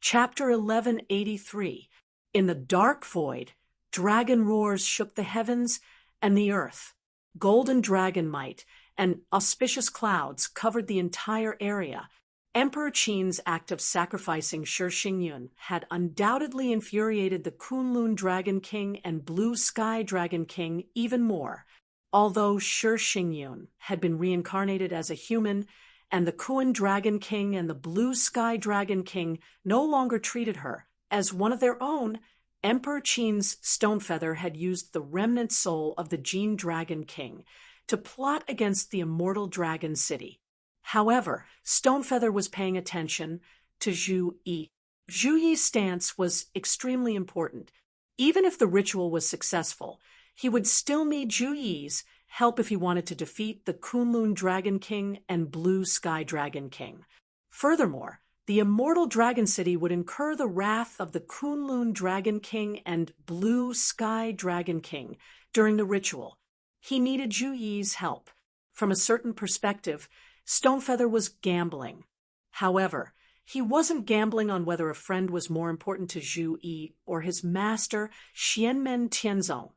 Chapter 1183. In the dark void, dragon roars shook the heavens and the earth. Golden dragon might and auspicious clouds covered the entire area. Emperor Qin's act of sacrificing Shi Xingyun had undoubtedly infuriated the Kunlun Dragon King and Blue Sky Dragon King even more. Although Shi Xingyun had been reincarnated as a human, and the Kun Dragon King and the Blue Sky Dragon King no longer treated her as one of their own, Emperor Qin's Stonefeather had used the remnant soul of the Jin Dragon King to plot against the immortal Dragon City. However, Stonefeather was paying attention to Zhu Yi. Zhu Yi's stance was extremely important. Even if the ritual was successful, he would still need Zhu Yi's help if he wanted to defeat the Kunlun Dragon King and Blue Sky Dragon King. Furthermore, the immortal Dragon City would incur the wrath of the Kunlun Dragon King and Blue Sky Dragon King during the ritual. He needed Zhu Yi's help. From a certain perspective, Stonefeather was gambling. However, he wasn't gambling on whether a friend was more important to Zhu Yi or his master Xianmen Tianzong.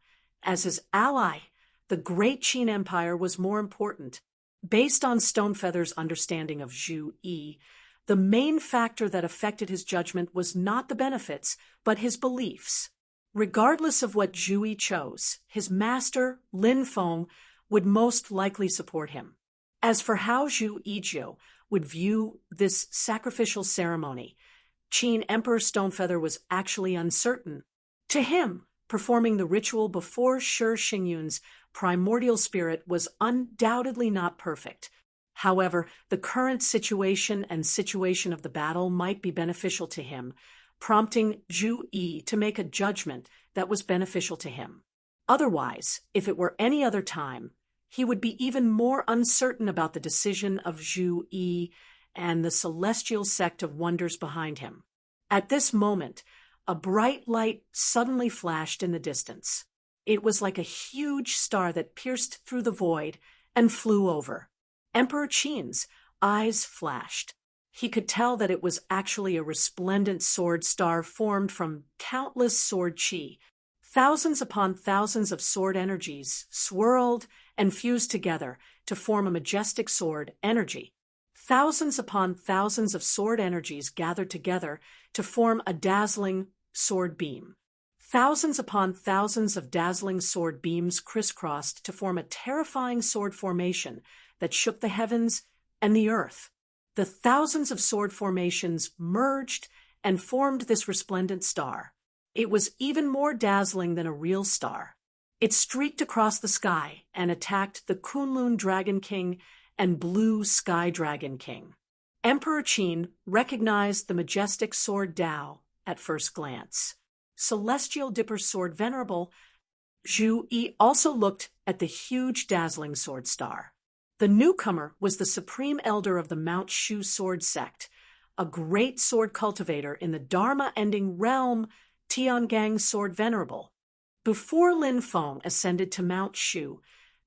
As his ally, the great Qin Empire was more important. Based on Stonefeather's understanding of Zhu Yi, the main factor that affected his judgment was not the benefits, but his beliefs. Regardless of what Zhu Yi chose, his master, Lin Feng, would most likely support him. As for how Zhu Yizhou would view this sacrificial ceremony, Qin Emperor Stonefeather was actually uncertain. To him, performing the ritual before Shi Xingyun's primordial spirit was undoubtedly not perfect. However, the current situation and situation of the battle might be beneficial to him, prompting Zhu Yi to make a judgment that was beneficial to him. Otherwise, if it were any other time, he would be even more uncertain about the decision of Zhu Yi and the celestial sect of wonders behind him. At this moment, a bright light suddenly flashed in the distance. It was like a huge star that pierced through the void and flew over. Emperor Qin's eyes flashed. He could tell that it was actually a resplendent sword star formed from countless sword chi. Thousands upon thousands of sword energies swirled and fused together to form a majestic sword energy. Thousands upon thousands of sword energies gathered together to form a dazzling sword beam. Thousands upon thousands of dazzling sword beams crisscrossed to form a terrifying sword formation that shook the heavens and the earth. The thousands of sword formations merged and formed this resplendent star. It was even more dazzling than a real star. It streaked across the sky and attacked the Kunlun Dragon King and Blue Sky Dragon King. Emperor Qin recognized the majestic sword Dao at first glance. Celestial Dipper Sword Venerable, Zhu Yi also looked at the huge dazzling sword star. The newcomer was the supreme elder of the Mount Shu sword sect, a great sword cultivator in the Dharma-ending realm, Tiangang Sword Venerable. Before Lin Feng ascended to Mount Shu,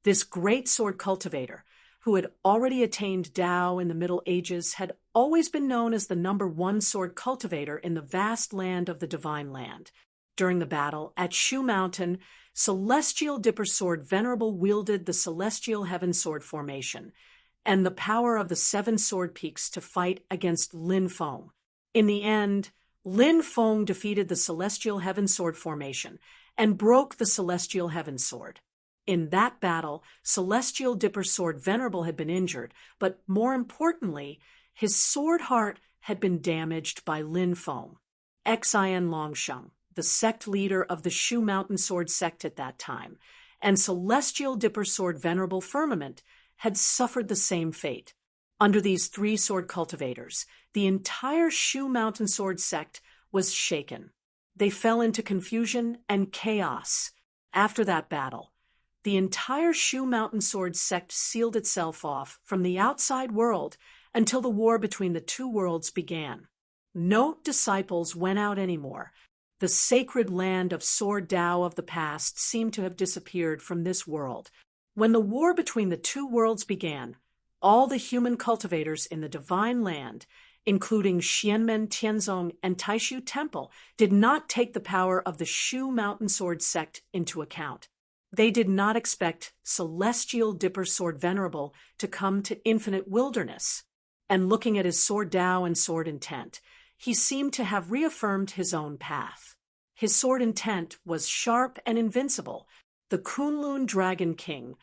this great sword cultivator, who had already attained Dao in the Middle Ages, had always been known as the #1 sword cultivator in the vast land of the Divine Land. During the battle at Shu Mountain, Celestial Dipper Sword Venerable wielded the Celestial Heaven Sword formation and the power of the 7 sword peaks to fight against Lin Feng. In the end, Lin Feng defeated the Celestial Heaven Sword formation and broke the Celestial Heaven Sword. In that battle, Celestial Dipper Sword Venerable had been injured, but more importantly, his sword heart had been damaged by Lin Feng. Xian Longsheng, the sect leader of the Shu Mountain Sword sect at that time, and Celestial Dipper Sword Venerable Firmament had suffered the same fate. Under these 3 sword cultivators, the entire Shu Mountain Sword sect was shaken. They fell into confusion and chaos. After that battle, the entire Shu Mountain Sword sect sealed itself off from the outside world until the war between the 2 worlds began. No disciples went out anymore. The sacred land of Sword Dao of the past seemed to have disappeared from this world. When the war between the 2 worlds began, all the human cultivators in the Divine Land, including Xianmen Tianzong and Taishu Temple, did not take the power of the Shu Mountain Sword sect into account. They did not expect Celestial Dipper Sword Venerable to come to Infinite Wilderness. And looking at his Sword Tao and Sword Intent, he seemed to have reaffirmed his own path. His sword intent was sharp and invincible. The Kunlun Dragon King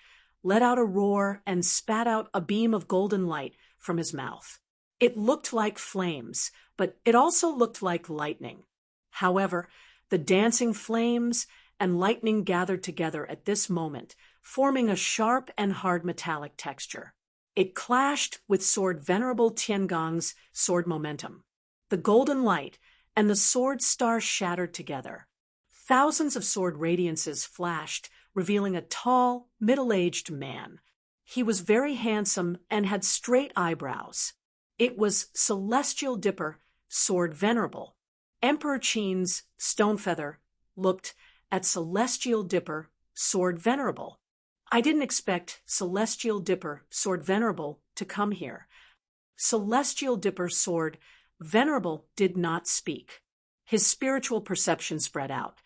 let out a roar and spat out a beam of golden light from his mouth. It looked like flames, but it also looked like lightning. However, the dancing flames and lightning gathered together at this moment, forming a sharp and hard metallic texture. It clashed with Sword Venerable Tiangong's sword momentum. The golden light and the sword star shattered together. Thousands of sword radiances flashed, revealing a tall, middle-aged man. He was very handsome and had straight eyebrows. It was Celestial Dipper, Sword Venerable. Emperor Qin's Stonefeather looked at Celestial Dipper, Sword Venerable. I didn't expect Celestial Dipper, Sword Venerable to come here. Celestial Dipper, Sword Venerable did not speak. His spiritual perception spread out.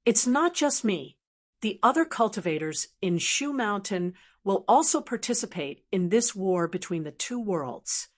It's not just me. The other cultivators in Shu Mountain will also participate in this war between the two worlds.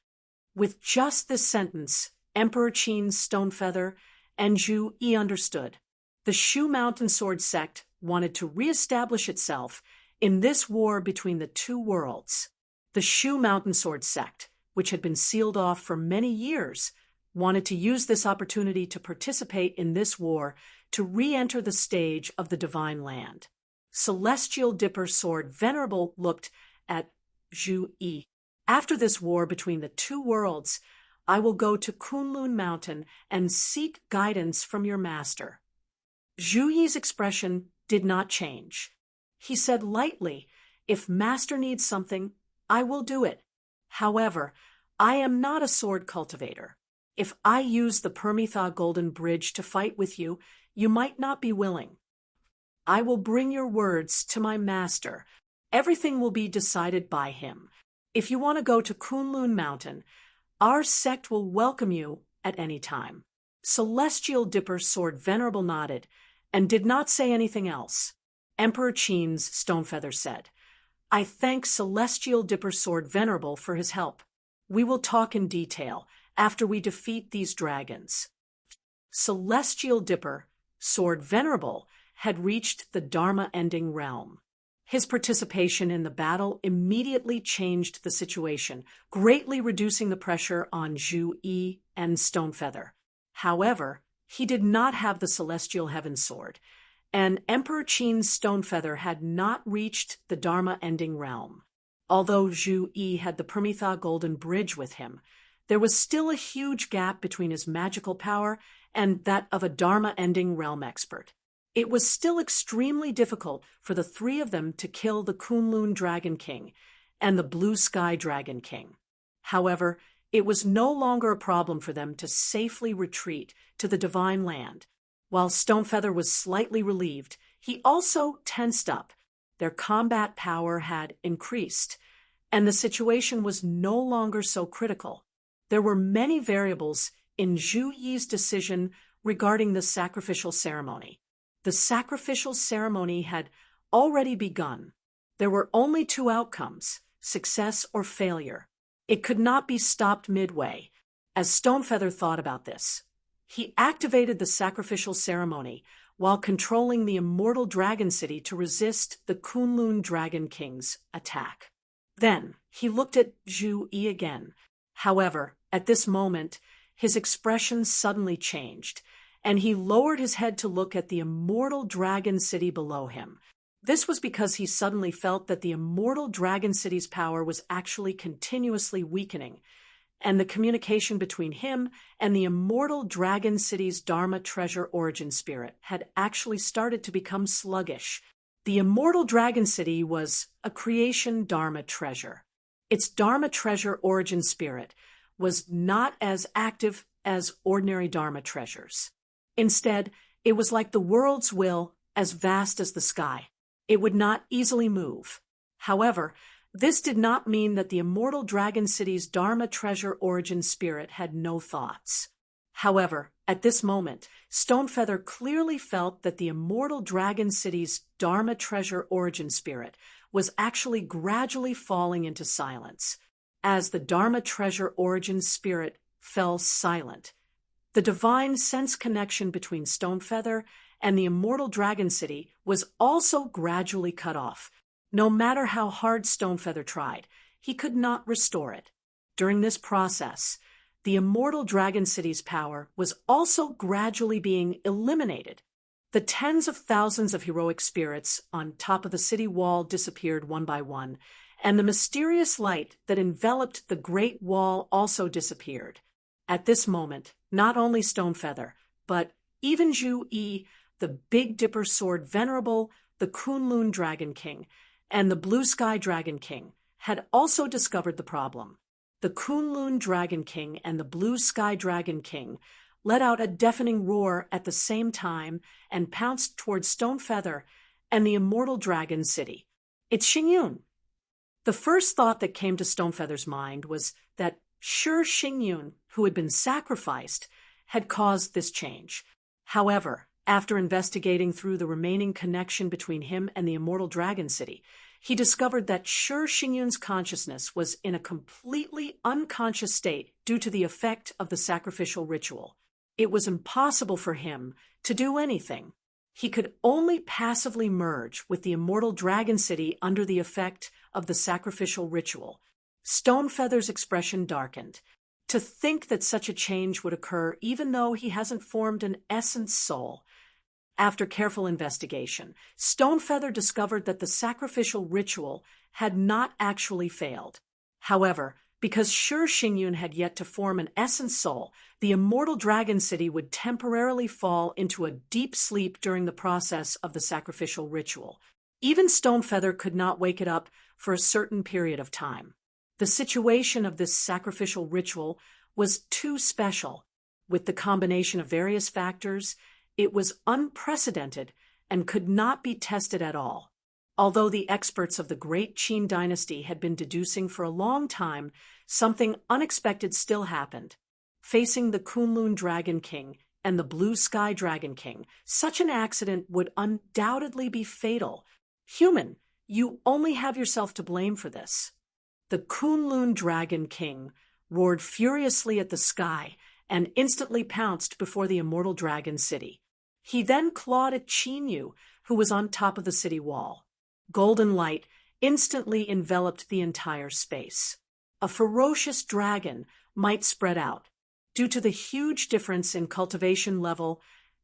With just this sentence, Emperor Qin's Stonefeather and Zhu Yi understood. The Shu Mountain Sword sect wanted to reestablish itself in this war between the two worlds. The Shu Mountain Sword sect, which had been sealed off for many years, wanted to use this opportunity to participate in this war to re-enter the stage of the Divine Land. Celestial Dipper Sword Venerable looked at Zhu Yi. After this war between the two worlds, I will go to Kunlun Mountain and seek guidance from your master. Zhu Yi's expression did not change. He said lightly, if master needs something, I will do it. However, I am not a sword cultivator. If I use the Permitha Golden Bridge to fight with you, you might not be willing. I will bring your words to my master. Everything will be decided by him. If you want to go to Kunlun Mountain, our sect will welcome you at any time. Celestial Dipper Sword Venerable nodded and did not say anything else. Emperor Qin's Stonefeather said, I thank Celestial Dipper Sword Venerable for his help. We will talk in detail after we defeat these dragons. Celestial Dipper Sword Venerable had reached the Dharma-ending realm. His participation in the battle immediately changed the situation, greatly reducing the pressure on Zhu Yi and Stonefeather. However, he did not have the Celestial Heaven Sword, and Emperor Qin's Stonefeather had not reached the Dharma-ending realm. Although Zhu Yi had the Permitha Golden Bridge with him, there was still a huge gap between his magical power and that of a Dharma-ending realm expert. It was still extremely difficult for the three of them to kill the Kunlun Dragon King and the Blue Sky Dragon King. However, it was no longer a problem for them to safely retreat to the Divine Land. While Stonefeather was slightly relieved, he also tensed up. Their combat power had increased, and the situation was no longer so critical. There were many variables in Zhu Yi's decision regarding the sacrificial ceremony. The sacrificial ceremony had already begun. There were only two outcomes, success or failure. It could not be stopped midway. As Stonefeather thought about this, he activated the sacrificial ceremony while controlling the immortal dragon city to resist the Kunlun Dragon King's attack. Then he looked at Zhu Yi again. However, at this moment, his expression suddenly changed, and he lowered his head to look at the immortal dragon city below him. This was because he suddenly felt that the immortal dragon city's power was actually continuously weakening, and the communication between him and the immortal dragon city's Dharma treasure origin spirit had actually started to become sluggish. The immortal dragon city was a creation Dharma treasure. Its Dharma treasure origin spirit was not as active as ordinary Dharma treasures. Instead, it was like the world's will, as vast as the sky. It would not easily move. However, This did not mean that the immortal dragon city's Dharma treasure origin spirit had no thoughts. However, at this moment, Stonefeather clearly felt that the immortal dragon city's Dharma treasure origin spirit was actually gradually falling into silence. As the Dharma treasure origin spirit fell silent, the divine sense connection between Stonefeather and the immortal dragon city was also gradually cut off. No matter how hard Stonefeather tried, he could not restore it. During this process, the immortal dragon city's power was also gradually being eliminated. The tens of thousands of heroic spirits on top of the city wall disappeared one by one, and the mysterious light that enveloped the Great Wall also disappeared. At this moment, not only Stonefeather, but even Zhu-Yi, the Big Dipper Sword Venerable, the Kunlun Dragon King, and the Blue Sky Dragon King had also discovered the problem. The Kunlun Dragon King and the Blue Sky Dragon King let out a deafening roar at the same time and pounced towards Stonefeather and the immortal dragon city. It's Xingyun. The first thought that came to Stonefeather's mind was that sure Xingyun, who had been sacrificed, had caused this change. However, after investigating through the remaining connection between him and the immortal dragon city, he discovered that sure Xingyun's consciousness was in a completely unconscious state due to the effect of the sacrificial ritual. It was impossible for him to do anything. He could only passively merge with the immortal dragon city under the effect of the sacrificial ritual. Stonefeather's expression darkened. To think that such a change would occur even though he hasn't formed an essence soul. After careful investigation, Stonefeather discovered that the sacrificial ritual had not actually failed. However, because sure Xingyun had yet to form an essence soul, the immortal dragon city would temporarily fall into a deep sleep during the process of the sacrificial ritual. Even Stonefeather could not wake it up for a certain period of time. The situation of this sacrificial ritual was too special. With the combination of various factors, it was unprecedented and could not be tested at all. Although the experts of the Great Qin dynasty had been deducing for a long time, something unexpected still happened. Facing the Kunlun Dragon King and the Blue Sky Dragon King, such an accident would undoubtedly be fatal. Human, you only have yourself to blame for this. The Kunlun Dragon King roared furiously at the sky and instantly pounced before the immortal dragon city. He then clawed at Qinyu, who was on top of the city wall. Golden light instantly enveloped the entire space. A ferocious dragon might spread out. Due to the huge difference in cultivation level,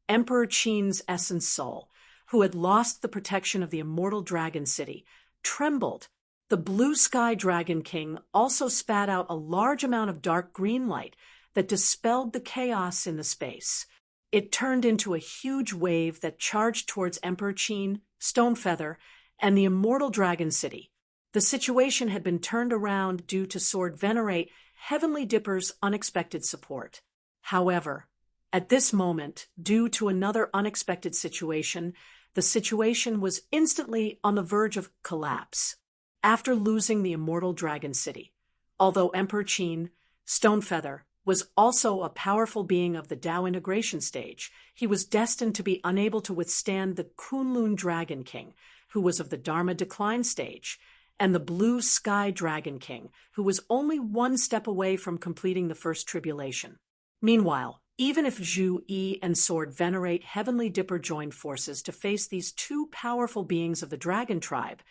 Emperor Qin's essence soul, who had lost the protection of the immortal dragon city, trembled. The Blue Sky Dragon King also spat out a large amount of dark green light that dispelled the chaos in the space. It turned into a huge wave that charged towards Emperor Qin, Stonefeather, and the immortal dragon city. The situation had been turned around due to Sword Venerate Heavenly Dipper's unexpected support. However, at this moment, due to another unexpected situation, the situation was instantly on the verge of collapse. After losing the immortal dragon city, although Emperor Qin, Stonefeather, was also a powerful being of the Tao integration stage, he was destined to be unable to withstand the Kunlun Dragon King, who was of the Dharma decline stage, and the Blue Sky Dragon King, who was only one step away from completing the first tribulation. Meanwhile, even if Zhu-Yi and Sword Venerate Heavenly Dipper joined forces to face these two powerful beings of the dragon tribe,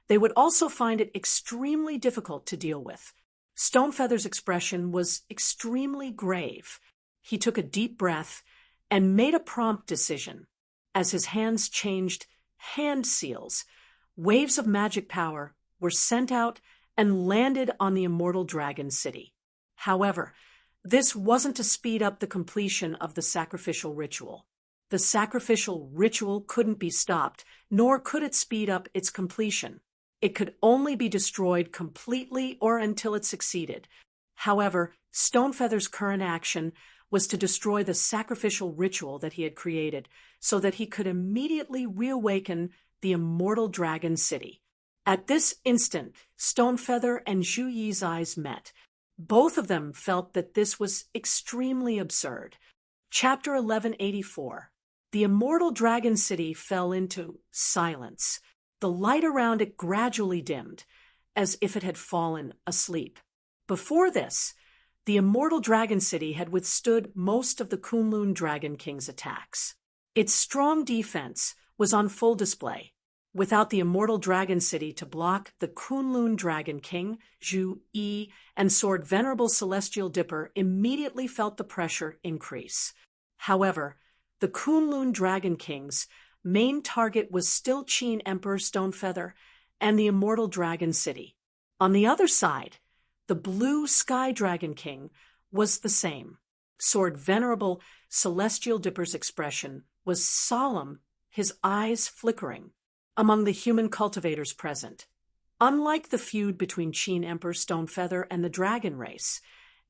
they would also find it extremely difficult to deal with. Stonefeather's expression was extremely grave. He took a deep breath and made a prompt decision. As his hands changed hand seals, waves of magic power were sent out and landed on the immortal dragon city. However, this wasn't to speed up the completion of the sacrificial ritual. The sacrificial ritual couldn't be stopped, nor could it speed up its completion. It could only be destroyed completely or until it succeeded. However, Stonefeather's current action was to destroy the sacrificial ritual that he had created so that he could immediately reawaken the immortal dragon city. At this instant, Stonefeather and Zhu Yi's eyes met. Both of them felt that this was extremely absurd. Chapter 1184. The immortal dragon city fell into silence. The light around it gradually dimmed, as if it had fallen asleep. Before this, the immortal dragon city had withstood most of the Kunlun Dragon King's attacks. Its strong defense was on full display. Without the immortal dragon city to block, the Kunlun Dragon King, Zhu Yi, and Sword Venerable Celestial Dipper immediately felt the pressure increase. However, the Kunlun Dragon King's main target was still Qin Emperor Stonefeather and the immortal dragon city. On the other side, the blue Sky Dragon King was the same. Sword Venerable Celestial Dipper's expression was solemn, his eyes flickering. Among the human cultivators present, unlike the feud between Qin Emperor Stonefeather and the dragon race,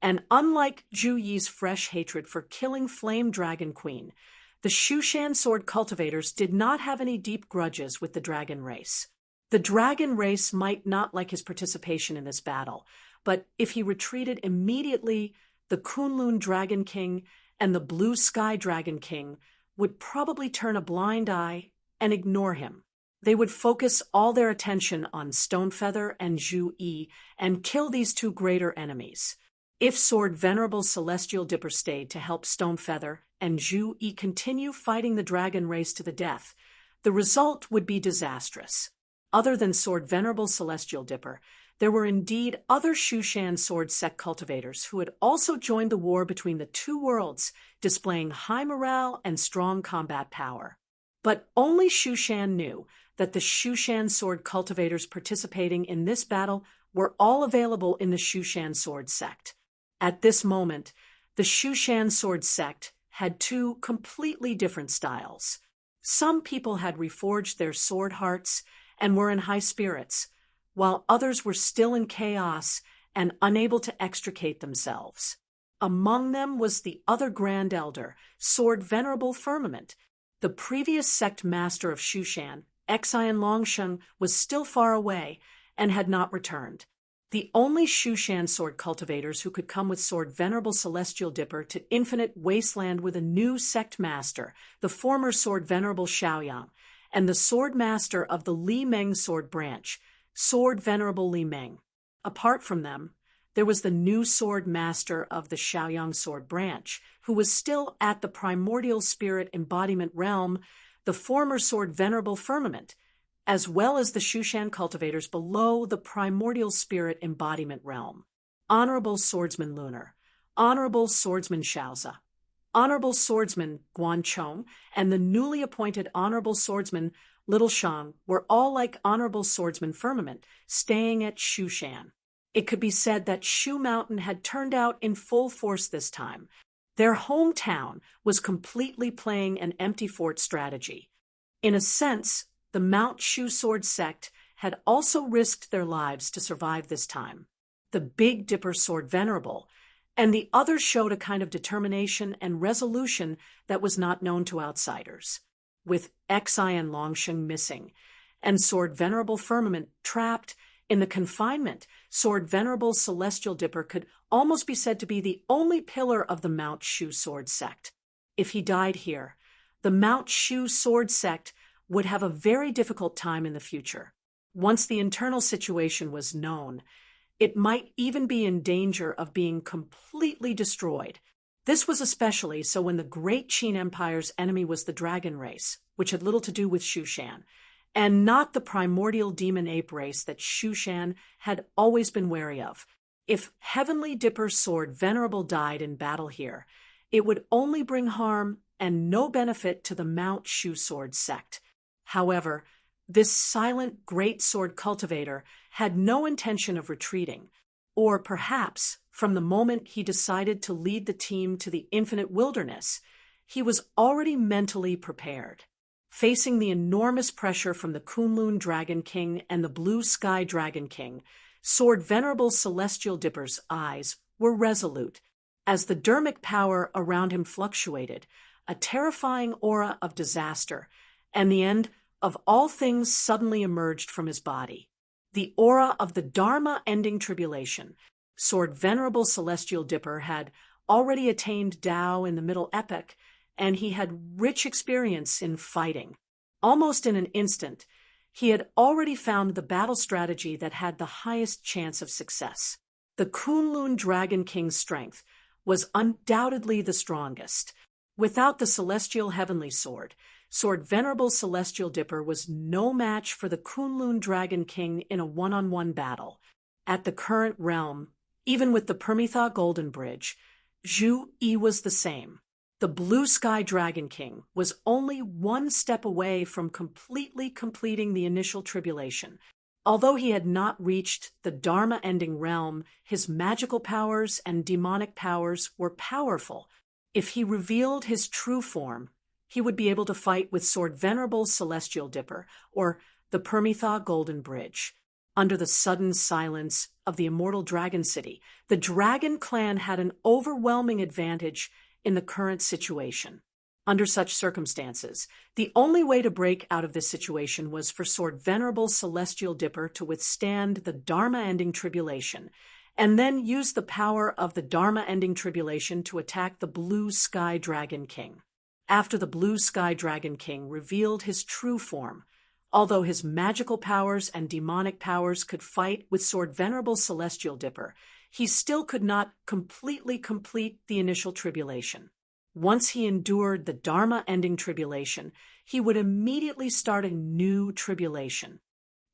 and unlike Zhu Yi's fresh hatred for killing Flame Dragon Queen, the Shushan sword cultivators did not have any deep grudges with the dragon race. The dragon race might not like his participation in this battle, but if he retreated immediately, the Kunlun Dragon King and the Blue Sky Dragon King would probably turn a blind eye and ignore him. They would focus all their attention on Stonefeather and Zhu Yi and kill these two greater enemies. If Sword Venerable Celestial Dipper stayed to help Stonefeather and Zhu Yi continue fighting the dragon race to the death, the result would be disastrous. Other than Sword Venerable Celestial Dipper, there were indeed other Shushan sword sect cultivators who had also joined the war between the two worlds, displaying high morale and strong combat power. But only Shushan knew that the Shushan sword cultivators participating in this battle were all available in the Shushan sword sect. At this moment, the Shushan sword sect had two completely different styles. Some people had reforged their sword hearts and were in high spirits, while others were still in chaos and unable to extricate themselves. Among them was the other Grand Elder, Sword Venerable Firmament. The previous sect master of Shushan, Xian Longsheng, was still far away and had not returned. The only Shushan sword cultivators who could come with Sword Venerable Celestial Dipper to Infinite Wasteland were the new sect master, the former Sword Venerable Xiaoyang, and the sword master of the Li Meng sword branch, Sword Venerable Li Meng. Apart from them, there was the new sword master of the Xiaoyang sword branch, who was still at the primordial spirit embodiment realm, the former Sword Venerable Firmament, as well as the Shushan cultivators below the primordial spirit embodiment realm. Honorable Swordsman Lunar, Honorable Swordsman Shaoza, Honorable Swordsman Guanchong, and the newly appointed Honorable Swordsman Little Shang were all like Honorable Swordsman Firmament, staying at Shushan. It could be said that Shu Mountain had turned out in full force this time. Their hometown was completely playing an empty fort strategy. In a sense, the Mount Shu sword sect had also risked their lives to survive this time. The Big Dipper Sword Venerable, and the others showed a kind of determination and resolution that was not known to outsiders. With Xian Longsheng missing, and Sword Venerable Firmament trapped in the confinement, Sword Venerable Celestial Dipper could almost be said to be the only pillar of the Mount Shu sword sect. If he died here, the Mount Shu sword sect would have a very difficult time in the future. Once the internal situation was known, it might even be in danger of being completely destroyed. This was especially so when the great Qin Empire's enemy was the dragon race, which had little to do with Shushan, and not the primordial demon ape race that Shushan had always been wary of. If Heavenly Dipper's sword Venerable died in battle here, it would only bring harm and no benefit to the Mount Shu sword sect. However, this silent great sword cultivator had no intention of retreating, or perhaps, from the moment he decided to lead the team to the infinite wilderness, he was already mentally prepared. Facing the enormous pressure from the Kunlun Dragon King and the Blue Sky Dragon King, Sword Venerable Celestial Dipper's eyes were resolute. As the dermic power around him fluctuated, a terrifying aura of disaster and the end of all things suddenly emerged from his body. the aura of the Dharma ending tribulation. Sword Venerable Celestial Dipper had already attained Tao in the Middle Epoch, and he had rich experience in fighting. Almost in an instant, he had already found the battle strategy that had the highest chance of success. The Kunlun Dragon King's strength was undoubtedly the strongest. Without the Celestial Heavenly Sword, Sword Venerable Celestial Dipper was no match for the Kunlun Dragon King in a one-on-one battle. At the current realm, even with the Permitha Golden Bridge, Zhu Yi was the same. The Blue Sky Dragon King was only one step away from completely completing the initial tribulation. Although he had not reached the Dharma-ending realm, his magical powers and demonic powers were powerful. If he revealed his true form, he would be able to fight with Sword Venerable Celestial Dipper, or the Permitha Golden Bridge. Under the sudden silence of the immortal Dragon City, the Dragon Clan had an overwhelming advantage in the current situation. Under such circumstances, the only way to break out of this situation was for Sword Venerable Celestial Dipper to withstand the Dharma-ending tribulation, and then use the power of the Dharma-ending tribulation to attack the Blue Sky Dragon King. After the Blue Sky Dragon King revealed his true form, although his magical powers and demonic powers could fight with Sword Venerable Celestial Dipper, he still could not completely complete the initial tribulation. Once he endured the Dharma-ending tribulation, he would immediately start a new tribulation.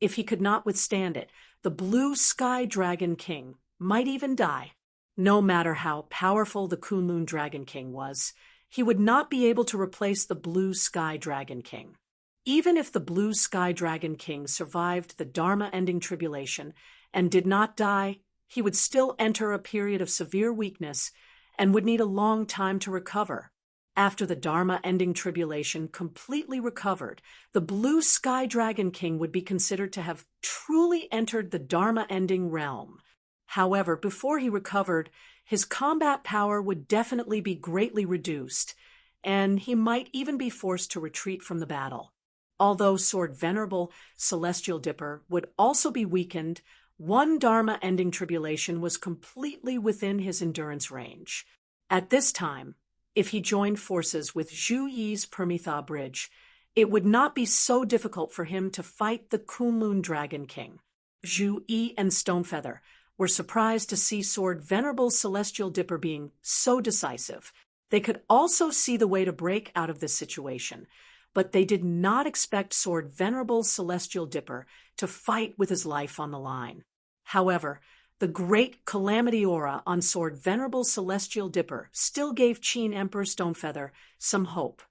If he could not withstand it, the Blue Sky Dragon King might even die. No matter how powerful the Kunlun Dragon King was, he would not be able to replace the Blue Sky Dragon King. Even if the Blue Sky Dragon King survived the Dharma-ending tribulation and did not die, he would still enter a period of severe weakness and would need a long time to recover. After the Dharma-ending tribulation completely recovered, the Blue Sky Dragon King would be considered to have truly entered the Dharma-ending realm. However, before he recovered, his combat power would definitely be greatly reduced, and he might even be forced to retreat from the battle. Although Sword Venerable Celestial Dipper would also be weakened, one Dharma-ending tribulation was completely within his endurance range. At this time, if he joined forces with Zhu Yi's Permitha Bridge, it would not be so difficult for him to fight the Kunlun Dragon King. Zhu Yi and Stonefeather were surprised to see Sword Venerable Celestial Dipper being so decisive. They could also see the way to break out of this situation, but they did not expect Sword Venerable Celestial Dipper to fight with his life on the line. However, the great calamity aura on Sword Venerable Celestial Dipper still gave Qin Emperor Stonefeather some hope.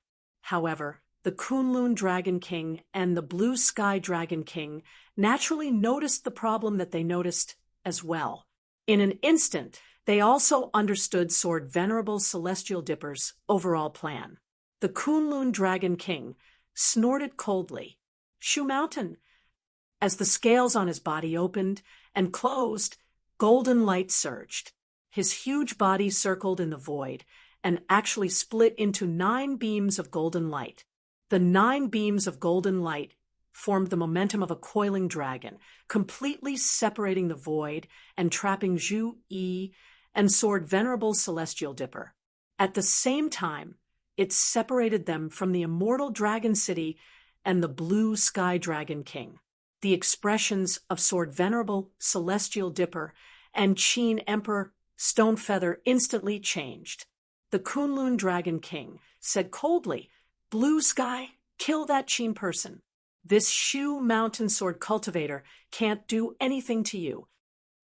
However, the Kunlun Dragon King and the Blue Sky Dragon King naturally noticed the problem that they noticed as well. In an instant, they also understood Sword Venerable Celestial Dipper's overall plan. The Kunlun Dragon King snorted coldly. "Shu Mountain." As the scales on his body opened and closed, golden light surged. His huge body circled in the void and actually split into 9 beams of golden light. The 9 beams of golden light formed the momentum of a coiling dragon, completely separating the void and trapping Zhu Yi and Sword Venerable Celestial Dipper. At the same time, it separated them from the immortal Dragon City and the Blue Sky Dragon King. The expressions of Sword Venerable Celestial Dipper and Qin Emperor Stonefeather instantly changed. The Kunlun Dragon King said coldly, "Blue Sky, kill that Qin person. This Shu Mountain Sword cultivator can't do anything to you."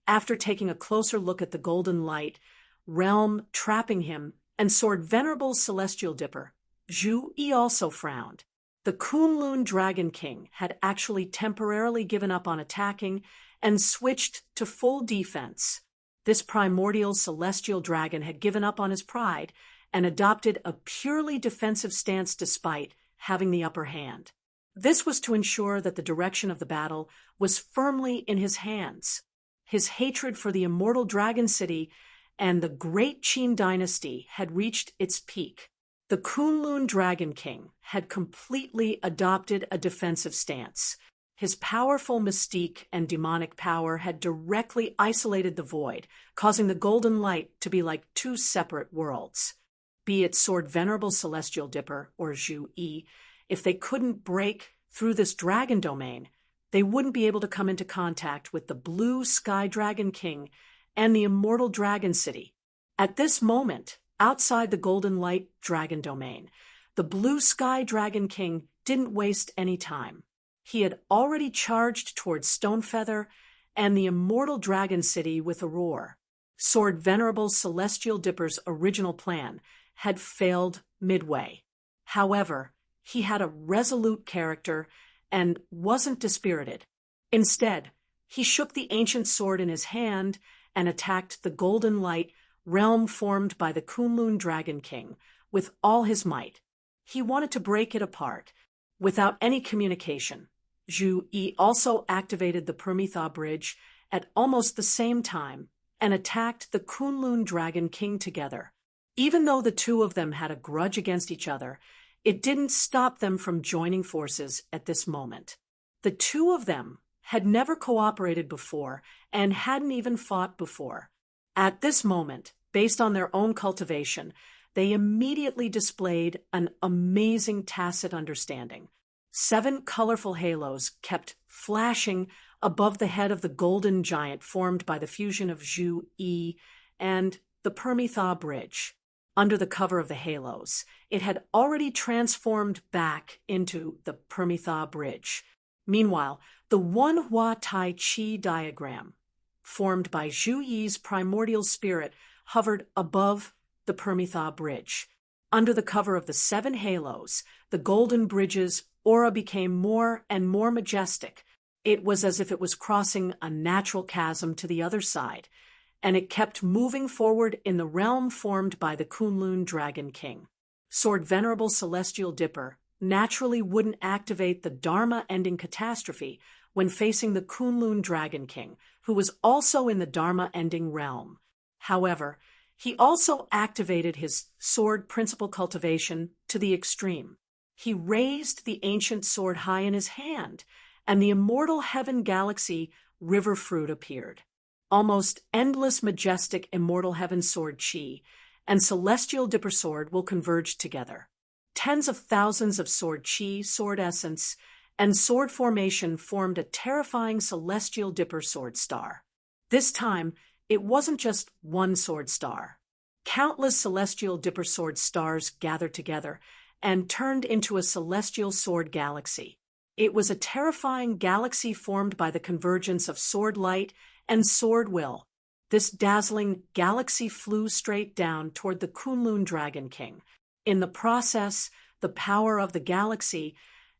After taking a closer look at the golden light realm trapping him and Sword Venerable Celestial Dipper, Zhu Yi also frowned. The Kunlun Dragon King had actually temporarily given up on attacking and switched to full defense. This primordial celestial dragon had given up on his pride and adopted a purely defensive stance despite having the upper hand. This was to ensure that the direction of the battle was firmly in his hands. His hatred for the immortal Dragon City and the great Qin dynasty had reached its peak. The Kunlun Dragon King had completely adopted a defensive stance. His powerful mystique and demonic power had directly isolated the void, causing the golden light to be like two separate worlds. Be it Sword Venerable Celestial Dipper, or Zhu Yi, if they couldn't break through this dragon domain, they wouldn't be able to come into contact with the Blue Sky Dragon King and the Immortal Dragon City. At this moment, outside the Golden Light Dragon domain, the Blue Sky Dragon King didn't waste any time. He had already charged towards Stonefeather and the Immortal Dragon City with a roar. Sword Venerable Celestial Dipper's original plan had failed midway. However, he had a resolute character and wasn't dispirited. Instead, he shook the ancient sword in his hand and attacked the golden light realm formed by the Kunlun Dragon King with all his might. He wanted to break it apart without any communication. Zhu Yi also activated the Permitha Bridge at almost the same time and attacked the Kunlun Dragon King together. Even though the two of them had a grudge against each other, it didn't stop them from joining forces at this moment. The two of them had never cooperated before and hadn't even fought before. At this moment, based on their own cultivation, they immediately displayed an amazing tacit understanding. 7 colorful halos kept flashing above the head of the golden giant formed by the fusion of Zhu Yi and the Permitha Bridge. Under the cover of the halos, it had already transformed back into the Permitha Bridge. Meanwhile, the One Hua Tai Chi diagram, formed by Zhu Yi's primordial spirit, hovered above the Permitha Bridge. Under the cover of the 7 halos, the golden bridge's aura became more and more majestic. It was as if it was crossing a natural chasm to the other side, and it kept moving forward in the realm formed by the Kunlun Dragon King. Sword Venerable Celestial Dipper naturally wouldn't activate the Dharma-ending catastrophe when facing the Kunlun Dragon King, who was also in the Dharma-ending realm. However, he also activated his sword principle cultivation to the extreme. He raised the ancient sword high in his hand, and the immortal heaven galaxy river fruit appeared. Almost endless majestic immortal heaven sword chi and celestial dipper sword will converge together. Tens of thousands of sword chi, sword essence, and sword formation formed a terrifying celestial dipper sword star. This time, it wasn't just one sword star. Countless celestial dipper sword stars gathered together and turned into a celestial sword galaxy. It was a terrifying galaxy formed by the convergence of sword light and sword will. This dazzling galaxy flew straight down toward the Kunlun Dragon King. In the process, the power of the galaxy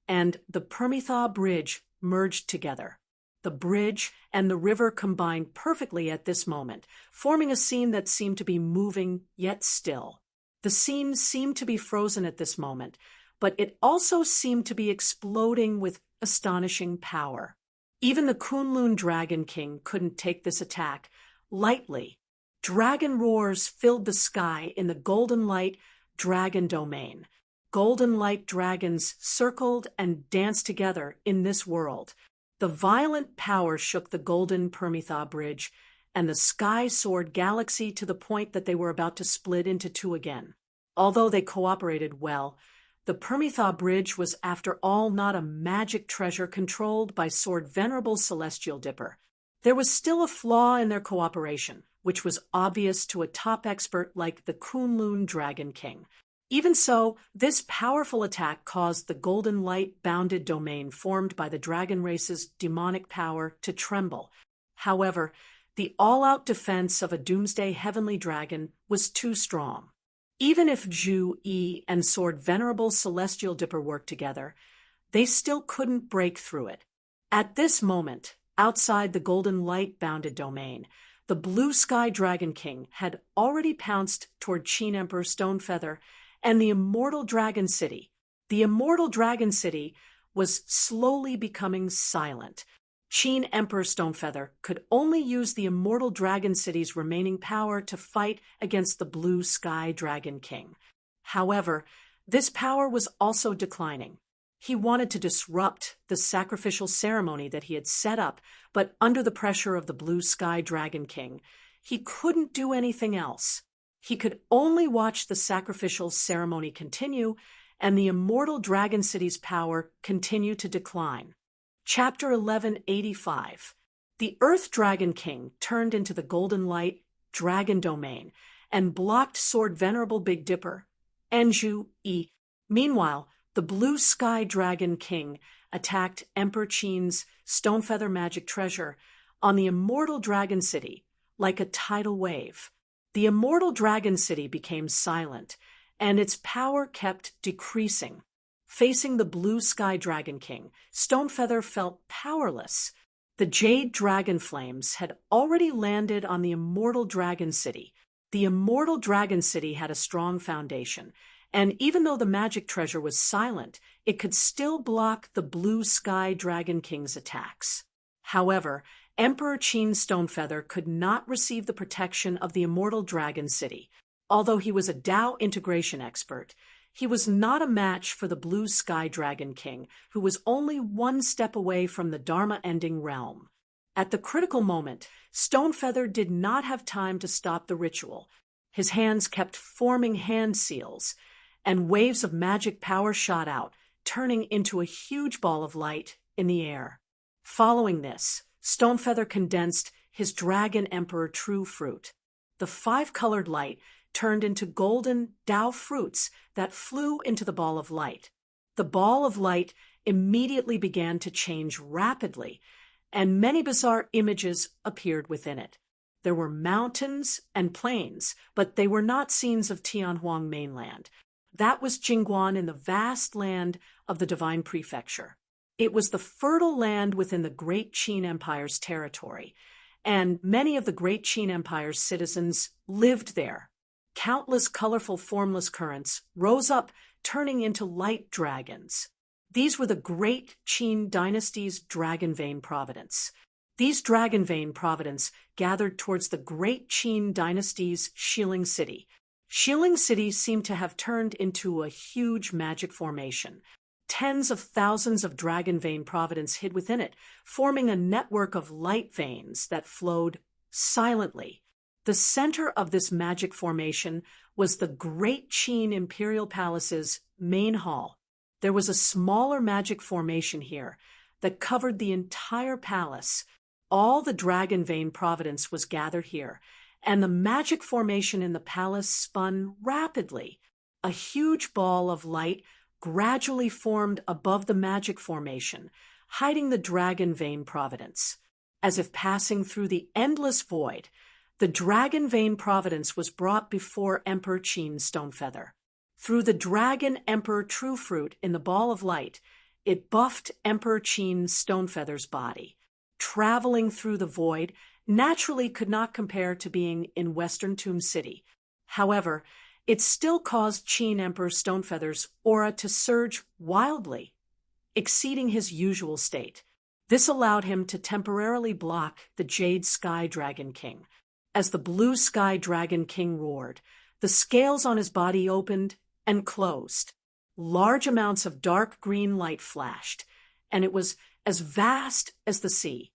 and the Permitha Bridge merged together. The bridge and the river combined perfectly at this moment, forming a scene that seemed to be moving yet still. The scene seemed to be frozen at this moment, but it also seemed to be exploding with astonishing power. Even the Kunlun Dragon King couldn't take this attack lightly. Dragon roars filled the sky in the golden light dragon domain. Golden light dragons circled and danced together in this world. The violent power shook the golden Permitha Bridge and the sky sword galaxy to the point that they were about to split into two again. Although they cooperated well, the Permitha Bridge was after all not a magic treasure controlled by Sword Venerable Celestial Dipper. There was still a flaw in their cooperation, which was obvious to a top expert like the Kunlun Dragon King. Even so, this powerful attack caused the golden light-bounded domain formed by the dragon race's demonic power to tremble. However, the all-out defense of a doomsday heavenly dragon was too strong. Even if Zhu Yi and Sword Venerable Celestial Dipper worked together, they still couldn't break through it. At this moment, outside the golden light-bounded domain, the Blue Sky Dragon King had already pounced toward Qin Emperor Stonefeather and the Immortal Dragon City. The Immortal Dragon City was slowly becoming silent. Qin Emperor Stonefeather could only use the Immortal Dragon City's remaining power to fight against the Blue Sky Dragon King. However, this power was also declining. He wanted to disrupt the sacrificial ceremony that he had set up, but under the pressure of the Blue Sky Dragon King, he couldn't do anything else. He could only watch the sacrificial ceremony continue and the immortal Dragon City's power continue to decline. Chapter 1185. The Earth Dragon King turned into the Golden Light Dragon Domain and blocked Sword Venerable Big Dipper, Enju E. Meanwhile, the Blue Sky Dragon King attacked Emperor Qin's Stonefeather magic treasure on the immortal Dragon City like a tidal wave. The immortal Dragon City became silent, and its power kept decreasing. Facing the Blue Sky Dragon King, Stonefeather felt powerless. The Jade Dragon Flames had already landed on the immortal Dragon City. The immortal Dragon City had a strong foundation, and even though the magic treasure was silent, it could still block the Blue Sky Dragon King's attacks. However, Emperor Qin Stonefeather could not receive the protection of the immortal Dragon City. Although he was a Dao integration expert, he was not a match for the Blue Sky Dragon King, who was only one step away from the Dharma-ending realm. At the critical moment, Stonefeather did not have time to stop the ritual. His hands kept forming hand seals, and waves of magic power shot out, turning into a huge ball of light in the air. Following this, Stonefeather condensed his Dragon Emperor True Fruit. The five-colored light turned into golden Dao fruits that flew into the ball of light. The ball of light immediately began to change rapidly, and many bizarre images appeared within it. There were mountains and plains, but they were not scenes of Tianhuang mainland. That was Jingguan in the vast land of the Divine Prefecture. It was the fertile land within the Great Qin Empire's territory, and many of the Great Qin Empire's citizens lived there. Countless colorful formless currents rose up, turning into light dragons. These were the Great Qin Dynasty's Dragon Vein Providence. These Dragon Vein Providence gathered towards the Great Qin Dynasty's Shilling City. Shilling City seemed to have turned into a huge magic formation. Tens of thousands of Dragon Vein Providence hid within it, forming a network of light veins that flowed silently. The center of this magic formation was the Great Qin Imperial Palace's main hall. There was a smaller magic formation here that covered the entire palace. All the Dragon Vein Providence was gathered here, and the magic formation in the palace spun rapidly. A huge ball of light gradually formed above the magic formation, hiding the Dragon Vein Providence. As if passing through the endless void, the Dragon Vein Providence was brought before Emperor Qin Stonefeather. Through the Dragon Emperor True Fruit in the ball of light, it buffed Emperor Qin Stonefeather's body. Traveling through the void naturally could not compare to being in Western Tomb City. However, it still caused Qin Emperor Stonefeather's aura to surge wildly, exceeding his usual state. This allowed him to temporarily block the Jade Sky Dragon King. As the Blue Sky Dragon King roared, the scales on his body opened and closed. Large amounts of dark green light flashed, and it was as vast as the sea.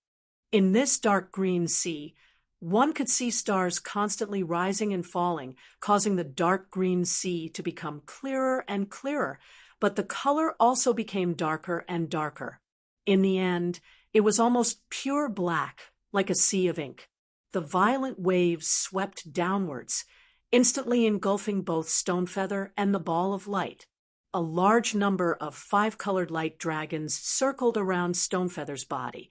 In this dark green sea, one could see stars constantly rising and falling, causing the dark green sea to become clearer and clearer, but the color also became darker and darker. In the end, it was almost pure black, like a sea of ink. The violent waves swept downwards, instantly engulfing both Stonefeather and the ball of light. A large number of five-colored light dragons circled around Stonefeather's body,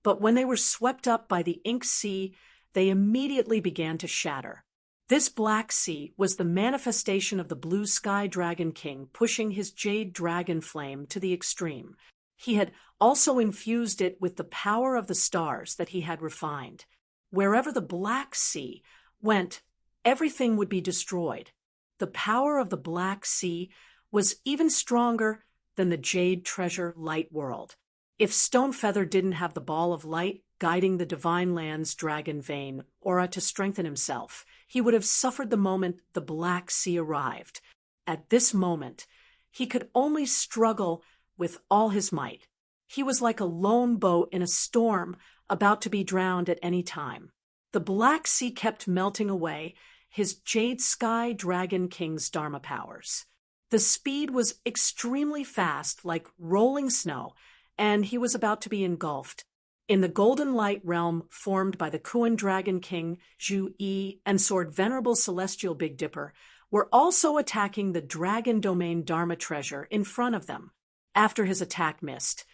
but when they were swept up by the ink sea, they immediately began to shatter. This black sea was the manifestation of the Blue Sky Dragon King pushing his jade dragon flame to the extreme. He had also infused it with the power of the stars that he had refined. Wherever the Black Sea went, everything would be destroyed. The power of the Black Sea was even stronger than the Jade Treasure Light World. If Stonefeather didn't have the ball of light guiding the Divine Land's Dragon Vein aura to strengthen himself, he would have suffered the moment the Black Sea arrived. At this moment, he could only struggle with all his might. He was like a lone boat in a storm, about to be drowned at any time. The Black Sea kept melting away, his Jade Sky Dragon King's Dharma powers. The speed was extremely fast, like rolling snow, and he was about to be engulfed. In the golden light realm formed by the Kuan Dragon King, Zhu Yi, and Sword Venerable Celestial Big Dipper, were also attacking the Dragon Domain Dharma treasure in front of them. After his attack missed,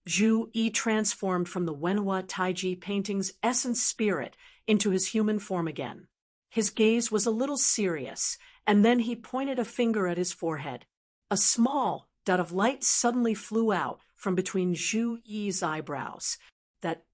Zhu Yi transformed from the Wenhua Taiji painting's essence spirit into his human form again. His gaze was a little serious, and then he pointed a finger at his forehead. A small dot of light suddenly flew out from between Zhu Yi's eyebrows. That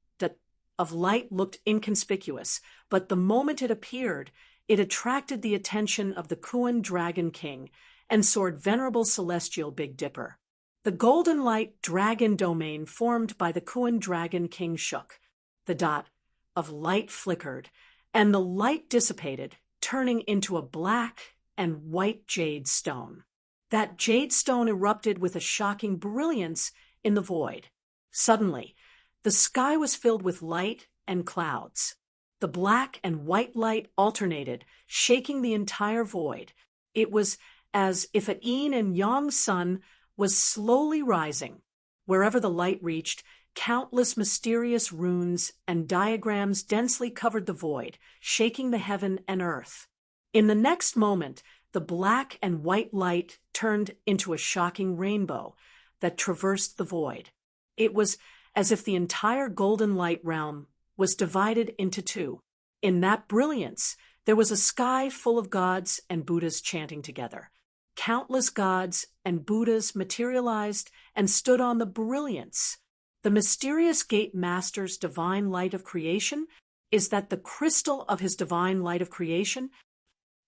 of light looked inconspicuous, but the moment it appeared, it attracted the attention of the Kuan Dragon King and Sword Venerable Celestial Big Dipper. The golden light dragon domain formed by the Kuan Dragon King shook. The dot of light flickered, and the light dissipated, turning into a black and white jade stone. That jade stone erupted with a shocking brilliance in the void. Suddenly, the sky was filled with light and clouds. The black and white light alternated, shaking the entire void. It was as if a yin and yang sun was slowly rising. Wherever the light reached, countless mysterious runes and diagrams densely covered the void, shaking the heaven and earth. In the next moment, the black and white light turned into a shocking rainbow that traversed the void. It was as if the entire golden light realm was divided into two. In that brilliance, there was a sky full of gods and Buddhas chanting together. Countless gods and Buddhas materialized and stood on the brilliance. The mysterious gate master's divine light of creation is that the crystal of his divine light of creation,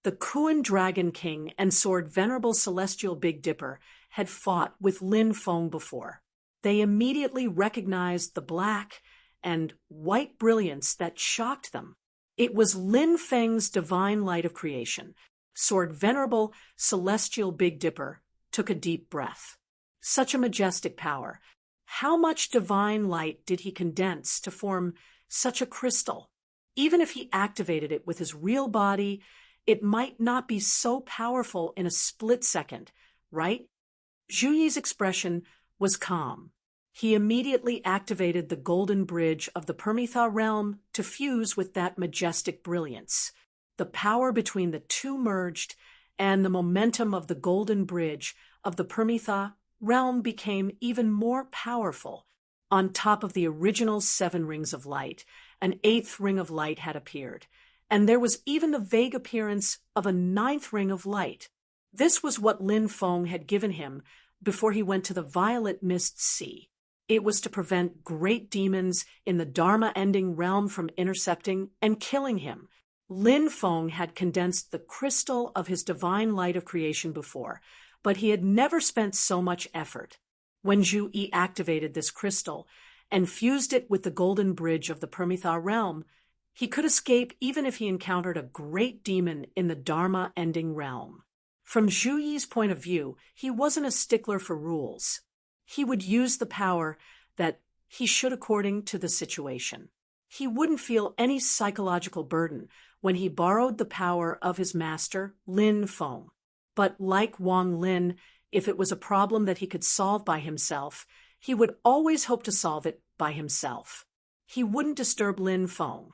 the Kuan Dragon King and Sword Venerable Celestial Big Dipper had fought with Lin Feng before. They immediately recognized the black and white brilliance that shocked them. It was Lin Feng's divine light of creation. Sword Venerable Celestial Big Dipper took a deep breath. Such a majestic power. How much divine light did he condense to form such a crystal? Even if he activated it with his real body, it might not be so powerful in a split second, right? Zhu Yi's expression was calm. He immediately activated the golden bridge of the Permitha realm to fuse with that majestic brilliance. The power between the two merged, and the momentum of the golden bridge of the Permitha realm became even more powerful. On top of the original 7 rings of light, an 8th ring of light had appeared, and there was even the vague appearance of a 9th ring of light. This was what Lin Feng had given him before he went to the Violet Mist Sea. It was to prevent great demons in the Dharma-ending realm from intercepting and killing him. Lin Feng had condensed the crystal of his divine light of creation before, but he had never spent so much effort. When Zhu Yi activated this crystal and fused it with the golden bridge of the Permitha realm, he could escape even if he encountered a great demon in the Dharma-ending realm. From Zhu Yi's point of view, he wasn't a stickler for rules. He would use the power that he should according to the situation. He wouldn't feel any psychological burden when he borrowed the power of his master, Lin Feng. But like Wang Lin, if it was a problem that he could solve by himself, he would always hope to solve it by himself. He wouldn't disturb Lin Feng.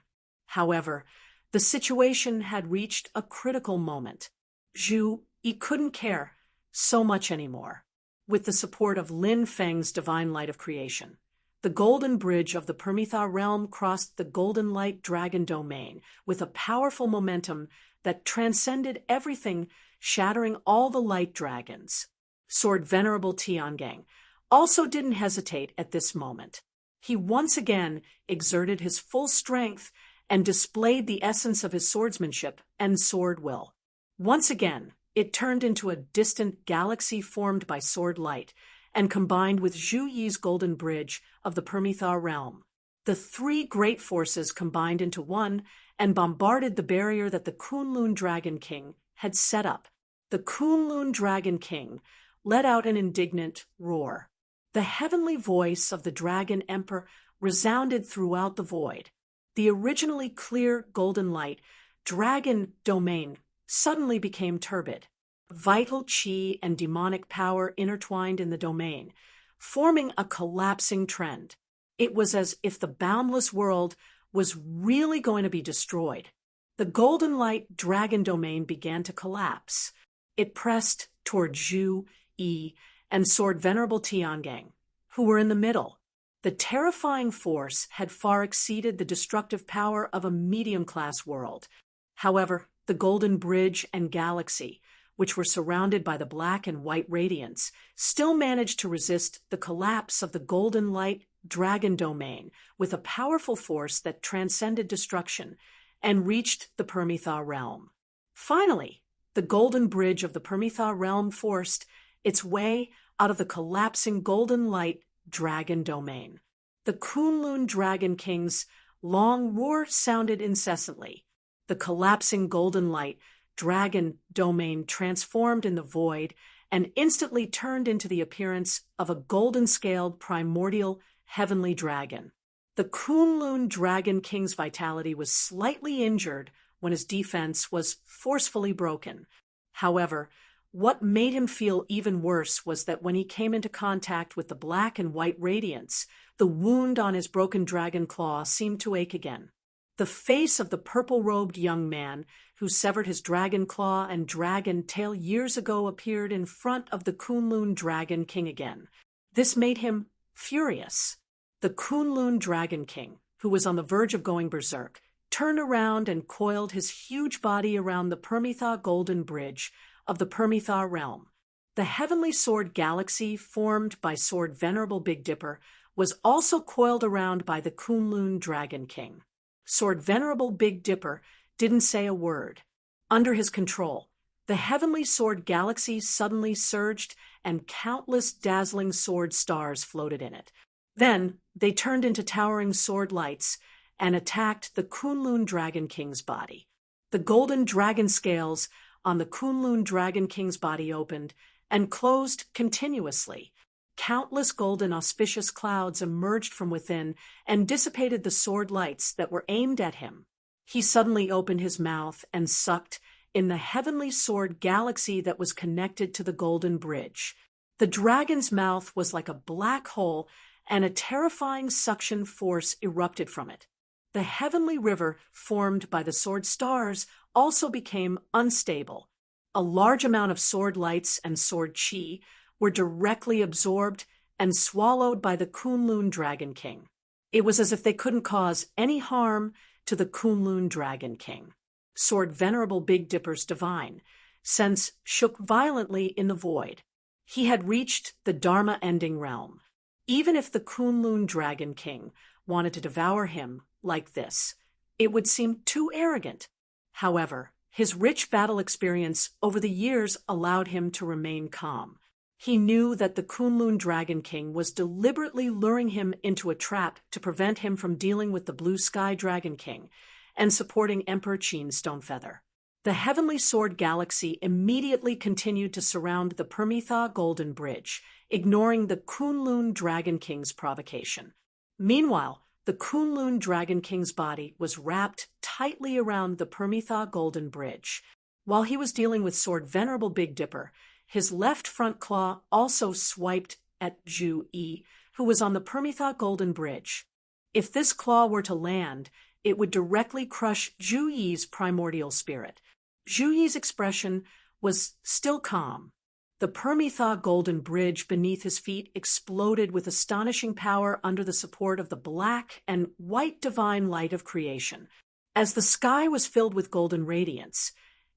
However, the situation had reached a critical moment. Zhu Yi couldn't care so much anymore. With the support of Lin Feng's divine light of creation, the golden bridge of the Permitha realm crossed the golden light dragon domain with a powerful momentum that transcended everything, shattering all the light dragons. Sword Venerable Tiangang also didn't hesitate at this moment. He once again exerted his full strength and displayed the essence of his swordsmanship and sword will. Once again, it turned into a distant galaxy formed by sword light and combined with Zhu Yi's golden bridge of the Permitha realm. The 3 great forces combined into one and bombarded the barrier that the Kunlun Dragon King had set up. The Kunlun Dragon King let out an indignant roar. The heavenly voice of the Dragon Emperor resounded throughout the void. The originally clear golden light, dragon domain, suddenly became turbid. Vital chi and demonic power intertwined in the domain, forming a collapsing trend. It was as if the boundless world was really going to be destroyed. The golden light dragon domain began to collapse. It pressed toward Zhu Yi and Sword Venerable Tiangang, who were in the middle. The terrifying force had far exceeded the destructive power of a medium-class world. However, the Golden Bridge and Galaxy, which were surrounded by the black and white radiance, still managed to resist the collapse of the golden light dragon domain with a powerful force that transcended destruction and reached the Permitha realm. Finally, the golden bridge of the Permitha realm forced its way out of the collapsing golden light dragon domain. The Kunlun Dragon King's long roar sounded incessantly. The collapsing golden light dragon domain transformed in the void and instantly turned into the appearance of a golden-scaled primordial heavenly dragon. The Kunlun Dragon King's vitality was slightly injured when his defense was forcefully broken. However, what made him feel even worse was that when he came into contact with the black and white radiance, the wound on his broken dragon claw seemed to ache again. The face of the purple-robed young man who severed his dragon claw and dragon tail years ago appeared in front of the Kunlun Dragon King again. This made him furious. The Kunlun Dragon King, who was on the verge of going berserk, turned around and coiled his huge body around the Permitha Golden Bridge of the Permitha realm. The heavenly sword galaxy formed by Sword Venerable Big Dipper was also coiled around by the Kunlun Dragon King. Sword Venerable Big Dipper didn't say a word. Under his control, the heavenly sword galaxy suddenly surged and countless dazzling sword stars floated in it. Then they turned into towering sword lights and attacked the Kunlun Dragon King's body. The golden dragon scales on the Kunlun Dragon King's body opened and closed continuously. Countless golden auspicious clouds emerged from within and dissipated the sword lights that were aimed at him. He suddenly opened his mouth and sucked in the heavenly sword galaxy that was connected to the golden bridge. The dragon's mouth was like a black hole, and a terrifying suction force erupted from it. The heavenly river formed by the sword stars also became unstable. A large amount of sword lights and sword chi were directly absorbed and swallowed by the Kunlun Dragon King. It was as if they couldn't cause any harm to the Kunlun Dragon King. Sword Venerable Big Dipper's divine sense shook violently in the void. He had reached the Dharma-ending realm. Even if the Kunlun Dragon King wanted to devour him like this, it would seem too arrogant. However, his rich battle experience over the years allowed him to remain calm. He knew that the Kunlun Dragon King was deliberately luring him into a trap to prevent him from dealing with the Blue Sky Dragon King and supporting Emperor Qin Stonefeather. The heavenly sword galaxy immediately continued to surround the Permitha Golden Bridge, ignoring the Kunlun Dragon King's provocation. Meanwhile, the Kunlun Dragon King's body was wrapped tightly around the Permitha Golden Bridge. While he was dealing with Sword Venerable Big Dipper, his left front claw also swiped at Zhu Yi, who was on the Permitha Golden Bridge. If this claw were to land, it would directly crush Zhu Yi's primordial spirit. Zhu Yi's expression was still calm. The Permitha Golden Bridge beneath his feet exploded with astonishing power under the support of the black and white divine light of creation. As the sky was filled with golden radiance,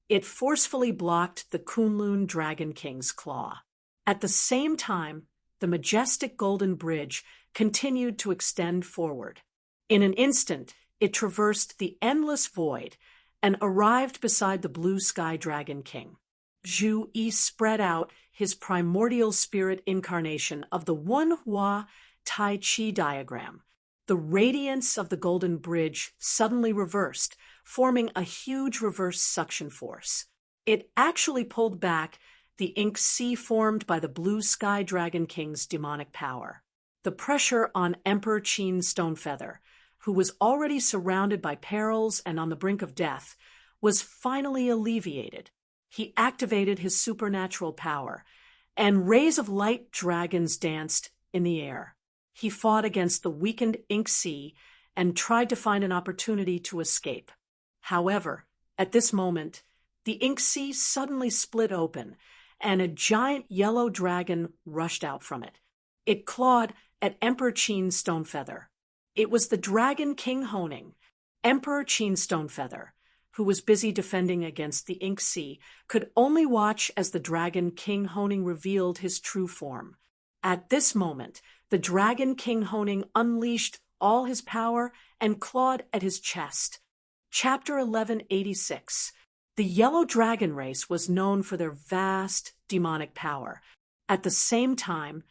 it forcefully blocked the Kunlun Dragon King's claw. At the same time, the majestic golden bridge continued to extend forward. In an instant, it traversed the endless void and arrived beside the Blue Sky Dragon King. Zhu Yi spread out his primordial spirit incarnation of the Wenhua Tai Chi diagram. The radiance of the golden bridge suddenly reversed, forming a huge reverse suction force. It actually pulled back the ink sea formed by the blue sky dragon king's demonic power. The pressure on Emperor Qin Stonefeather, who was already surrounded by perils and on the brink of death, was finally alleviated. He activated his supernatural power, and rays of light dragons danced in the air. He fought against the weakened ink sea and tried to find an opportunity to escape. However, at this moment, the ink sea suddenly split open, and a giant yellow dragon rushed out from it. It clawed at Emperor Qin Stonefeather. It was the Dragon King Honing. Emperor Qin Stonefeather, who was busy defending against the ink sea, could only watch as the Dragon King Honing revealed his true form. At this moment, the Dragon King Honing unleashed all his power and clawed at his chest. Chapter 1186. The Yellow Dragon race was known for their vast demonic power. At the same time,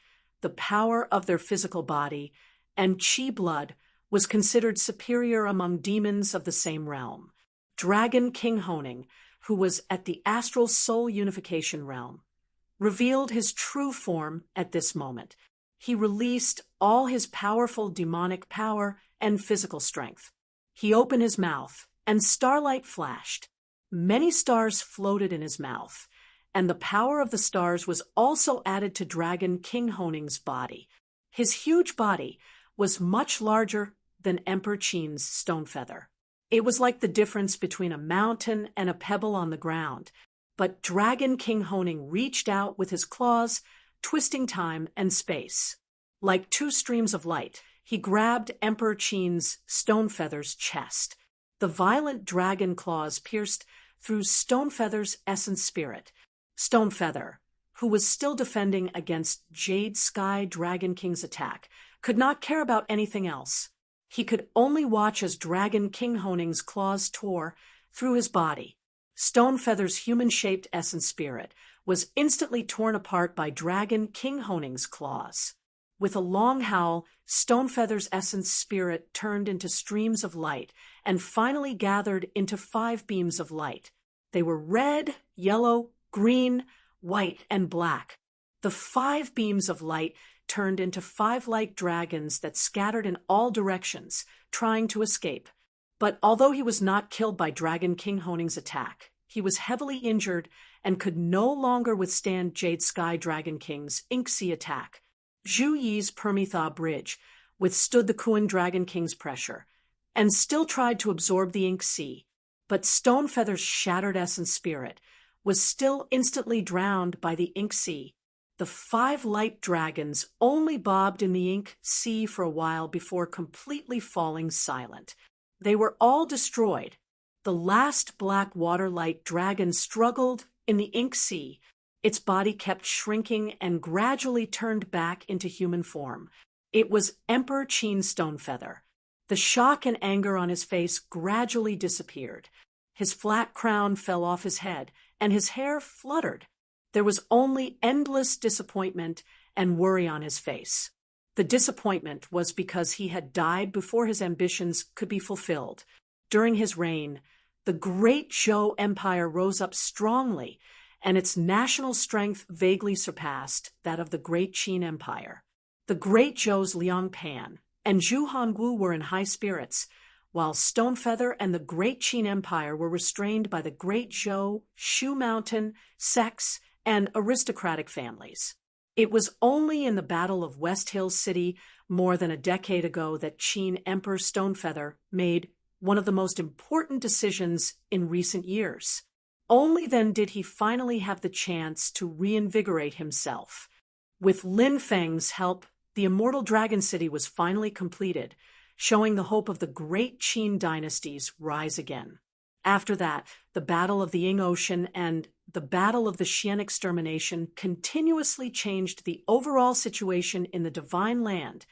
the power of their physical body and chi blood was considered superior among demons of the same realm. Dragon King Honing, who was at the astral soul unification realm, revealed his true form at this moment. He released all his powerful demonic power and physical strength. He opened his mouth, and starlight flashed. Many stars floated in his mouth, and the power of the stars was also added to Dragon King Honing's body. His huge body was much larger than Emperor Qin's Stonefeather. It was like the difference between a mountain and a pebble on the ground, but Dragon King Honing reached out with his claws, twisting time and space. Like two streams of light, he grabbed Emperor Qin's Stonefeather's chest. The violent dragon claws pierced through Stonefeather's essence spirit. Stonefeather, who was still defending against Jade Sky Dragon King's attack, could not care about anything else. He could only watch as Dragon King Honing's claws tore through his body. Stonefeather's human-shaped essence spirit was instantly torn apart by Dragon King Honing's claws. With a long howl, Stonefeather's essence spirit turned into streams of light and finally gathered into 5 beams of light. They were red, yellow, green, white, and black. The 5 beams of light turned into 5 light dragons that scattered in all directions, trying to escape. But although he was not killed by Dragon King Honing's attack, he was heavily injured and could no longer withstand Jade Sky Dragon King's Ink Sea attack. Zhu Yi's Permitha Bridge withstood the Kuan Dragon King's pressure and still tried to absorb the Ink Sea, but Stonefeather's shattered essence spirit was still instantly drowned by the Ink Sea. The 5 light dragons only bobbed in the Ink Sea for a while before completely falling silent. They were all destroyed. The last black water light dragon struggled in the Ink Sea. Its body kept shrinking and gradually turned back into human form. It was Emperor Qin Stonefeather. The shock and anger on his face gradually disappeared. His flat crown fell off his head, and his hair fluttered. There was only endless disappointment and worry on his face. The disappointment was because he had died before his ambitions could be fulfilled. During his reign, the Great Zhou Empire rose up strongly, and its national strength vaguely surpassed that of the Great Qin Empire. The Great Zhou's Liang Pan and Zhu Hongwu were in high spirits, while Stonefeather and the Great Qin Empire were restrained by the Great Zhou, Shu Mountain, sects, and aristocratic families. It was only in the Battle of West Hill City more than a decade ago that Qin Emperor Stonefeather made one of the most important decisions in recent years. Only then did he finally have the chance to reinvigorate himself. With Lin Feng's help, the immortal Dragon City was finally completed, showing the hope of the great Qin dynasties rise again. After that, the Battle of the Ying Ocean and the Battle of the Xian Extermination continuously changed the overall situation in the Divine Land,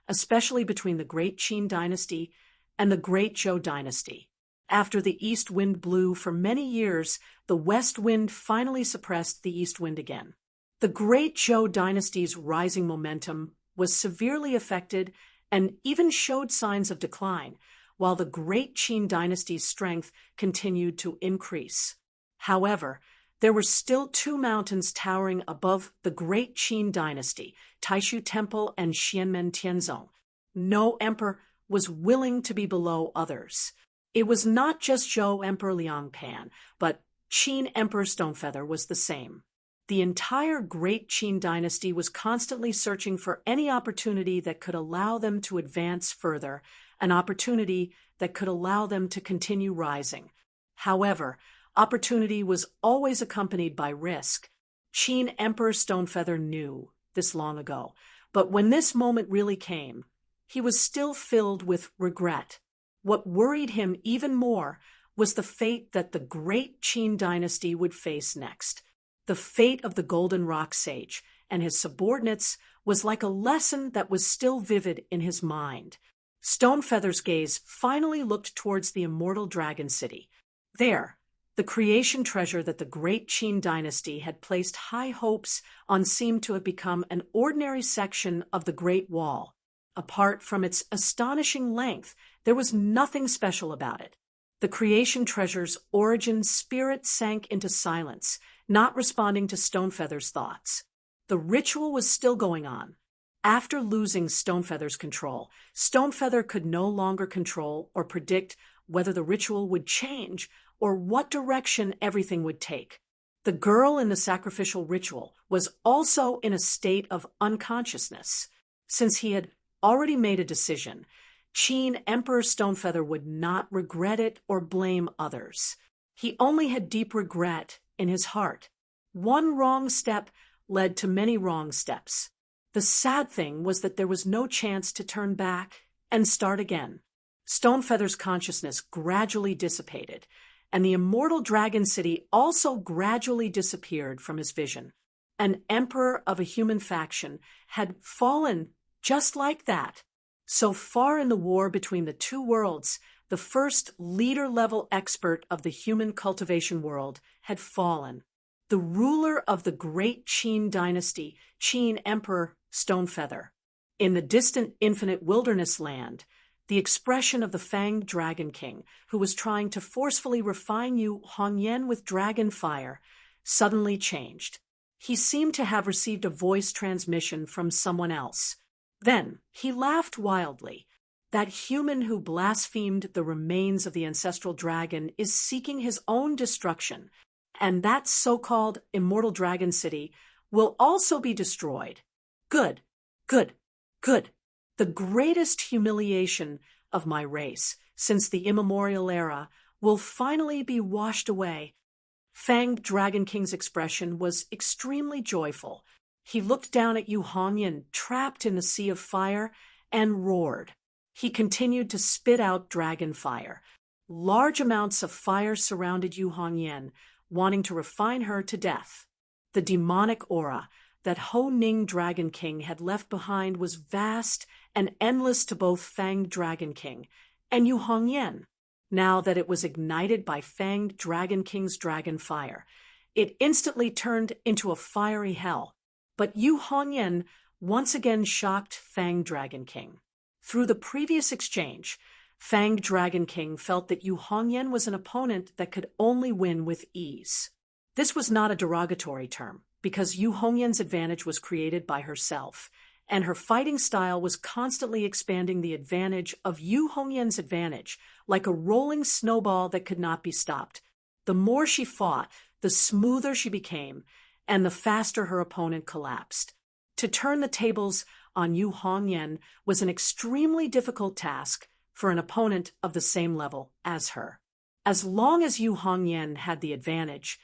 especially between the Great Qin dynasty and the Great Zhou dynasty. After the east wind blew for many years, the west wind finally suppressed the east wind again. The Great Zhou dynasty's rising momentum was severely affected and even showed signs of decline, while the Great Qin dynasty's strength continued to increase. However, there were still two mountains towering above the great Qin dynasty, Taishu Temple and Xianmen Tianzong. No emperor was willing to be below others. It was not just Zhou Emperor Liang Pan, but Qin Emperor Stonefeather was the same. The entire great Qin dynasty was constantly searching for any opportunity that could allow them to advance further, an opportunity that could allow them to continue rising. However, opportunity was always accompanied by risk. Qin Emperor Stonefeather knew this long ago, but when this moment really came, he was still filled with regret. What worried him even more was the fate that the great Qin dynasty would face next. The fate of the Golden Rock Sage and his subordinates was like a lesson that was still vivid in his mind. Stonefeather's gaze finally looked towards the immortal Dragon City. There, the creation treasure that the great Qin dynasty had placed high hopes on seemed to have become an ordinary section of the Great Wall. Apart from its astonishing length, there was nothing special about it. The creation treasure's origin spirit sank into silence, not responding to Stonefeather's thoughts. The ritual was still going on. After losing Stonefeather's control, Stonefeather could no longer control or predict whether the ritual would change or what direction everything would take. The girl in the sacrificial ritual was also in a state of unconsciousness. Since he had already made a decision, Qin Emperor Stonefeather would not regret it or blame others. He only had deep regret in his heart. One wrong step led to many wrong steps. The sad thing was that there was no chance to turn back and start again. Stonefeather's consciousness gradually dissipated, and the immortal Dragon City also gradually disappeared from his vision. An emperor of a human faction had fallen just like that. So far in the war between the two worlds, the first leader-level expert of the human cultivation world had fallen. The ruler of the great Qin dynasty, Qin Emperor Stonefeather. In the distant infinite wilderness land, the expression of the fanged Dragon King, who was trying to forcefully refine Yu Hongyan with dragon fire, suddenly changed. He seemed to have received a voice transmission from someone else. Then he laughed wildly. That human who blasphemed the remains of the ancestral dragon is seeking his own destruction, and that so-called immortal Dragon City will also be destroyed. Good, good, good. The greatest humiliation of my race since the immemorial era will finally be washed away. Fanged Dragon King's expression was extremely joyful. He looked down at Yu Hongyan, trapped in the sea of fire, and roared. He continued to spit out dragon fire. Large amounts of fire surrounded Yu Hongyan, wanting to refine her to death. The demonic aura that Ho Ning Dragon King had left behind was vast and endless to both Fanged Dragon King and Yu Hongyan. Now that it was ignited by Fanged Dragon King's dragon fire, it instantly turned into a fiery hell. But Yu Hongyan once again shocked Fanged Dragon King. Through the previous exchange, Fanged Dragon King felt that Yu Hongyan was an opponent that could only win with ease. This was not a derogatory term, because Yu Hongyan's advantage was created by herself, and her fighting style was constantly expanding the advantage of Yu Hongyan's advantage, like a rolling snowball that could not be stopped. The more she fought, the smoother she became, and the faster her opponent collapsed. To turn the tables on Yu Hongyan was an extremely difficult task for an opponent of the same level as her. As long as Yu Hongyan had the advantage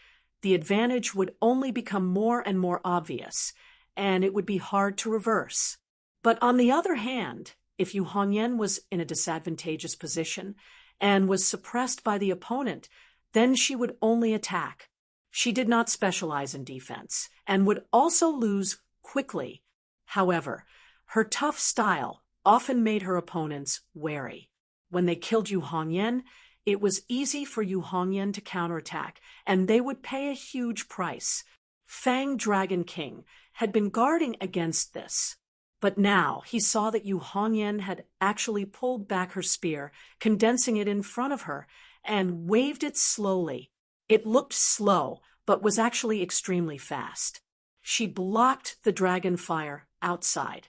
would only become more and more obvious, and it would be hard to reverse. But on the other hand, if Yu Hongyan was in a disadvantageous position and was suppressed by the opponent, then she would only attack. She did not specialize in defense and would also lose quickly. However, her tough style often made her opponents wary. When they killed Yu Hongyan, it was easy for Yu Hongyan to counterattack, and they would pay a huge price. Fanged Dragon King had been guarding against this. But now he saw that Yu Hongyan had actually pulled back her spear, condensing it in front of her, and waved it slowly. It looked slow, but was actually extremely fast. She blocked the dragon fire outside,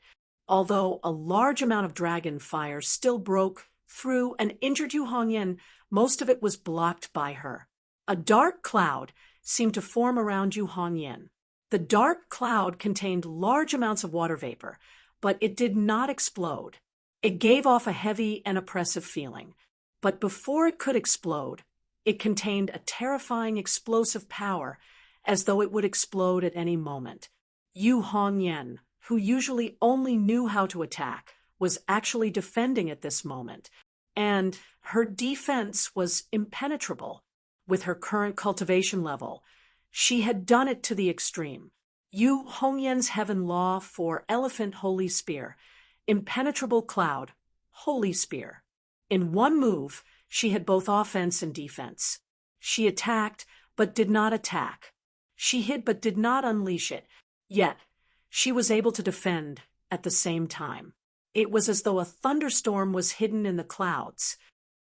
although a large amount of dragon fire still broke through and injured Yu Hongyan. Most of it was blocked by her. A dark cloud seemed to form around Yu Hongyan. The dark cloud contained large amounts of water vapor, but it did not explode. It gave off a heavy and oppressive feeling. But before it could explode, it contained a terrifying explosive power, as though it would explode at any moment. Yu Hongyan, who usually only knew how to attack, was actually defending at this moment, and her defense was impenetrable. With her current cultivation level, she had done it to the extreme. Yu Hongyan's heaven law for elephant holy spear, impenetrable cloud, holy spear. In one move, she had both offense and defense. She attacked, but did not attack. She hid, but did not unleash it. Yet, she was able to defend at the same time. It was as though a thunderstorm was hidden in the clouds.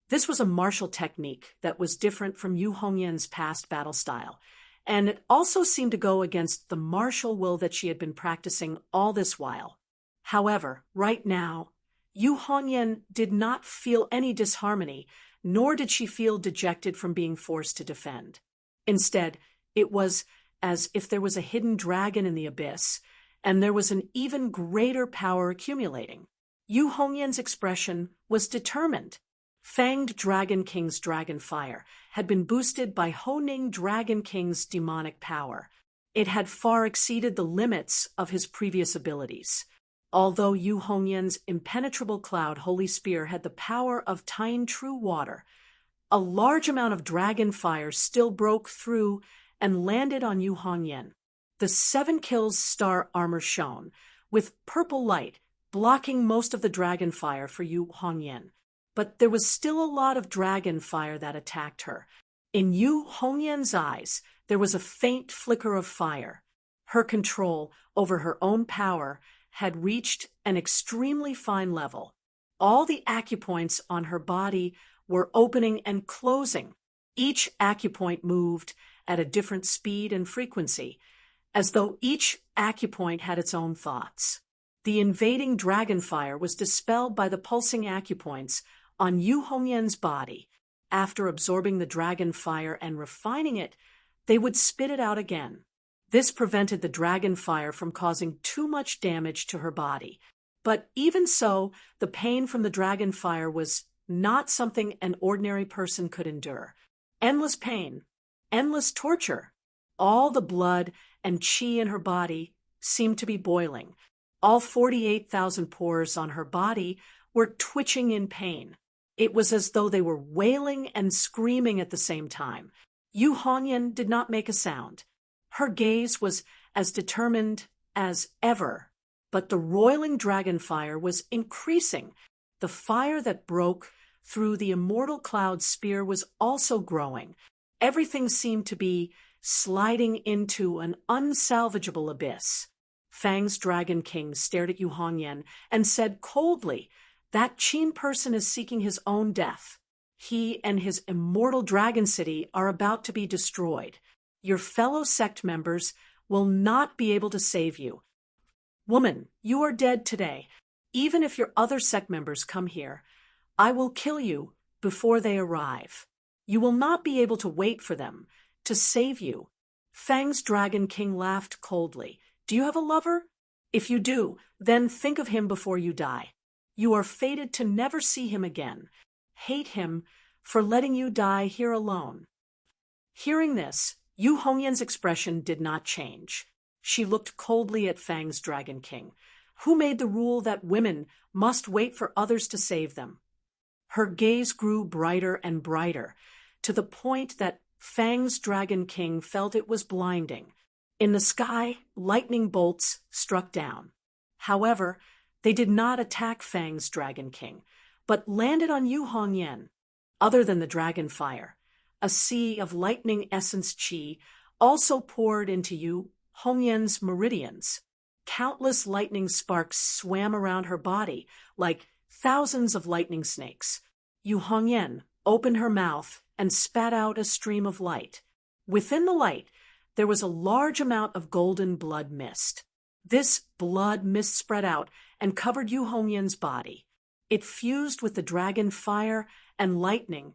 This was a martial technique that was different from Yu Hongyan's past battle style, and it also seemed to go against the martial will that she had been practicing all this while. However, right now, Yu Hongyan did not feel any disharmony, nor did she feel dejected from being forced to defend. Instead, it was as if there was a hidden dragon in the abyss, and there was an even greater power accumulating. Yu Hongyan's expression was determined. Fanged Dragon King's dragon fire had been boosted by Ho-Ning Dragon King's demonic power. It had far exceeded the limits of his previous abilities. Although Yu Hongyan's impenetrable cloud holy spear had the power of tying true water, a large amount of dragon fire still broke through and landed on Yu Hongyan. The 7 kills star armor shone, with purple light blocking most of the dragon fire for Yu Hongyan. But there was still a lot of dragon fire that attacked her. In Yu Hongyan's eyes, there was a faint flicker of fire. Her control over her own power had reached an extremely fine level. All the acupoints on her body were opening and closing. Each acupoint moved at a different speed and frequency, as though each acupoint had its own thoughts. The invading dragon fire was dispelled by the pulsing acupoints on Yu Hongyan's body. After absorbing the dragon fire and refining it, they would spit it out again. This prevented the dragon fire from causing too much damage to her body. But even so, the pain from the dragon fire was not something an ordinary person could endure. Endless pain, endless torture. All the blood and qi in her body seemed to be boiling. All 48,000 pores on her body were twitching in pain. It was as though they were wailing and screaming at the same time. Yu Hongyan did not make a sound. Her gaze was as determined as ever, but the roiling dragon fire was increasing. The fire that broke through the immortal cloud spear was also growing. Everything seemed to be sliding into an unsalvageable abyss. Fang's Dragon King stared at Yu Hongyan and said coldly, "That Qin person is seeking his own death. He and his immortal dragon city are about to be destroyed. Your fellow sect members will not be able to save you. Woman, you are dead today. Even if your other sect members come here, I will kill you before they arrive. You will not be able to wait for them to save you." Fang's Dragon King laughed coldly. "Do you have a lover? If you do, then think of him before you die. You are fated to never see him again. Hate him for letting you die here alone." Hearing this, Yu Hongyan's expression did not change. She looked coldly at Fang's Dragon King. Who made the rule that women must wait for others to save them? Her gaze grew brighter and brighter, to the point that Fang's Dragon King felt it was blinding. In the sky, lightning bolts struck down. However, they did not attack Fang's Dragon King, but landed on Yu Hongyan. Other than the dragon fire, a sea of lightning essence qi also poured into Yu Hongyan's meridians. Countless lightning sparks swam around her body like thousands of lightning snakes. Yu Hongyan opened her mouth and spat out a stream of light. Within the light, there was a large amount of golden blood mist. This blood mist spread out and covered Yu Hongyan's body. It fused with the dragon fire and lightning,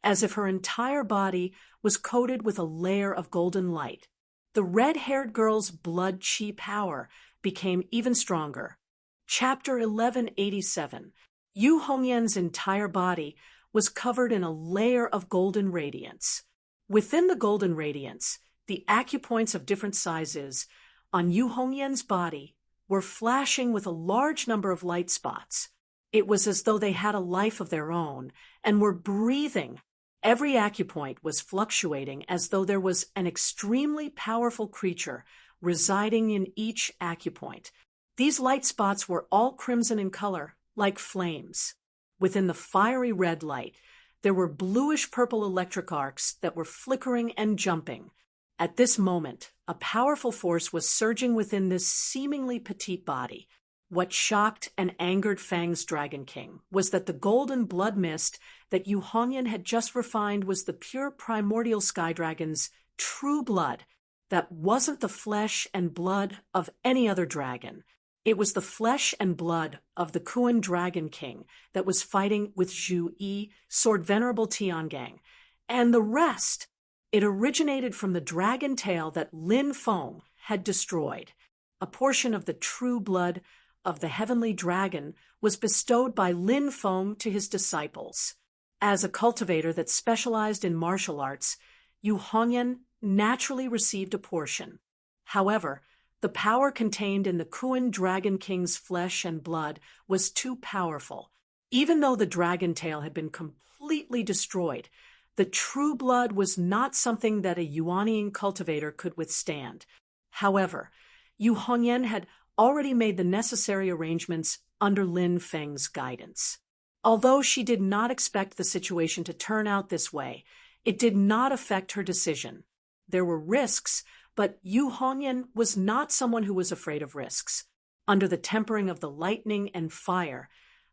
as if her entire body was coated with a layer of golden light. The red-haired girl's blood chi power became even stronger. Chapter 1187. Yu Hongyan's entire body was covered in a layer of golden radiance. Within the golden radiance, the acupoints of different sizes on Yu Hongyan's body were flashing with a large number of light spots. It was as though they had a life of their own and were breathing. Every acupoint was fluctuating as though there was an extremely powerful creature residing in each acupoint. These light spots were all crimson in color, like flames. Within the fiery red light, there were bluish-purple electric arcs that were flickering and jumping. At this moment, a powerful force was surging within this seemingly petite body. What shocked and angered Fang's Dragon King was that the golden blood mist that Yu Hongyan had just refined was the pure primordial sky dragon's true blood. That wasn't the flesh and blood of any other dragon. It was the flesh and blood of the Kuan Dragon King that was fighting with Zhu Yi, Sword Venerable Tiangang, and the rest. It originated from the dragon tail that Lin Feng had destroyed. A portion of the true blood of the heavenly dragon was bestowed by Lin Feng to his disciples. As a cultivator that specialized in martial arts, Yu Hongyan naturally received a portion. However, the power contained in the Kuan Dragon King's flesh and blood was too powerful. Even though the dragon tail had been completely destroyed, the true blood was not something that a Yuanian cultivator could withstand. However, Yu Hongyan had already made the necessary arrangements under Lin Feng's guidance. Although she did not expect the situation to turn out this way, it did not affect her decision. There were risks, but Yu Hongyan was not someone who was afraid of risks. Under the tempering of the lightning and fire,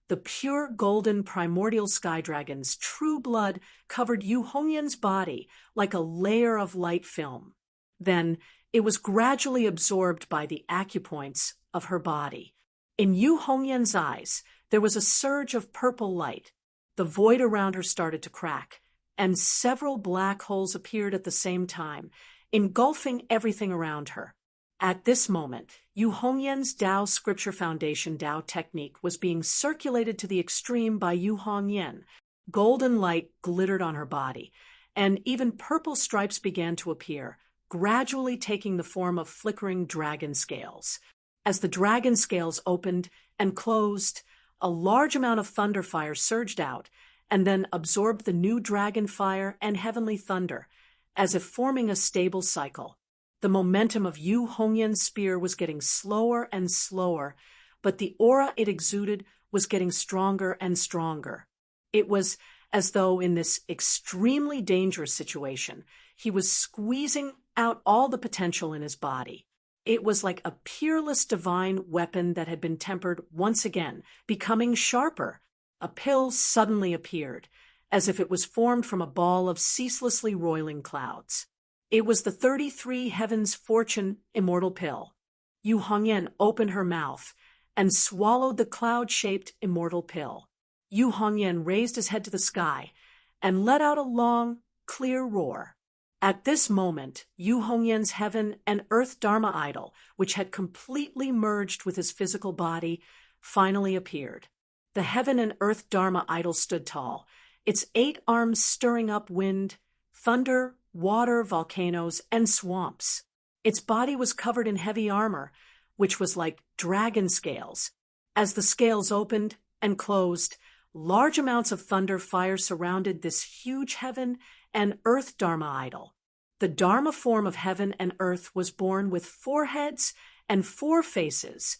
the pure golden primordial sky dragon's true blood covered Yu Hongyan's body like a layer of light film. Then it was gradually absorbed by the acupoints of her body. In Yu Hongyan's eyes, there was a surge of purple light. The void around her started to crack, and several black holes appeared at the same time, engulfing everything around her. At this moment, Yu Hongyan's Dao Scripture Foundation Dao technique was being circulated to the extreme by Yu Hongyan. Golden light glittered on her body, and even purple stripes began to appear, gradually taking the form of flickering dragon scales. As the dragon scales opened and closed, a large amount of thunder fire surged out and then absorbed the new dragon fire and heavenly thunder, as if forming a stable cycle. The momentum of Yu Hongyan's spear was getting slower and slower, but the aura it exuded was getting stronger and stronger. It was as though in this extremely dangerous situation, he was squeezing out all the potential in his body. It was like a peerless divine weapon that had been tempered once again, becoming sharper. A pill suddenly appeared, as if it was formed from a ball of ceaselessly roiling clouds. It was the 33 Heavens Fortune Immortal Pill. Yu Hongyan opened her mouth and swallowed the cloud-shaped immortal pill. Yu Hongyan raised his head to the sky and let out a long, clear roar. At this moment, Yu Hongyan's heaven and earth Dharma idol, which had completely merged with his physical body, finally appeared. The heaven and earth Dharma idol stood tall, its 8 arms stirring up wind, thunder, water, volcanoes, and swamps. Its body was covered in heavy armor, which was like dragon scales. As the scales opened and closed, large amounts of thunder fire surrounded this huge heaven and earth Dharma idol. The Dharma form of heaven and earth was born with 4 heads and 4 faces,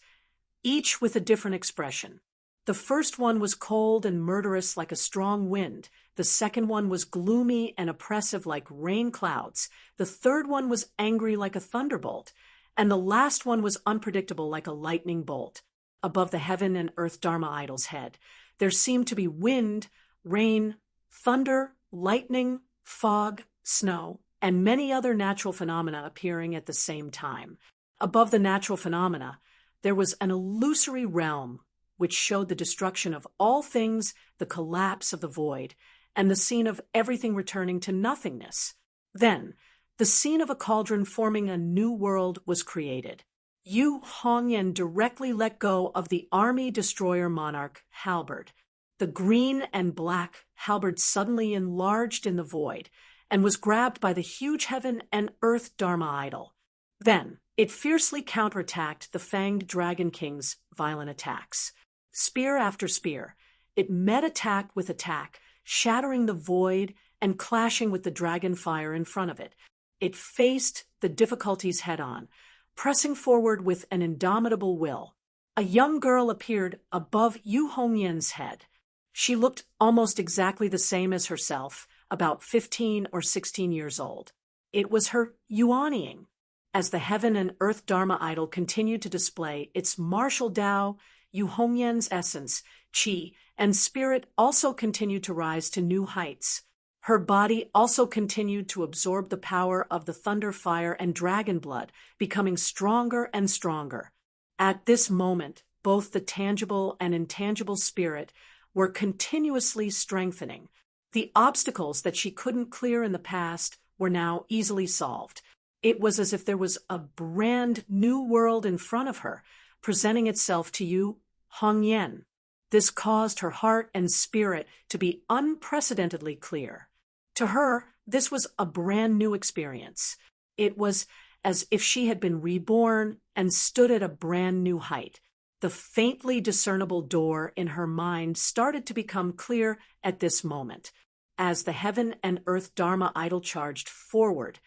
each with a different expression. The first one was cold and murderous like a strong wind. The second one was gloomy and oppressive like rain clouds. The third one was angry like a thunderbolt. And the last one was unpredictable like a lightning bolt. Above the heaven and earth Dharma idol's head, there seemed to be wind, rain, thunder, lightning, fog, snow, and many other natural phenomena appearing at the same time. Above the natural phenomena, there was an illusory realm which showed the destruction of all things, the collapse of the void, and the scene of everything returning to nothingness. Then, the scene of a cauldron forming a new world was created. Yu Hongyan directly let go of the army destroyer monarch halberd. The green and black halberd suddenly enlarged in the void and was grabbed by the huge heaven and earth Dharma idol. Then, it fiercely counterattacked the fanged Dragon King's violent attacks. Spear after spear, it met attack with attack, shattering the void and clashing with the dragon fire in front of it. It faced the difficulties head-on, pressing forward with an indomitable will. A young girl appeared above Yu Hongyan's head. She looked almost exactly the same as herself, about 15 or 16 years old. It was her Yuanying. As the heaven and earth Dharma idol continued to display its martial Tao, Yu Hongyan's essence, qi, and spirit also continued to rise to new heights. Her body also continued to absorb the power of the thunder, fire, and dragon blood, becoming stronger and stronger. At this moment, both the tangible and intangible spirit were continuously strengthening. The obstacles that she couldn't clear in the past were now easily solved. It was as if there was a brand new world in front of her, presenting itself to Yu Hongyan. This caused her heart and spirit to be unprecedentedly clear. To her, this was a brand new experience. It was as if she had been reborn and stood at a brand new height. The faintly discernible door in her mind started to become clear at this moment. As the heaven and earth Dharma idol charged forward,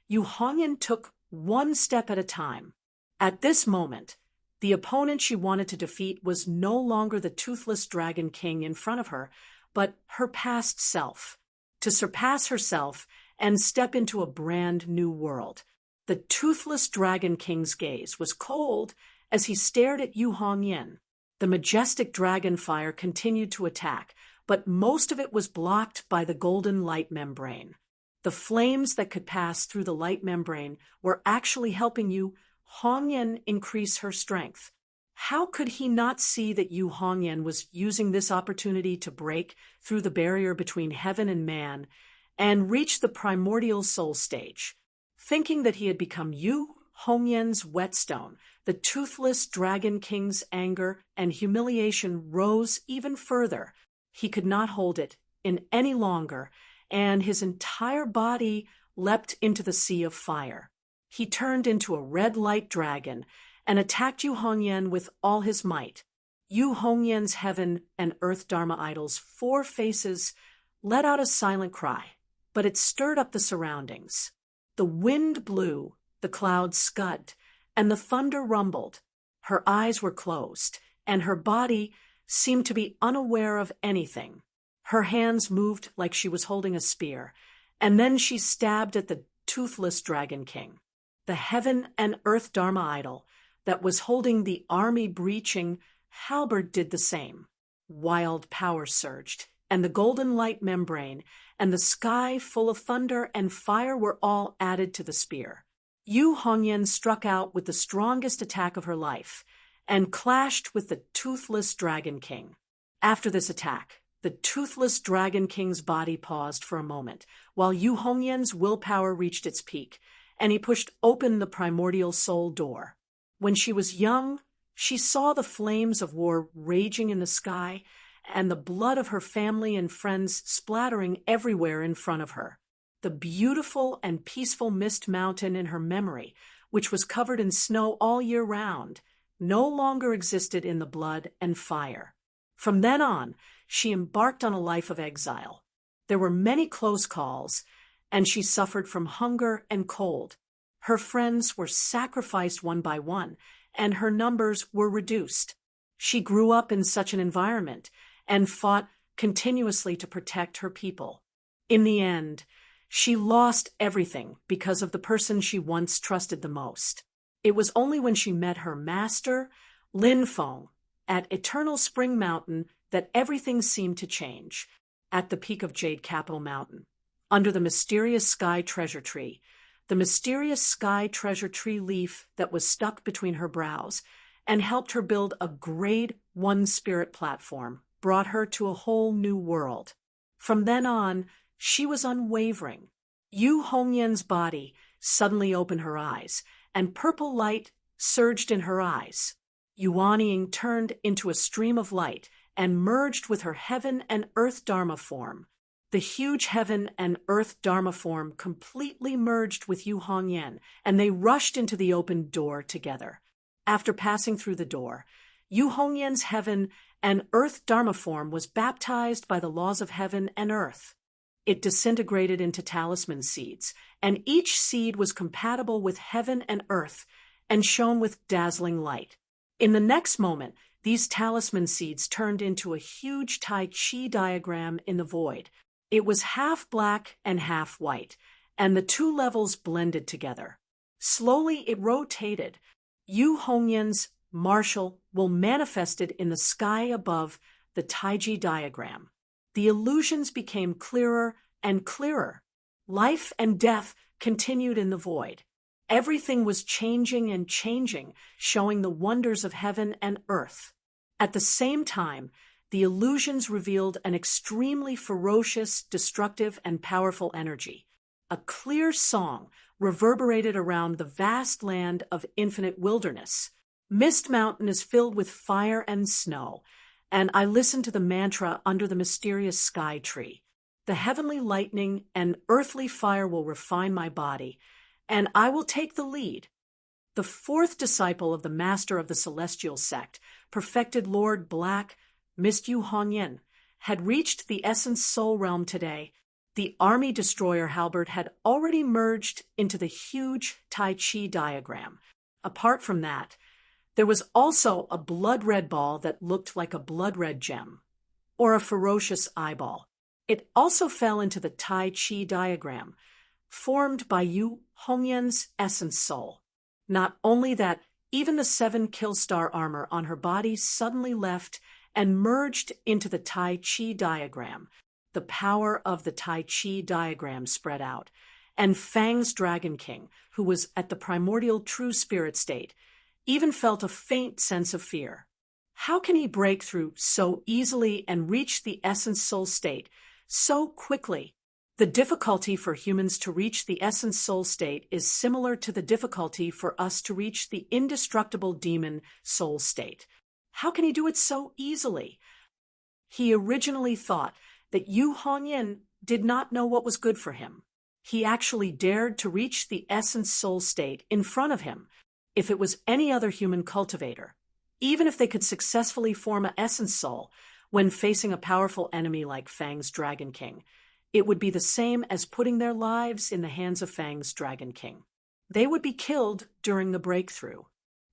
Yu Hongyan took one step at a time. At this moment, the opponent she wanted to defeat was no longer the toothless Dragon King in front of her, but her past self. To surpass herself and step into a brand new world. The toothless Dragon King's gaze was cold as he stared at Yu Hongyan. The majestic dragon fire continued to attack, but most of it was blocked by the golden light membrane. The flames that could pass through the light membrane were actually helping Yu Hongyan increase her strength. How could he not see that Yu Hongyan was using this opportunity to break through the barrier between heaven and man and reach the primordial soul stage? Thinking that he had become Yu Hongyan's whetstone, the toothless Dragon King's anger and humiliation rose even further. He could not hold it in any longer, and his entire body leapt into the sea of fire. He turned into a red light dragon and attacked Yu Hongyan with all his might. Yu Hongyan's heaven and earth Dharma idols' 4 faces let out a silent cry, but it stirred up the surroundings. The wind blew, the clouds scud, and the thunder rumbled. Her eyes were closed, and her body seemed to be unaware of anything. Her hands moved like she was holding a spear, and then she stabbed at the toothless Dragon King. The heaven and earth Dharma idol that was holding the army-breaching halberd did the same. Wild power surged, and the golden light membrane and the sky full of thunder and fire were all added to the spear. Yu Hongyan struck out with the strongest attack of her life and clashed with the toothless Dragon King. After this attack, the toothless Dragon King's body paused for a moment, while Yu Hongyan's willpower reached its peak, and he pushed open the primordial soul door. When she was young, she saw the flames of war raging in the sky and the blood of her family and friends splattering everywhere in front of her. The beautiful and peaceful mist mountain in her memory, which was covered in snow all year round, no longer existed in the blood and fire. From then on, she embarked on a life of exile. There were many close calls, and she suffered from hunger and cold. Her friends were sacrificed one by one, and her numbers were reduced. She grew up in such an environment and fought continuously to protect her people. In the end, she lost everything because of the person she once trusted the most. It was only when she met her master, Lin Feng, at Eternal Spring Mountain that everything seemed to change. At the peak of Jade Capital Mountain, under the mysterious sky treasure tree. The mysterious sky treasure tree leaf that was stuck between her brows and helped her build a grade 1 spirit platform brought her to a whole new world. From then on, she was unwavering. Yu Hongyan's body suddenly opened her eyes, and purple light surged in her eyes. Yuanying turned into a stream of light and merged with her heaven and earth Dharma form. The huge heaven and earth Dharma form completely merged with Yu Hongyan, and they rushed into the open door together. After passing through the door, Yu Hongyan's heaven and earth Dharma form was baptized by the laws of heaven and earth. It disintegrated into talisman seeds, and each seed was compatible with heaven and earth and shone with dazzling light. In the next moment, these talisman seeds turned into a huge Tai Chi diagram in the void. It was half black and half white, and the two levels blended together. Slowly it rotated. Yu Hongyan's martial will manifested in the sky above the Taiji diagram. The illusions became clearer and clearer. Life and death continued in the void. Everything was changing and changing, showing the wonders of heaven and earth. At the same time, the illusions revealed an extremely ferocious, destructive, and powerful energy. A clear song reverberated around the vast land of infinite wilderness. Mist Mountain is filled with fire and snow, and I listened to the mantra under the mysterious sky tree. The heavenly lightning and earthly fire will refine my body, and I will take the lead. The fourth disciple of the master of the celestial sect, perfected Lord Black, Mist Yu Hongyan, had reached the essence soul realm today. The army destroyer halberd had already merged into the huge Tai Chi diagram. Apart from that, there was also a blood-red ball that looked like a blood-red gem, or a ferocious eyeball. It also fell into the Tai Chi diagram, formed by Yu Hongyan's essence soul. Not only that, even the 7 Killstar armor on her body suddenly left and merged into the Tai Chi diagram. The power of the Tai Chi diagram spread out, and Fang's Dragon King, who was at the primordial true spirit state, even felt a faint sense of fear. How can he break through so easily and reach the essence soul state so quickly? The difficulty for humans to reach the essence soul state is similar to the difficulty for us to reach the indestructible demon soul state. How can he do it so easily? He originally thought that Yu Hongyan did not know what was good for him. He actually dared to reach the essence soul state in front of him. If it was any other human cultivator, even if they could successfully form an essence soul when facing a powerful enemy like Fang's Dragon King, it would be the same as putting their lives in the hands of Fang's Dragon King. They would be killed during the breakthrough.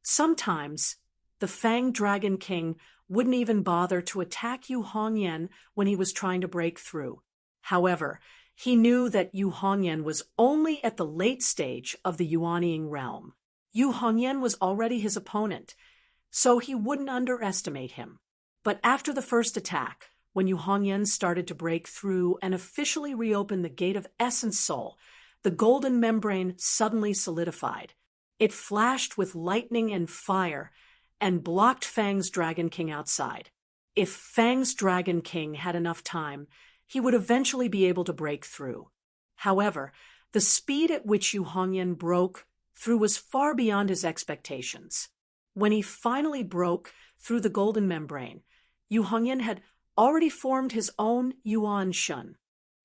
Sometimes, the Fang Dragon King wouldn't even bother to attack Yu Hongyan when he was trying to break through. However, he knew that Yu Hongyan was only at the late stage of the Yuanying realm. Yu Hongyan was already his opponent, so he wouldn't underestimate him. But after the first attack, when Yu Hongyan started to break through and officially reopen the gate of Essence Soul, the golden membrane suddenly solidified. It flashed with lightning and fire and blocked Fang's Dragon King outside. If Fang's Dragon King had enough time, he would eventually be able to break through. However, the speed at which Yu Hongyan broke through was far beyond his expectations. When he finally broke through the golden membrane, Yu Hongyan had already formed his own Yuan Shun.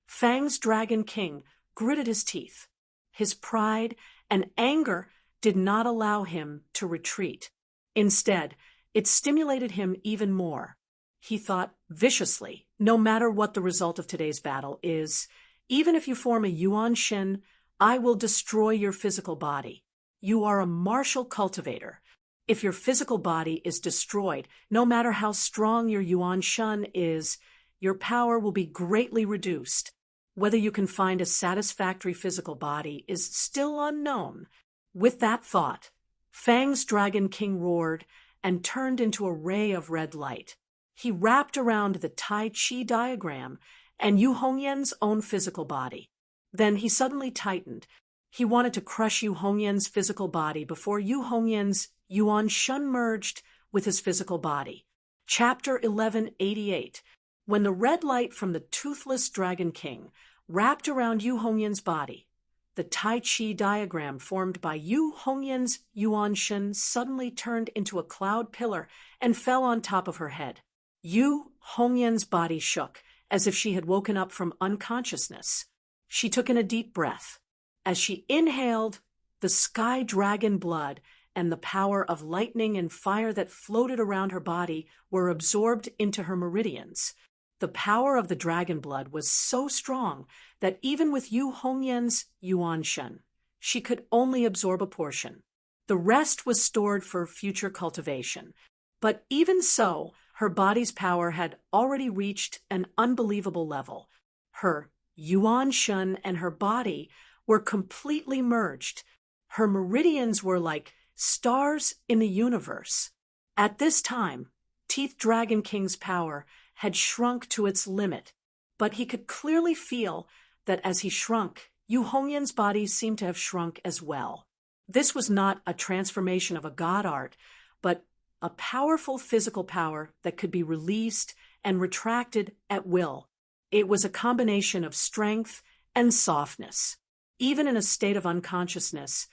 Fang's Dragon King gritted his teeth. His pride and anger did not allow him to retreat. Instead, it stimulated him even more. He thought viciously, no matter what the result of today's battle is, even if you form a Yuan Shen, I will destroy your physical body. You are a martial cultivator. If your physical body is destroyed, no matter how strong your Yuan Shun is, your power will be greatly reduced. Whether you can find a satisfactory physical body is still unknown. With that thought, Fang's Dragon King roared and turned into a ray of red light. He wrapped around the Tai Chi diagram and Yu Hongyan's own physical body. Then he suddenly tightened. He wanted to crush Yu Hongyan's physical body before Yu Hongyan's Yuan Shun merged with his physical body. Chapter 1188. When the red light from the toothless Dragon King wrapped around Yu Hongyan's body, the Tai Chi diagram formed by Yu Hongyan's Yuan Shun suddenly turned into a cloud pillar and fell on top of her head. Yu Hongyan's body shook, as if she had woken up from unconsciousness. She took in a deep breath. As she inhaled, the sky dragon blood and the power of lightning and fire that floated around her body were absorbed into her meridians. The power of the dragon blood was so strong that even with Yu Hongyan's Yuan Shun, she could only absorb a portion. The rest was stored for future cultivation. But even so, her body's power had already reached an unbelievable level. Her Yuan Shun and her body were completely merged. Her meridians were like stars in the universe. At this time, Teeth Dragon King's power had shrunk to its limit, but he could clearly feel that as he shrunk, Yu Hongyan's body seemed to have shrunk as well. This was not a transformation of a god art, but a powerful physical power that could be released and retracted at will. It was a combination of strength and softness. Even in a state of unconsciousness,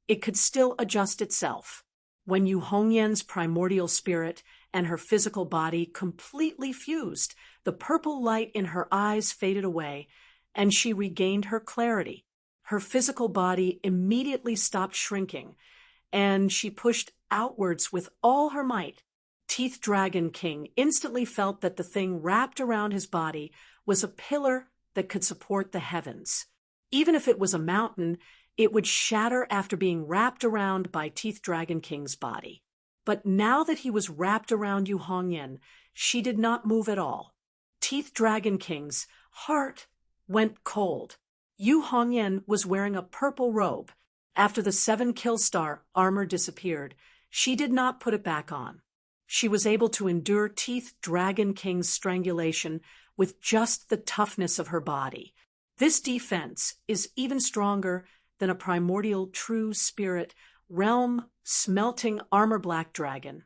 it could still adjust itself. When Yu Hongyan's primordial spirit and her physical body completely fused, the purple light in her eyes faded away, and she regained her clarity. Her physical body immediately stopped shrinking, and she pushed outwards with all her might. Teeth Dragon King instantly felt that the thing wrapped around his body was a pillar that could support the heavens. Even if it was a mountain, it would shatter after being wrapped around by Teeth Dragon King's body. But now that he was wrapped around Yu Hongyan, she did not move at all. Teeth Dragon King's heart went cold. Yu Hongyan was wearing a purple robe. After the 7 Killstar armor disappeared, she did not put it back on. She was able to endure Teeth Dragon King's strangulation with just the toughness of her body. This defense is even stronger than a primordial true spirit realm smelting armor black dragon.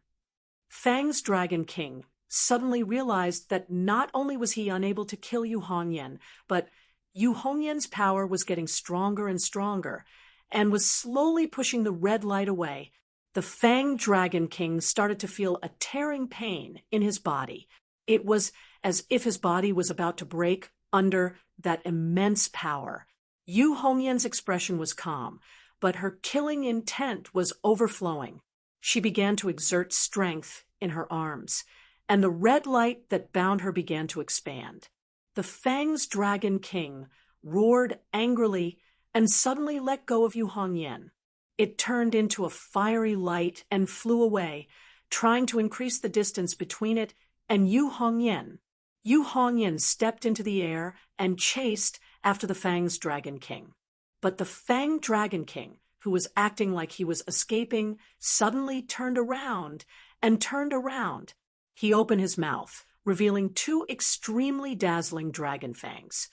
Fang's Dragon King suddenly realized that not only was he unable to kill Yu Hongyan, but Yu Hongyan's power was getting stronger and stronger, and was slowly pushing the red light away. The Fang Dragon King started to feel a tearing pain in his body. It was as if his body was about to break under that immense power. Yu Hongyan's expression was calm, but her killing intent was overflowing. She began to exert strength in her arms, and the red light that bound her began to expand. The Fang's Dragon King roared angrily and suddenly let go of Yu Hongyan. It turned into a fiery light and flew away, trying to increase the distance between it and Yu Hongyan. Yu Hongyan stepped into the air and chased after the Fang's Dragon King. But the Fang Dragon King, who was acting like he was escaping, suddenly turned around and turned around. He opened his mouth, revealing 2 extremely dazzling dragon fangs.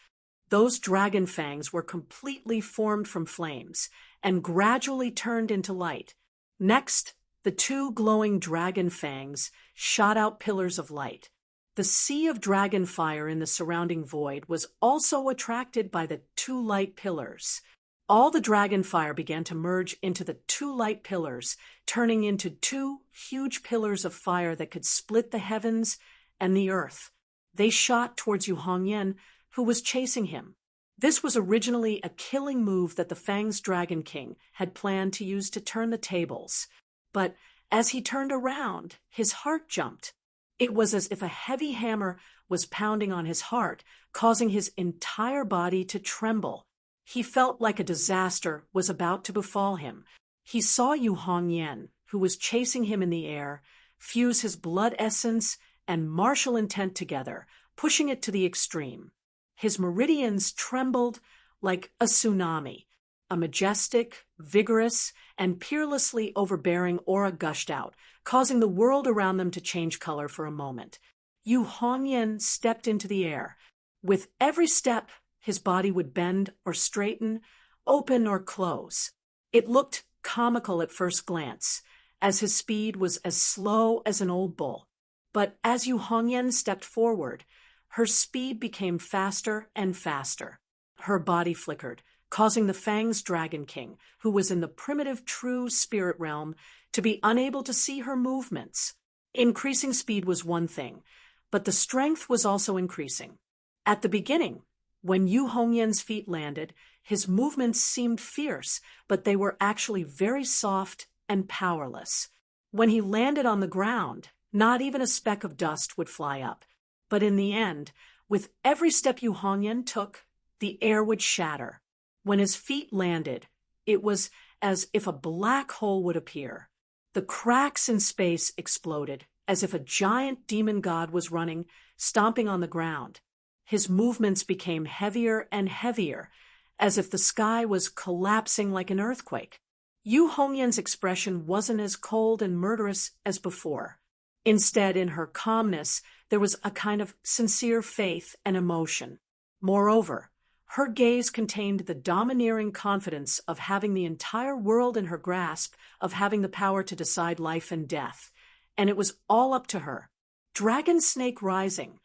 Those dragon fangs were completely formed from flames and gradually turned into light. Next, the 2 glowing dragon fangs shot out pillars of light. The sea of dragon fire in the surrounding void was also attracted by the 2 light pillars. All the dragon fire began to merge into the 2 light pillars, turning into 2 huge pillars of fire that could split the heavens and the earth. They shot towards Yu Hongyan, who was chasing him. This was originally a killing move that the Fang's Dragon King had planned to use to turn the tables. But as he turned around, his heart jumped. It was as if a heavy hammer was pounding on his heart, causing his entire body to tremble. He felt like a disaster was about to befall him. He saw Yu Hongyan, who was chasing him in the air, fuse his blood essence and martial intent together, pushing it to the extreme. His meridians trembled like a tsunami. A majestic, vigorous, and peerlessly overbearing aura gushed out, causing the world around them to change color for a moment. Yu Hongyan stepped into the air. With every step, His body would bend or straighten, open or close. It looked comical at first glance, as his speed was as slow as an old bull. But as Yu Hongyan stepped forward, her speed became faster and faster. Her body flickered, causing the Fang's Dragon King, who was in the primitive true spirit realm, to be unable to see her movements. Increasing speed was one thing, but the strength was also increasing. At the beginning, when Yu Hongyan's feet landed, his movements seemed fierce, but they were actually very soft and powerless. When he landed on the ground, not even a speck of dust would fly up. But in the end, with every step Yu Hongyan took, the air would shatter. When his feet landed, it was as if a black hole would appear. The cracks in space exploded, as if a giant demon god was running, stomping on the ground. His movements became heavier and heavier, as if the sky was collapsing like an earthquake. Yu Hongyan's expression wasn't as cold and murderous as before. Instead, in her calmness, there was a kind of sincere faith and emotion. Moreover, her gaze contained the domineering confidence of having the entire world in her grasp, of having the power to decide life and death. And it was all up to her. Dragon Snake Rising.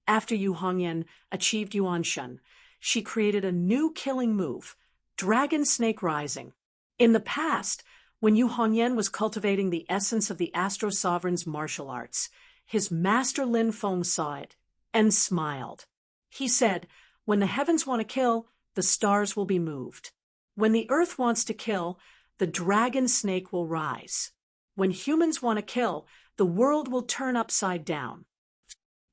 After Yu Hongyan achieved Yuanshan, she created a new killing move, Dragon Snake Rising. In the past, when Yu Hongyan was cultivating the essence of the Astro Sovereign's martial arts, his master Lin Feng saw it and smiled. He said, "When the heavens want to kill, the stars will be moved. When the earth wants to kill, the dragon snake will rise. When humans want to kill, the world will turn upside down."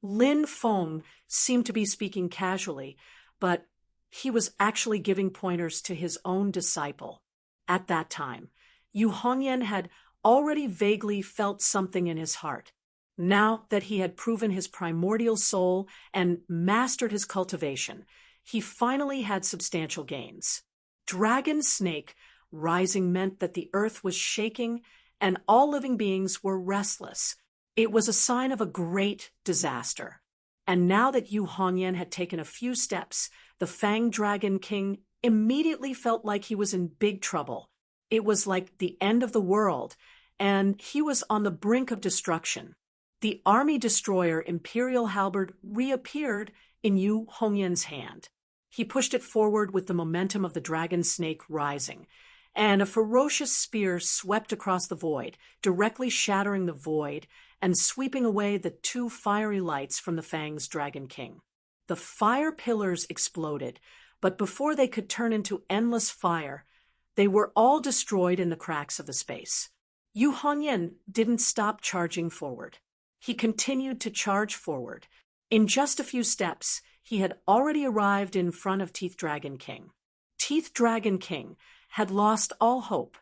Lin Feng seemed to be speaking casually, but he was actually giving pointers to his own disciple. At that time, Yu Hongyan had already vaguely felt something in his heart. Now that he had proven his primordial soul and mastered his cultivation, he finally had substantial gains. Dragon Snake Rising meant that the earth was shaking and all living beings were restless. It was a sign of a great disaster. And now that Yu Hongyan had taken a few steps, the Fang Dragon King immediately felt like he was in big trouble. It was like the end of the world, and he was on the brink of destruction. The army destroyer Imperial Halberd reappeared in Yu Hongyan's hand. He pushed it forward with the momentum of the dragon snake rising, and a ferocious spear swept across the void, directly shattering the void and sweeping away the two fiery lights from the Fang's Dragon King. The fire pillars exploded, but before they could turn into endless fire, they were all destroyed in the cracks of the space. Yu Hongyan didn't stop charging forward. He continued to charge forward. In just a few steps, he had already arrived in front of Teeth Dragon King. Teeth Dragon King had lost all hope.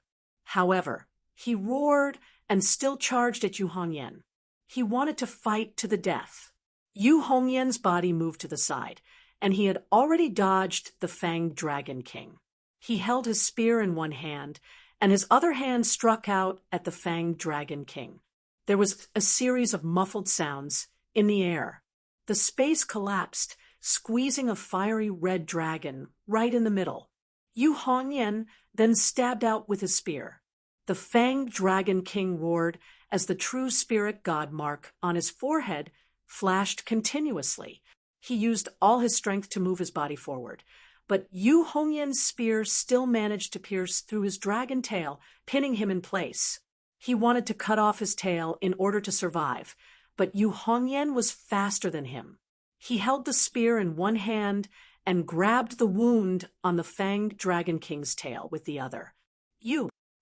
However, he roared and still charged at Yu Hongyan. He wanted to fight to the death. Yu Hongyan's body moved to the side, and he had already dodged the Fanged Dragon King. He held his spear in one hand, and his other hand struck out at the Fanged Dragon King. There was a series of muffled sounds in the air. The space collapsed, squeezing a fiery red dragon right in the middle. Yu Hongyan then stabbed out with his spear. The Fanged Dragon King roared as the true spirit god mark on his forehead flashed continuously. He used all his strength to move his body forward, but Yu Hongyan's spear still managed to pierce through his dragon tail, pinning him in place. He wanted to cut off his tail in order to survive, but Yu Hongyan was faster than him. He held the spear in one hand and grabbed the wound on the Fanged Dragon King's tail with the other.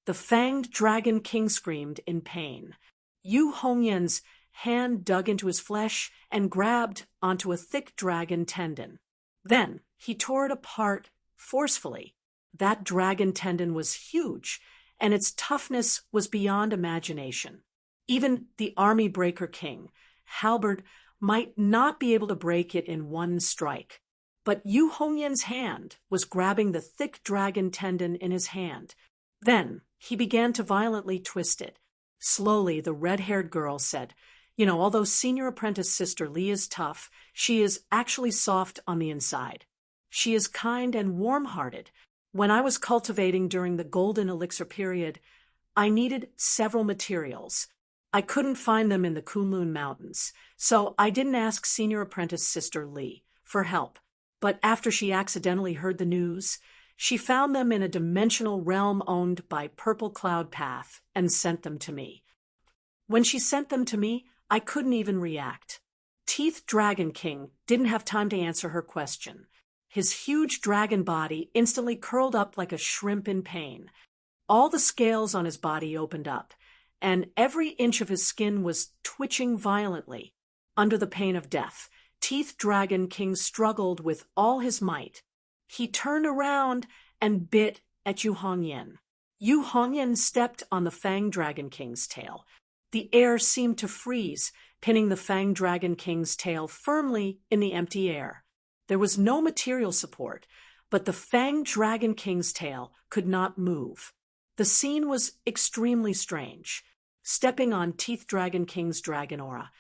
The Fanged Dragon King screamed in pain. Yu Hongyan's hand dug into his flesh and grabbed onto a thick dragon tendon. Then he tore it apart forcefully. That dragon tendon was huge, and its toughness was beyond imagination. Even the Army Breaker King, Halberd, might not be able to break it in one strike. But Yu Hongyan's hand was grabbing the thick dragon tendon in his hand. Then he began to violently twist it. Slowly, the red-haired girl said, although Senior Apprentice Sister Lee is tough, she is actually soft on the inside. She is kind and warm-hearted. When I was cultivating during the Golden Elixir period, I needed several materials. I couldn't find them in the Kunlun Mountains, so I didn't ask Senior Apprentice Sister Lee for help. But after she accidentally heard the news, she found them in a dimensional realm owned by Purple Cloud Path and sent them to me. When she sent them to me, I couldn't even react. Teeth Dragon King didn't have time to answer her question. His huge dragon body instantly curled up like a shrimp in pain. All the scales on his body opened up, and every inch of his skin was twitching violently. Under the pain of death, Teeth Dragon King struggled with all his might. He turned around and bit at Yu Hongyan. Yu Hongyan stepped on the Fang Dragon King's tail. The air seemed to freeze, pinning the Fang Dragon King's tail firmly in the empty air. There was no material support, but the Fang Dragon King's tail could not move. The scene was extremely strange. Stepping on Teeth Dragon King's dragon aura,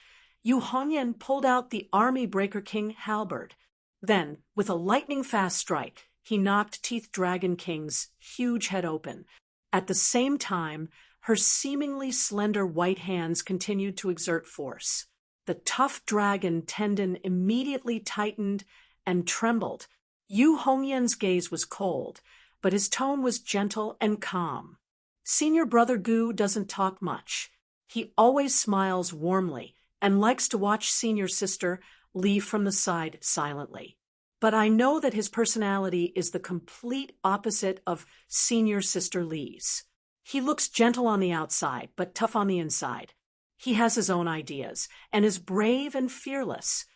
Yu Hongyan pulled out the Army Breaker King halberd. Then, with a lightning-fast strike, he knocked Teeth Dragon King's huge head open. At the same time, her seemingly slender white hands continued to exert force. The tough dragon tendon immediately tightened and trembled. Yu Hongyan's gaze was cold, but his tone was gentle and calm. Senior Brother Gu doesn't talk much. He always smiles warmly and likes to watch Senior Sister leave from the side silently. But I know that his personality is the complete opposite of Senior Sister Lee's. He looks gentle on the outside, but tough on the inside. He has his own ideas and is brave and fearless.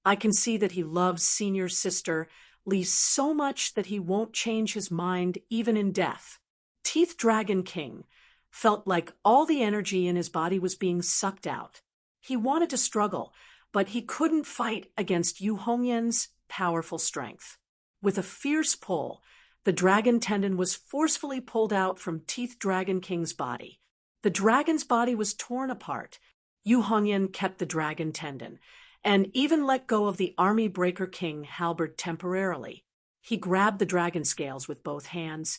I can see that he loves Senior Sister Lee so much that he won't change his mind even in death. Teeth Dragon King felt like all the energy in his body was being sucked out. He wanted to struggle, but he couldn't fight against Yu Hongyan's powerful strength. With a fierce pull, the dragon tendon was forcefully pulled out from Teeth Dragon King's body. The dragon's body was torn apart. Yu Hongyan kept the dragon tendon, and even let go of the Army Breaker King halberd temporarily. He grabbed the dragon scales with both hands,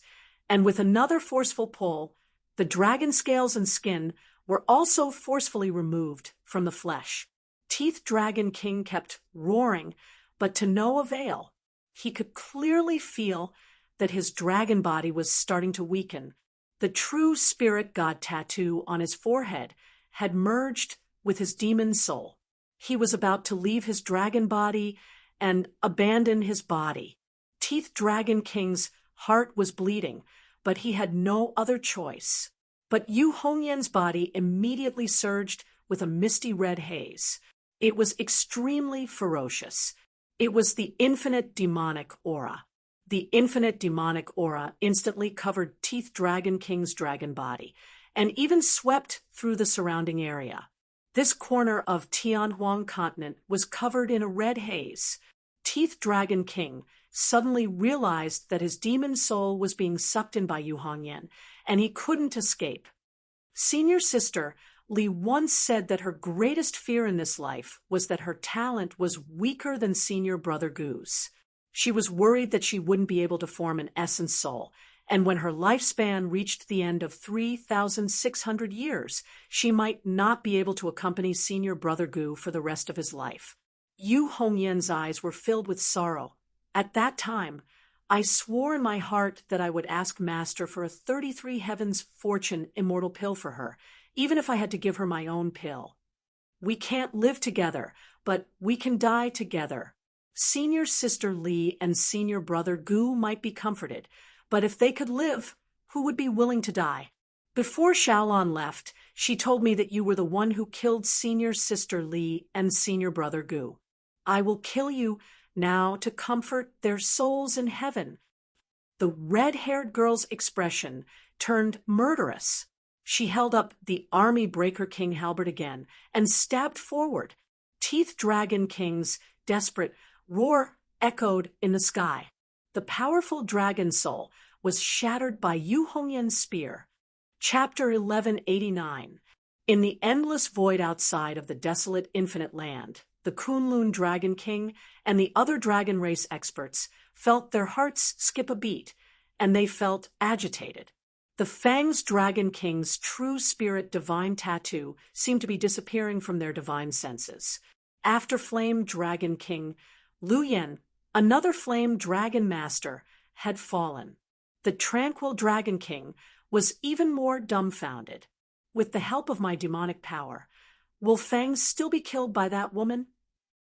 and with another forceful pull, the dragon scales and skin were also forcefully removed from the flesh. Teeth Dragon King kept roaring, but to no avail. He could clearly feel that his dragon body was starting to weaken. The true spirit god tattoo on his forehead had merged with his demon soul. He was about to leave his dragon body and abandon his body. Teeth Dragon King's heart was bleeding, but he had no other choice. But Yu Hongyan's body immediately surged with a misty red haze. It was extremely ferocious. It was the infinite demonic aura. The infinite demonic aura instantly covered Teeth Dragon King's dragon body, and even swept through the surrounding area. This corner of Tianhuang continent was covered in a red haze. Teeth Dragon King suddenly realized that his demon soul was being sucked in by Yu Hongyan, and he couldn't escape. Senior Sister Lee once said that her greatest fear in this life was that her talent was weaker than Senior Brother Gu's. She was worried that she wouldn't be able to form an essence soul, and when her lifespan reached the end of 3,600 years, she might not be able to accompany Senior Brother Gu for the rest of his life. Yu Hongyan's eyes were filled with sorrow. At that time, I swore in my heart that I would ask Master for a 33 Heavens Fortune immortal pill for her, even if I had to give her my own pill. We can't live together, but we can die together. Senior Sister Lee and Senior Brother Gu might be comforted, but if they could live, who would be willing to die? Before Xiaolon left, she told me that you were the one who killed Senior Sister Lee and Senior Brother Gu. I will kill you now to comfort their souls in heaven. The red-haired girl's expression turned murderous. She held up the Army Breaker King halberd again and stabbed forward. Teeth Dragon King's desperate roar echoed in the sky. The powerful dragon soul was shattered by Yu Hongyan's spear. Chapter 1189. In the endless void outside of the desolate infinite land, the Kunlun Dragon King and the other dragon race experts felt their hearts skip a beat, and they felt agitated. The Fang's Dragon King's true spirit divine tattoo seemed to be disappearing from their divine senses. After Flame Dragon King Lu Yen, another Flame Dragon Master, had fallen. The Tranquil Dragon King was even more dumbfounded. With the help of my demonic power, will Fang still be killed by that woman?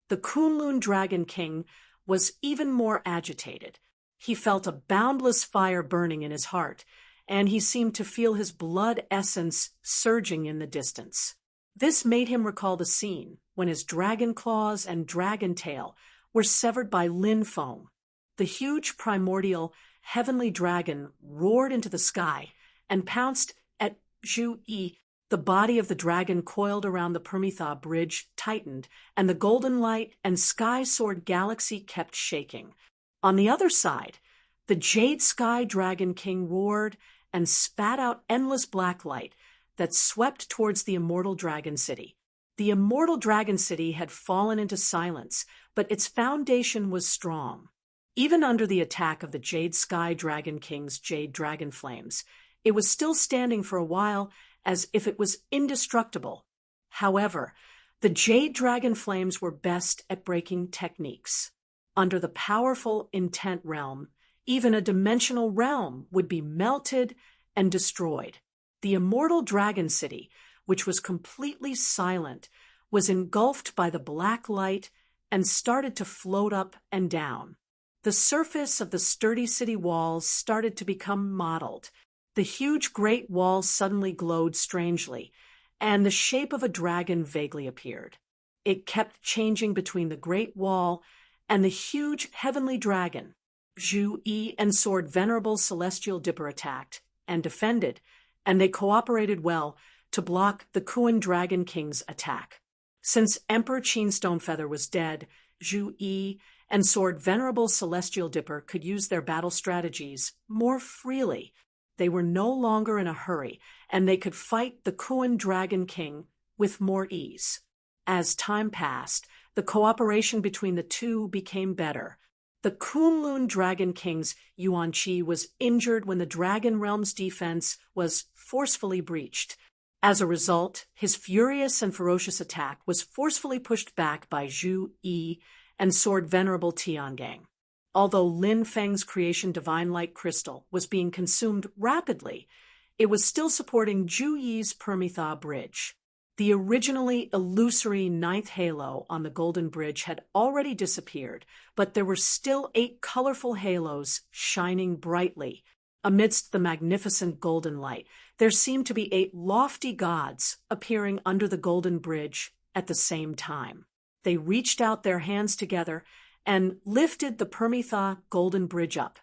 The Kunlun Dragon King was even more agitated. He felt a boundless fire burning in his heart, and he seemed to feel his blood essence surging in the distance. This made him recall the scene when his dragon claws and dragon tail were severed by Lin Foam. The huge primordial heavenly dragon roared into the sky and pounced at Zhu Yi. The body of the dragon coiled around the Permitha bridge tightened, and the golden light and sky sword galaxy kept shaking. On the other side, the Jade Sky Dragon King roared and spat out endless black light that swept towards the immortal dragon city. The immortal dragon city had fallen into silence, but its foundation was strong. Even under the attack of the Jade Sky Dragon King's Jade Dragon Flames, it was still standing for a while as if it was indestructible. However, the Jade Dragon Flames were best at breaking techniques. Under the powerful intent realm, even a dimensional realm would be melted and destroyed. The immortal dragon city, which was completely silent, was engulfed by the black light and started to float up and down. The surface of the sturdy city walls started to become mottled. The huge great wall suddenly glowed strangely, and the shape of a dragon vaguely appeared. It kept changing between the great wall and the huge heavenly dragon. Zhu Yi and Sword Venerable Celestial Dipper attacked and defended, and they cooperated well to block the Kuan Dragon King's attack. Since Emperor Qin Stonefeather was dead, Zhu Yi and Sword Venerable Celestial Dipper could use their battle strategies more freely. They were no longer in a hurry, and they could fight the Kuan Dragon King with more ease. As time passed, the cooperation between the two became better. The Kunlun Dragon King's Yuan Qi was injured when the Dragon Realm's defense was forcefully breached. As a result, his furious and ferocious attack was forcefully pushed back by Zhu Yi and Sword Venerable Tiangang. Although Lin Feng's creation Divine Light Crystal was being consumed rapidly, it was still supporting Zhu Yi's Permitha Bridge. The originally illusory ninth halo on the Golden Bridge had already disappeared, but there were still 8 colorful halos shining brightly. Amidst the magnificent golden light, there seemed to be 8 lofty gods appearing under the Golden Bridge at the same time. They reached out their hands together and lifted the Permitha Golden Bridge up.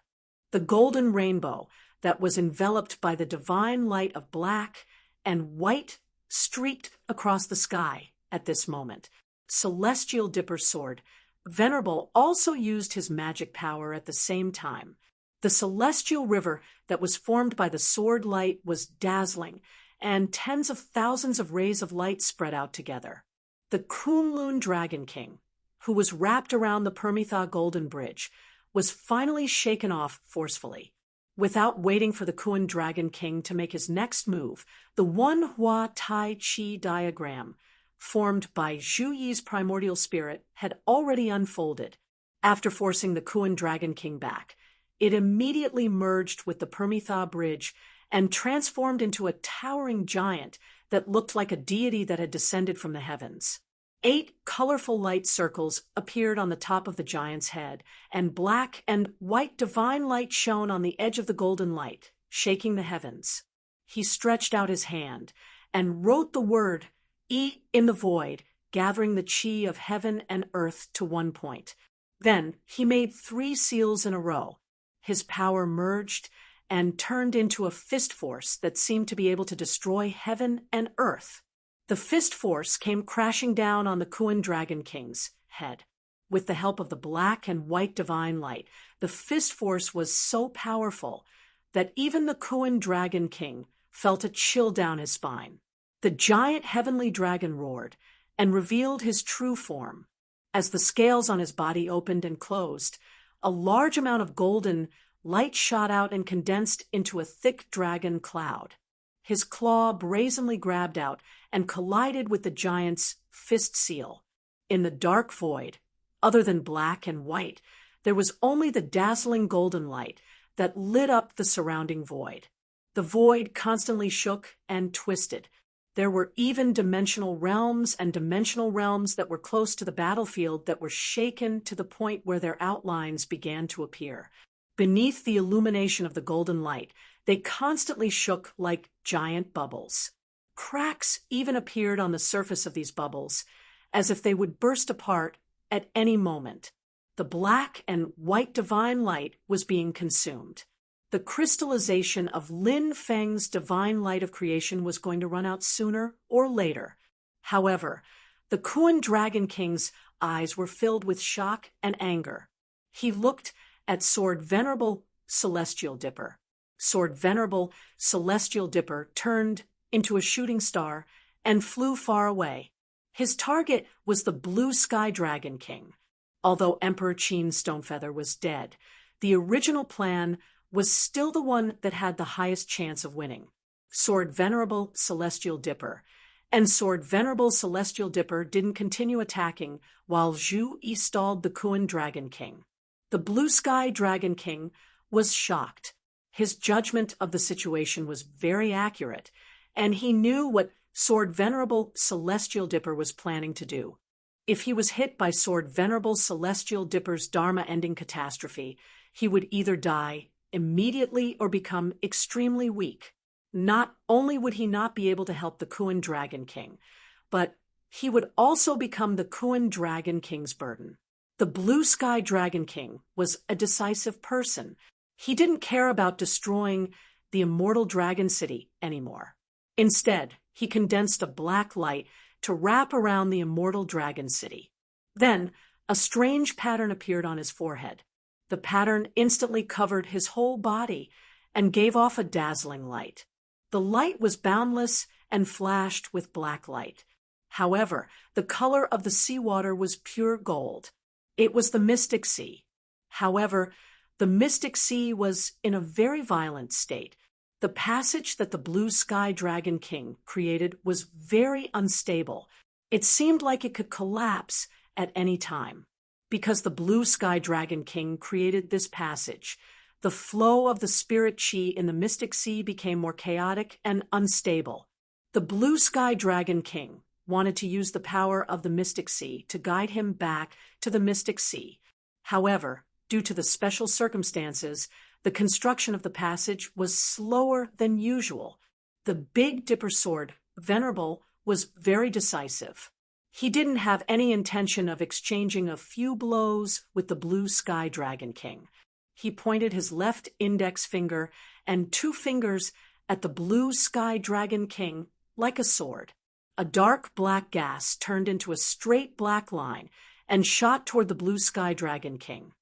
The golden rainbow that was enveloped by the divine light of black and white streaked across the sky at this moment. Celestial Dipper Sword Venerable also used his magic power at the same time. The celestial river that was formed by the sword light was dazzling, and tens of thousands of rays of light spread out together. The Kunlun Dragon King, who was wrapped around the Permitha Golden Bridge, was finally shaken off forcefully. Without waiting for the Kuan Dragon King to make his next move, the One Hua Tai Chi diagram, formed by Zhu Yi's primordial spirit, had already unfolded. After forcing the Kuan Dragon King back, it immediately merged with the Permitha Bridge and transformed into a towering giant that looked like a deity that had descended from the heavens. 8 colorful light circles appeared on the top of the giant's head, and black and white divine light shone on the edge of the golden light, shaking the heavens. He stretched out his hand and wrote the word E in the void, gathering the chi of heaven and earth to one point. Then he made 3 seals in a row. His power merged and turned into a fist force that seemed to be able to destroy heaven and earth. The fist force came crashing down on the Kuan Dragon King's head. With the help of the black and white divine light, the fist force was so powerful that even the Kuan Dragon King felt a chill down his spine. The giant heavenly dragon roared and revealed his true form. As the scales on his body opened and closed, a large amount of golden light shot out and condensed into a thick dragon cloud. His claw brazenly grabbed out and collided with the giant's fist seal. In the dark void, other than black and white, there was only the dazzling golden light that lit up the surrounding void. The void constantly shook and twisted. There were even dimensional realms and dimensional realms that were close to the battlefield that were shaken to the point where their outlines began to appear. Beneath the illumination of the golden light, they constantly shook like giant bubbles. Cracks even appeared on the surface of these bubbles, as if they would burst apart at any moment. The black and white divine light was being consumed. The crystallization of Lin Feng's divine light of creation was going to run out sooner or later. However, the Kuan Dragon King's eyes were filled with shock and anger. He looked at Sword Venerable Celestial Dipper. Sword Venerable Celestial Dipper turned into a shooting star and flew far away. His target was the Blue Sky Dragon King. Although Emperor Qin Stonefeather was dead, the original plan was still the one that had the highest chance of winning. Sword Venerable Celestial Dipper. And Sword Venerable Celestial Dipper didn't continue attacking while Zhu Yi stalled the Kuan Dragon King. The Blue Sky Dragon King was shocked. His judgment of the situation was very accurate, and he knew what Sword Venerable Celestial Dipper was planning to do. If he was hit by Sword Venerable Celestial Dipper's Dharma-ending catastrophe, he would either die immediately or become extremely weak. Not only would he not be able to help the Kuan Dragon King, but he would also become the Kuan Dragon King's burden. The Blue Sky Dragon King was a decisive person. He didn't care about destroying the immortal dragon city anymore. Instead, he condensed a black light to wrap around the immortal dragon city. Then, a strange pattern appeared on his forehead. The pattern instantly covered his whole body and gave off a dazzling light. The light was boundless and flashed with black light. However, the color of the seawater was pure gold. It was the Mystic Sea. However, the Mystic Sea was in a very violent state. The passage that the Blue Sky Dragon King created was very unstable. It seemed like it could collapse at any time. Because the Blue Sky Dragon King created this passage, the flow of the spirit chi in the Mystic Sea became more chaotic and unstable. The Blue Sky Dragon King wanted to use the power of the Mystic Sea to guide him back to the Mystic Sea. However, due to the special circumstances, the construction of the passage was slower than usual. The Big Dipper Sword, Venerable, was very decisive. He didn't have any intention of exchanging a few blows with the Blue Sky Dragon King. He pointed his left index finger and 2 fingers at the Blue Sky Dragon King like a sword. A dark black gas turned into a straight black line and shot toward the Blue Sky Dragon King.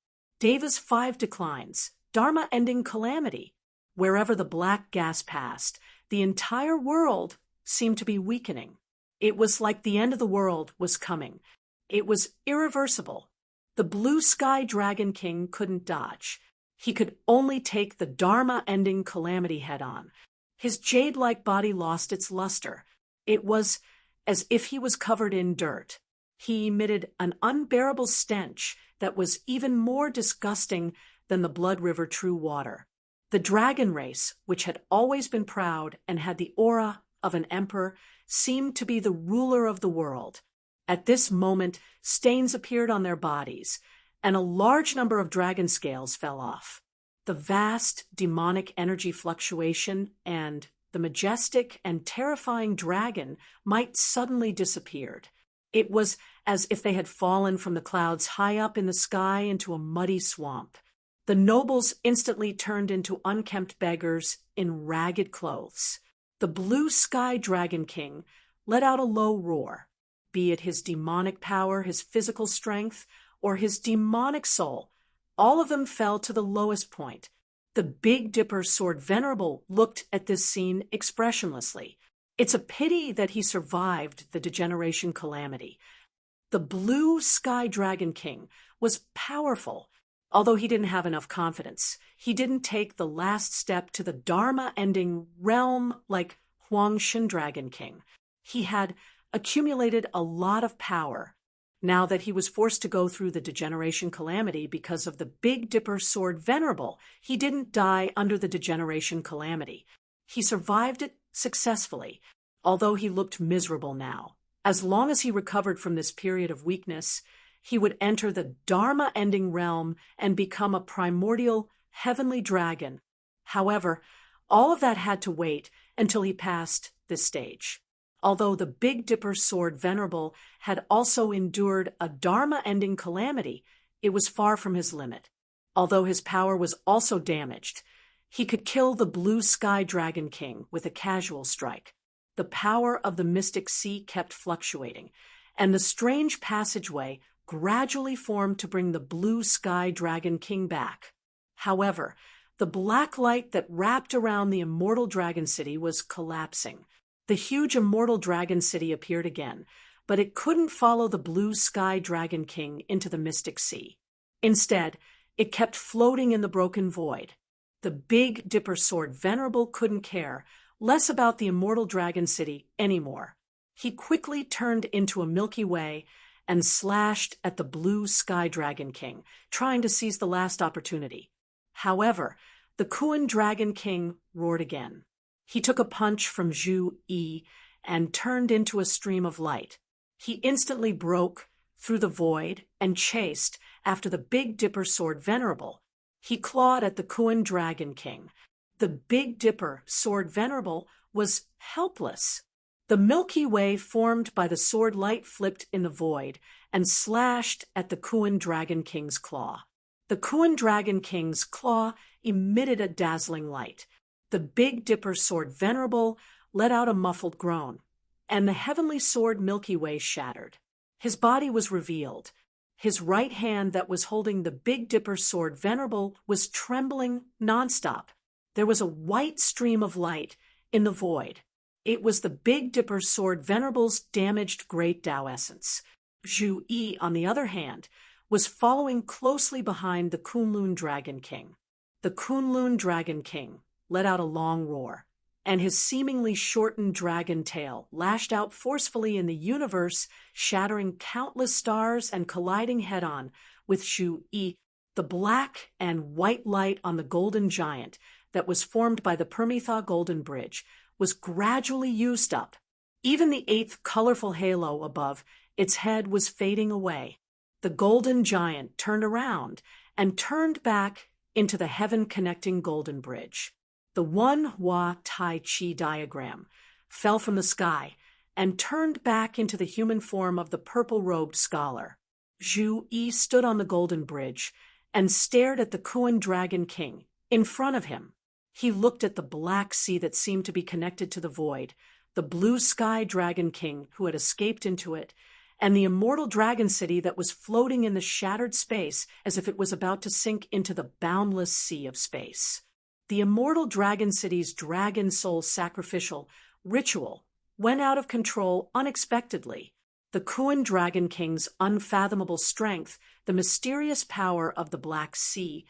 Deva's 5 declines, Dharma-ending calamity. Wherever the black gas passed, the entire world seemed to be weakening. It was like the end of the world was coming. It was irreversible. The Blue Sky Dragon King couldn't dodge. He could only take the Dharma-ending calamity head-on. His jade-like body lost its luster. It was as if he was covered in dirt. He emitted an unbearable stench that was even more disgusting than the Blood River true water. The dragon race, which had always been proud and had the aura of an emperor, seemed to be the ruler of the world. At this moment, stains appeared on their bodies, and a large number of dragon scales fell off. The vast demonic energy fluctuation and the majestic and terrifying dragon might suddenly disappeared. It was as if they had fallen from the clouds high up in the sky into a muddy swamp. The nobles instantly turned into unkempt beggars in ragged clothes. The Blue Sky Dragon King let out a low roar. Be it his demonic power, his physical strength, or his demonic soul, all of them fell to the lowest point. The Big Dipper Sword Venerable looked at this scene expressionlessly. It's a pity that he survived the degeneration calamity. The blue sky dragon king was powerful, although he didn't have enough confidence. He didn't take the last step to the Dharma-ending realm like Huang Shen Dragon King. He had accumulated a lot of power. Now that he was forced to go through the degeneration calamity because of the Big Dipper sword Venerable, he didn't die under the degeneration calamity. He survived it successfully, although he looked miserable now. As long as he recovered from this period of weakness, he would enter the Dharma-ending realm and become a primordial heavenly dragon. However, all of that had to wait until he passed this stage. Although the Big Dipper sword Venerable had also endured a Dharma-ending calamity, it was far from his limit. Although his power was also damaged, he could kill the Blue Sky Dragon King with a casual strike. The power of the mystic sea kept fluctuating, and the strange passageway gradually formed to bring the Blue Sky Dragon King back. However, the black light that wrapped around the immortal dragon city was collapsing. The huge immortal dragon city appeared again, but it couldn't follow the Blue Sky Dragon King into the mystic sea. Instead, it kept floating in the broken void. The Big Dipper sword Venerable couldn't care less about the immortal dragon city anymore. He quickly turned into a Milky Way and slashed at the Blue Sky Dragon King, trying to seize the last opportunity. However, the Kuan Dragon King roared again. He took a punch from Zhu Yi and turned into a stream of light. He instantly broke through the void and chased after the Big Dipper sword Venerable. He clawed at the Kuan Dragon King. The Big Dipper sword Venerable was helpless. The Milky Way formed by the sword light flipped in the void and slashed at the Kuan Dragon King's claw. The Kuan Dragon King's claw emitted a dazzling light. The Big Dipper sword Venerable let out a muffled groan, and the heavenly sword Milky Way shattered. His body was revealed. His right hand that was holding the Big Dipper sword Venerable was trembling nonstop. There was a white stream of light in the void. It was the Big Dipper sword Venerable's damaged Great Tao essence. Zhu Yi, on the other hand, was following closely behind the Kunlun Dragon King. The Kunlun Dragon King let out a long roar, and his seemingly shortened dragon tail lashed out forcefully in the universe, shattering countless stars and colliding head-on with Zhu Yi. The black and white light on the golden giant that was formed by the Permitha Golden Bridge was gradually used up. Even the eighth colorful halo above its head was fading away. The golden giant turned around and turned back into the heaven-connecting golden bridge. The One Hua Tai Chi diagram fell from the sky and turned back into the human form of the purple-robed scholar. Zhu Yi stood on the golden bridge and stared at the Kuan Dragon King in front of him. He looked at the black sea that seemed to be connected to the void, the Blue Sky Dragon King who had escaped into it, and the immortal dragon city that was floating in the shattered space as if it was about to sink into the boundless sea of space. The immortal dragon city's dragon soul sacrificial ritual went out of control unexpectedly. The Kuan Dragon King's unfathomable strength, the mysterious power of the Black Sea,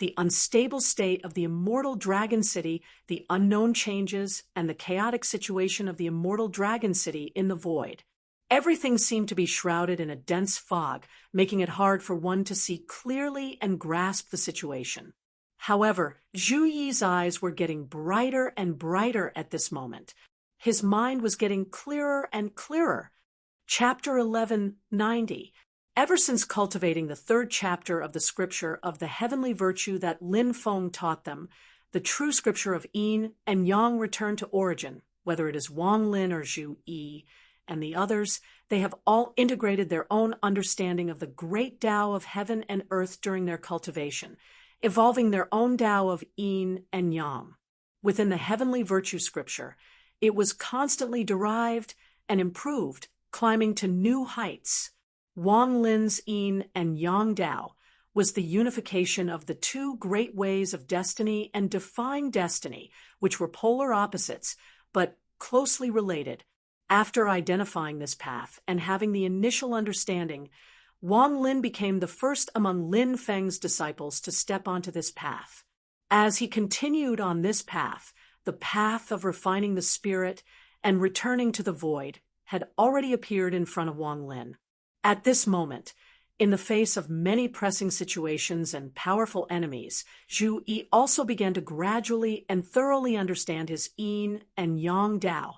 the unstable state of the immortal dragon city, the unknown changes, and the chaotic situation of the immortal dragon city in the void. Everything seemed to be shrouded in a dense fog, making it hard for one to see clearly and grasp the situation. However, Zhu Yi's eyes were getting brighter and brighter at this moment. His mind was getting clearer and clearer. Chapter 1190. Ever since cultivating the third chapter of the scripture of the heavenly virtue that Lin Feng taught them, the true scripture of Yin and Yang returned to origin, whether it is Wang Lin or Zhu Yi, and the others, they have all integrated their own understanding of the great Tao of heaven and earth during their cultivation, evolving their own Tao of Yin and Yang. Within the heavenly virtue scripture, it was constantly derived and improved, climbing to new heights. Wang Lin's Yin and Yang Tao was the unification of the two great ways of destiny and defying destiny, which were polar opposites, but closely related. After identifying this path and having the initial understanding, Wang Lin became the first among Lin Feng's disciples to step onto this path. As he continued on this path, the path of refining the spirit and returning to the void had already appeared in front of Wang Lin. At this moment, in the face of many pressing situations and powerful enemies, Zhu Yi also began to gradually and thoroughly understand his yin and yang Dao.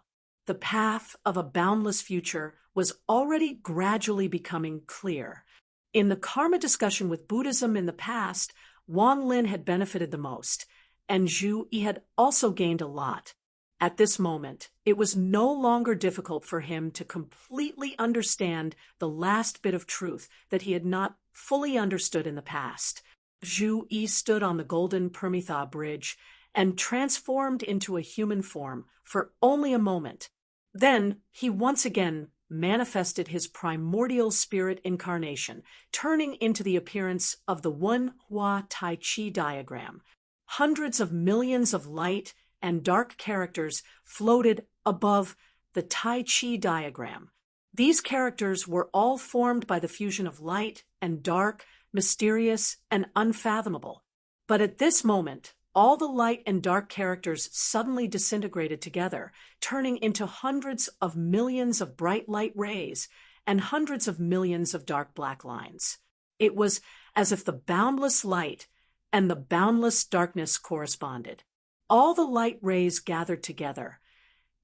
The path of a boundless future was already gradually becoming clear. In the karma discussion with Buddhism in the past, Wang Lin had benefited the most, and Zhu Yi had also gained a lot. At this moment, it was no longer difficult for him to completely understand the last bit of truth that he had not fully understood in the past. Zhu Yi stood on the golden Permitha bridge and transformed into a human form for only a moment. Then he once again manifested his primordial spirit incarnation, turning into the appearance of the Wen-Hua Tai Chi diagram. Hundreds of millions of light and dark characters floated above the Tai Chi diagram. These characters were all formed by the fusion of light and dark, mysterious and unfathomable. But at this moment, all the light and dark characters suddenly disintegrated together, turning into hundreds of millions of bright light rays and hundreds of millions of dark black lines. It was as if the boundless light and the boundless darkness corresponded. All the light rays gathered together,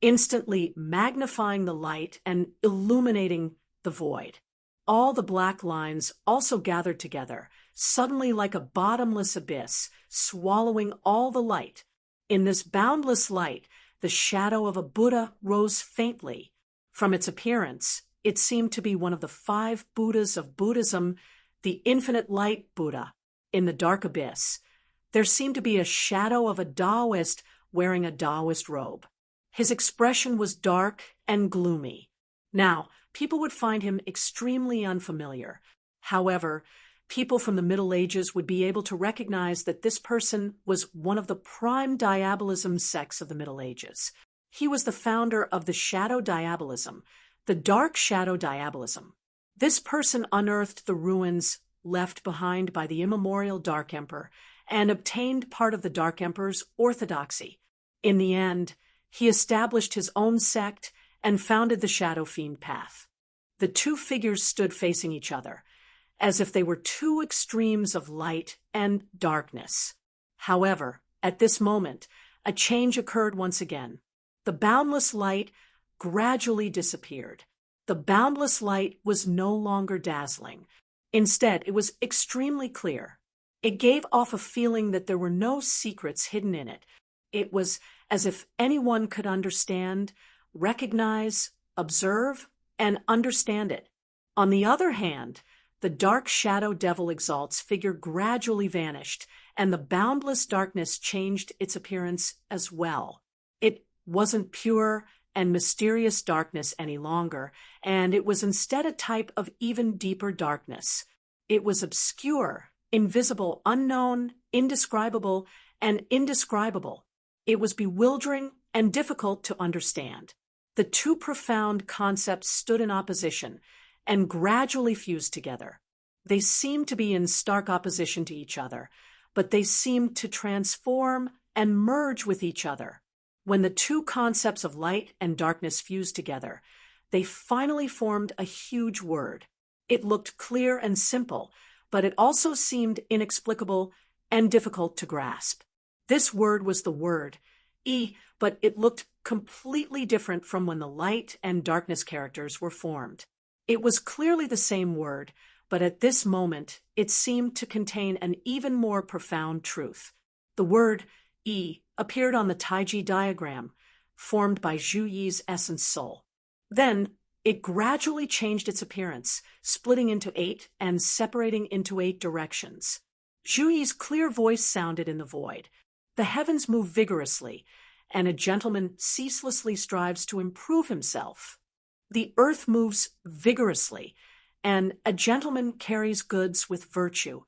instantly magnifying the light and illuminating the void. All the black lines also gathered together, suddenly like a bottomless abyss, swallowing all the light. In this boundless light, the shadow of a Buddha rose faintly. From its appearance, it seemed to be one of the 5 Buddhas of Buddhism, the infinite light Buddha. In the dark abyss, there seemed to be a shadow of a Taoist wearing a Taoist robe. His expression was dark and gloomy. Now, people would find him extremely unfamiliar. However, people from the Middle Ages would be able to recognize that this person was one of the prime diabolism sects of the Middle Ages. He was the founder of the shadow diabolism, the dark shadow diabolism. This person unearthed the ruins left behind by the immemorial Dark Emperor and obtained part of the Dark Emperor's orthodoxy. In the end, he established his own sect and founded the Shadow Fiend path. The two figures stood facing each other, as if they were two extremes of light and darkness. However, at this moment, a change occurred once again. The boundless light gradually disappeared. The boundless light was no longer dazzling. Instead, it was extremely clear. It gave off a feeling that there were no secrets hidden in it. It was as if anyone could understand, recognize, observe, and understand it. On the other hand, the dark shadow devil exalts figure gradually vanished, and the boundless darkness changed its appearance as well. It wasn't pure and mysterious darkness any longer, and it was instead a type of even deeper darkness. It was obscure, invisible, unknown, indescribable, and indescribable. It was bewildering and difficult to understand. The two profound concepts stood in opposition and gradually fused together. They seemed to be in stark opposition to each other, but they seemed to transform and merge with each other. When the two concepts of light and darkness fused together, they finally formed a huge word. It looked clear and simple, but it also seemed inexplicable and difficult to grasp. This word was the word "E," but it looked completely different from when the light and darkness characters were formed. It was clearly the same word, but at this moment it seemed to contain an even more profound truth. The word "E" appeared on the Taiji diagram, formed by Zhu Yi's essence soul. Then it gradually changed its appearance, splitting into 8 and separating into 8 directions. Zhu Yi's clear voice sounded in the void. The heavens move vigorously, and a gentleman ceaselessly strives to improve himself. The earth moves vigorously, and a gentleman carries goods with virtue.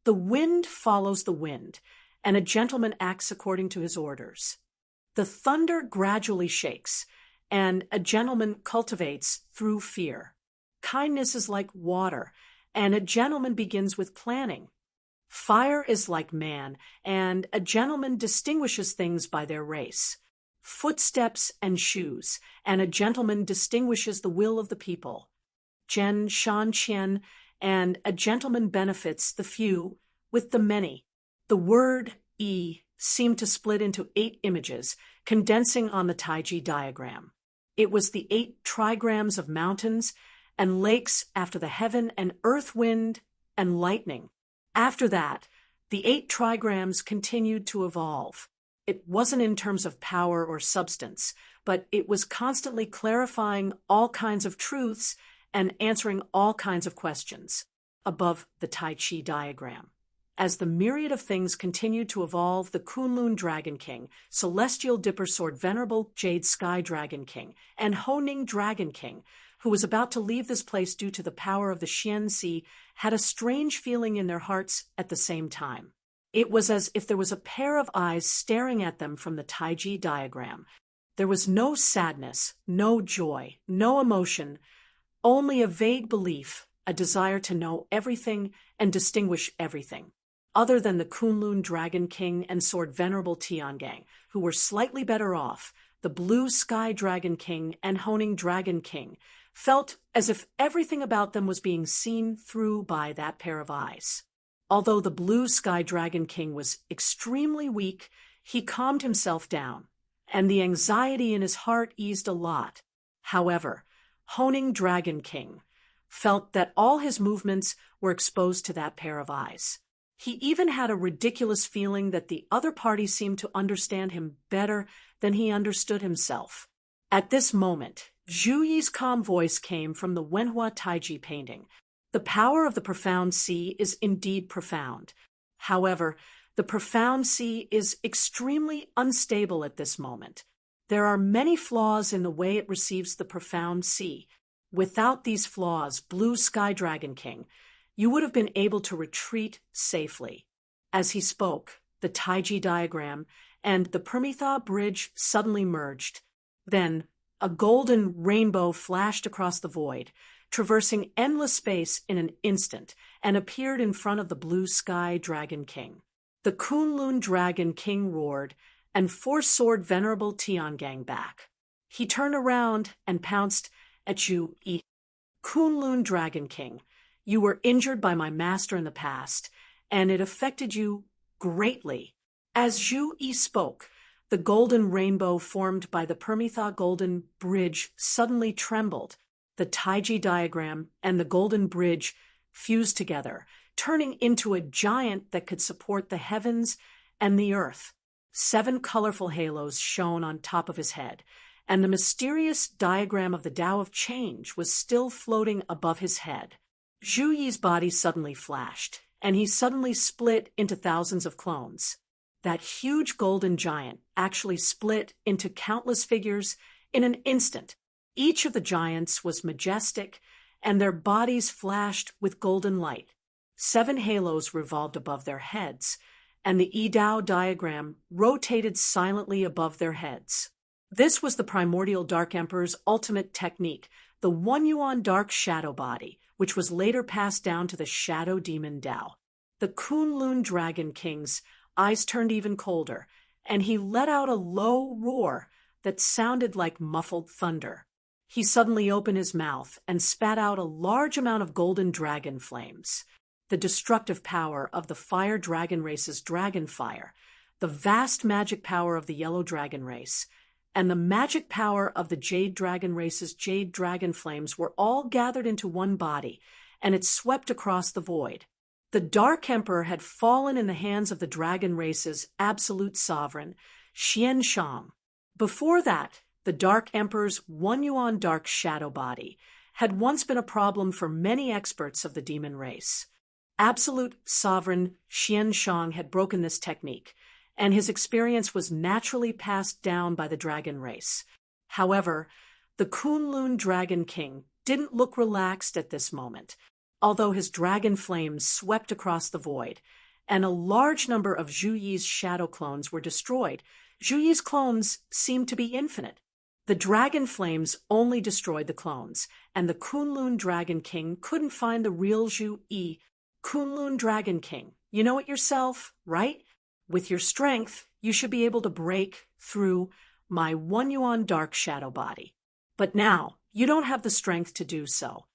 The wind follows the wind, and a gentleman acts according to his orders. The thunder gradually shakes, and a gentleman cultivates through fear. Kindness is like water, and a gentleman begins with planning. Fire is like man, and a gentleman distinguishes things by their race. Footsteps and shoes, and a gentleman distinguishes the will of the people. Jen Shan Qian, and a gentleman benefits the few with the many. The word "yi" seemed to split into 8 images, condensing on the Taiji diagram. It was the 8 trigrams of mountains and lakes after the heaven and earth, wind and lightning. After that, the 8 trigrams continued to evolve. It wasn't in terms of power or substance, but it was constantly clarifying all kinds of truths and answering all kinds of questions above the Tai Chi diagram. As the myriad of things continued to evolve, the Kunlun Dragon King, Celestial Dipper Sword Venerable Jade Sky Dragon King, and Honing Dragon King, who was about to leave this place due to the power of the Xian Xi, had a strange feeling in their hearts at the same time. It was as if there was a pair of eyes staring at them from the Taiji diagram. There was no sadness, no joy, no emotion, only a vague belief, a desire to know everything and distinguish everything. Other than the Kunlun Dragon King and Sword Venerable Tiangang, who were slightly better off, the Blue Sky Dragon King and Honing Dragon King felt as if everything about them was being seen through by that pair of eyes. Although the Blue Sky Dragon King was extremely weak, he calmed himself down, and the anxiety in his heart eased a lot. However, Honing Dragon King felt that all his movements were exposed to that pair of eyes. He even had a ridiculous feeling that the other party seemed to understand him better than he understood himself. At this moment, Zhu Yi's calm voice came from the Wenhua Taiji painting. The power of the profound sea is indeed profound. However, the profound sea is extremely unstable at this moment. There are many flaws in the way it receives the profound sea. Without these flaws, Blue Sky Dragon King, you would have been able to retreat safely. As he spoke, the Taiji diagram and the Permitha bridge suddenly merged. Then, a golden rainbow flashed across the void, traversing endless space in an instant, and appeared in front of the Blue Sky Dragon King. The Kunlun Dragon King roared and forced Sword Venerable Tiangang back. He turned around and pounced at Zhu Yi. Kunlun Dragon King, you were injured by my master in the past, and it affected you greatly. As Zhu Yi spoke, the golden rainbow formed by the Permitha Golden Bridge suddenly trembled. The Taiji diagram and the golden bridge fused together, turning into a giant that could support the heavens and the earth. 7 colorful halos shone on top of his head, and the mysterious diagram of the Tao of Change was still floating above his head. Zhu Yi's body suddenly flashed, and he suddenly split into thousands of clones. That huge golden giant actually split into countless figures in an instant. Each of the giants was majestic, and their bodies flashed with golden light. 7 halos revolved above their heads, and the Yi-Dao diagram rotated silently above their heads. This was the primordial Dark Emperor's ultimate technique, the One Yuan Dark Shadow Body, which was later passed down to the Shadow Demon Dao. The Kunlun Dragon King's eyes turned even colder, and he let out a low roar that sounded like muffled thunder. He suddenly opened his mouth and spat out a large amount of golden dragon flames. The destructive power of the fire dragon race's dragon fire, the vast magic power of the yellow dragon race, and the magic power of the jade dragon race's jade dragon flames were all gathered into one body, and it swept across the void. The Dark Emperor had fallen in the hands of the dragon race's absolute sovereign, Xian Shang. Before that, the Dark Emperor's One Yuan Dark Shadow Body had once been a problem for many experts of the demon race. Absolute sovereign Xian Shang had broken this technique, and his experience was naturally passed down by the dragon race. However, the Kunlun Dragon King didn't look relaxed at this moment, although his dragon flames swept across the void, and a large number of Zhu Yi's shadow clones were destroyed. Zhu Yi's clones seemed to be infinite. The dragon flames only destroyed the clones, and the Kunlun Dragon King couldn't find the real Zhu Yi. Kunlun Dragon King, you know it yourself, right? With your strength, you should be able to break through my 1 yuan dark shadow body. But now, you don't have the strength to do so.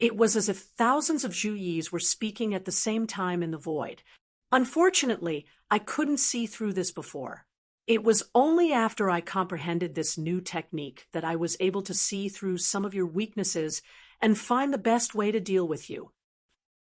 It was as if thousands of Zhu Yis were speaking at the same time in the void. Unfortunately, I couldn't see through this before. It was only after I comprehended this new technique that I was able to see through some of your weaknesses and find the best way to deal with you.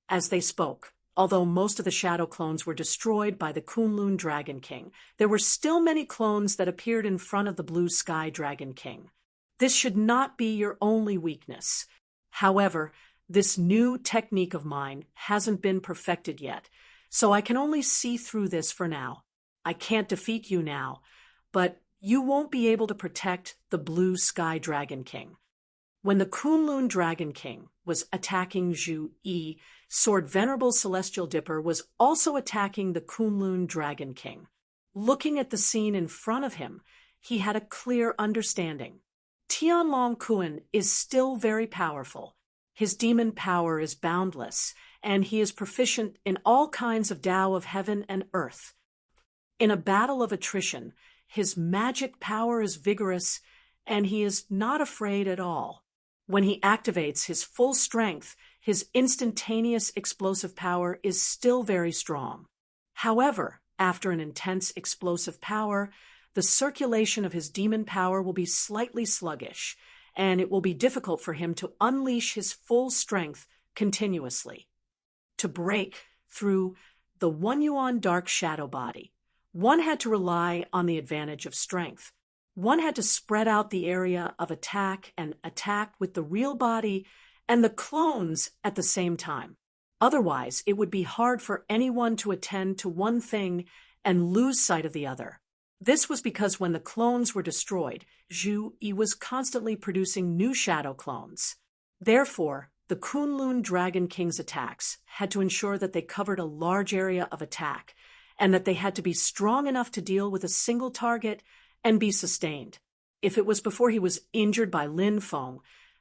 As they spoke, although most of the shadow clones were destroyed by the Kunlun Dragon King, there were still many clones that appeared in front of the Blue Sky Dragon King. This should not be your only weakness. However, this new technique of mine hasn't been perfected yet, so I can only see through this for now. I can't defeat you now, but you won't be able to protect the Blue Sky Dragon King. When the Kunlun Dragon King was attacking Zhu Yi, Sword Venerable Celestial Dipper was also attacking the Kunlun Dragon King. Looking at the scene in front of him, he had a clear understanding. Tianlong Kun is still very powerful. His demon power is boundless, and he is proficient in all kinds of Tao of heaven and earth. In a battle of attrition, his magic power is vigorous, and he is not afraid at all. When he activates his full strength, his instantaneous explosive power is still very strong. However, after an intense explosive power, the circulation of his demon power will be slightly sluggish, and it will be difficult for him to unleash his full strength continuously. To break through the 1 yuan dark shadow body, one had to rely on the advantage of strength. One had to spread out the area of attack and attack with the real body and the clones at the same time. Otherwise, it would be hard for anyone to attend to one thing and lose sight of the other. This was because when the clones were destroyed, Zhu Yi was constantly producing new shadow clones. Therefore, the Kunlun Dragon King's attacks had to ensure that they covered a large area of attack, and that they had to be strong enough to deal with a single target and be sustained. If it was before he was injured by Lin Feng,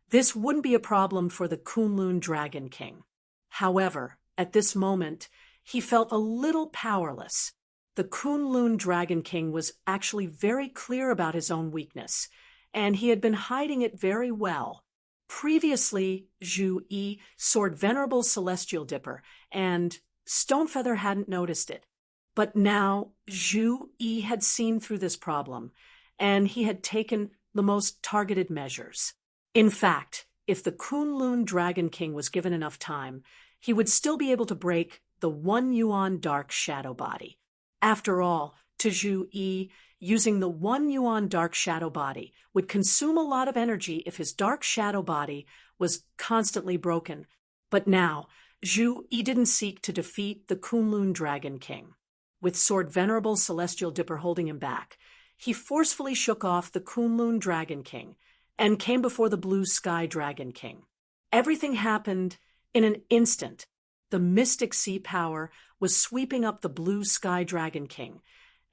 this wouldn't be a problem for the Kunlun Dragon King. However, at this moment, he felt a little powerless. The Kunlun Dragon King was actually very clear about his own weakness, and he had been hiding it very well. Previously, Zhu Yi, Sword Venerable Celestial Dipper, and Stonefeather hadn't noticed it. But now, Zhu Yi had seen through this problem, and he had taken the most targeted measures. In fact, if the Kunlun Dragon King was given enough time, he would still be able to break the 1 yuan dark shadow body. After all, to Zhu Yi, using the 1 yuan dark shadow body would consume a lot of energy if his dark shadow body was constantly broken. But now, Zhu Yi didn't seek to defeat the Kunlun Dragon King. With Sword Venerable Celestial Dipper holding him back, he forcefully shook off the Kunlun Dragon King and came before the Blue Sky Dragon King. Everything happened in an instant. The mystic sea power was sweeping up the Blue Sky Dragon King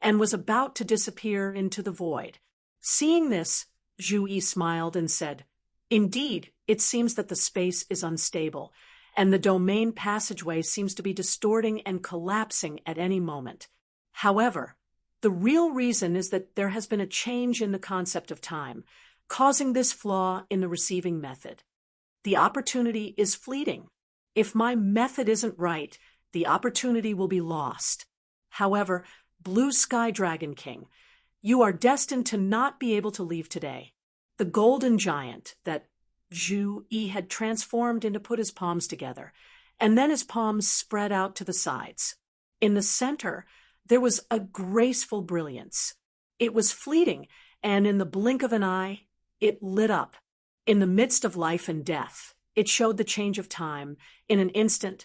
and was about to disappear into the void. Seeing this, Zhu Yi smiled and said, "Indeed, it seems that the space is unstable, and the domain passageway seems to be distorting and collapsing at any moment. However, the real reason is that there has been a change in the concept of time, causing this flaw in the receiving method. The opportunity is fleeting. If my method isn't right, the opportunity will be lost. However, Blue Sky Dragon King, you are destined to not be able to leave today." The golden giant that Zhu Yi had transformed into put his palms together, and then his palms spread out to the sides. In the center, there was a graceful brilliance. It was fleeting, and in the blink of an eye, it lit up. In the midst of life and death, it showed the change of time in an instant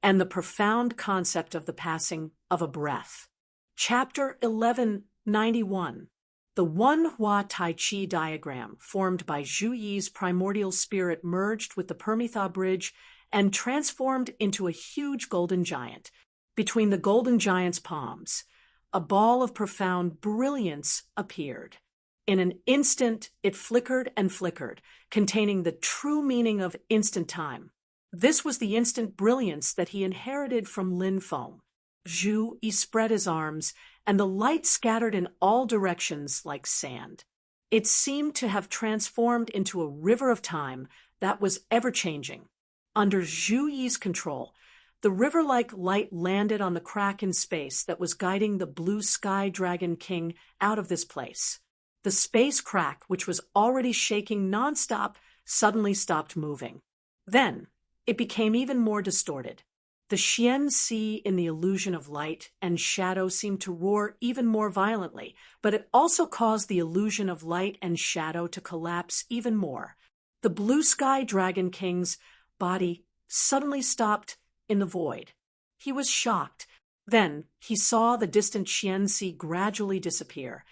and the profound concept of the passing of a breath. Chapter 1191. The One Hua Tai Chi diagram formed by Zhu Yi's primordial spirit merged with the Permitha Bridge and transformed into a huge golden giant. Between the golden giant's palms, a ball of profound brilliance appeared. In an instant, it flickered and flickered, containing the true meaning of instant time. This was the instant brilliance that he inherited from Lin Feng. Zhu Yi spread his arms, and the light scattered in all directions like sand. It seemed to have transformed into a river of time that was ever-changing. Under Zhu Yi's control, the river-like light landed on the crack in space that was guiding the blue sky dragon king out of this place. The space crack, which was already shaking nonstop, suddenly stopped moving. Then, it became even more distorted. The Xian Sea in the illusion of light and shadow seemed to roar even more violently, but it also caused the illusion of light and shadow to collapse even more. The blue sky dragon king's body suddenly stopped in the void. He was shocked. Then he saw the distant Xian Sea gradually disappear,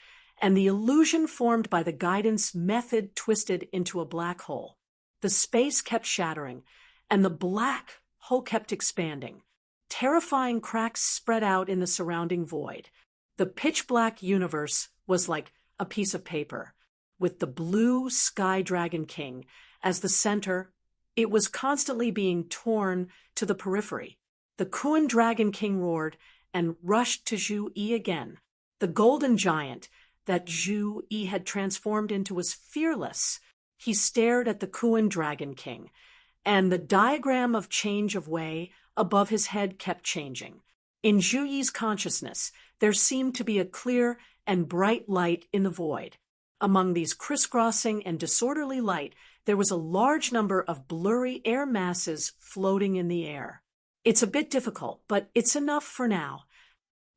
and the illusion formed by the guidance method twisted into a black hole. The space kept shattering, and the black hole kept expanding. Terrifying cracks spread out in the surrounding void. The pitch-black universe was like a piece of paper, with the blue sky dragon king as the center. It was constantly being torn to the periphery. The Kuan dragon king roared and rushed to Zhu Yi again. The golden giant that Zhu Yi had transformed into was fearless. He stared at the Kuan dragon king, and the diagram of change of way above his head kept changing. In Zhu Yi's consciousness, there seemed to be a clear and bright light in the void. Among these crisscrossing and disorderly light, there was a large number of blurry air masses floating in the air. It's a bit difficult, but it's enough for now.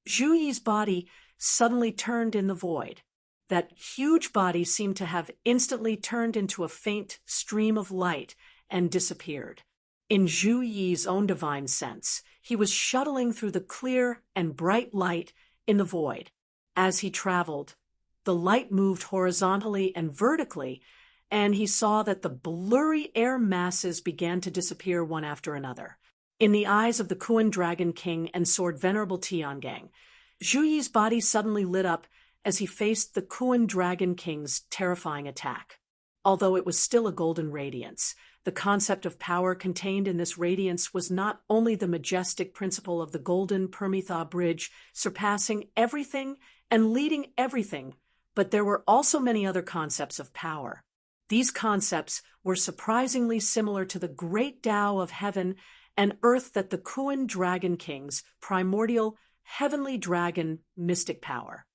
Zhu Yi's body suddenly turned in the void. That huge body seemed to have instantly turned into a faint stream of light and disappeared. In Zhu Yi's own divine sense, he was shuttling through the clear and bright light in the void. As he traveled, the light moved horizontally and vertically, and he saw that the blurry air masses began to disappear one after another. In the eyes of the Kuan Dragon King and Sword Venerable Tiangang, Zhu Yi's body suddenly lit up as he faced the Kuan Dragon King's terrifying attack. Although it was still a golden radiance, the concept of power contained in this radiance was not only the majestic principle of the golden Permitha bridge surpassing everything and leading everything, but there were also many other concepts of power. These concepts were surprisingly similar to the great Tao of heaven and earth that the Kuan Dragon King's primordial heavenly dragon mystic power.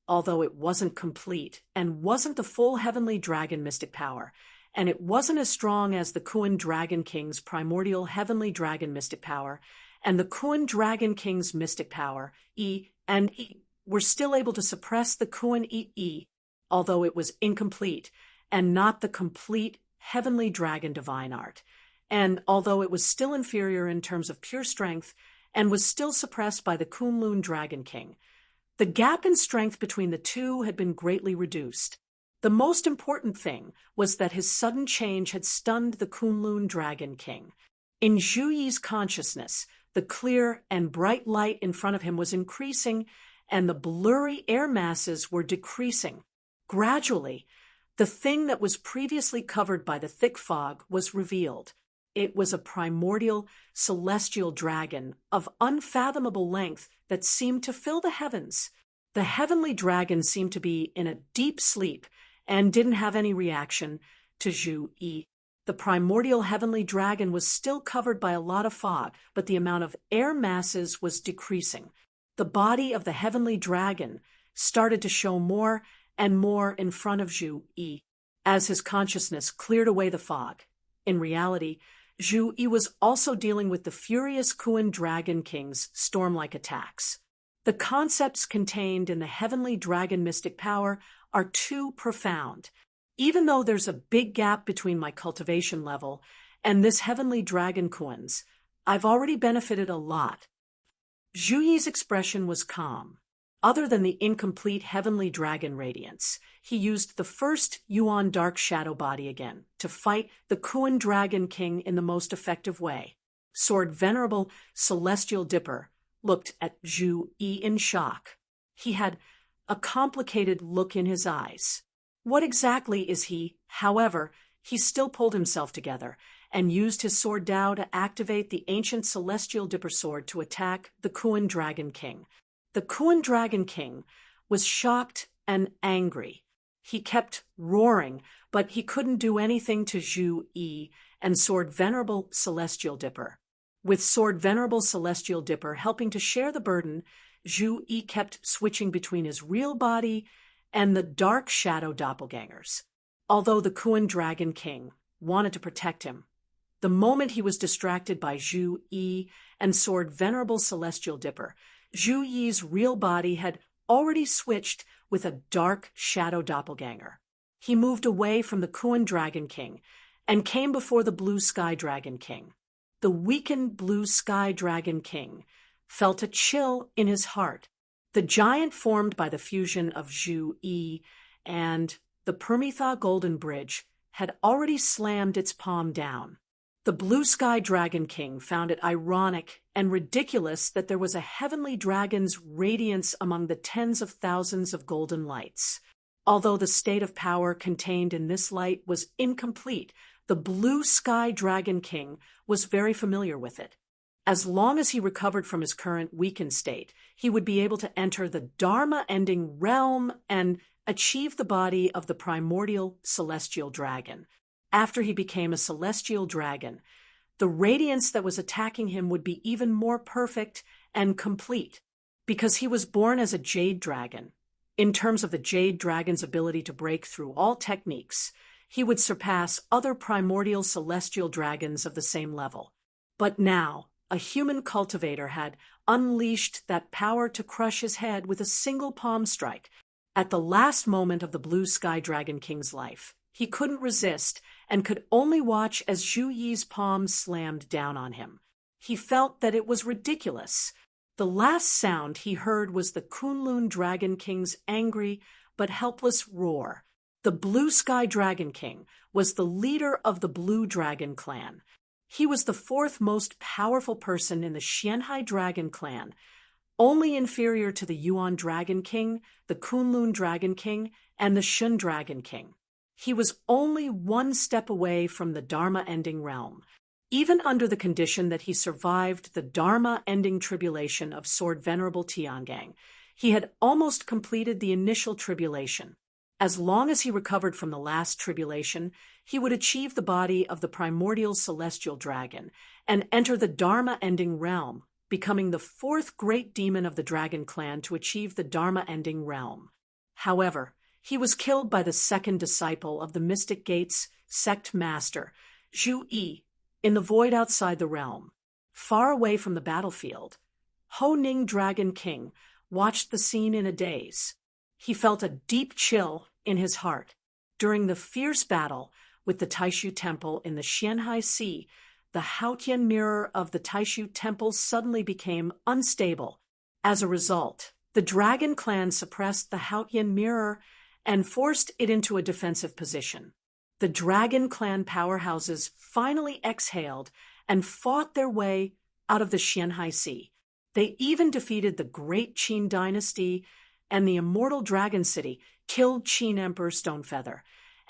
Although it wasn't complete and wasn't the full heavenly dragon mystic power, and it wasn't as strong as the Kuan Dragon King's primordial heavenly dragon mystic power, and the Kuan Dragon King's mystic power, E and E, were still able to suppress the Kuan E, although it was incomplete and not the complete heavenly dragon divine art, and although it was still inferior in terms of pure strength and was still suppressed by the Kunlun Dragon King. The gap in strength between the two had been greatly reduced. The most important thing was that his sudden change had stunned the Kunlun Dragon King. In Zhu Yi's consciousness, the clear and bright light in front of him was increasing, and the blurry air masses were decreasing. Gradually, the thing that was previously covered by the thick fog was revealed. It was a primordial, celestial dragon of unfathomable length that seemed to fill the heavens. The heavenly dragon seemed to be in a deep sleep and didn't have any reaction to Zhu Yi. The primordial heavenly dragon was still covered by a lot of fog, but the amount of air masses was decreasing. The body of the heavenly dragon started to show more and more in front of Zhu Yi as his consciousness cleared away the fog. In reality, Zhu Yi was also dealing with the furious Kuan Dragon King's storm-like attacks. The concepts contained in the heavenly dragon mystic power are too profound. Even though there's a big gap between my cultivation level and this heavenly dragon Kuan's, I've already benefited a lot. Zhu Yi's expression was calm. Other than the incomplete heavenly dragon radiance, he used the first Yuan dark shadow body again to fight the Kuan Dragon King in the most effective way. Sword Venerable Celestial Dipper looked at Zhu Yi in shock. He had a complicated look in his eyes. What exactly is he? However, he still pulled himself together and used his sword Dao to activate the ancient celestial dipper sword to attack the Kuan Dragon King. The Kuan Dragon King was shocked and angry. He kept roaring, but he couldn't do anything to Zhu Yi and Sword Venerable Celestial Dipper. With Sword Venerable Celestial Dipper helping to share the burden, Zhu Yi kept switching between his real body and the dark shadow doppelgangers. Although the Kuan Dragon King wanted to protect him, the moment he was distracted by Zhu Yi and Sword Venerable Celestial Dipper, Zhu Yi's real body had already switched with a dark shadow doppelganger. He moved away from the Kuan Dragon King and came before the Blue Sky Dragon King. The weakened Blue Sky Dragon King felt a chill in his heart. The giant formed by the fusion of Zhu Yi and the Permitha Golden Bridge had already slammed its palm down. The Blue Sky Dragon King found it ironic and ridiculous that there was a heavenly dragon's radiance among the tens of thousands of golden lights. Although the state of power contained in this light was incomplete, the Blue Sky Dragon King was very familiar with it. As long as he recovered from his current weakened state, he would be able to enter the Dharma-ending realm and achieve the body of the primordial celestial dragon. After he became a celestial dragon, the radiance that was attacking him would be even more perfect and complete, because he was born as a jade dragon. In terms of the jade dragon's ability to break through all techniques, he would surpass other primordial celestial dragons of the same level. But now, a human cultivator had unleashed that power to crush his head with a single palm strike. At the last moment of the Blue Sky Dragon King's life, he couldn't resist and could only watch as Zhu Yi's palm slammed down on him. He felt that it was ridiculous. The last sound he heard was the Kunlun Dragon King's angry but helpless roar. The Blue Sky Dragon King was the leader of the Blue Dragon clan. He was the fourth most powerful person in the Xianhai Dragon clan, only inferior to the Yuan Dragon King, the Kunlun Dragon King, and the Shun Dragon King. He was only one step away from the Dharma-ending realm. Even under the condition that he survived the Dharma-ending tribulation of Sword Venerable Tiangang, he had almost completed the initial tribulation. As long as he recovered from the last tribulation, he would achieve the body of the primordial celestial dragon and enter the Dharma-ending realm, becoming the fourth great demon of the dragon clan to achieve the Dharma-ending realm. However, he was killed by the second disciple of the Mystic Gate's sect master, Zhu Yi, in the void outside the realm. Far away from the battlefield, Ho Ning Dragon King watched the scene in a daze. He felt a deep chill in his heart. During the fierce battle with the Taishu Temple in the Xianhai Sea, the Haotian mirror of the Taishu Temple suddenly became unstable. As a result, the Dragon Clan suppressed the Haotian mirror and forced it into a defensive position. The Dragon Clan powerhouses finally exhaled and fought their way out of the Xianhai Sea. They even defeated the Great Qin Dynasty and the Immortal Dragon City, killed Qin Emperor Stonefeather,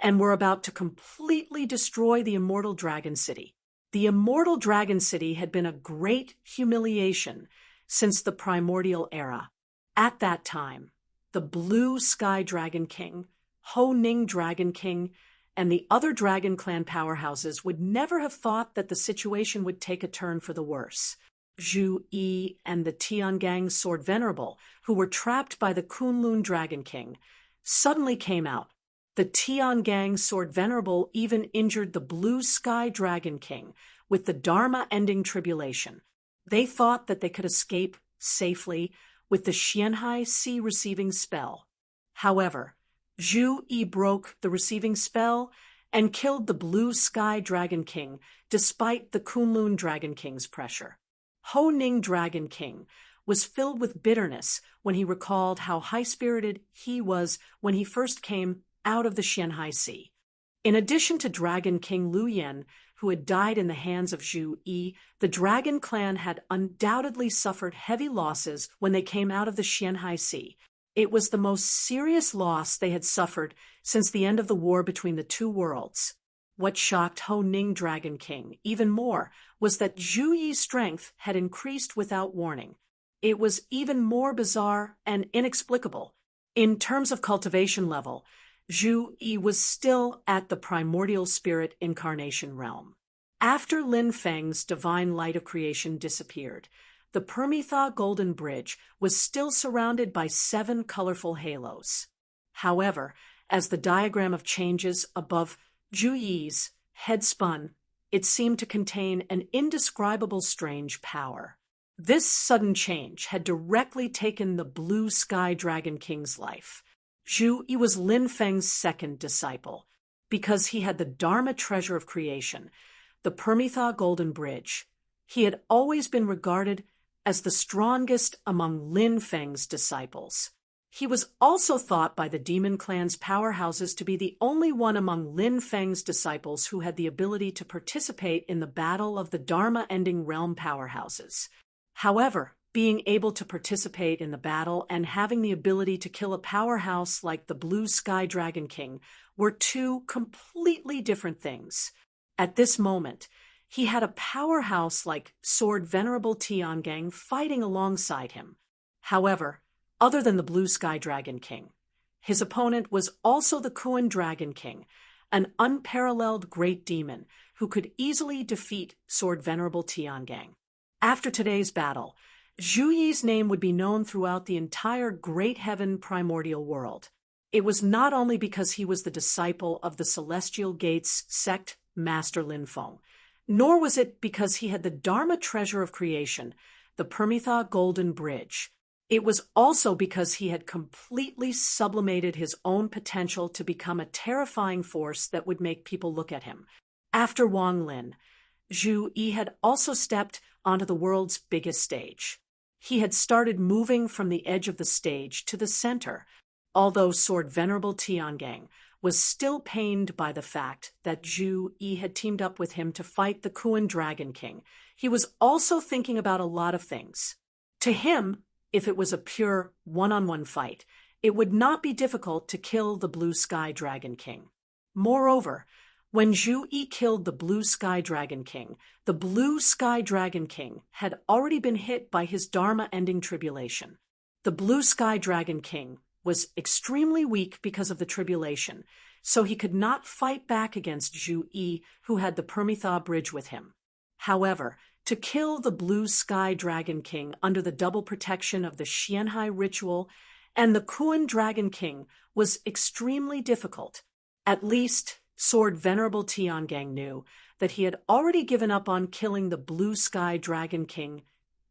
and were about to completely destroy the Immortal Dragon City. The Immortal Dragon City had been a great humiliation since the primordial era. At that time, the Blue Sky Dragon King, Ho Ning Dragon King, and the other Dragon Clan powerhouses would never have thought that the situation would take a turn for the worse. Zhu Yi and the Tiangang Sword Venerable, who were trapped by the Kunlun Dragon King, suddenly came out. The Tiangang Sword Venerable even injured the Blue Sky Dragon King with the Dharma-ending tribulation. They thought that they could escape safely with the Xianhai Sea receiving spell. However, Zhu Yi broke the receiving spell and killed the Blue Sky Dragon King despite the Kunlun Dragon King's pressure. Ho Ning Dragon King was filled with bitterness when he recalled how high-spirited he was when he first came out of the Xianhai Sea. In addition to Dragon King Lu Yan, who had died in the hands of Zhu Yi, the Dragon Clan had undoubtedly suffered heavy losses when they came out of the Xianhai Sea. It was the most serious loss they had suffered since the end of the war between the two worlds. What shocked Ho Ning Dragon King even more was that Zhu Yi's strength had increased without warning. It was even more bizarre and inexplicable. In terms of cultivation level, Zhu Yi was still at the primordial spirit incarnation realm. After Lin Feng's divine light of creation disappeared, the Permitha Golden Bridge was still surrounded by 7 colorful halos. However, as the diagram of changes above Zhu Yi's head spun, it seemed to contain an indescribable strange power. This sudden change had directly taken the Blue Sky Dragon King's life. Zhu Yi was Lin Feng's second disciple. Because he had the Dharma treasure of creation, the Permitha Golden Bridge, he had always been regarded as the strongest among Lin Feng's disciples. He was also thought by the demon clan's powerhouses to be the only one among Lin Feng's disciples who had the ability to participate in the battle of the Dharma-ending realm powerhouses. However, being able to participate in the battle and having the ability to kill a powerhouse like the Blue Sky Dragon King were 2 completely different things. At this moment, he had a powerhouse like Sword Venerable Tiangang fighting alongside him. However, other than the Blue Sky Dragon King, his opponent was also the Kuan Dragon King, an unparalleled great demon who could easily defeat Sword Venerable Tiangang. After today's battle, Zhu Yi's name would be known throughout the entire Great Heaven primordial world. It was not only because he was the disciple of the Celestial Gates sect Master Lin Feng, nor was it because he had the Dharma treasure of creation, the Permitha Golden Bridge. It was also because he had completely sublimated his own potential to become a terrifying force that would make people look at him. After Wang Lin, Zhu Yi had also stepped onto the world's biggest stage. He had started moving from the edge of the stage to the center, although Sword Venerable Tiangang was still pained by the fact that Zhu Yi had teamed up with him to fight the Kuan Dragon King. He was also thinking about a lot of things. To him, if it was a pure one-on-one fight, it would not be difficult to kill the Blue Sky Dragon King. Moreover, when Zhu Yi killed the Blue Sky Dragon King, the Blue Sky Dragon King had already been hit by his Dharma-ending tribulation. The Blue Sky Dragon King was extremely weak because of the tribulation, so he could not fight back against Zhu Yi, who had the Permitha Bridge with him. However, to kill the Blue Sky Dragon King under the double protection of the Xianhai ritual and the Kuan Dragon King was extremely difficult. At least, Sword Venerable Tiangang knew that he had already given up on killing the Blue Sky Dragon King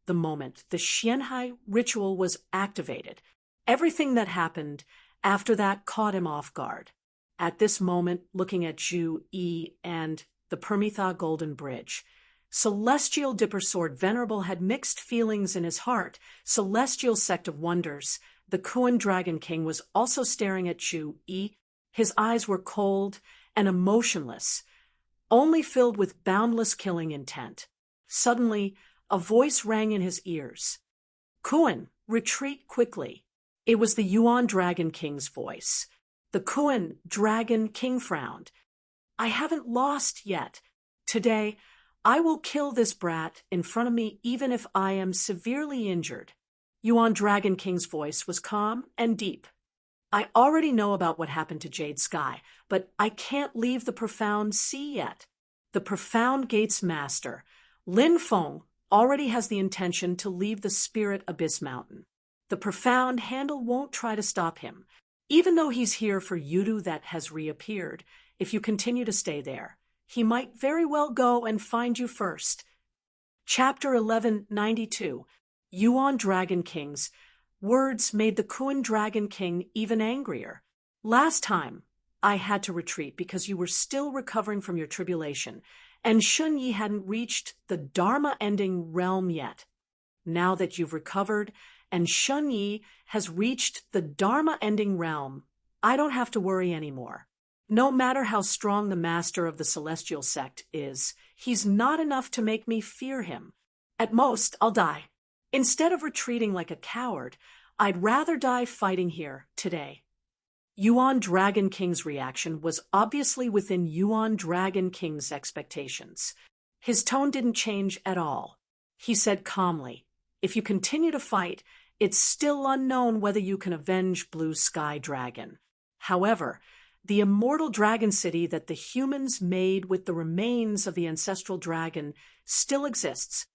the moment the Xianhai ritual was activated. Everything that happened after that caught him off guard. At this moment, looking at Zhu Yi and the Permitha Golden Bridge, Celestial Dipper Sword Venerable had mixed feelings in his heart. Celestial Sect of Wonders, the Kuan Dragon King, was also staring at Zhu Yi. His eyes were cold and emotionless, only filled with boundless killing intent. Suddenly, a voice rang in his ears. "Kuan, retreat quickly." It was the Yuan Dragon King's voice. The Kuan Dragon King frowned. "I haven't lost yet. Today, I will kill this brat in front of me even if I am severely injured." Yuan Dragon King's voice was calm and deep. "I already know about what happened to Jade Sky, but I can't leave the Profound Sea yet. The Profound Gates Master, Lin Feng, already has the intention to leave the Spirit Abyss Mountain. The Profound Handle won't try to stop him. Even though he's here for Yudu that has reappeared, if you continue to stay there, he might very well go and find you first." Chapter 1192, Yuan Dragon King's words made the Kuan Dragon King even angrier. "Last time, I had to retreat because you were still recovering from your tribulation, and Shun Yi hadn't reached the Dharma-ending realm yet. Now that you've recovered and Shun Yi has reached the Dharma-ending realm, I don't have to worry anymore. No matter how strong the master of the Celestial Sect is, he's not enough to make me fear him. At most, I'll die. Instead of retreating like a coward, I'd rather die fighting here, today. Yuan Dragon King's reaction was obviously within Yuan Dragon King's expectations. His tone didn't change at all. He said calmly, "If you continue to fight, it's still unknown whether you can avenge Blue Sky Dragon. However, the immortal dragon city that the humans made with the remains of the ancestral dragon still exists."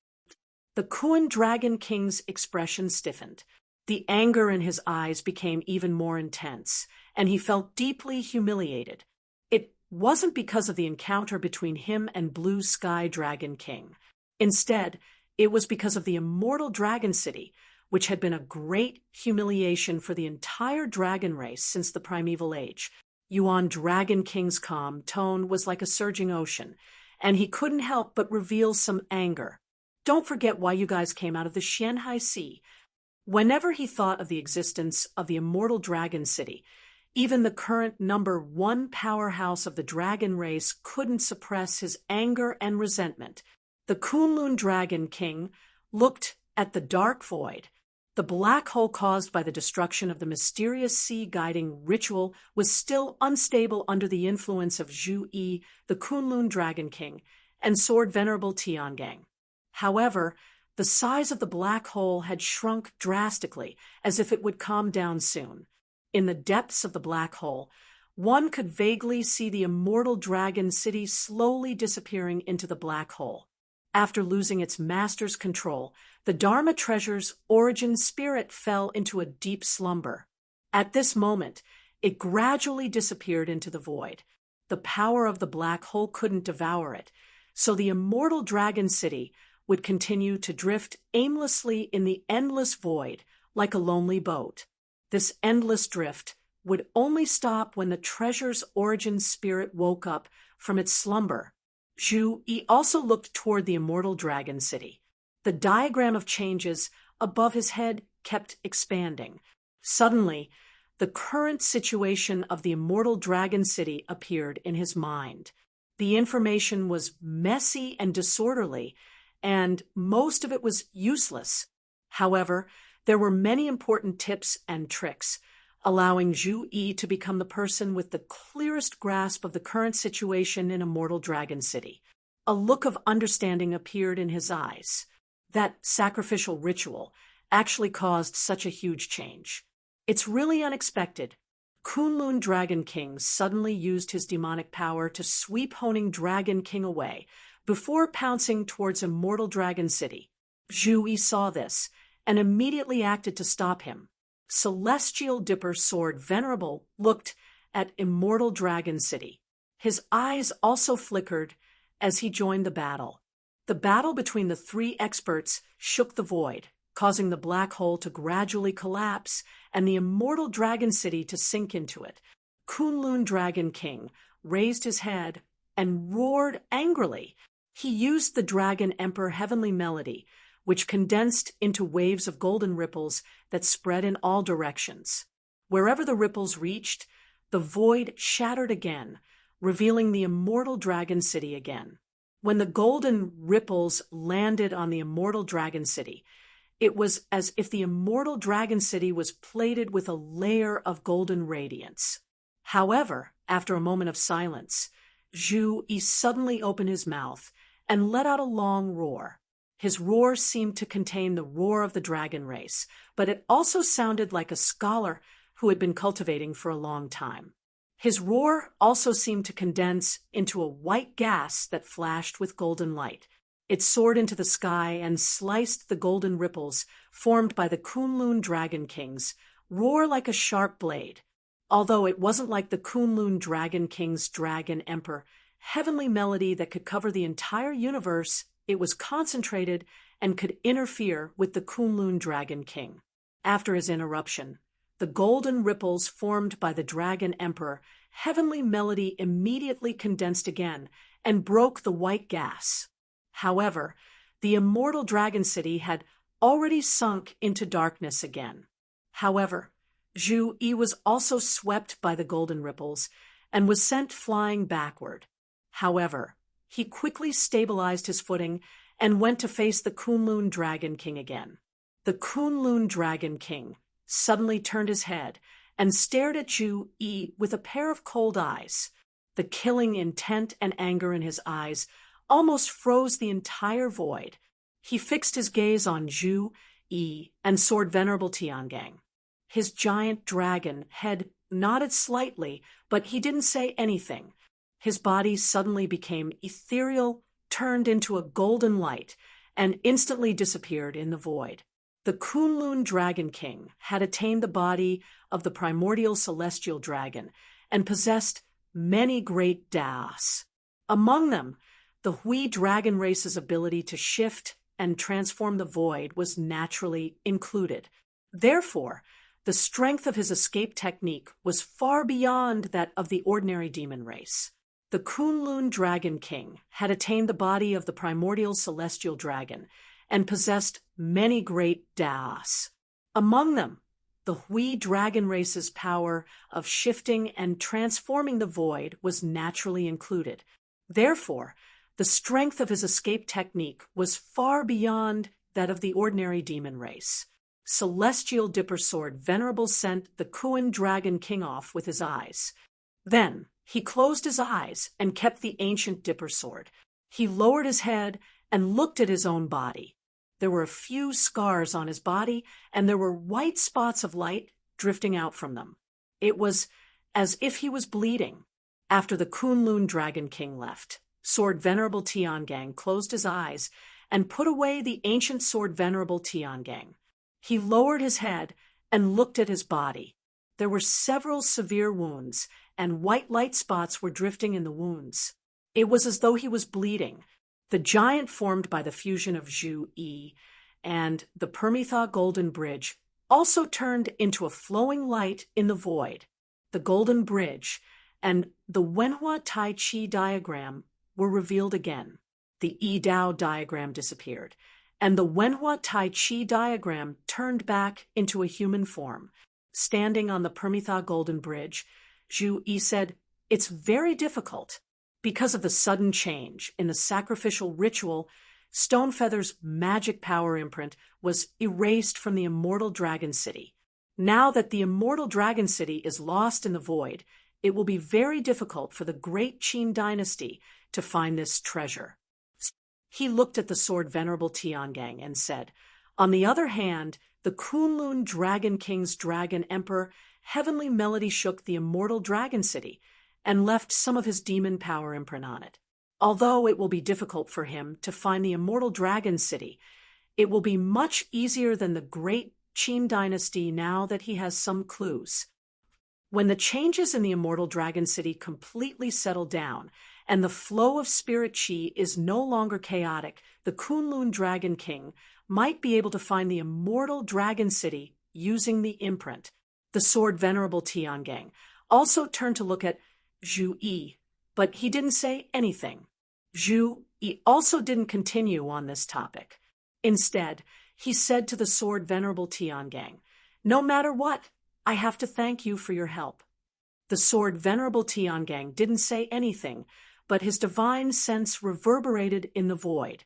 The Kuan Dragon King's expression stiffened. The anger in his eyes became even more intense, and he felt deeply humiliated. It wasn't because of the encounter between him and Blue Sky Dragon King. Instead, it was because of the immortal dragon city, which had been a great humiliation for the entire dragon race since the primeval age. Yuan Dragon King's calm tone was like a surging ocean, and he couldn't help but reveal some anger. "Don't forget why you guys came out of the Xianhai Sea." Whenever he thought of the existence of the immortal dragon city, even the current #1 powerhouse of the dragon race couldn't suppress his anger and resentment. The Kunlun Dragon King looked at the dark void. The black hole caused by the destruction of the mysterious sea-guiding ritual was still unstable under the influence of Zhu Yi, the Kunlun Dragon King, and Sword Venerable Tiangang. However, the size of the black hole had shrunk drastically, as if it would calm down soon. In the depths of the black hole, one could vaguely see the immortal dragon city slowly disappearing into the black hole. After losing its master's control, the Dharma treasure's origin spirit fell into a deep slumber. At this moment, it gradually disappeared into the void. The power of the black hole couldn't devour it, so the immortal dragon city would continue to drift aimlessly in the endless void like a lonely boat. This endless drift would only stop when the treasure's origin spirit woke up from its slumber. Zhu Yi also looked toward the immortal dragon city. The diagram of changes above his head kept expanding. Suddenly, the current situation of the immortal dragon city appeared in his mind. The information was messy and disorderly, and most of it was useless. However, there were many important tips and tricks, allowing Zhu Yi to become the person with the clearest grasp of the current situation in Immortal Dragon City. A look of understanding appeared in his eyes. That sacrificial ritual actually caused such a huge change. It's really unexpected. Kunlun Dragon King suddenly used his demonic power to sweep Honing Dragon King away, before pouncing towards Immortal Dragon City. Zhu Yi saw this and immediately acted to stop him. Celestial Dipper Sword Venerable looked at Immortal Dragon City. His eyes also flickered as he joined the battle. The battle between the three experts shook the void, causing the black hole to gradually collapse and the Immortal Dragon City to sink into it. Kunlun Dragon King raised his head and roared angrily. He used the Dragon Emperor Heavenly Melody, which condensed into waves of golden ripples that spread in all directions. Wherever the ripples reached, the void shattered again, revealing the immortal dragon city again. When the golden ripples landed on the immortal dragon city, it was as if the immortal dragon city was plated with a layer of golden radiance. However, after a moment of silence, Zhu Yi suddenly opened his mouth and let out a long roar. His roar seemed to contain the roar of the dragon race, but it also sounded like a scholar who had been cultivating for a long time. His roar also seemed to condense into a white gas that flashed with golden light. It soared into the sky and sliced the golden ripples formed by the Kunlun Dragon King's roar like a sharp blade. Although it wasn't like the Kunlun Dragon King's Dragon Emperor heavenly melody that could cover the entire universe, it was concentrated and could interfere with the Kunlun Dragon King. After his interruption, the golden ripples formed by the Dragon Emperor heavenly melody immediately condensed again and broke the white gas. However, the immortal dragon city had already sunk into darkness again. However, Zhu Yi was also swept by the golden ripples and was sent flying backward. However, he quickly stabilized his footing and went to face the Kunlun Dragon King again. The Kunlun Dragon King suddenly turned his head and stared at Zhu Yi with a pair of cold eyes. The killing intent and anger in his eyes almost froze the entire void. He fixed his gaze on Zhu Yi and Sword Venerable Tiangang. His giant dragon head nodded slightly, but he didn't say anything. His body suddenly became ethereal, turned into a golden light, and instantly disappeared in the void. The Kunlun Dragon King had attained the body of the primordial celestial dragon and possessed many great daos. Among them, the Hui dragon race's ability to shift and transform the void was naturally included. Therefore, the strength of his escape technique was far beyond that of the ordinary demon race. The Kunlun Dragon King had attained the body of the primordial celestial dragon and possessed many great daos. Among them, the Hui dragon race's power of shifting and transforming the void was naturally included. Therefore, the strength of his escape technique was far beyond that of the ordinary demon race. Celestial Dipper Sword Venerable sent the Kuan Dragon King off with his eyes. Then he closed his eyes and kept the ancient Dipper Sword. He lowered his head and looked at his own body. There were a few scars on his body, and there were white spots of light drifting out from them. It was as if he was bleeding. After the Kunlun Dragon King left, Sword Venerable Tiangang closed his eyes and put away the ancient Sword Venerable Tiangang. He lowered his head and looked at his body. There were several severe wounds, and white light spots were drifting in the wounds. It was as though he was bleeding. The giant formed by the fusion of Zhu Yi and the Permitha Golden Bridge also turned into a flowing light in the void. The Golden Bridge and the Wenhua Tai Chi diagram were revealed again. The Yi Dao diagram disappeared, and the Wenhua Tai Chi diagram turned back into a human form. Standing on the Permitha Golden Bridge, Zhu Yi said, "It's very difficult." Because of the sudden change in the sacrificial ritual, Stonefeather's magic power imprint was erased from the Immortal Dragon City. Now that the Immortal Dragon City is lost in the void, it will be very difficult for the great Qin dynasty to find this treasure. He looked at the Sword Venerable Tiangang and said, "On the other hand, the Kunlun Dragon King's Dragon Emperor Heavenly Melody shook the Immortal Dragon City and left some of his demon power imprint on it. Although it will be difficult for him to find the Immortal Dragon City, it will be much easier than the great Qin dynasty now that he has some clues. When the changes in the Immortal Dragon City completely settle down and the flow of spirit chi is no longer chaotic, the Kunlun Dragon King might be able to find the Immortal Dragon City using the imprint." The Sword Venerable Tiangang also turned to look at Zhu Yi, but he didn't say anything. Zhu Yi also didn't continue on this topic. Instead, he said to the Sword Venerable Tiangang, "No matter what, I have to thank you for your help." The Sword Venerable Tiangang didn't say anything, but his divine sense reverberated in the void.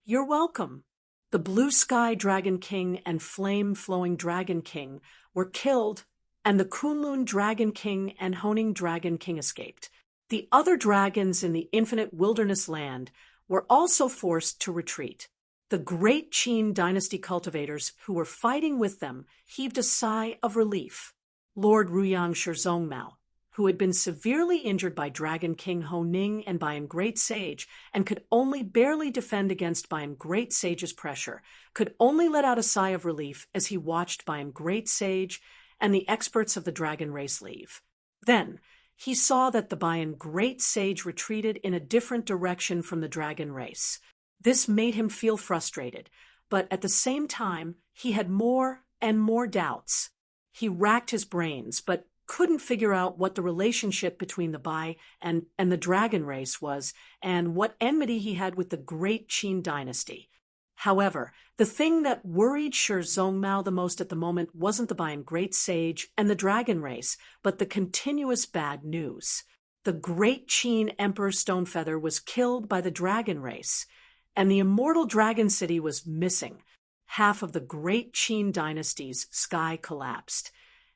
"You're welcome." The Blue Sky Dragon King and Flame Flowing Dragon King were killed, and the Kunlun Dragon King and Honing Dragon King escaped. The other dragons in the Infinite Wilderness Land were also forced to retreat. The great Qin dynasty cultivators who were fighting with them heaved a sigh of relief. Lord Ruyang Shirzongmao, who had been severely injured by Dragon King Ho Ning and Bayan Great Sage and could only barely defend against Bayan Great Sage's pressure, could only let out a sigh of relief as he watched Bayan Great Sage and the experts of the dragon race leave. Then he saw that the Bayan Great Sage retreated in a different direction from the dragon race. This made him feel frustrated, but at the same time, he had more and more doubts. He racked his brains, but couldn't figure out what the relationship between the Bai and the dragon race was, and what enmity he had with the great Qin dynasty. However, the thing that worried Shirzongmao the most at the moment wasn't the Bayan Great Sage and the dragon race, but the continuous bad news. The great Qin Emperor Stonefeather was killed by the dragon race, and the Immortal Dragon City was missing. half of the great Qin dynasty's sky collapsed.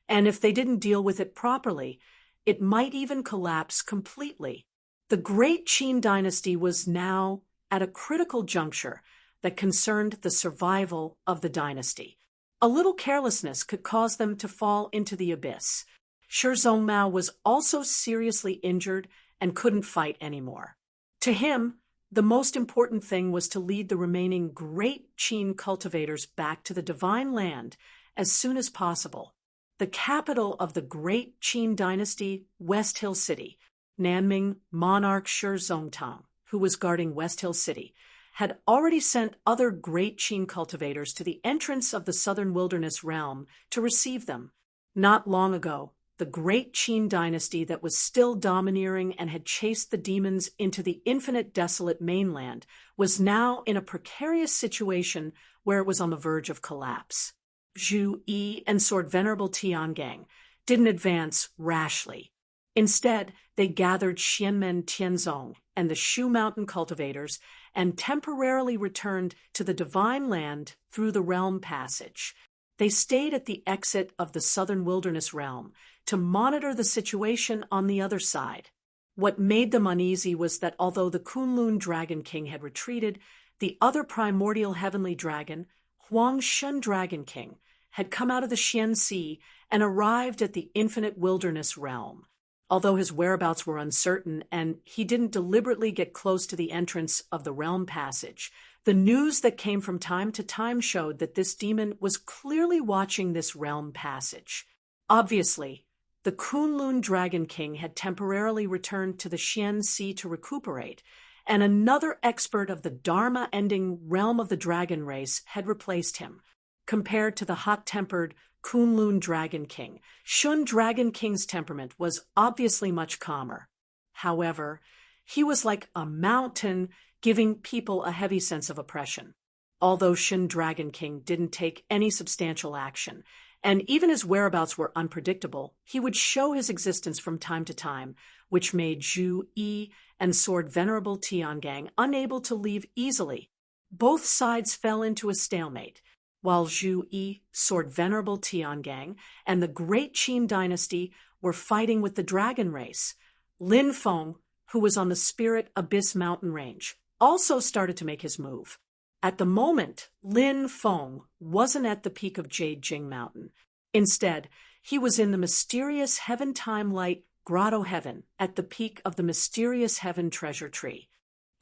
And if they didn't deal with it properly, it might even collapse completely. The great Qin dynasty was now at a critical juncture that concerned the survival of the dynasty. A little carelessness could cause them to fall into the abyss. Shi Zhongmao was also seriously injured and couldn't fight anymore. To him, the most important thing was to lead the remaining great Qin cultivators back to the divine land as soon as possible. The capital of the great Qin dynasty, West Hill City, Nanming monarch Shi Zongtang, who was guarding West Hill City, had already sent other great Qin cultivators to the entrance of the southern wilderness realm to receive them. Not long ago, the great Qin dynasty that was still domineering and had chased the demons into the infinite desolate mainland was now in a precarious situation where it was on the verge of collapse. Zhu Yi and Sword Venerable Tiangang didn't advance rashly. Instead, they gathered Xianmen Tianzong and the Shu Mountain cultivators and temporarily returned to the divine land through the realm passage. They stayed at the exit of the southern wilderness realm to monitor the situation on the other side. What made them uneasy was that although the Kunlun Dragon King had retreated, the other primordial heavenly dragon, Huang Shun Dragon King, had come out of the Xian Sea and arrived at the infinite wilderness realm. Although his whereabouts were uncertain and he didn't deliberately get close to the entrance of the realm passage, the news that came from time to time showed that this demon was clearly watching this realm passage. Obviously, the Kunlun Dragon King had temporarily returned to the Xian Sea to recuperate, and another expert of the Dharma-ending realm of the dragon race had replaced him. Compared to the hot-tempered Kunlun Dragon King, Shun Dragon King's temperament was obviously much calmer. However, he was like a mountain, giving people a heavy sense of oppression. Although Shun Dragon King didn't take any substantial action, and even his whereabouts were unpredictable, he would show his existence from time to time, which made Zhu Yi and Sword Venerable Tiangang unable to leave easily. Both sides fell into a stalemate, while Zhu Yi, Sword Venerable Tiangang, and the great Qin dynasty were fighting with the dragon race. Lin Feng, who was on the Spirit Abyss mountain range, also started to make his move. At the moment, Lin Feng wasn't at the peak of Jade Jing Mountain. Instead, he was in the mysterious Heaven Time Light Grotto Heaven at the peak of the mysterious Heaven Treasure Tree.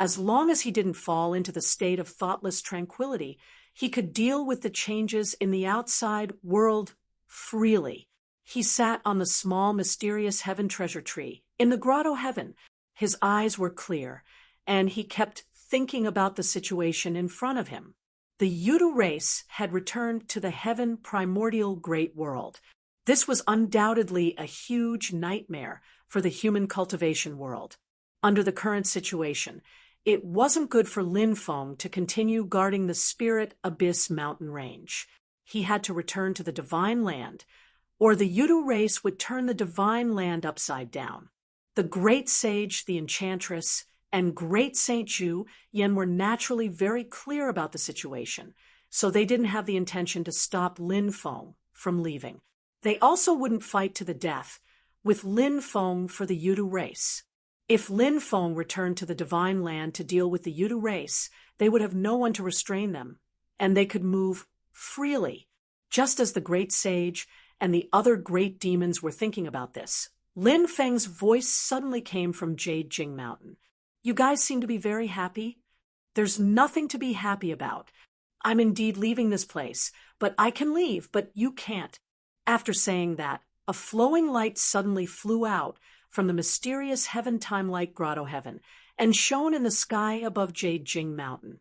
As long as he didn't fall into the state of thoughtless tranquility, he could deal with the changes in the outside world freely. He sat on the small, mysterious Heaven Treasure Tree in the Grotto Heaven. His eyes were clear, and he kept thinking about the situation in front of him. The Yudu race had returned to the Heaven Primordial Great World. This was undoubtedly a huge nightmare for the human cultivation world. Under the current situation, it wasn't good for Lin Feng to continue guarding the Spirit Abyss mountain range. He had to return to the Divine Land, or the Yudu race would turn the Divine Land upside down. The Great Sage, the Enchantress, and Great Saint Zhu Yan were naturally very clear about the situation, so they didn't have the intention to stop Lin Feng from leaving. They also wouldn't fight to the death with Lin Feng for the Yudu race. If Lin Feng returned to the Divine Land to deal with the Yudu race, they would have no one to restrain them, and they could move freely. Just as the Great Sage and the other great demons were thinking about this, Lin Feng's voice suddenly came from Jade Jing Mountain. "You guys seem to be very happy?" "There's nothing to be happy about. I'm indeed leaving this place, but I can leave, but you can't." After saying that, a flowing light suddenly flew out from the mysterious Heaven Time Light Grotto Heaven and shone in the sky above Jade Jing Mountain.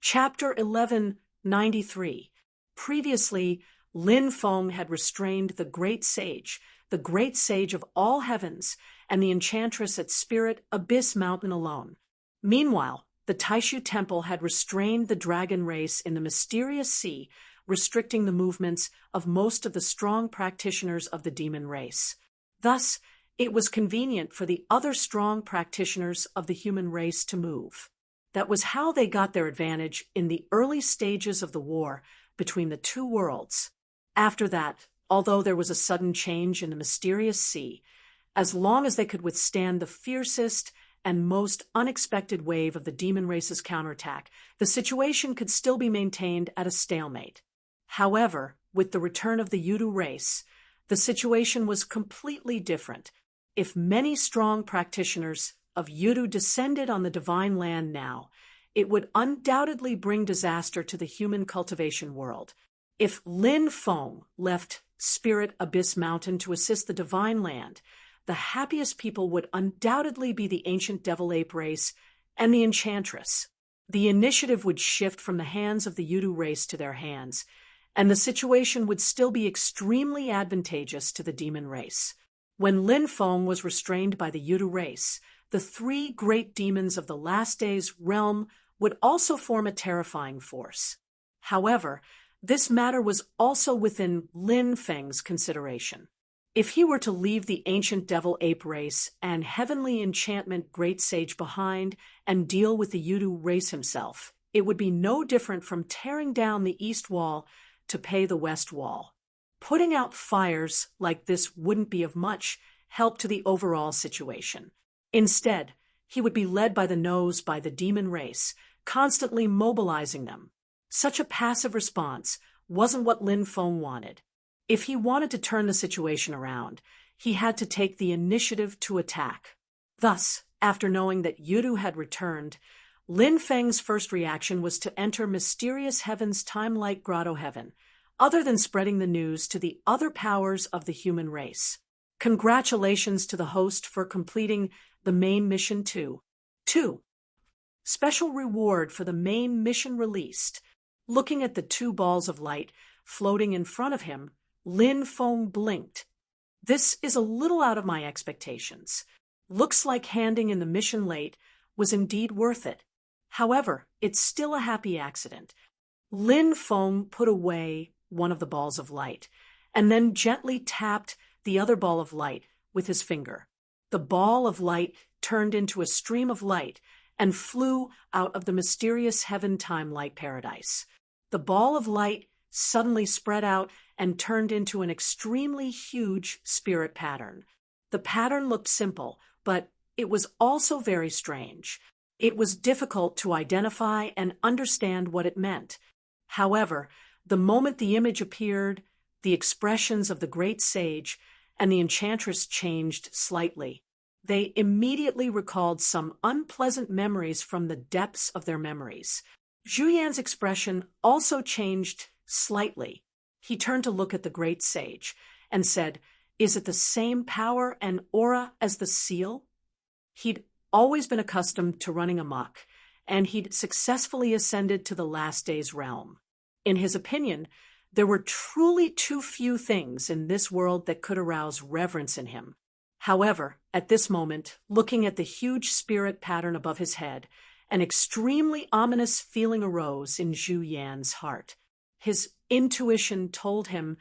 Chapter 1193. Previously, Lin Feng had restrained the Great Sage of all heavens, and the Enchantress at Spirit Abyss Mountain alone. Meanwhile, the Taishu Temple had restrained the dragon race in the mysterious sea, restricting the movements of most of the strong practitioners of the demon race. Thus, it was convenient for the other strong practitioners of the human race to move. That was how they got their advantage in the early stages of the war between the two worlds. After that, although there was a sudden change in the mysterious sea, as long as they could withstand the fiercest and most unexpected wave of the demon race's counterattack, the situation could still be maintained at a stalemate. However, with the return of the Yudu race, the situation was completely different. If many strong practitioners of Yudu descended on the divine land now, it would undoubtedly bring disaster to the human cultivation world. If Lin Feng left Spirit Abyss Mountain to assist the divine land, the happiest people would undoubtedly be the ancient devil ape race and the enchantress. The initiative would shift from the hands of the Yudu race to their hands, and the situation would still be extremely advantageous to the demon race. When Lin Feng was restrained by the Yudu race, the three great demons of the last days realm would also form a terrifying force. However, this matter was also within Lin Feng's consideration. If he were to leave the ancient devil ape race and heavenly enchantment great sage behind and deal with the Yudu race himself, it would be no different from tearing down the east wall to pay the west wall. Putting out fires like this wouldn't be of much help to the overall situation. Instead, he would be led by the nose by the demon race, constantly mobilizing them. Such a passive response wasn't what Lin Feng wanted. If he wanted to turn the situation around, he had to take the initiative to attack. Thus, after knowing that Yudu had returned, Lin Feng's first reaction was to enter mysterious heaven's time-like grotto heaven, other than spreading the news to the other powers of the human race. Congratulations to the host for completing the main mission 2. 2. Special reward for the main mission released. Looking at the two balls of light floating in front of him, Lin Feng blinked. This is a little out of my expectations. Looks like handing in the mission late was indeed worth it. However, it's still a happy accident. Lin Feng put away one of the balls of light, and then gently tapped the other ball of light with his finger. The ball of light turned into a stream of light and flew out of the mysterious heaven-time-like paradise. The ball of light suddenly spread out and turned into an extremely huge spirit pattern. The pattern looked simple, but it was also very strange. It was difficult to identify and understand what it meant. However, the moment the image appeared, the expressions of the great sage and the enchantress changed slightly. They immediately recalled some unpleasant memories from the depths of their memories. Zhu Yan's expression also changed slightly. He turned to look at the great sage and said, "Is it the same power and aura as the seal?" He'd always been accustomed to running amok, and he'd successfully ascended to the last day's realm. In his opinion, there were truly too few things in this world that could arouse reverence in him. However, at this moment, looking at the huge spirit pattern above his head, an extremely ominous feeling arose in Zhu Yan's heart. His intuition told him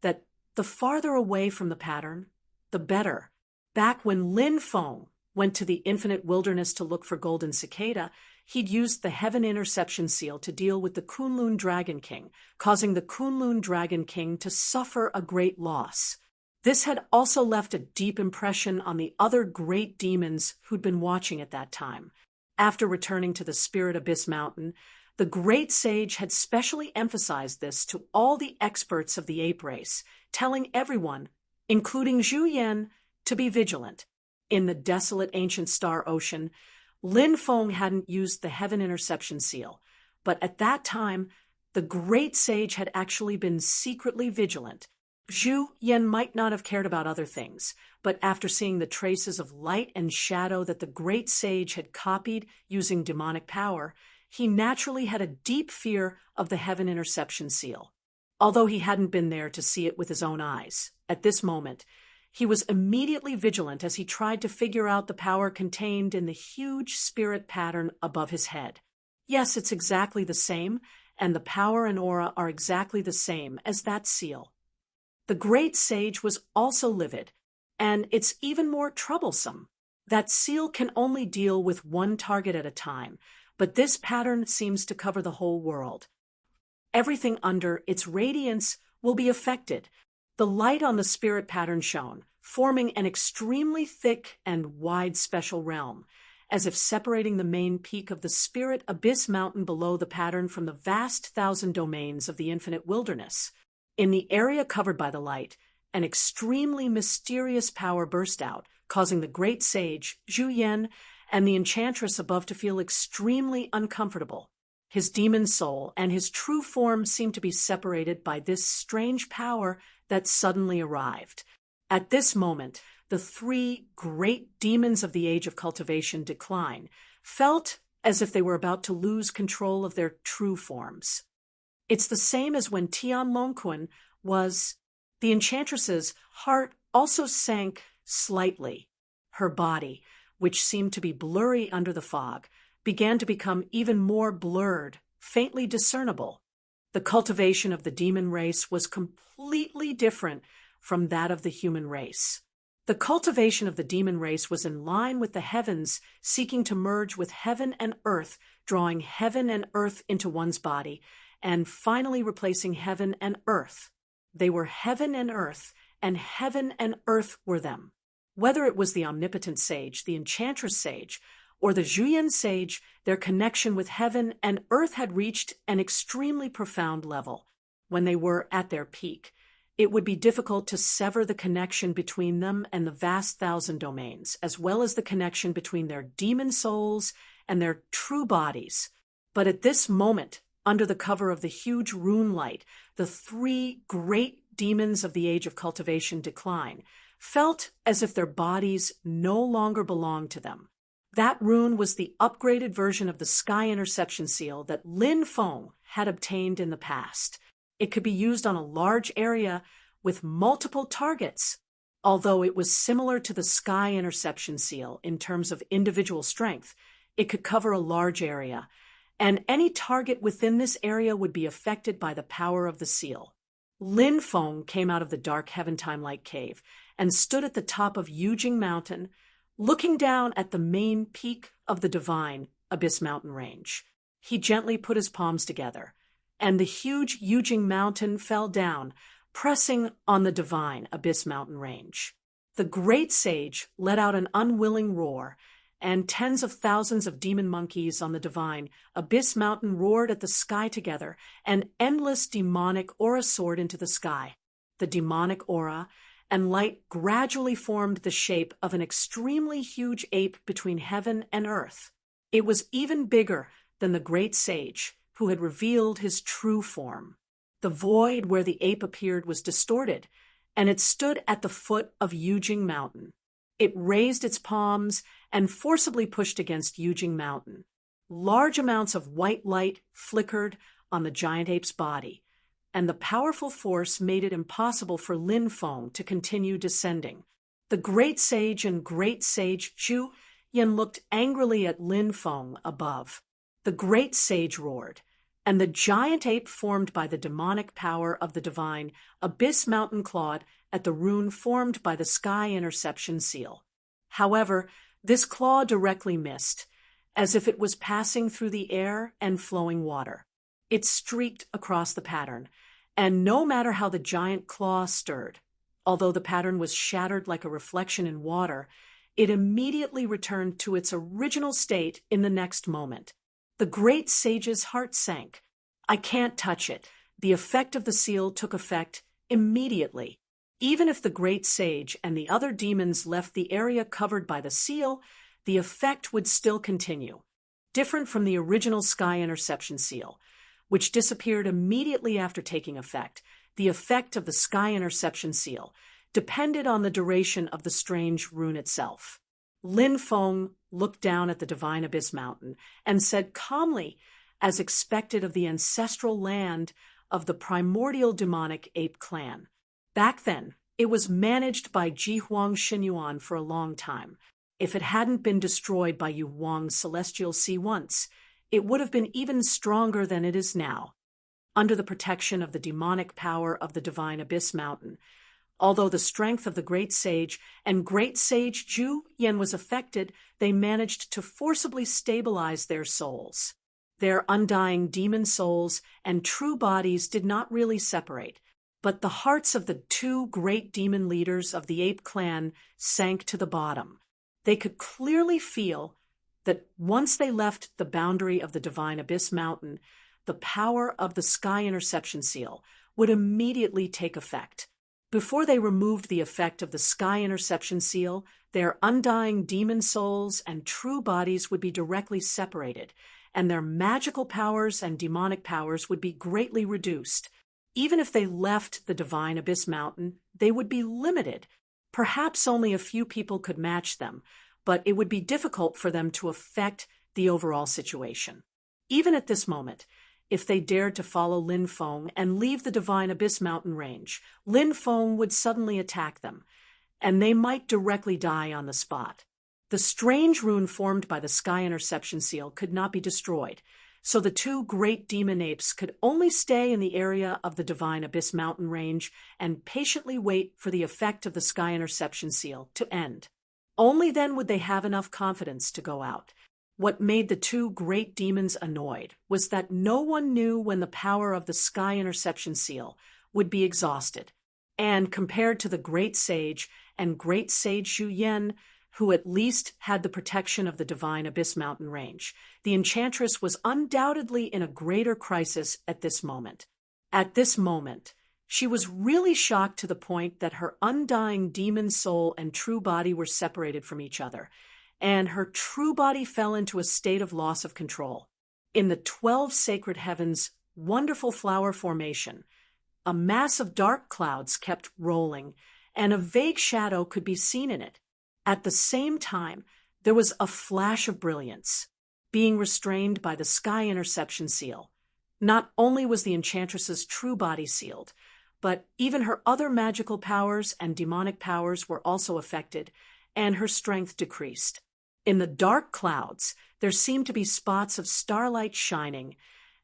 that the farther away from the pattern, the better. Back when Lin Feng went to the infinite wilderness to look for Golden Cicada, he'd used the Heaven Interception Seal to deal with the Kunlun Dragon King, causing the Kunlun Dragon King to suffer a great loss. This had also left a deep impression on the other great demons who'd been watching at that time. After returning to the Spirit Abyss Mountain, the great sage had specially emphasized this to all the experts of the ape race, telling everyone, including Zhu Yan, to be vigilant. In the desolate ancient star ocean, Lin Feng hadn't used the Heaven Interception Seal, but at that time, the great sage had actually been secretly vigilant. Zhu Yan might not have cared about other things, but after seeing the traces of light and shadow that the great sage had copied using demonic power, he naturally had a deep fear of the Heaven Interception Seal. Although he hadn't been there to see it with his own eyes, at this moment, he was immediately vigilant as he tried to figure out the power contained in the huge spirit pattern above his head. Yes, it's exactly the same, and the power and aura are exactly the same as that seal. The great sage was also livid, and it's even more troublesome. That seal can only deal with one target at a time, but this pattern seems to cover the whole world. everything under its radiance will be affected. The light on the spirit pattern shone, forming an extremely thick and wide special realm, as if separating the main peak of the spirit abyss mountain below the pattern from the vast thousand domains of the infinite wilderness. In the area covered by the light, an extremely mysterious power burst out, causing the great sage, Zhu Yan, and the enchantress above to feel extremely uncomfortable. His demon soul and his true form seemed to be separated by this strange power that suddenly arrived. At this moment, the three great demons of the age of cultivation decline, felt as if they were about to lose control of their true forms. It's the same as when Tian Longkun was. The enchantress's heart also sank slightly. Her body, which seemed to be blurry under the fog, began to become even more blurred, faintly discernible. The cultivation of the demon race was completely different from that of the human race. The cultivation of the demon race was in line with the heavens, seeking to merge with heaven and earth, drawing heaven and earth into one's body, and finally replacing heaven and earth. They were heaven and earth were them. Whether it was the omnipotent sage, the enchantress sage, or the Zhuyan sage, their connection with heaven and earth had reached an extremely profound level. When they were at their peak, it would be difficult to sever the connection between them and the vast thousand domains, as well as the connection between their demon souls and their true bodies. But at this moment, under the cover of the huge rune light, the three great demons of the age of cultivation decline, felt as if their bodies no longer belonged to them. That rune was the upgraded version of the sky interception seal that Lin Feng had obtained in the past. It could be used on a large area with multiple targets. Although it was similar to the sky interception seal in terms of individual strength, it could cover a large area, and any target within this area would be affected by the power of the seal. Lin Feng came out of the dark heaven time-like cave and stood at the top of Yujing Mountain, looking down at the main peak of the divine Abyss Mountain range. He gently put his palms together, and the huge Yujing Mountain fell down, pressing on the divine Abyss Mountain range. The great sage let out an unwilling roar, and tens of thousands of demon monkeys on the divine Abyss Mountain roared at the sky together, and endless demonic aura soared into the sky. The demonic aura and light gradually formed the shape of an extremely huge ape between heaven and earth. It was even bigger than the great sage, who had revealed his true form. The void where the ape appeared was distorted, and it stood at the foot of Yujing Mountain. It raised its palms and forcibly pushed against Yujing Mountain. Large amounts of white light flickered on the giant ape's body, and the powerful force made it impossible for Lin Feng to continue descending. The great sage and great sage Zhu Yan looked angrily at Lin Feng above. The great sage roared, and the giant ape formed by the demonic power of the divine Abyss Mountain clawed at the rune formed by the sky interception seal. However, this claw directly missed, as if it was passing through the air and flowing water. It streaked across the pattern, and no matter how the giant claw stirred, although the pattern was shattered like a reflection in water, it immediately returned to its original state in the next moment. The great sage's heart sank. I can't touch it. The effect of the seal took effect immediately. Even if the great sage and the other demons left the area covered by the seal, the effect would still continue. Different from the original sky interception seal, which disappeared immediately after taking effect, the effect of the sky interception seal depended on the duration of the strange rune itself. Lin Feng looked down at the divine Abyss Mountain and said calmly, as expected of the ancestral land of the primordial demonic ape clan. Back then, it was managed by Ji Huang Xinyuan for a long time. If it hadn't been destroyed by Yu Huang's celestial sea once, it would have been even stronger than it is now. Under the protection of the demonic power of the divine Abyss Mountain, although the strength of the great sage and great sage Zhu Yan was affected, they managed to forcibly stabilize their souls. Their undying demon souls and true bodies did not really separate, but the hearts of the two great demon leaders of the ape clan sank to the bottom. They could clearly feel that once they left the boundary of the divine abyss mountain, the power of the sky interception seal would immediately take effect. Before they removed the effect of the sky interception seal, their undying demon souls and true bodies would be directly separated, and their magical powers and demonic powers would be greatly reduced. Even if they left the divine abyss mountain, they would be limited. Perhaps only a few people could match them, but it would be difficult for them to affect the overall situation. Even at this moment, if they dared to follow Lin Feng and leave the divine abyss mountain range, Lin Feng would suddenly attack them, and they might directly die on the spot. The strange rune formed by the sky interception seal could not be destroyed, so the two great demon apes could only stay in the area of the divine abyss mountain range and patiently wait for the effect of the sky interception seal to end. Only then would they have enough confidence to go out. What made the two great demons annoyed was that no one knew when the power of the sky interception seal would be exhausted, and compared to the great sage and great sage Xu Yan, who at least had the protection of the divine abyss mountain range, the enchantress was undoubtedly in a greater crisis at this moment. At this moment, she was really shocked to the point that her undying demon soul and true body were separated from each other, and her true body fell into a state of loss of control. In the 12 sacred heavens' wonderful flower formation, a mass of dark clouds kept rolling, and a vague shadow could be seen in it. At the same time, there was a flash of brilliance, being restrained by the sky interception seal. Not only was the enchantress's true body sealed, but even her other magical powers and demonic powers were also affected, and her strength decreased. In the dark clouds, there seemed to be spots of starlight shining,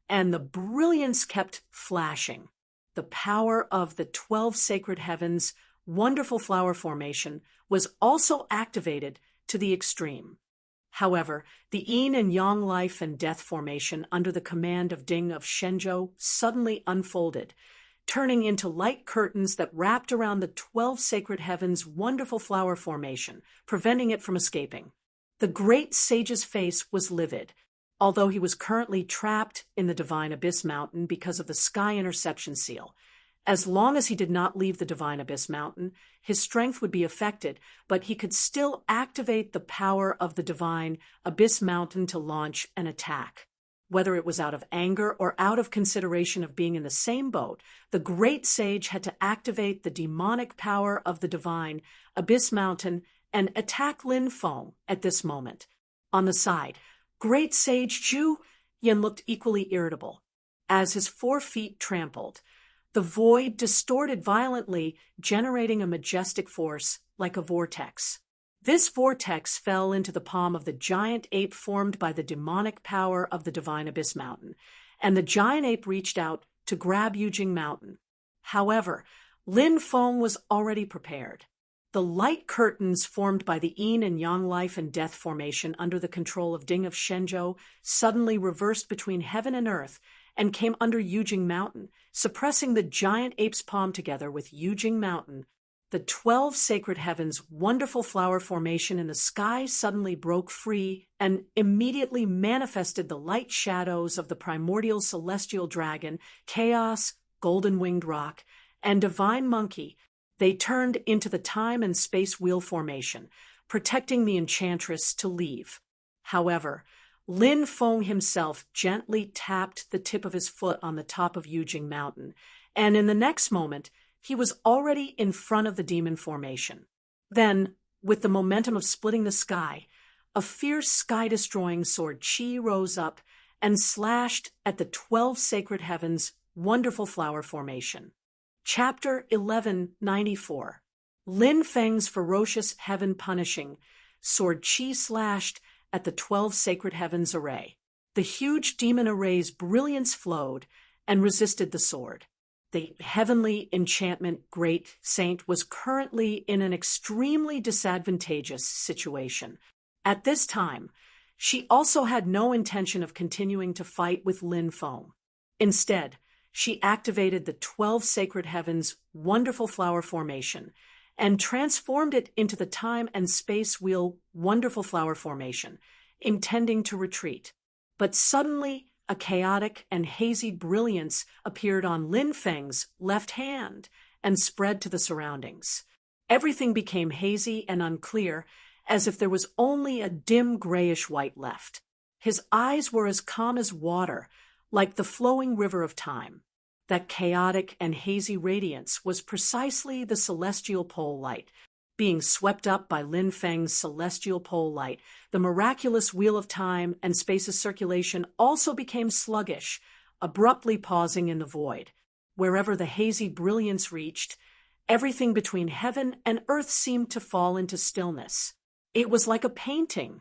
and the brilliance kept flashing. The power of the 12 sacred heavens' wonderful flower formation was also activated to the extreme. However, the yin and yang life and death formation under the command of Ding of Shenzhou suddenly unfolded, turning into light curtains that wrapped around the 12 sacred heavens' wonderful flower formation, preventing it from escaping. The great sage's face was livid, although he was currently trapped in the divine abyss mountain because of the sky interception seal. As long as he did not leave the divine abyss mountain, his strength would be affected, but he could still activate the power of the divine abyss mountain to launch an attack. Whether it was out of anger or out of consideration of being in the same boat, the great sage had to activate the demonic power of the divine abyss mountain and attack Lin Feng at this moment. On the side, great sage Zhu Yan looked equally irritable. As his 4 feet trampled, the void distorted violently, generating a majestic force like a vortex. This vortex fell into the palm of the giant ape formed by the demonic power of the divine abyss mountain, and the giant ape reached out to grab Yujing Mountain. However, Lin Feng was already prepared. The light curtains formed by the yin and yang life and death formation under the control of Ding of Shenzhou suddenly reversed between heaven and earth and came under Yujing Mountain, suppressing the giant ape's palm together with Yujing Mountain. The 12 sacred heavens' wonderful flower formation in the sky suddenly broke free and immediately manifested the light shadows of the primordial celestial dragon, Chaos, golden-winged rock, and divine monkey. They turned into the time and space wheel formation, protecting the enchantress to leave. However, Lin Feng himself gently tapped the tip of his foot on the top of Yujing Mountain, and in the next moment, he was already in front of the demon formation. Then, with the momentum of splitting the sky, a fierce sky-destroying sword Qi rose up and slashed at the 12 sacred heavens' wonderful flower formation. Chapter 1194. Lin Feng's ferocious heaven-punishing sword Qi slashed at the 12 sacred heavens array. The huge demon array's brilliance flowed and resisted the sword. The heavenly enchantment great saint was currently in an extremely disadvantageous situation. At this time, She also had no intention of continuing to fight with Lin Feng. Instead, she activated the 12 sacred heavens' wonderful flower formation and transformed it into the time and space wheel wonderful flower formation, intending to retreat. But suddenly, a chaotic and hazy brilliance appeared on Lin Feng's left hand and spread to the surroundings. Everything became hazy and unclear, as if there was only a dim grayish white left. His eyes were as calm as water, like the flowing river of time. That chaotic and hazy radiance was precisely the celestial pole light. Being swept up by Lin Feng's celestial pole light, the miraculous wheel of time and space's circulation also became sluggish, abruptly pausing in the void. Wherever the hazy brilliance reached, everything between heaven and earth seemed to fall into stillness. It was like a painting.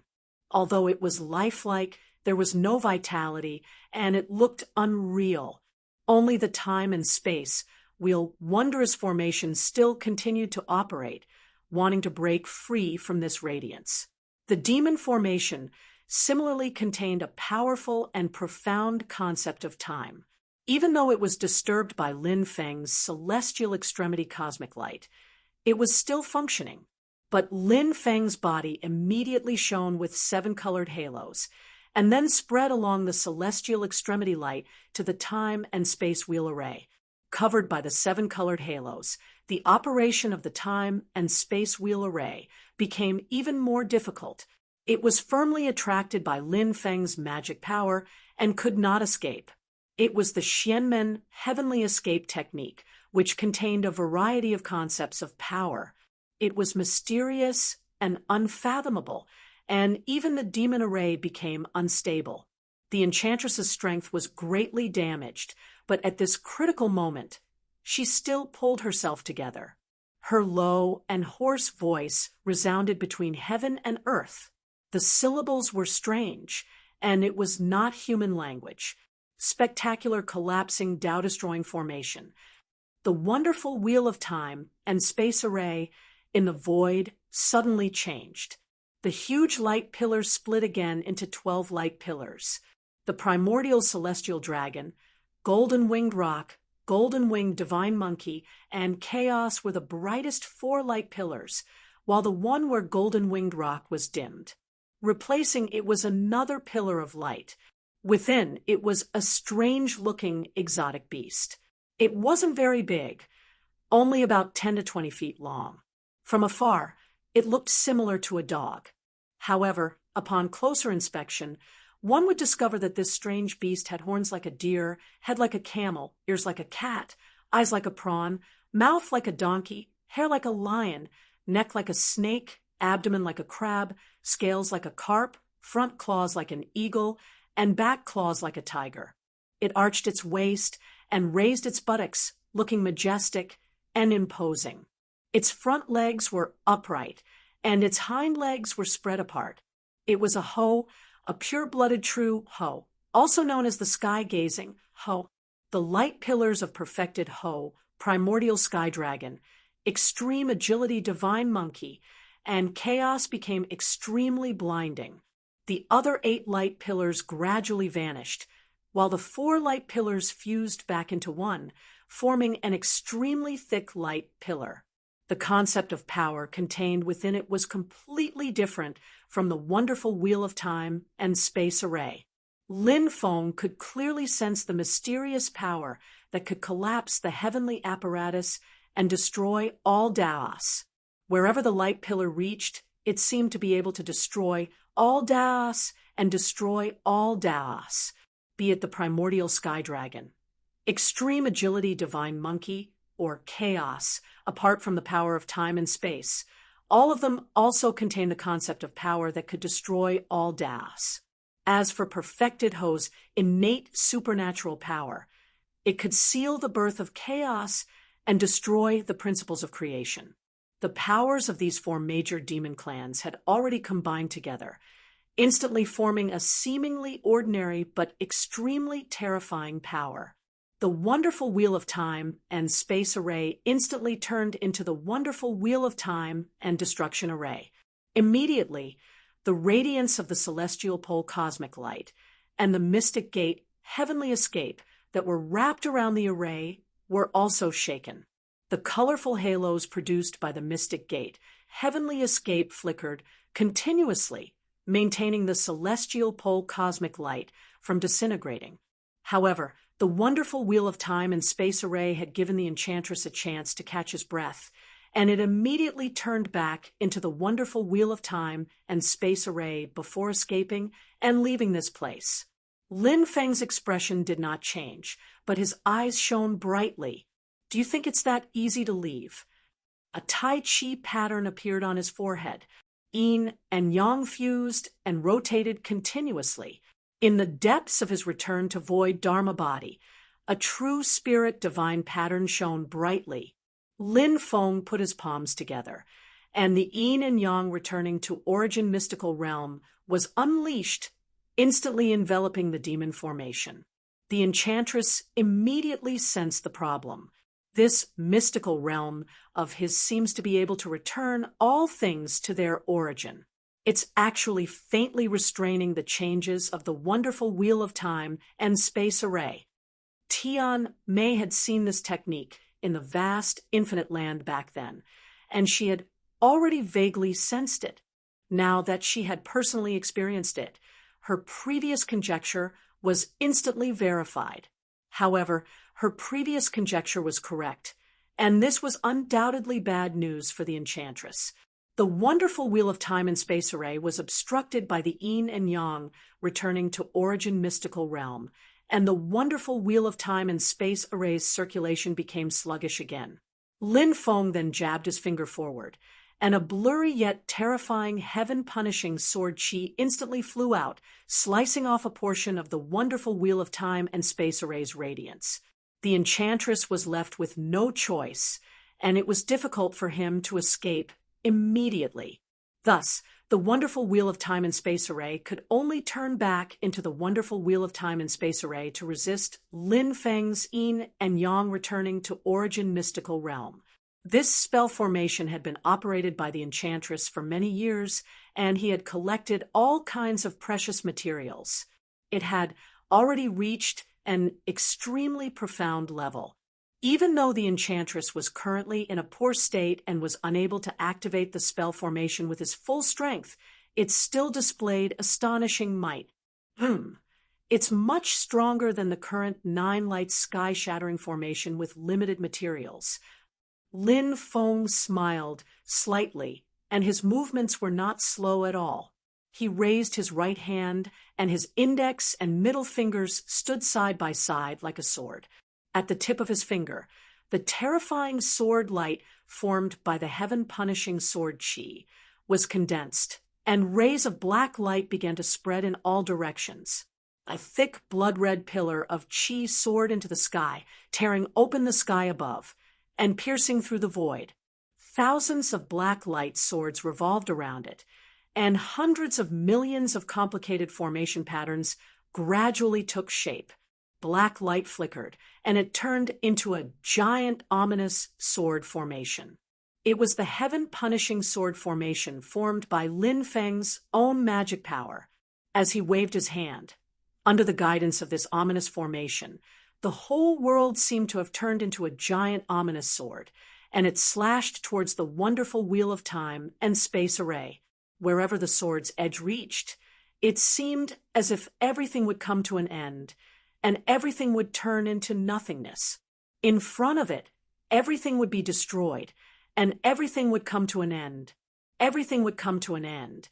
Although it was lifelike, there was no vitality, and it looked unreal. Only the time and space wheel wondrous formation still continued to operate, wanting to break free from this radiance. The demon formation similarly contained a powerful and profound concept of time. Even though it was disturbed by Lin Feng's celestial extremity cosmic light, it was still functioning. But Lin Feng's body immediately shone with 7 colored halos, and then spread along the celestial extremity light to the time and space wheel array. Covered by the 7 colored halos, the operation of the time and space wheel array became even more difficult. It was firmly attracted by Lin Feng's magic power and could not escape. It was the Xianmen heavenly escape technique, which contained a variety of concepts of power. It was mysterious and unfathomable, and even the demon array became unstable. The enchantress's strength was greatly damaged, but at this critical moment, she still pulled herself together. Her low and hoarse voice resounded between heaven and earth. The syllables were strange, and it was not human language. Spectacular collapsing Tao-destroying formation. The wonderful wheel of time and space array in the void suddenly changed. The huge light pillars split again into 12 light pillars. The primordial celestial dragon, golden-winged rock, golden-winged divine monkey, and chaos were the brightest 4 light pillars, while the one where golden-winged rock was dimmed. Replacing it was another pillar of light. Within, it was a strange-looking exotic beast. It wasn't very big, only about 10 to 20 feet long. From afar, it looked similar to a dog. However, upon closer inspection, one would discover that this strange beast had horns like a deer, head like a camel, ears like a cat, eyes like a prawn, mouth like a donkey, hair like a lion, neck like a snake, abdomen like a crab, scales like a carp, front claws like an eagle, and back claws like a tiger. It arched its waist and raised its buttocks, looking majestic and imposing. Its front legs were upright, and its hind legs were spread apart. It was a Ho, a pure-blooded true Ho, also known as the sky-gazing Ho. The light pillars of perfected Ho, primordial sky dragon, extreme agility divine monkey, and chaos became extremely blinding. The other 8 light pillars gradually vanished, while the 4 light pillars fused back into one, forming an extremely thick light pillar. The concept of power contained within it was completely different from the wonderful wheel of time and space array. Lin Feng could clearly sense the mysterious power that could collapse the heavenly apparatus and destroy all Daos. Wherever the light pillar reached, it seemed to be able to destroy all Daos and destroy all Daos, be it the primordial sky dragon, extreme agility divine monkey, or chaos, apart from the power of time and space. All of them also contain the concept of power that could destroy all Daos. As for perfected Ho's innate supernatural power, it could seal the birth of chaos and destroy the principles of creation. The powers of these 4 major demon clans had already combined together, instantly forming a seemingly ordinary but extremely terrifying power. The wonderful wheel of time and space array instantly turned into the wonderful wheel of time and destruction array. Immediately, the radiance of the celestial pole cosmic light, and the mystic gate heavenly escape that were wrapped around the array were also shaken. The colorful halos produced by the mystic gate heavenly escape flickered continuously, maintaining the celestial pole cosmic light from disintegrating. However, the wonderful wheel of time and space array had given the enchantress a chance to catch his breath, and it immediately turned back into the wonderful wheel of time and space array before escaping and leaving this place. Lin Feng's expression did not change, but his eyes shone brightly. Do you think it's that easy to leave? A Tai Chi pattern appeared on his forehead. Yin and Yang fused and rotated continuously. In the depths of his return to void Dharma body, a true spirit divine pattern shone brightly. Lin Feng put his palms together, and the Yin and Yang returning to origin mystical realm was unleashed, instantly enveloping the demon formation. The enchantress immediately sensed the problem. This mystical realm of his seems to be able to return all things to their origin. It's actually faintly restraining the changes of the wonderful wheel of time and space array. Tian Mei had seen this technique in the vast, infinite land back then, and she had already vaguely sensed it. Now that she had personally experienced it, her previous conjecture was instantly verified. However, her previous conjecture was correct, and this was undoubtedly bad news for the enchantress. The wonderful wheel of time and space array was obstructed by the Yin and Yang returning to origin mystical realm, and the wonderful wheel of time and space array's circulation became sluggish again. Lin Feng then jabbed his finger forward, and a blurry yet terrifying heaven-punishing sword chi instantly flew out, slicing off a portion of the wonderful wheel of time and space array's radiance. The enchantress was left with no choice, and it was difficult for him to escape immediately. Thus, the wonderful wheel of time and space array could only turn back into the wonderful wheel of time and space array to resist Lin Feng's Yin and Yang returning to origin mystical realm. This spell formation had been operated by the enchantress for many years, and he had collected all kinds of precious materials. It had already reached an extremely profound level. Even though the enchantress was currently in a poor state and was unable to activate the spell formation with his full strength, it still displayed astonishing might. It's much stronger than the current 9-light sky-shattering formation with limited materials. Lin Feng smiled slightly, and his movements were not slow at all. He raised his right hand, and his index and middle fingers stood side by side like a sword. At the tip of his finger, the terrifying sword light formed by the heaven-punishing sword chi was condensed, and rays of black light began to spread in all directions. A thick blood-red pillar of chi soared into the sky, tearing open the sky above, and piercing through the void. Thousands of black light swords revolved around it, and hundreds of millions of complicated formation patterns gradually took shape. Black light flickered, and it turned into a giant, ominous sword formation. It was the heaven-punishing sword formation formed by Lin Feng's own magic power. As he waved his hand, under the guidance of this ominous formation, the whole world seemed to have turned into a giant, ominous sword, and it slashed towards the wonderful wheel of time and space array. Wherever the sword's edge reached, it seemed as if everything would come to an end, and everything would turn into nothingness. In front of it, everything would be destroyed, and everything would come to an end. Everything would come to an end,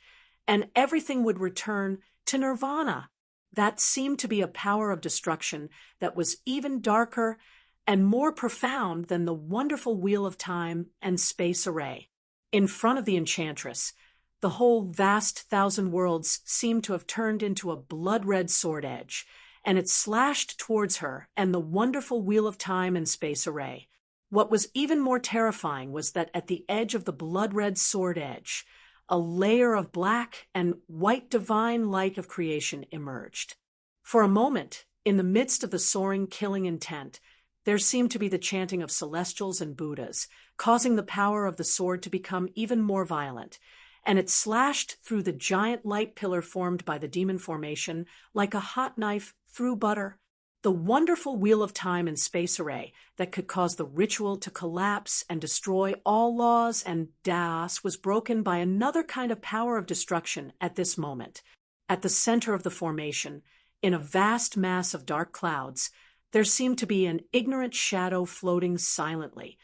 and everything would return to nirvana. That seemed to be a power of destruction that was even darker and more profound than the wonderful wheel of time and space array. In front of the enchantress, the whole vast 1,000 worlds seemed to have turned into a blood-red sword edge, and it slashed towards her and the wonderful wheel of time and space array. What was even more terrifying was that at the edge of the blood-red sword edge, a layer of black and white divine light of creation emerged. For a moment, in the midst of the soaring, killing intent, there seemed to be the chanting of celestials and Buddhas, causing the power of the sword to become even more violent, and it slashed through the giant light pillar formed by the demon formation like a hot knife through butter. The wonderful wheel of time and space array that could cause the ritual to collapse and destroy all laws and chaos was broken by another kind of power of destruction at this moment. At the center of the formation, in a vast mass of dark clouds, there seemed to be an ignorant shadow floating silently,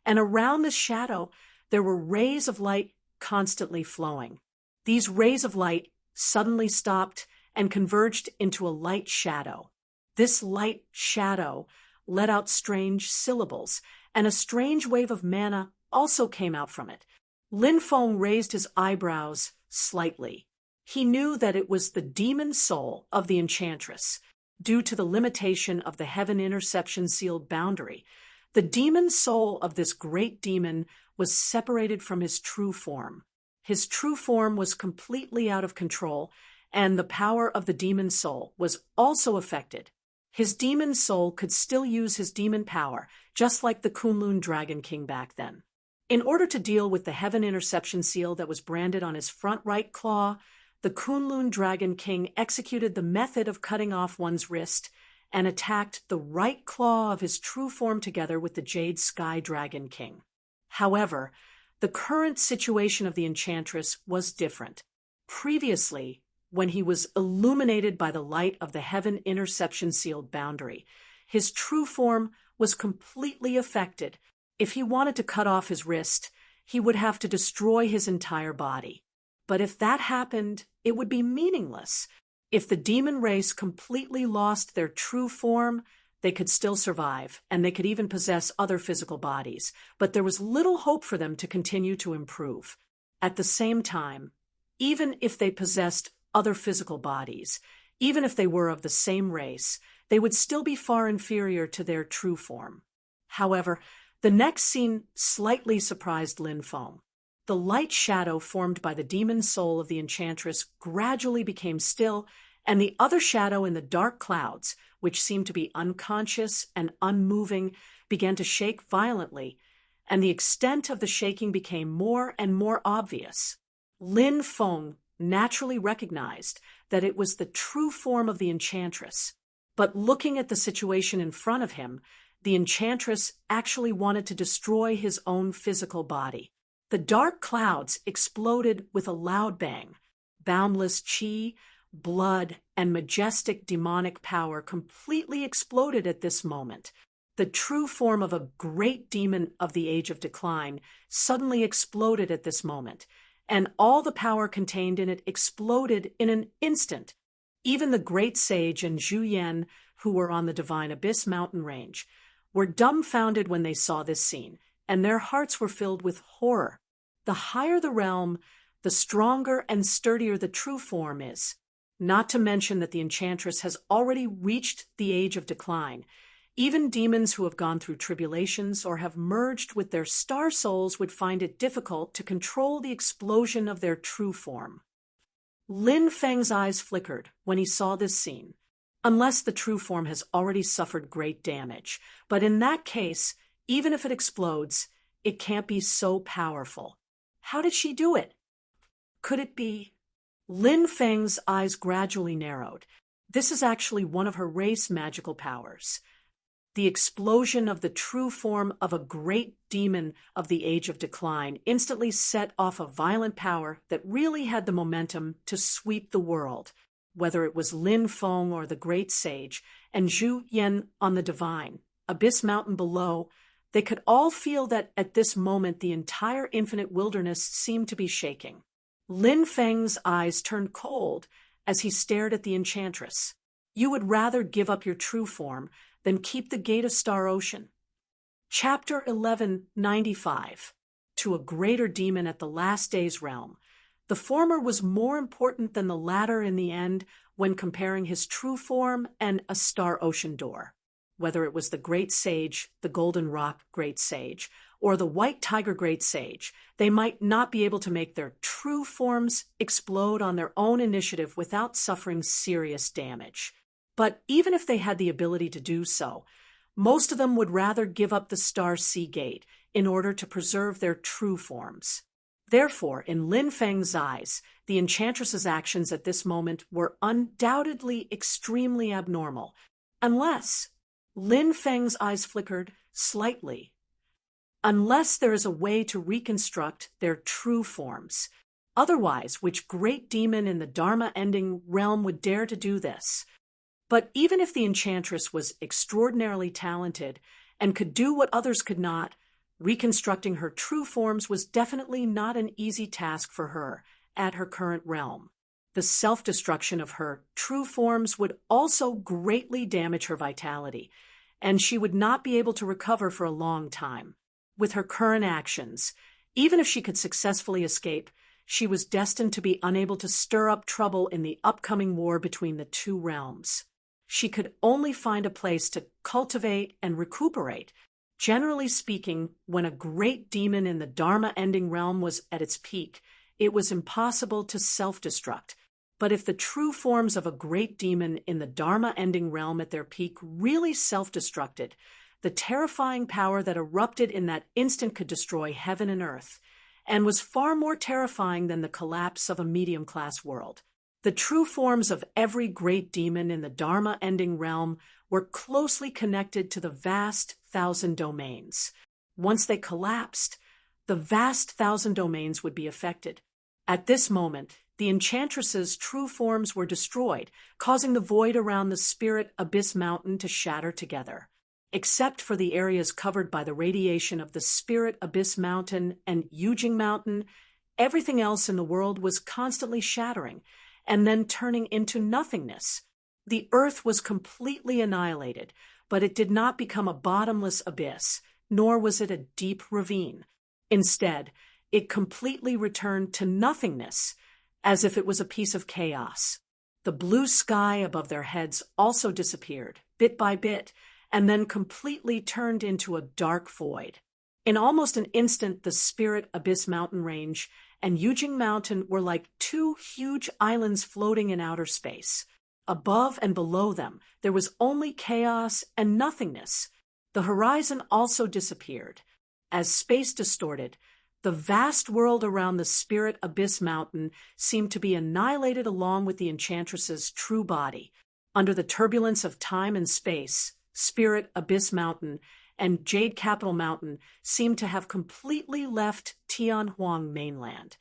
and around this shadow there were rays of light constantly flowing. These rays of light suddenly stopped and converged into a light shadow. This light shadow let out strange syllables, and a strange wave of mana also came out from it. Lin Feng raised his eyebrows slightly. He knew that it was the demon soul of the enchantress. Due to the limitation of the heaven interception sealed boundary, the demon soul of this great demon was separated from his true form. His true form was completely out of control, and the power of the demon soul was also affected. His demon soul could still use his demon power, just like the Kunlun Dragon King back then. In order to deal with the heaven interception seal that was branded on his front right claw, the Kunlun Dragon King executed the method of cutting off one's wrist and attacked the right claw of his true form together with the Jade Sky Dragon King. However, the current situation of the enchantress was different. Previously, when he was illuminated by the light of the heaven interception sealed boundary, his true form was completely affected. If he wanted to cut off his wrist, he would have to destroy his entire body. But if that happened, it would be meaningless. If the demon race completely lost their true form, they could still survive, and they could even possess other physical bodies, but there was little hope for them to continue to improve. At the same time, even if they possessed other physical bodies, even if they were of the same race, they would still be far inferior to their true form. However, the next scene slightly surprised Lin Feng. The light shadow formed by the demon soul of the enchantress gradually became still, and the other shadow in the dark clouds, which seemed to be unconscious and unmoving, began to shake violently, and the extent of the shaking became more and more obvious. Lin Feng naturally recognized that it was the true form of the enchantress, but looking at the situation in front of him, the enchantress actually wanted to destroy his own physical body. The dark clouds exploded with a loud bang. Boundless chi, blood, and majestic demonic power completely exploded at this moment. The true form of a great demon of the Age of Decline suddenly exploded at this moment, and all the power contained in it exploded in an instant. Even the great sage and Zhu Yan, who were on the Divine Abyss mountain range, were dumbfounded when they saw this scene, and their hearts were filled with horror. The higher the realm, the stronger and sturdier the true form is. Not to mention that the enchantress has already reached the Age of Decline. Even demons who have gone through tribulations or have merged with their star souls would find it difficult to control the explosion of their true form. Lin Feng's eyes flickered when he saw this scene. Unless the true form has already suffered great damage, but in that case, even if it explodes, it can't be so powerful. How did she do it? Could it be? Lin Feng's eyes gradually narrowed. This is actually one of her race magical powers. The explosion of the true form of a great demon of the Age of Decline instantly set off a violent power that really had the momentum to sweep the world. Whether it was Lin Feng or the great sage, and Zhu Yan on the Divine Abyss mountain below, they could all feel that at this moment the entire infinite wilderness seemed to be shaking. Lin Feng's eyes turned cold as he stared at the enchantress. You would rather give up your true form than keep the Gate of Star Ocean. Chapter 1195. To a greater demon at the last day's realm. The former was more important than the latter in the end when comparing his true form and a Star Ocean door. Whether it was the Great Sage, the Golden Rock Great Sage, or the White Tiger Great Sage, they might not be able to make their true forms explode on their own initiative without suffering serious damage. But even if they had the ability to do so, most of them would rather give up the Star Sea Gate in order to preserve their true forms. Therefore, in Lin Feng's eyes, the enchantress's actions at this moment were undoubtedly extremely abnormal, unless Lin Feng's eyes flickered slightly. Unless there is a way to reconstruct their true forms. Otherwise, which great demon in the Dharma-ending realm would dare to do this? But even if the enchantress was extraordinarily talented and could do what others could not, reconstructing her true forms was definitely not an easy task for her at her current realm. The self-destruction of her true forms would also greatly damage her vitality, and she would not be able to recover for a long time. With her current actions, even if she could successfully escape, she was destined to be unable to stir up trouble in the upcoming war between the two realms. She could only find a place to cultivate and recuperate. Generally speaking, when a great demon in the Dharma-ending realm was at its peak, it was impossible to self-destruct. But if the true forms of a great demon in the Dharma-ending realm at their peak really self-destructed, the terrifying power that erupted in that instant could destroy heaven and earth, and was far more terrifying than the collapse of a medium-class world. The true forms of every great demon in the Dharma-ending realm were closely connected to the vast 1,000 domains. Once they collapsed, the vast 1,000 domains would be affected. At this moment, the enchantress's true forms were destroyed, causing the void around the Spirit Abyss Mountain to shatter together. Except for the areas covered by the radiation of the Spirit Abyss Mountain and Yujing Mountain, everything else in the world was constantly shattering and then turning into nothingness. The earth was completely annihilated, but it did not become a bottomless abyss, nor was it a deep ravine. Instead, it completely returned to nothingness, as if it was a piece of chaos. The blue sky above their heads also disappeared, bit by bit, and then completely turned into a dark void. In almost an instant, the Spirit Abyss Mountain Range and Yujing Mountain were like two huge islands floating in outer space. Above and below them, there was only chaos and nothingness. The horizon also disappeared. As space distorted, the vast world around the Spirit Abyss Mountain seemed to be annihilated along with the enchantress's true body. Under the turbulence of time and space, Spirit Abyss Mountain and Jade Capital Mountain seemed to have completely left Tianhuang mainland.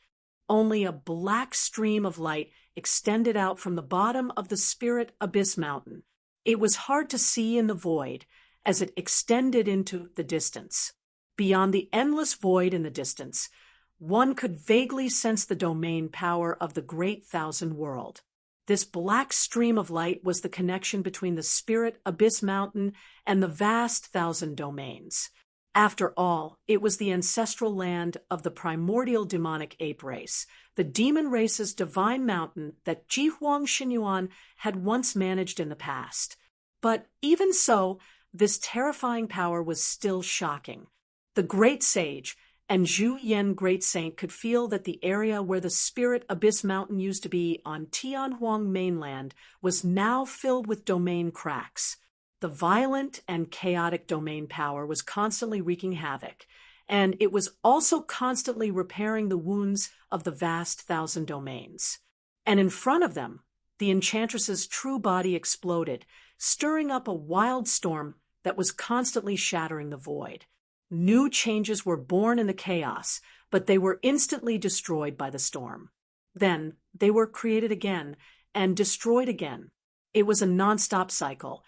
Only a black stream of light extended out from the bottom of the Spirit Abyss Mountain. It was hard to see in the void as it extended into the distance. Beyond the endless void in the distance, one could vaguely sense the domain power of the Great 1,000 World. This black stream of light was the connection between the Spirit Abyss Mountain and the vast 1,000 domains. After all, it was the ancestral land of the primordial demonic ape race, the demon race's divine mountain that Jihuang Xinyuan had once managed in the past. But even so, this terrifying power was still shocking. The great sage and Zhu Yen Great Saint could feel that the area where the Spirit Abyss Mountain used to be on Tianhuang mainland was now filled with domain cracks. The violent and chaotic domain power was constantly wreaking havoc, and it was also constantly repairing the wounds of the vast 1,000 domains. And in front of them, the enchantress's true body exploded, stirring up a wild storm that was constantly shattering the void. New changes were born in the chaos, but they were instantly destroyed by the storm. Then they were created again and destroyed again. It was a non-stop cycle,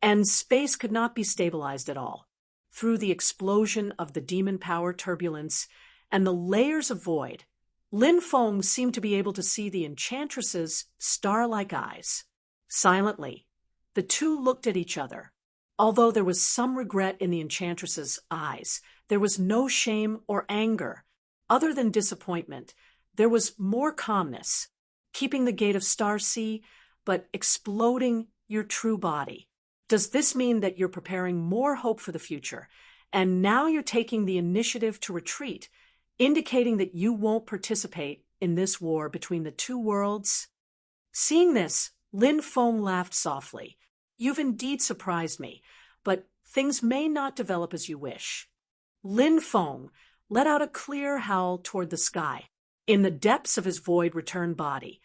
and space could not be stabilized at all. Through the explosion of the demon power turbulence and the layers of void, Lin Feng seemed to be able to see the enchantress's star-like eyes. Silently, the two looked at each other. Although there was some regret in the enchantress's eyes, there was no shame or anger. Other than disappointment, there was more calmness, keeping the gate of Star Sea, but exploding your true body. Does this mean that you're preparing more hope for the future, and now you're taking the initiative to retreat, indicating that you won't participate in this war between the two worlds? Seeing this, Lin Feng laughed softly. You've indeed surprised me, but things may not develop as you wish. Lin Feng, let out a clear howl toward the sky. In the depths of his void-returned body,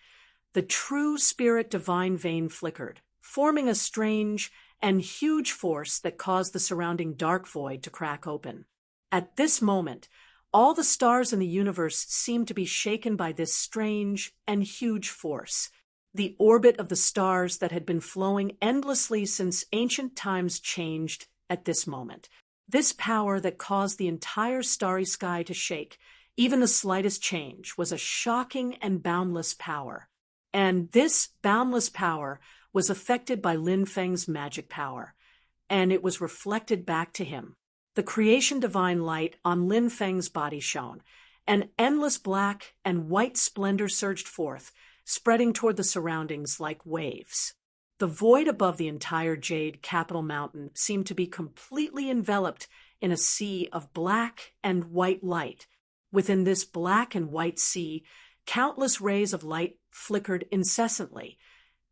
the true spirit divine vein flickered, forming a strange and huge force that caused the surrounding dark void to crack open. At this moment, all the stars in the universe seemed to be shaken by this strange and huge force. The orbit of the stars that had been flowing endlessly since ancient times changed at this moment. This power that caused the entire starry sky to shake, even the slightest change, was a shocking and boundless power. And this boundless power was affected by Lin Feng's magic power, and it was reflected back to him. The creation divine light on Lin Feng's body shone. An endless black and white splendor surged forth, spreading toward the surroundings like waves. The void above the entire jade capital mountain seemed to be completely enveloped in a sea of black and white light. Within this black and white sea, countless rays of light flickered incessantly,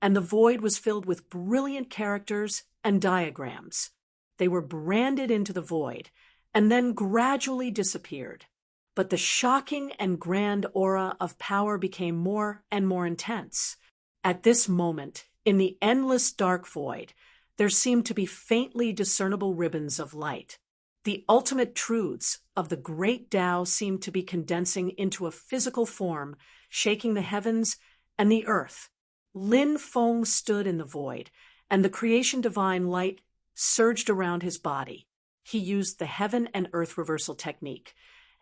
and the void was filled with brilliant characters and diagrams. They were branded into the void, and then gradually disappeared. But the shocking and grand aura of power became more and more intense. At this moment, in the endless dark void, there seemed to be faintly discernible ribbons of light. The ultimate truths of the great Tao seemed to be condensing into a physical form, shaking the heavens and the earth. Lin Feng stood in the void, and the creation divine light surged around his body. He used the heaven and earth reversal technique,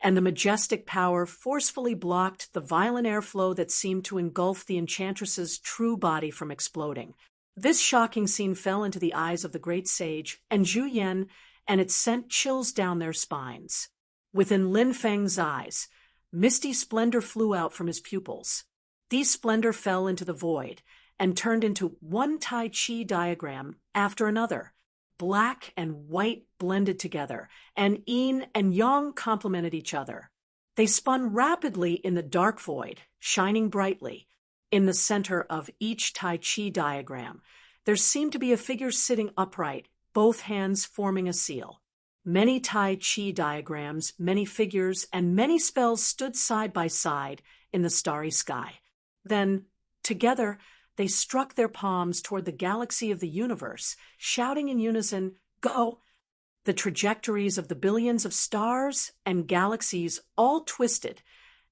and the majestic power forcefully blocked the violent airflow that seemed to engulf the enchantress's true body from exploding. This shocking scene fell into the eyes of the great sage and Zhu Yan, and it sent chills down their spines. Within Lin Feng's eyes, misty splendor flew out from his pupils. These splendor fell into the void and turned into one Tai Chi diagram after another. Black and white blended together, and yin and yang complemented each other. They spun rapidly in the dark void, shining brightly. In the center of each Tai Chi diagram, there seemed to be a figure sitting upright, both hands forming a seal. Many Tai Chi diagrams, many figures, and many spells stood side by side in the starry sky. Then, together, they struck their palms toward the galaxy of the universe, shouting in unison, "Go!" The trajectories of the billions of stars and galaxies all twisted,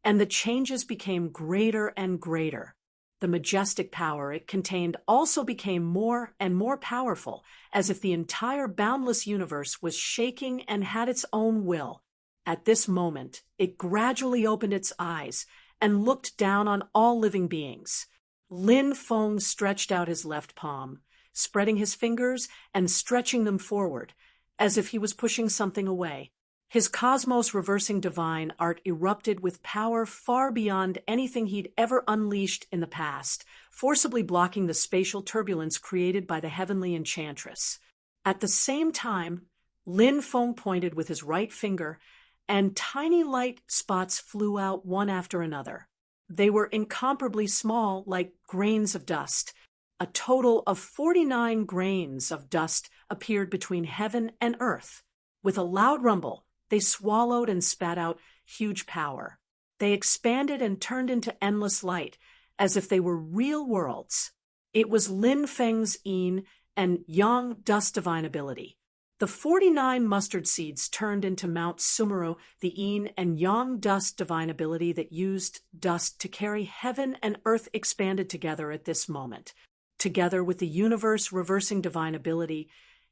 and the changes became greater and greater. The majestic power it contained also became more and more powerful, as if the entire boundless universe was shaking and had its own will. At this moment, it gradually opened its eyes and looked down on all living beings. Lin Feng stretched out his left palm, spreading his fingers and stretching them forward, as if he was pushing something away. His cosmos-reversing divine art erupted with power far beyond anything he'd ever unleashed in the past, forcibly blocking the spatial turbulence created by the heavenly enchantress. At the same time, Lin Feng pointed with his right finger, and tiny light spots flew out one after another. They were incomparably small, like grains of dust. A total of 49 grains of dust appeared between heaven and earth. With a loud rumble, they swallowed and spat out huge power. They expanded and turned into endless light, as if they were real worlds. It was Lin Feng's yin and yang dust divine ability. The 49 mustard seeds turned into Mount Sumeru, the yin and yang dust divine ability that used dust to carry heaven and earth expanded together at this moment. Together with the universe reversing divine ability,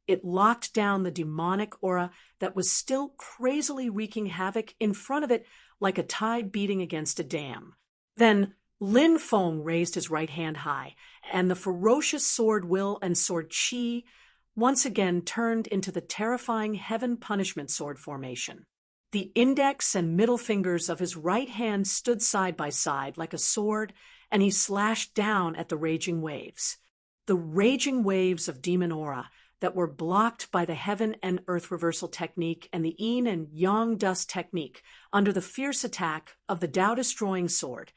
it locked down the demonic aura that was still crazily wreaking havoc in front of it like a tide beating against a dam. Then Lin Feng raised his right hand high, and the ferocious sword will and sword qi once again turned into the terrifying heaven punishment sword formation. The index and middle fingers of his right hand stood side by side like a sword, and he slashed down at the raging waves. The raging waves of demon aura that were blocked by the heaven and earth reversal technique and the yin and yang dust technique under the fierce attack of the Tao-destroying sword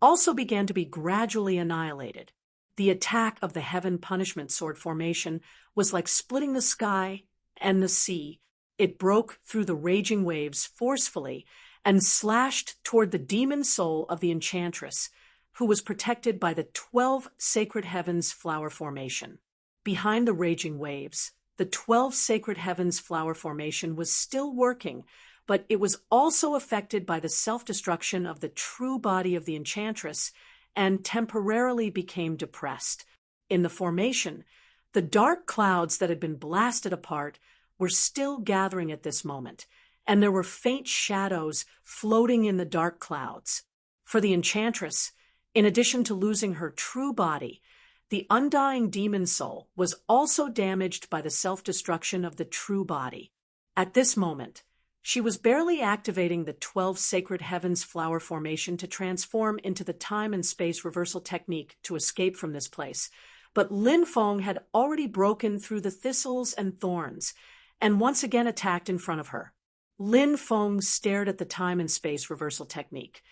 also began to be gradually annihilated. The attack of the heaven punishment sword formation was like splitting the sky and the sea. It broke through the raging waves forcefully and slashed toward the demon soul of the enchantress, who was protected by the 12 sacred heavens flower formation. Behind the raging waves, the 12 sacred heavens flower formation was still working, but it was also affected by the self-destruction of the true body of the enchantress and temporarily became depressed. In the formation, the dark clouds that had been blasted apart were still gathering at this moment, and there were faint shadows floating in the dark clouds. For the enchantress, in addition to losing her true body, the undying demon soul was also damaged by the self-destruction of the true body. At this moment, she was barely activating the 12 sacred heavens flower formation to transform into the time and space reversal technique to escape from this place, but Lin Feng had already broken through the thistles and thorns and once again attacked in front of her. Lin Feng stared at the time and space reversal technique,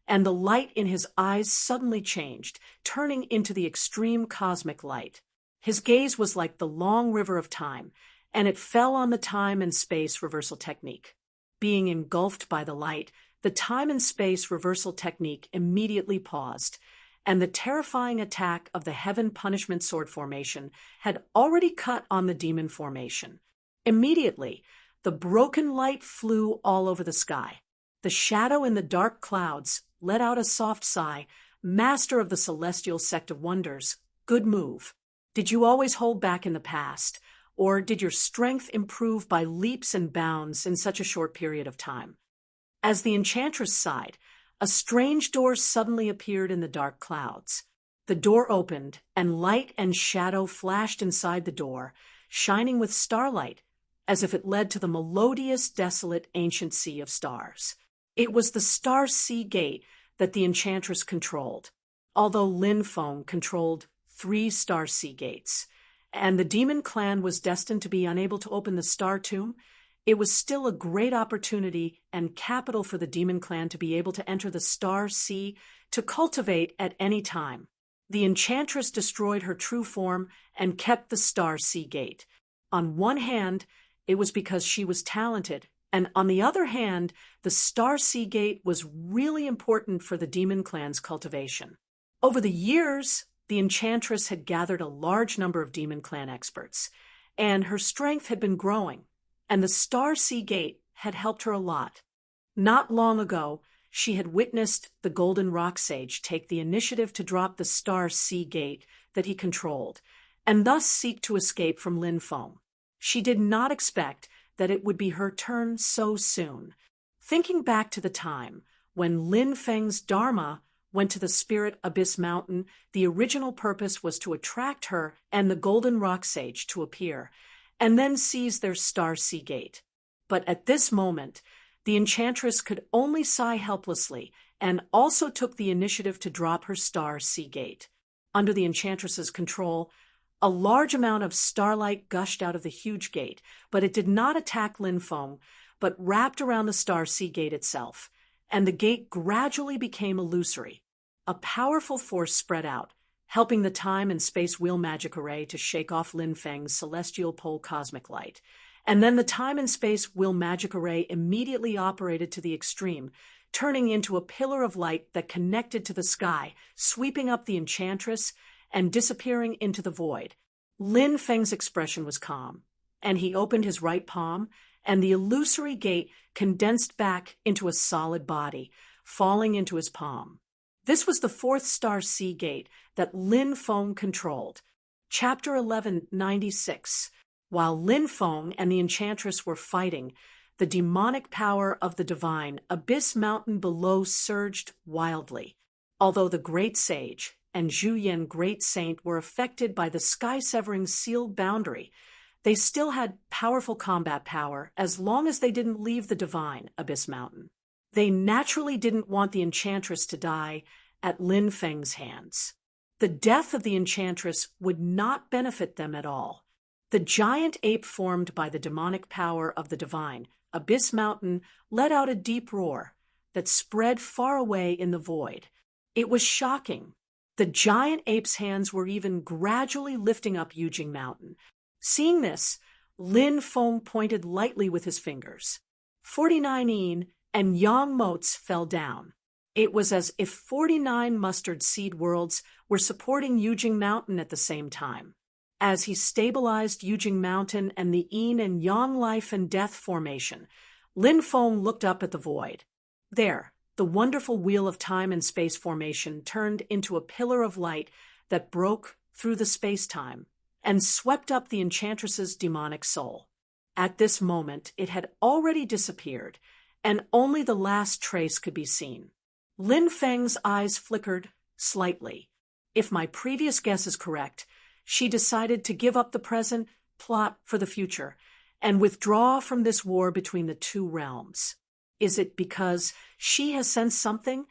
and the light in his eyes suddenly changed, turning into the extreme cosmic light. His gaze was like the long river of time, and it fell on the time and space reversal technique. Being engulfed by the light, the time and space reversal technique immediately paused, and the terrifying attack of the Heaven Punishment Sword formation had already cut on the demon formation. Immediately, the broken light flew all over the sky. The shadow in the dark clouds let out a soft sigh. Master of the celestial sect of wonders, good move. Did you always hold back in the past, or did your strength improve by leaps and bounds in such a short period of time? As the enchantress sighed, a strange door suddenly appeared in the dark clouds. The door opened, and light and shadow flashed inside the door, shining with starlight, as if it led to the melodious, desolate, ancient sea of stars. It was the Star Sea Gate that the enchantress controlled, although Lin Feng controlled 3 Star Sea Gates, and the demon clan was destined to be unable to open the Star Tomb. It was still a great opportunity and capital for the demon clan to be able to enter the Star Sea to cultivate at any time. The enchantress destroyed her true form and kept the Star Sea Gate. On one hand, it was because she was talented, and on the other hand, the Star Sea Gate was really important for the demon clan's cultivation. Over the years, the enchantress had gathered a large number of demon clan experts, and her strength had been growing, and the Star Sea Gate had helped her a lot. Not long ago, she had witnessed the Golden Rock Sage take the initiative to drop the Star Sea Gate that he controlled, and thus seek to escape from Lin Feng. She did not expect that it would be her turn so soon. Thinking back to the time when Lin Feng's Dharma went to the Spirit Abyss Mountain, the original purpose was to attract her and the Golden Rock Sage to appear, and then seize their Star Sea Gate. But at this moment, the enchantress could only sigh helplessly and also took the initiative to drop her Star Sea Gate. Under the enchantress's control, a large amount of starlight gushed out of the huge gate, but it did not attack Lin Feng, but wrapped around the Star Sea Gate itself, and the gate gradually became illusory. A powerful force spread out, helping the time and space wheel magic array to shake off Lin Feng's celestial pole cosmic light. And then the time and space wheel magic array immediately operated to the extreme, turning into a pillar of light that connected to the sky, sweeping up the enchantress and disappearing into the void. Lin Feng's expression was calm, and he opened his right palm, and the illusory gate condensed back into a solid body, falling into his palm. This was the 4th Star Sea Gate that Lin Feng controlled. Chapter 1196. While Lin Feng and the enchantress were fighting, the demonic power of the divine Abyss Mountain below surged wildly. Although the Great Sage and Zhu Yan Great Saint were affected by the sky-severing sealed boundary, they still had powerful combat power as long as they didn't leave the divine Abyss Mountain. They naturally didn't want the enchantress to die at Lin Feng's hands. The death of the enchantress would not benefit them at all. The giant ape formed by the demonic power of the divine Abyss Mountain let out a deep roar that spread far away in the void. It was shocking. The giant ape's hands were even gradually lifting up Yujing Mountain. Seeing this, Lin Feng pointed lightly with his fingers. 49 een and yang motes fell down. It was as if 49 mustard seed worlds were supporting Yujing Mountain at the same time. As he stabilized Yujing Mountain and the yin and yang life and death formation, Lin Feng looked up at the void. There, the wonderful wheel of time and space formation turned into a pillar of light that broke through the space-time and swept up the enchantress's demonic soul. At this moment, it had already disappeared, and only the last trace could be seen. Lin Feng's eyes flickered slightly. If my previous guess is correct, she decided to give up the present plot for the future and withdraw from this war between the two realms. Is it because she has sensed something?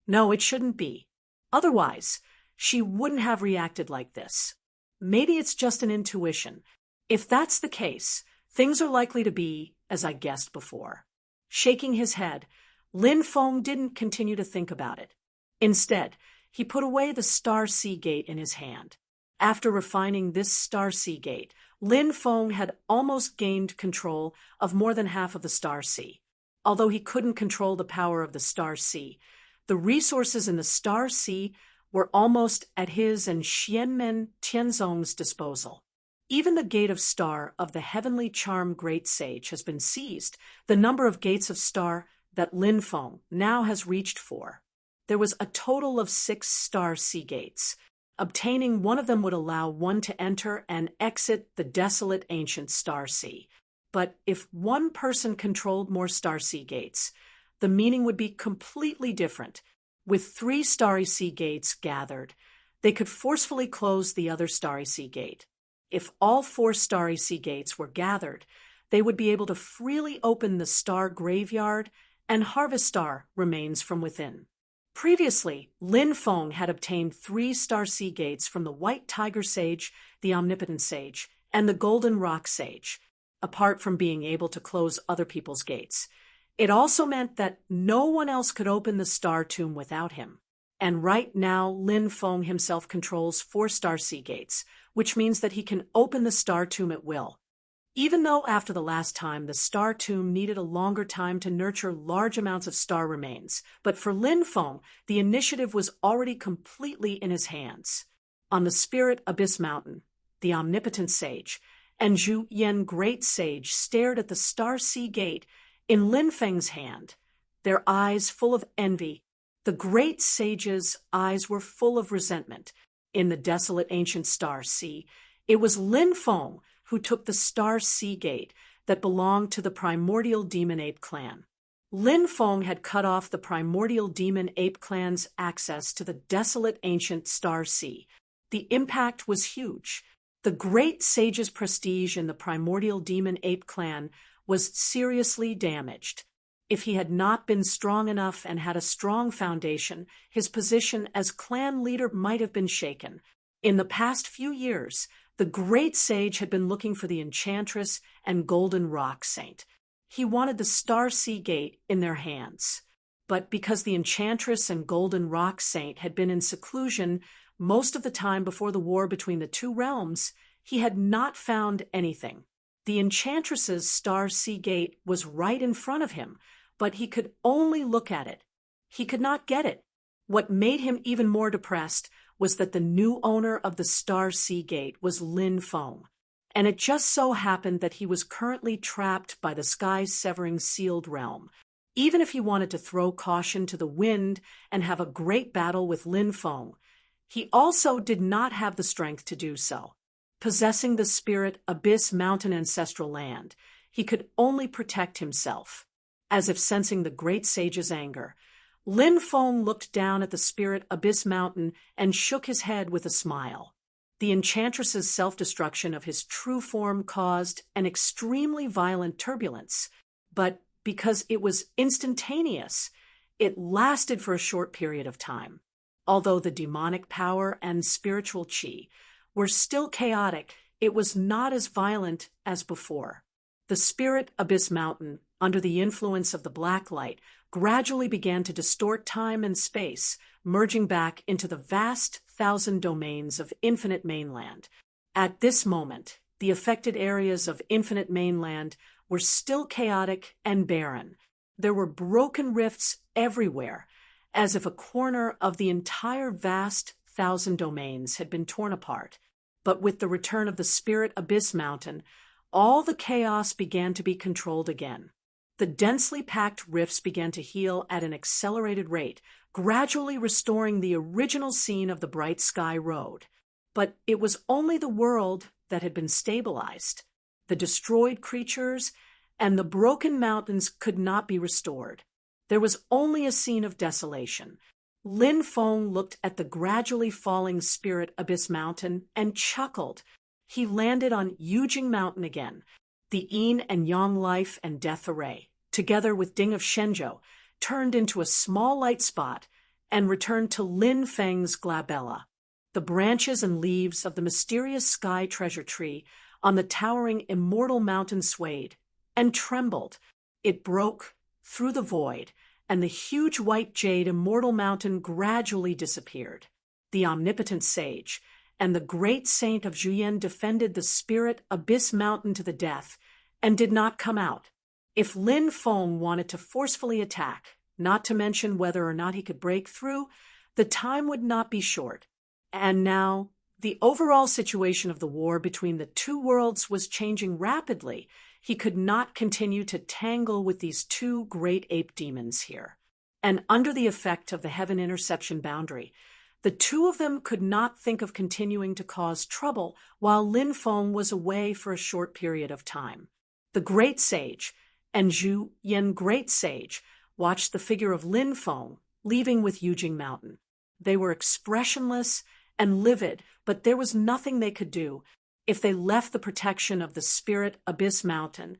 No, it shouldn't be. Otherwise, she wouldn't have reacted like this. Maybe it's just an intuition. If that's the case, things are likely to be as I guessed before. Shaking his head, Lin Feng didn't continue to think about it. Instead, he put away the Star Sea Gate in his hand. After refining this Star Sea Gate, Lin Feng had almost gained control of more than half of the Star Sea. Although he couldn't control the power of the Star Sea, the resources in the Star Sea were almost at his and Xianmen Tianzong's disposal. Even the Gate of Star of the Heavenly Charm Great Sage has been seized, the number of Gates of Star that Lin Feng now has reached for. There was a total of 6 Star Sea Gates. Obtaining one of them would allow one to enter and exit the desolate ancient Star Sea. But if one person controlled more Star Sea Gates, the meaning would be completely different. With 3 Starry Sea Gates gathered, they could forcefully close the other Starry Sea Gate. If all 4 Starry Sea Gates were gathered, they would be able to freely open the Star Graveyard and harvest star remains from within. Previously, Lin Feng had obtained 3 Star Sea Gates from the White Tiger Sage, the Omnipotent Sage, and the Golden Rock Sage. Apart from being able to close other people's gates, it also meant that no one else could open the Star Tomb without him. And right now, Lin Feng himself controls 4 Star Sea Gates, which means that he can open the Star Tomb at will. Even though after the last time the Star Tomb needed a longer time to nurture large amounts of star remains, but for Lin Feng, the initiative was already completely in his hands. On the Spirit Abyss Mountain, the Omnipotent Sage and Zhu Yen Great Sage stared at the Star Sea Gate in Lin Feng's hand, their eyes full of envy. The Great Sage's eyes were full of resentment. In the desolate ancient Star Sea, it was Lin Feng who took the Star Sea Gate that belonged to the primordial demon ape clan. Lin Feng had cut off the primordial demon ape clan's access to the desolate ancient Star Sea. The impact was huge. The Great Sage's prestige in the primordial demon ape clan was seriously damaged. If he had not been strong enough and had a strong foundation, his position as clan leader might have been shaken. In the past few years, the Great Sage had been looking for the Enchantress and Golden Rock Saint. He wanted the Star Sea Gate in their hands. But because the Enchantress and Golden Rock Saint had been in seclusion most of the time before the war between the two realms, he had not found anything. The Enchantress's Star Sea Gate was right in front of him, but he could only look at it. He could not get it. What made him even more depressed was that the new owner of the Star Sea Gate was Lin Feng, and it just so happened that he was currently trapped by the sky-severing sealed realm. Even if he wanted to throw caution to the wind and have a great battle with Lin Feng, he also did not have the strength to do so. Possessing the Spirit Abyss Mountain ancestral land, he could only protect himself. As if sensing the Great Sage's anger, Lin Feng looked down at the Spirit Abyss Mountain and shook his head with a smile. The Enchantress's self-destruction of his true form caused an extremely violent turbulence, but because it was instantaneous, it lasted for a short period of time. Although the demonic power and spiritual qi were still chaotic, it was not as violent as before. The Spirit Abyss Mountain, under the influence of the black light, gradually began to distort time and space, merging back into the vast 1,000 domains of infinite mainland. At this moment, the affected areas of Infinite Mainland were still chaotic and barren. There were broken rifts everywhere, as if a corner of the entire vast thousand domains had been torn apart. But with the return of the Spirit Abyss Mountain, all the chaos began to be controlled again. The densely packed rifts began to heal at an accelerated rate, gradually restoring the original scene of the Bright Sky Road. But it was only the world that had been stabilized. The destroyed creatures and the broken mountains could not be restored. There was only a scene of desolation. Lin Feng looked at the gradually falling Spirit Abyss Mountain and chuckled. He landed on Yujing Mountain again. The Yin and Yang life and death array, together with Ding of Shenzhou, turned into a small light spot and returned to Lin Feng's glabella. The branches and leaves of the mysterious sky treasure tree on the towering immortal mountain swayed and trembled. It broke through the void, and the huge white jade immortal mountain gradually disappeared. The omnipotent sage and the great saint of Zhuyan defended the Spirit Abyss Mountain to the death and did not come out. If Lin Feng wanted to forcefully attack, not to mention whether or not he could break through, the time would not be short. And now, the overall situation of the war between the two worlds was changing rapidly. He could not continue to tangle with these two great ape demons here. And under the effect of the heaven interception boundary, the two of them could not think of continuing to cause trouble while Lin Feng was away for a short period of time. The great sage and Zhu Yan great sage watched the figure of Lin Feng leaving with Yujing Mountain. They were expressionless and livid, but there was nothing they could do. If they left the protection of the Spirit Abyss Mountain,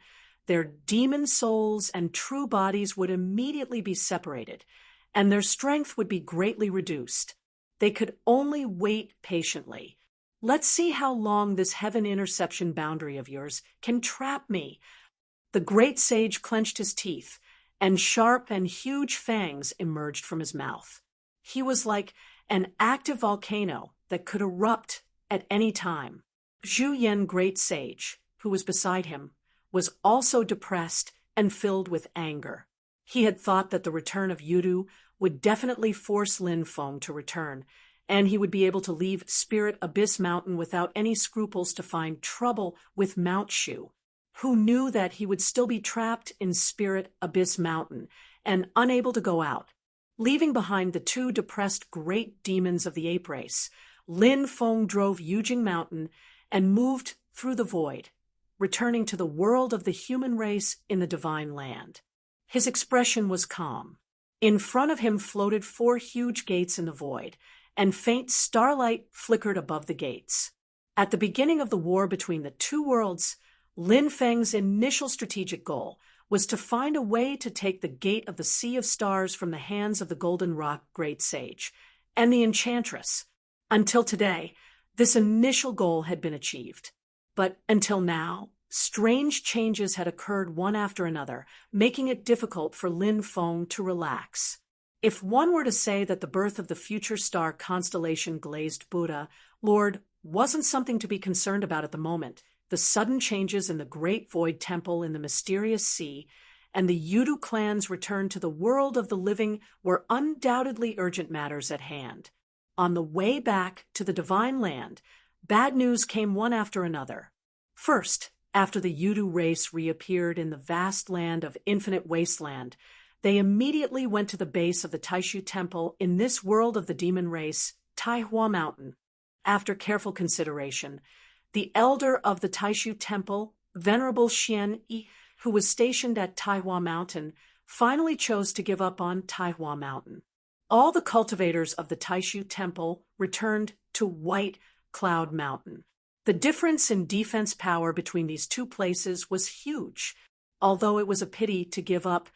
their demon souls and true bodies would immediately be separated, and their strength would be greatly reduced. They could only wait patiently. Let's see how long this heaven interception boundary of yours can trap me. The great sage clenched his teeth, and sharp and huge fangs emerged from his mouth. He was like an active volcano that could erupt at any time. Zhu Yan, great sage, who was beside him, was also depressed and filled with anger. He had thought that the return of Yudu would definitely force Lin Feng to return, and he would be able to leave Spirit Abyss Mountain without any scruples to find trouble with Mount Shu, who knew that he would still be trapped in Spirit Abyss Mountain and unable to go out. Leaving behind the two depressed great demons of the ape race, Lin Feng drove Yujing Mountain and moved through the void, returning to the world of the human race in the divine land. His expression was calm. In front of him floated 4 huge gates in the void, and faint starlight flickered above the gates. At the beginning of the war between the two worlds, Lin Feng's initial strategic goal was to find a way to take the Gate of the Sea of Stars from the hands of the Golden Rock Great Sage and the Enchantress. Until today, this initial goal had been achieved. But until now, strange changes had occurred one after another, making it difficult for Lin Feng to relax. If one were to say that the birth of the future star constellation Glazed Buddha, Lord, wasn't something to be concerned about at the moment, the sudden changes in the Great Void Temple in the mysterious sea and the Yudu clan's return to the world of the living were undoubtedly urgent matters at hand. On the way back to the divine land, bad news came one after another. First, after the Yudu race reappeared in the vast land of infinite wasteland, they immediately went to the base of the Taishu Temple in this world of the demon race, Taihua Mountain. After careful consideration, the elder of the Taishu Temple, Venerable Xian Yi, who was stationed at Taihua Mountain, finally chose to give up on Taihua Mountain. All the cultivators of the Taishu Temple returned to White Cloud Mountain. The difference in defense power between these two places was huge. Although it was a pity to give up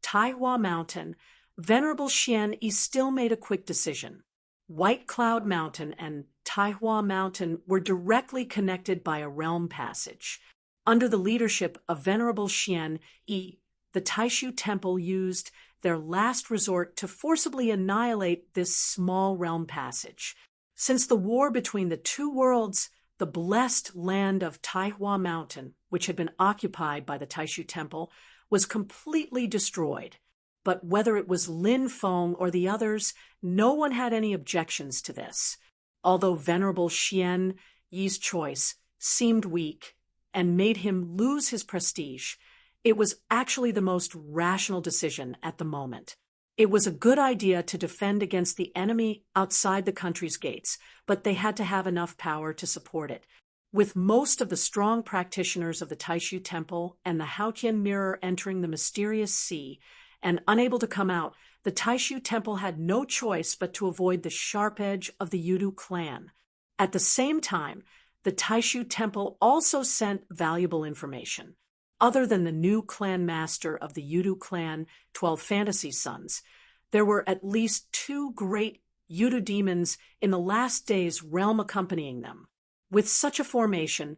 Taihua Mountain, Venerable Xian Yi still made a quick decision. White Cloud Mountain and Taihua Mountain were directly connected by a realm passage. Under the leadership of Venerable Xian Yi, the Taishu Temple used their last resort to forcibly annihilate this small realm passage. Since the war between the two worlds the blessed land of Taihua Mountain, which had been occupied by the Taishu Temple, was completely destroyed. But whether it was Lin Feng or the others, no one had any objections to this. Although Venerable Xian Yi's choice seemed weak and made him lose his prestige, it was actually the most rational decision at the moment. It was a good idea to defend against the enemy outside the country's gates, but they had to have enough power to support it. With most of the strong practitioners of the Taishu Temple and the Haotian Mirror entering the mysterious sea and unable to come out, the Taishu Temple had no choice but to avoid the sharp edge of the Yudu clan. At the same time, the Taishu Temple also sent valuable information. Other than the new clan master of the Yudu clan, 12 Fantasy Sons, there were at least 2 great Yudu demons in the last day's realm accompanying them. With such a formation,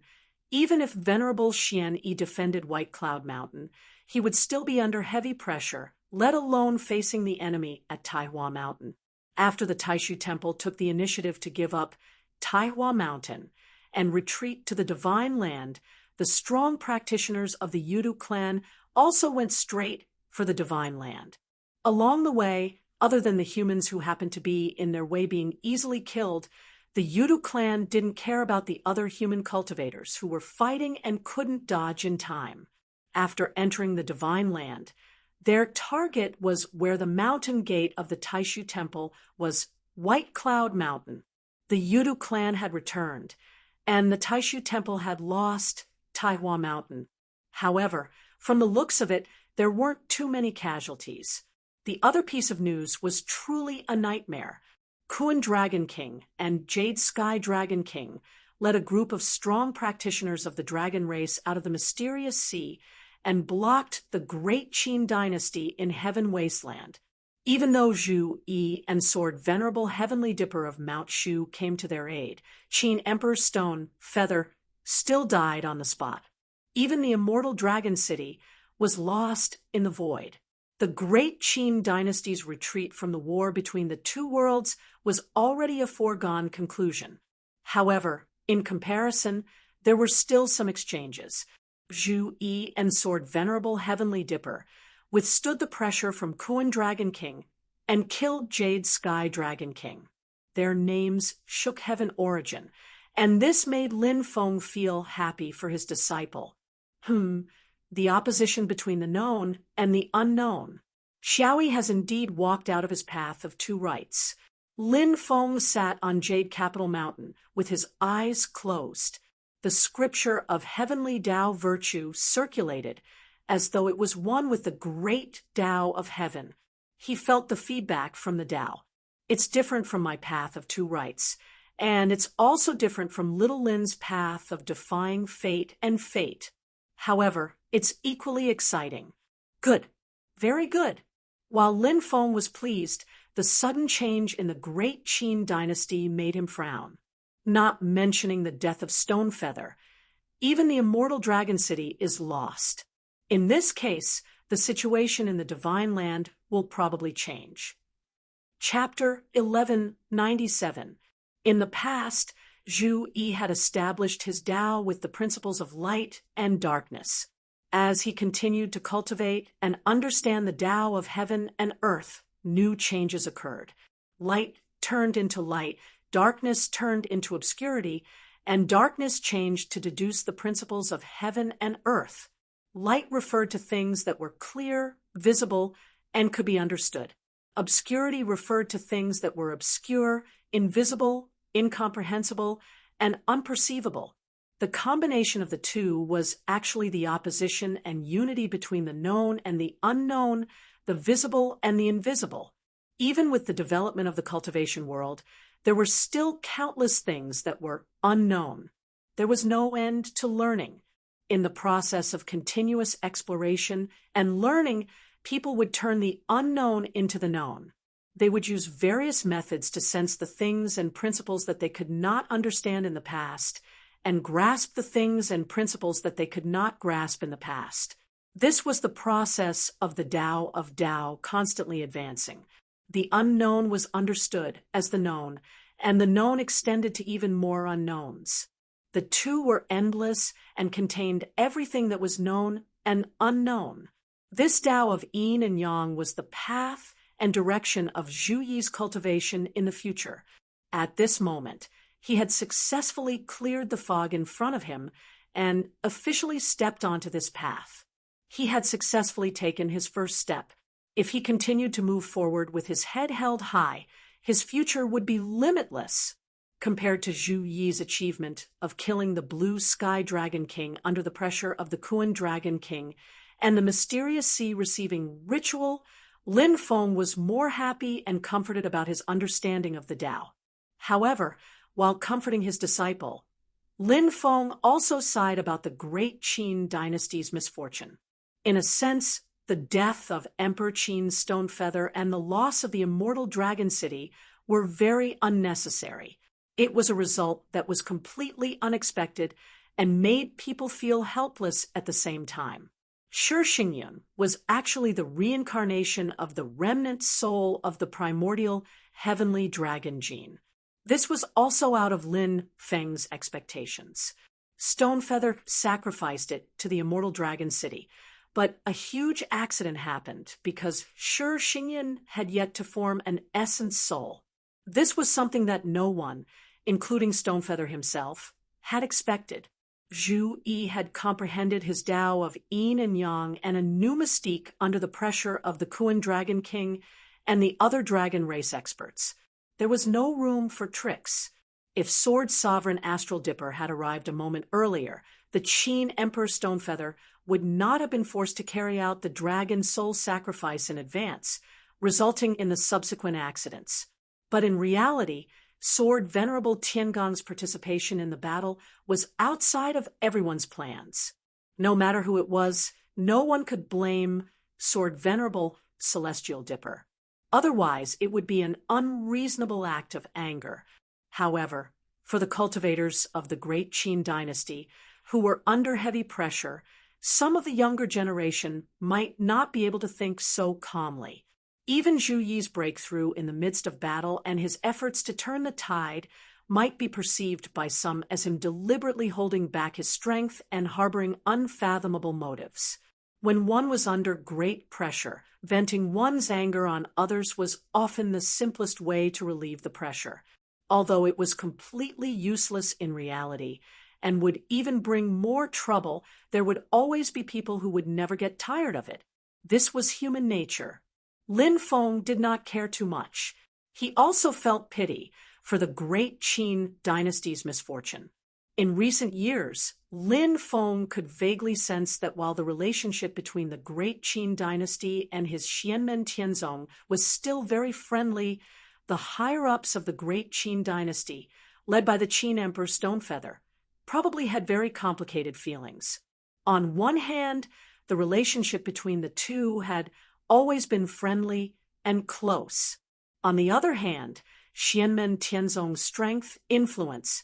even if Venerable Xian Yi defended White Cloud Mountain, he would still be under heavy pressure, let alone facing the enemy at Taihua Mountain. After the Taishu Temple took the initiative to give up Taihua Mountain and retreat to the Divine Land, the strong practitioners of the Yudu clan also went straight for the Divine Land. Along the way, other than the humans who happened to be in their way being easily killed, the Yudu clan didn't care about the other human cultivators who were fighting and couldn't dodge in time. After entering the Divine Land, their target was where the mountain gate of the Taishu Temple was White Cloud Mountain. The Yudu clan had returned, and the Taishu Temple had lost Taihua Mountain. However, from the looks of it, there weren't too many casualties. The other piece of news was truly a nightmare. Kuan Dragon King and Jade Sky Dragon King led a group of strong practitioners of the dragon race out of the mysterious sea and blocked the Great Qin dynasty in Heaven Wasteland. Even though Zhu Yi and Sword Venerable Heavenly Dipper of Mount Shu came to their aid, Qin Emperor's Stone, Feather, still died on the spot. Even the immortal Dragon City was lost in the void. The Great Qin dynasty's retreat from the war between the two worlds was already a foregone conclusion. However, in comparison, there were still some exchanges. Zhu Yi and Sword Venerable Heavenly Dipper withstood the pressure from Kuan Dragon King and killed Jade Sky Dragon King. Their names shook heaven origin, and this made Lin Feng feel happy for his disciple. The opposition between the known and the unknown. Xiaoyi has indeed walked out of his path of 2 rights. Lin Feng sat on Jade Capital Mountain with his eyes closed. The scripture of heavenly Tao virtue circulated as though it was one with the great Tao of heaven. He felt the feedback from the Tao. It's different from my path of 2 rights, and it's also different from little Lin's path of defying fate and fate. However, it's equally exciting. Good. Very good. While Lin Feng was pleased, the sudden change in the Great Qin dynasty made him frown. Not mentioning the death of Stonefeather, even the immortal Dragon City is lost. In this case, the situation in the Divine Land will probably change. Chapter 1197. In the past, Zhu Yi had established his Tao with the principles of light and darkness. As he continued to cultivate and understand the Tao of heaven and earth, new changes occurred. Light turned into light, darkness turned into obscurity, and darkness changed to deduce the principles of heaven and earth. Light referred to things that were clear, visible, and could be understood. Obscurity referred to things that were obscure, invisible, incomprehensible, and unperceivable. The combination of the two was actually the opposition and unity between the known and the unknown, the visible and the invisible. Even with the development of the cultivation world, there were still countless things that were unknown. There was no end to learning. In the process of continuous exploration and learning, people would turn the unknown into the known. They would use various methods to sense the things and principles that they could not understand in the past, and grasp the things and principles that they could not grasp in the past. This was the process of the Tao of Tao constantly advancing. The unknown was understood as the known, and the known extended to even more unknowns. The two were endless and contained everything that was known and unknown. This Tao of yin and yang was the path and direction of Zhu Yi's cultivation in the future. At this moment, he had successfully cleared the fog in front of him and officially stepped onto this path. He had successfully taken his first step. If he continued to move forward with his head held high, his future would be limitless. Compared to Zhu Yi's achievement of killing the blue sky dragon king under the pressure of the Kuan dragon king and the mysterious sea receiving ritual, Lin Feng was more happy and comforted about his understanding of the Tao. However, while comforting his disciple, Lin Feng also sighed about the great Qin dynasty's misfortune. In a sense, the death of Emperor Qin's stone feather and the loss of the immortal dragon city were very unnecessary. It was a result that was completely unexpected and made people feel helpless at the same time. Shi Xingyun was actually the reincarnation of the remnant soul of the primordial heavenly dragon gene. This was also out of Lin Feng's expectations. Stonefeather sacrificed it to the immortal dragon city, but a huge accident happened because Shi Xingyun had yet to form an essence soul. This was something that no one, including Stonefeather himself, had expected. Zhu Yi had comprehended his Tao of yin and yang and a new mystique under the pressure of the Kuan Dragon King and the other dragon race experts. There was no room for tricks. If Sword Sovereign Astral Dipper had arrived a moment earlier, the Qin Emperor Stonefeather would not have been forced to carry out the dragon soul sacrifice in advance, resulting in the subsequent accidents. But in reality, Sword Venerable Tiangong's participation in the battle was outside of everyone's plans. No matter who it was, no one could blame Sword Venerable Celestial Dipper. Otherwise, it would be an unreasonable act of anger. However, for the cultivators of the great Qin dynasty, who were under heavy pressure, some of the younger generation might not be able to think so calmly. Even Zhu Yi's breakthrough in the midst of battle and his efforts to turn the tide might be perceived by some as him deliberately holding back his strength and harboring unfathomable motives. When one was under great pressure, venting one's anger on others was often the simplest way to relieve the pressure, although it was completely useless in reality and would even bring more trouble. There would always be people who would never get tired of it. This was human nature. Lin Feng did not care too much. He also felt pity for the great Qin dynasty's misfortune. In recent years, Lin Feng could vaguely sense that while the relationship between the great Qin dynasty and his Xianmen Tianzong was still very friendly, the higher-ups of the great Qin dynasty, led by the Qin Emperor Stonefeather, probably had very complicated feelings. On one hand, the relationship between the two had always been friendly and close. On the other hand, Xianmen Tianzong's strength, influence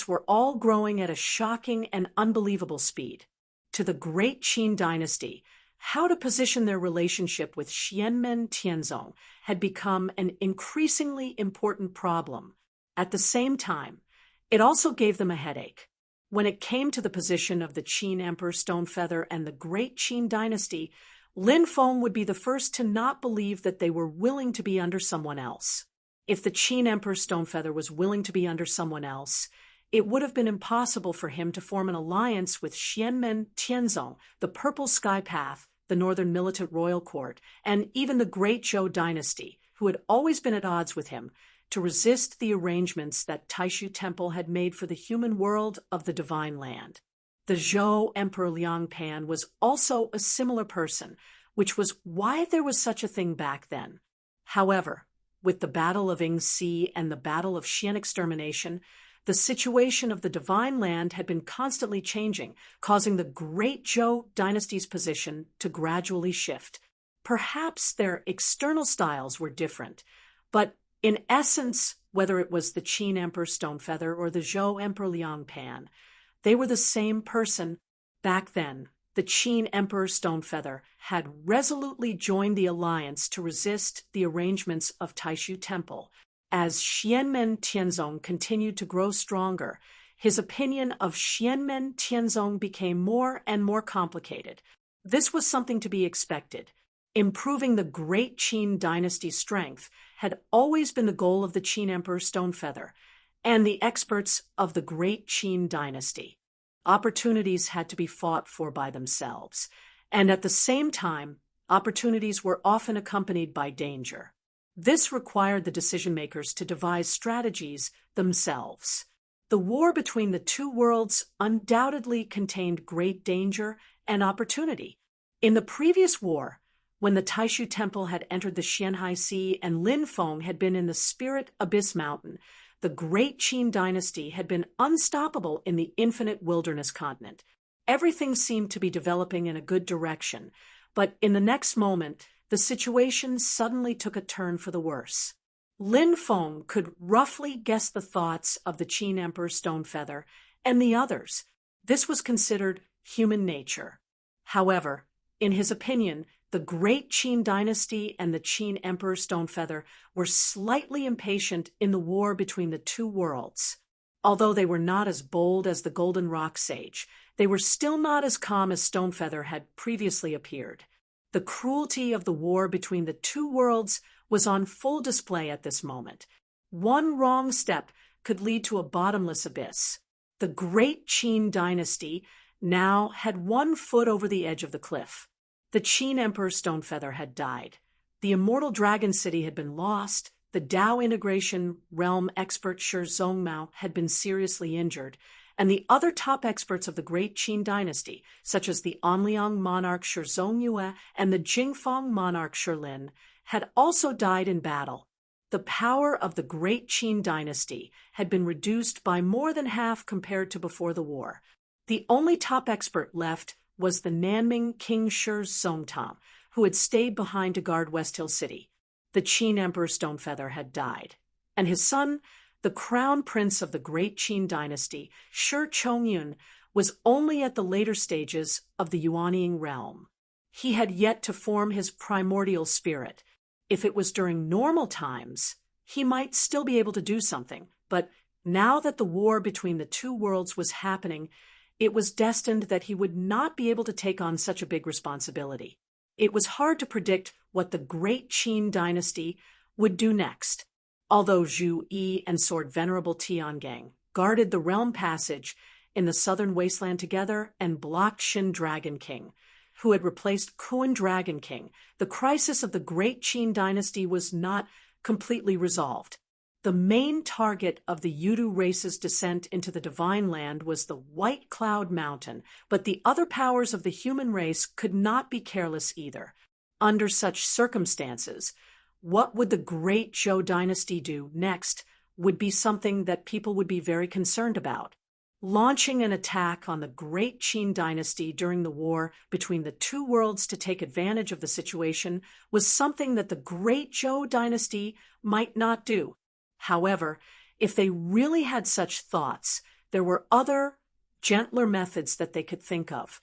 were all growing at a shocking and unbelievable speed. To the great Qin dynasty, how to position their relationship with Xianmen Tianzong had become an increasingly important problem. At the same time, it also gave them a headache. When it came to the position of the Qin Emperor Stonefeather and the great Qin dynasty, Lin Feng would be the first to not believe that they were willing to be under someone else. If the Qin Emperor Stonefeather was willing to be under someone else, it would have been impossible for him to form an alliance with Xianmen Tianzong, the Purple Sky Path, the Northern Militant Royal Court, and even the Great Zhou dynasty, who had always been at odds with him, to resist the arrangements that Taishu Temple had made for the human world of the Divine Land. The Zhou Emperor Liang Pan was also a similar person, which was why there was such a thing back then. However, with the Battle of Yingxi and the Battle of Xian Extermination, the situation of the Divine Land had been constantly changing, causing the Great Zhou dynasty's position to gradually shift. Perhaps their external styles were different, but in essence, whether it was the Qin Emperor Stonefeather or the Zhou Emperor Liang Pan, they were the same person. Back then, the Qin Emperor Stonefeather had resolutely joined the alliance to resist the arrangements of Taishu Temple. As Xianmen Tianzong continued to grow stronger, his opinion of Xianmen Tianzong became more and more complicated. This was something to be expected. Improving the great Qin dynasty's strength had always been the goal of the Qin Emperor Stonefeather and the experts of the great Qin dynasty. Opportunities had to be fought for by themselves, and at the same time, opportunities were often accompanied by danger. This required the decision-makers to devise strategies themselves. The war between the two worlds undoubtedly contained great danger and opportunity. In the previous war, when the Taishu Temple had entered the Xianhai Sea and Linfeng had been in the Spirit Abyss Mountain, the great Qin dynasty had been unstoppable in the infinite wilderness continent. Everything seemed to be developing in a good direction, but in the next moment, the situation suddenly took a turn for the worse. Linfeng could roughly guess the thoughts of the Qin Emperor Stonefeather and the others. This was considered human nature. However, in his opinion, the great Qin dynasty and the Qin Emperor Stonefeather were slightly impatient in the war between the two worlds. Although they were not as bold as the Golden Rock Sage, they were still not as calm as Stonefeather had previously appeared. The cruelty of the war between the two worlds was on full display at this moment. One wrong step could lead to a bottomless abyss. The great Qin dynasty now had one foot over the edge of the cliff. The Qin Emperor Stonefeather had died. The immortal dragon city had been lost. The Dao integration realm expert Shi Zhongmao had been seriously injured, and the other top experts of the great Qin dynasty, such as the Anliang monarch Shi Zongyue and the Jingfang monarch Shi Lin, had also died in battle. The power of the great Qin dynasty had been reduced by more than half compared to before the war. The only top expert left was the Nanming King Shi Zongtam, who had stayed behind to guard West Hill City. The Qin Emperor Stonefeather had died, and his son, the crown prince of the great Qin dynasty, Shi Chongyun, was only at the later stages of the Yuanying realm. He had yet to form his primordial spirit. If it was during normal times, he might still be able to do something, but now that the war between the two worlds was happening, it was destined that he would not be able to take on such a big responsibility. It was hard to predict what the great Qin dynasty would do next. Although Zhu Yi and Sword Venerable Tiangang guarded the realm passage in the southern wasteland together and blocked Shin Dragon King, who had replaced Kuan Dragon King, the crisis of the great Qin dynasty was not completely resolved. The main target of the Yudu race's descent into the Divine Land was the White Cloud Mountain, but the other powers of the human race could not be careless either. Under such circumstances, what would the great Zhou dynasty do next would be something that people would be very concerned about. Launching an attack on the great Qin dynasty during the war between the two worlds to take advantage of the situation was something that the great Zhou dynasty might not do. However, if they really had such thoughts, there were other, gentler methods that they could think of.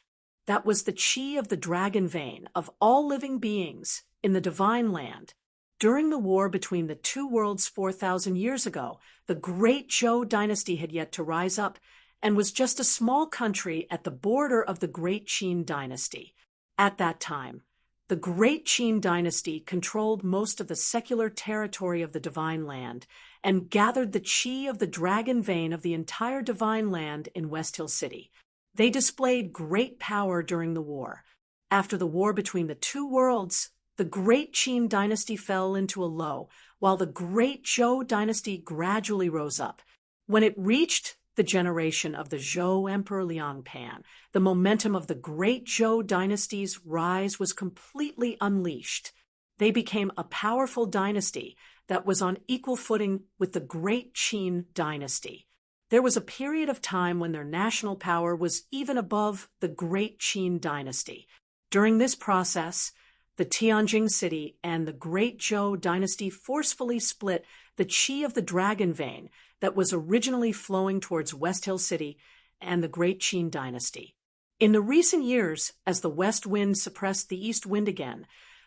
That was the qi of the dragon vein of all living beings in the Divine Land. During the war between the two worlds 4,000 years ago, the great Zhou dynasty had yet to rise up and was just a small country at the border of the great Qin dynasty. At that time, the great Qin dynasty controlled most of the secular territory of the Divine Land and gathered the qi of the dragon vein of the entire Divine Land in West Hill City. They displayed great power during the war. After the war between the two worlds, the great Qin dynasty fell into a low, while the great Zhou dynasty gradually rose up. When it reached the generation of the Zhou Emperor Liangpan, the momentum of the great Zhou dynasty's rise was completely unleashed. They became a powerful dynasty that was on equal footing with the great Qin dynasty. There was a period of time when their national power was even above the great Qin dynasty. During this process, the Tianjin city and the great Zhou dynasty forcefully split the qi of the dragon vein that was originally flowing towards West Hill City and the great Qin dynasty. In the recent years, as the west wind suppressed the east wind again,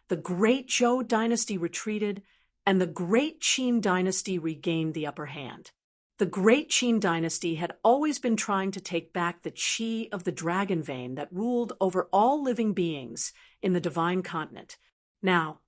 the great Zhou dynasty retreated and the great Qin dynasty regained the upper hand. The great Qin dynasty had always been trying to take back the qi of the dragon vein that ruled over all living beings in the divine continent. Now,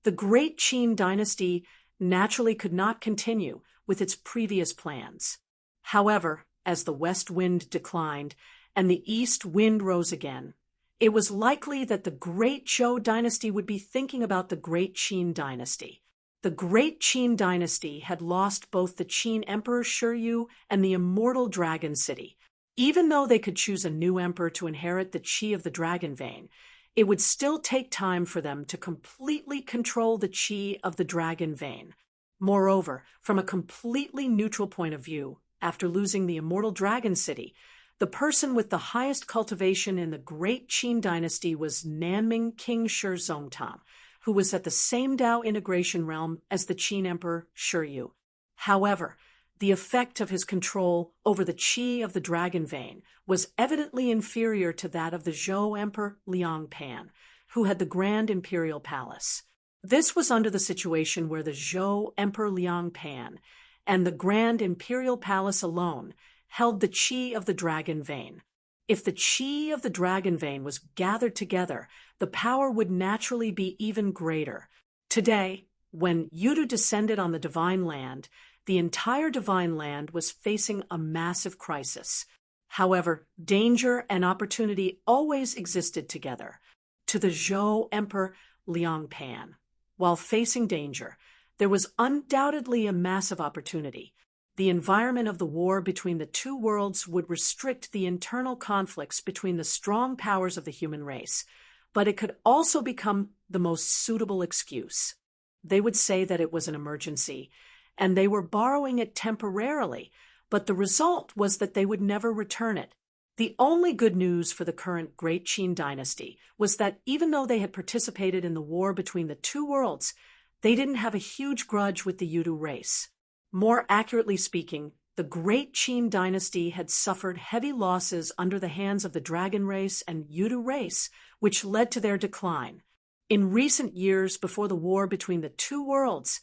the great Qin dynasty naturally could not continue with its previous plans. However, as the west wind declined and the east wind rose again, it was likely that the great Zhou dynasty would be thinking about the great Qin dynasty. The great Qin dynasty had lost both the Qin Emperor Shiryu and the immortal Dragon City. Even though they could choose a new emperor to inherit the qi of the dragon vein, it would still take time for them to completely control the qi of the dragon vein. Moreover, from a completely neutral point of view, after losing the immortal Dragon City, the person with the highest cultivation in the great Qin dynasty was Nanming King Shi Zongtam, who was at the same Dao integration realm as the Qin Emperor Shiryu. However, the effect of his control over the qi of the dragon vein was evidently inferior to that of the Zhou Emperor Liang Pan, who had the Grand Imperial Palace. This was under the situation where the Zhou Emperor Liang Pan and the Grand Imperial Palace alone held the qi of the dragon vein. If the qi of the dragon vein was gathered together, the power would naturally be even greater. Today, when Yudu descended on the divine land, the entire divine land was facing a massive crisis. However, danger and opportunity always existed together. To the Zhou Emperor Liang Pan, while facing danger, there was undoubtedly a massive opportunity. The environment of the war between the two worlds would restrict the internal conflicts between the strong powers of the human race, but it could also become the most suitable excuse. They would say that it was an emergency, and they were borrowing it temporarily, but the result was that they would never return it. The only good news for the current Great Qin dynasty was that even though they had participated in the war between the two worlds, they didn't have a huge grudge with the Yudu race. More accurately speaking, the Great Qin dynasty had suffered heavy losses under the hands of the Dragon race and Yudu race, which led to their decline. In recent years, before the war between the two worlds,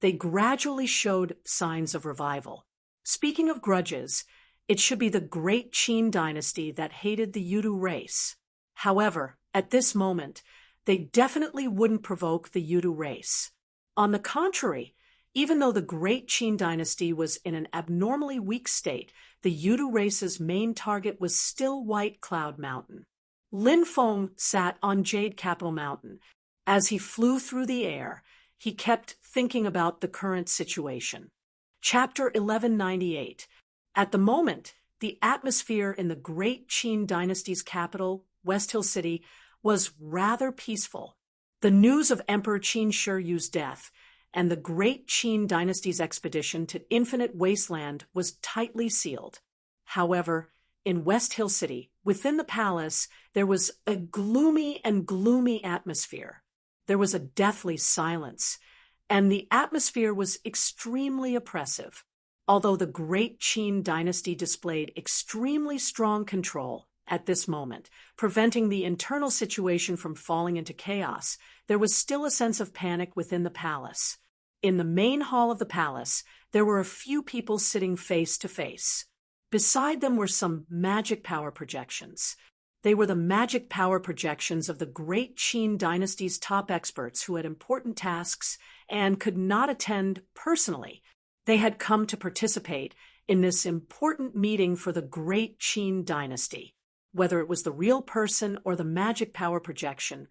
they gradually showed signs of revival. Speaking of grudges, it should be the Great Qin dynasty that hated the Yudu race. However, at this moment, they definitely wouldn't provoke the Yudu race. On the contrary, even though the Great Qin dynasty was in an abnormally weak state, the Yudu race's main target was still White Cloud Mountain. Lin Feng sat on Jade Capital Mountain. As he flew through the air, he kept thinking about the current situation. Chapter 1198. At the moment, the atmosphere in the Great Qin dynasty's capital, West Hill City, was rather peaceful. The news of Emperor Qin Shiryu's death and the Great Qin dynasty's expedition to Infinite Wasteland was tightly sealed. However, in West Hill City, within the palace, there was a gloomy atmosphere. There was a deathly silence, and the atmosphere was extremely oppressive. Although the Great Qin dynasty displayed extremely strong control at this moment, preventing the internal situation from falling into chaos, there was still a sense of panic within the palace. In the main hall of the palace, there were a few people sitting face to face. Beside them were some magic power projections. They were the magic power projections of the Great Qin dynasty's top experts who had important tasks and could not attend personally. They had come to participate in this important meeting for the Great Qin dynasty. Whether it was the real person or the magic power projection,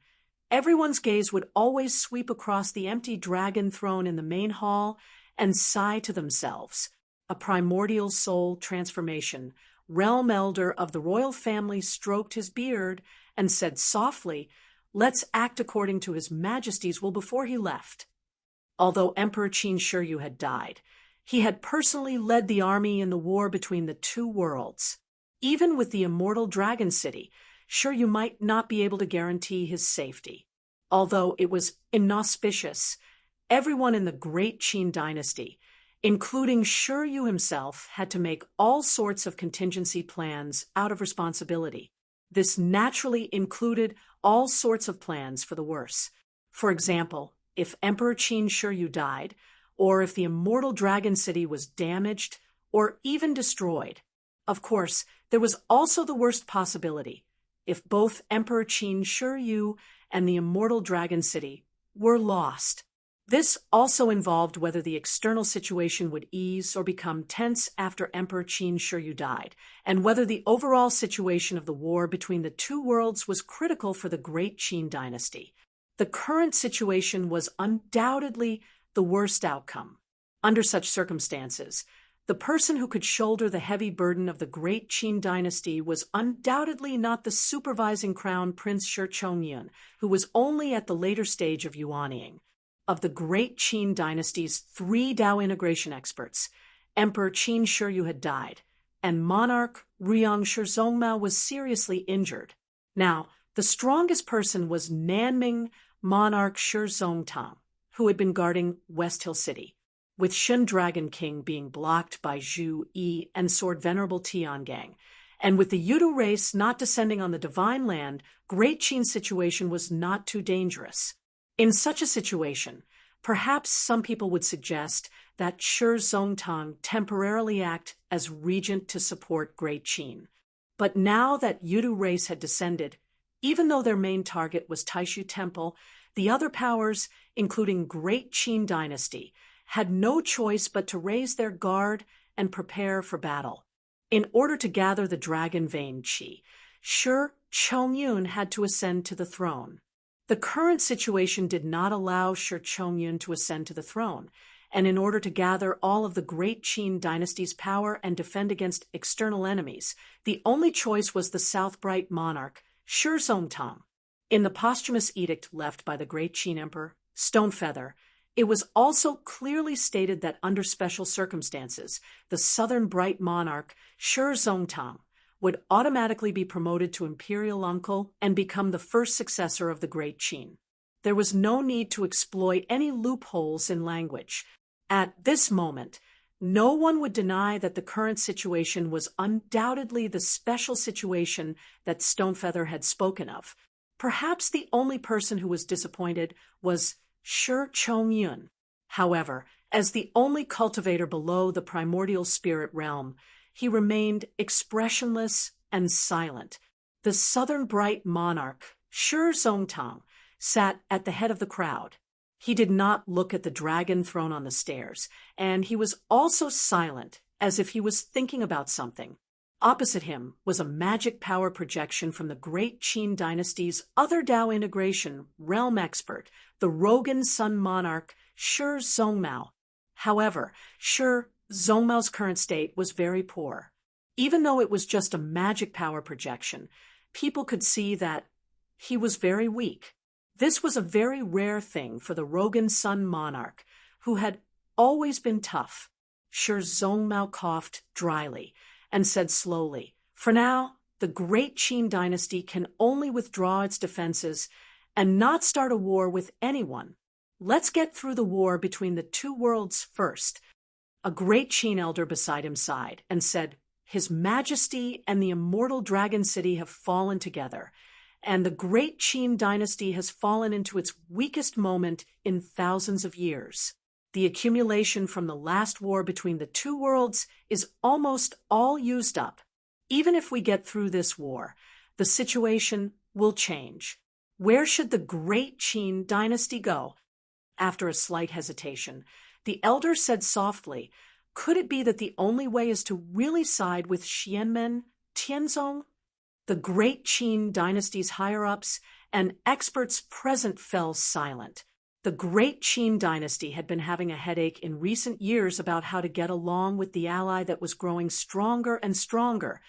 everyone's gaze would always sweep across the empty dragon throne in the main hall and sigh to themselves. A primordial soul transformation, realm elder of the royal family stroked his beard and said softly, "Let's act according to His Majesty's will," before he left. Although Emperor Qin Shiryu had died, he had personally led the army in the war between the two worlds. Even with the immortal Dragon City, Shiryu might not be able to guarantee his safety. Although it was inauspicious, everyone in the Great Qin dynasty, including Shiryu himself, had to make all sorts of contingency plans out of responsibility. This naturally included all sorts of plans for the worse. For example, if Emperor Qin Shiryu died, or if the immortal Dragon City was damaged, or even destroyed. Of course, there was also the worst possibility, if both Emperor Qin Shi Yu and the immortal Dragon City were lost. This also involved whether the external situation would ease or become tense after Emperor Qin Shi Yu died, and whether the overall situation of the war between the two worlds was critical for the Great Qin dynasty. The current situation was undoubtedly the worst outcome. Under such circumstances, the person who could shoulder the heavy burden of the Great Qin dynasty was undoubtedly not the supervising crown Prince Shi Chongyun, who was only at the later stage of yuanying. Of the Great Qin dynasty's 3 Dao integration experts, Emperor Qin Shi Yu had died, and monarch Ruyang Shi Zongmao was seriously injured. Now, the strongest person was Nanming monarch Shi Zongtang, who had been guarding West Hill City, with Shen Dragon King being blocked by Zhu Yi and Sword Venerable Tiangang. And with the Yudu race not descending on the divine land, Great Qin's situation was not too dangerous. In such a situation, perhaps some people would suggest that Shi Zongtang temporarily act as regent to support Great Qin. But now that Yudu race had descended, even though their main target was Taishu Temple, the other powers, including Great Qin dynasty, had no choice but to raise their guard and prepare for battle. In order to gather the dragon vein qi, Shi Chongyun had to ascend to the throne. The current situation did not allow Shi Chongyun to ascend to the throne, and in order to gather all of the Great Qin dynasty's power and defend against external enemies, the only choice was the South Bright monarch, Shi Zongtang. In the posthumous edict left by the Great Qin Emperor, Stonefeather, it was also clearly stated that under special circumstances, the Southern Bright monarch, Shi Zongtang, would automatically be promoted to imperial uncle and become the first successor of the Great Qin. There was no need to exploit any loopholes in language. At this moment, no one would deny that the current situation was undoubtedly the special situation that Stonefeather had spoken of. Perhaps the only person who was disappointed was Shi Chongyun. However, as the only cultivator below the primordial spirit realm, he remained expressionless and silent. The Southern Bright monarch, Shi Zongtang, sat at the head of the crowd. He did not look at the dragon throne on the stairs, and he was also silent, as if he was thinking about something. Opposite him was a magic power projection from the Great Qin dynasty's other Dao integration realm expert, the Rogan Sun monarch, Shi Zongmao. However, Shi Zongmao's current state was very poor. Even though it was just a magic power projection, people could see that he was very weak. This was a very rare thing for the Rogan Sun monarch, who had always been tough. Shi Zongmao coughed dryly and said slowly, "For now, the Great Qin dynasty can only withdraw its defenses and not start a war with anyone. Let's get through the war between the two worlds first." A Great Qin elder beside him sighed and said, "His Majesty and the immortal Dragon City have fallen together, and the Great Qin dynasty has fallen into its weakest moment in thousands of years. The accumulation from the last war between the two worlds is almost all used up. Even if we get through this war, the situation will change. Where should the Great Qin dynasty go?" After a slight hesitation, the elder said softly, "Could it be that the only way is to really side with Xianmen Tianzong?" The Great Qin dynasty's higher-ups and experts present fell silent. The Great Qin dynasty had been having a headache in recent years about how to get along with the ally that was growing stronger and stronger,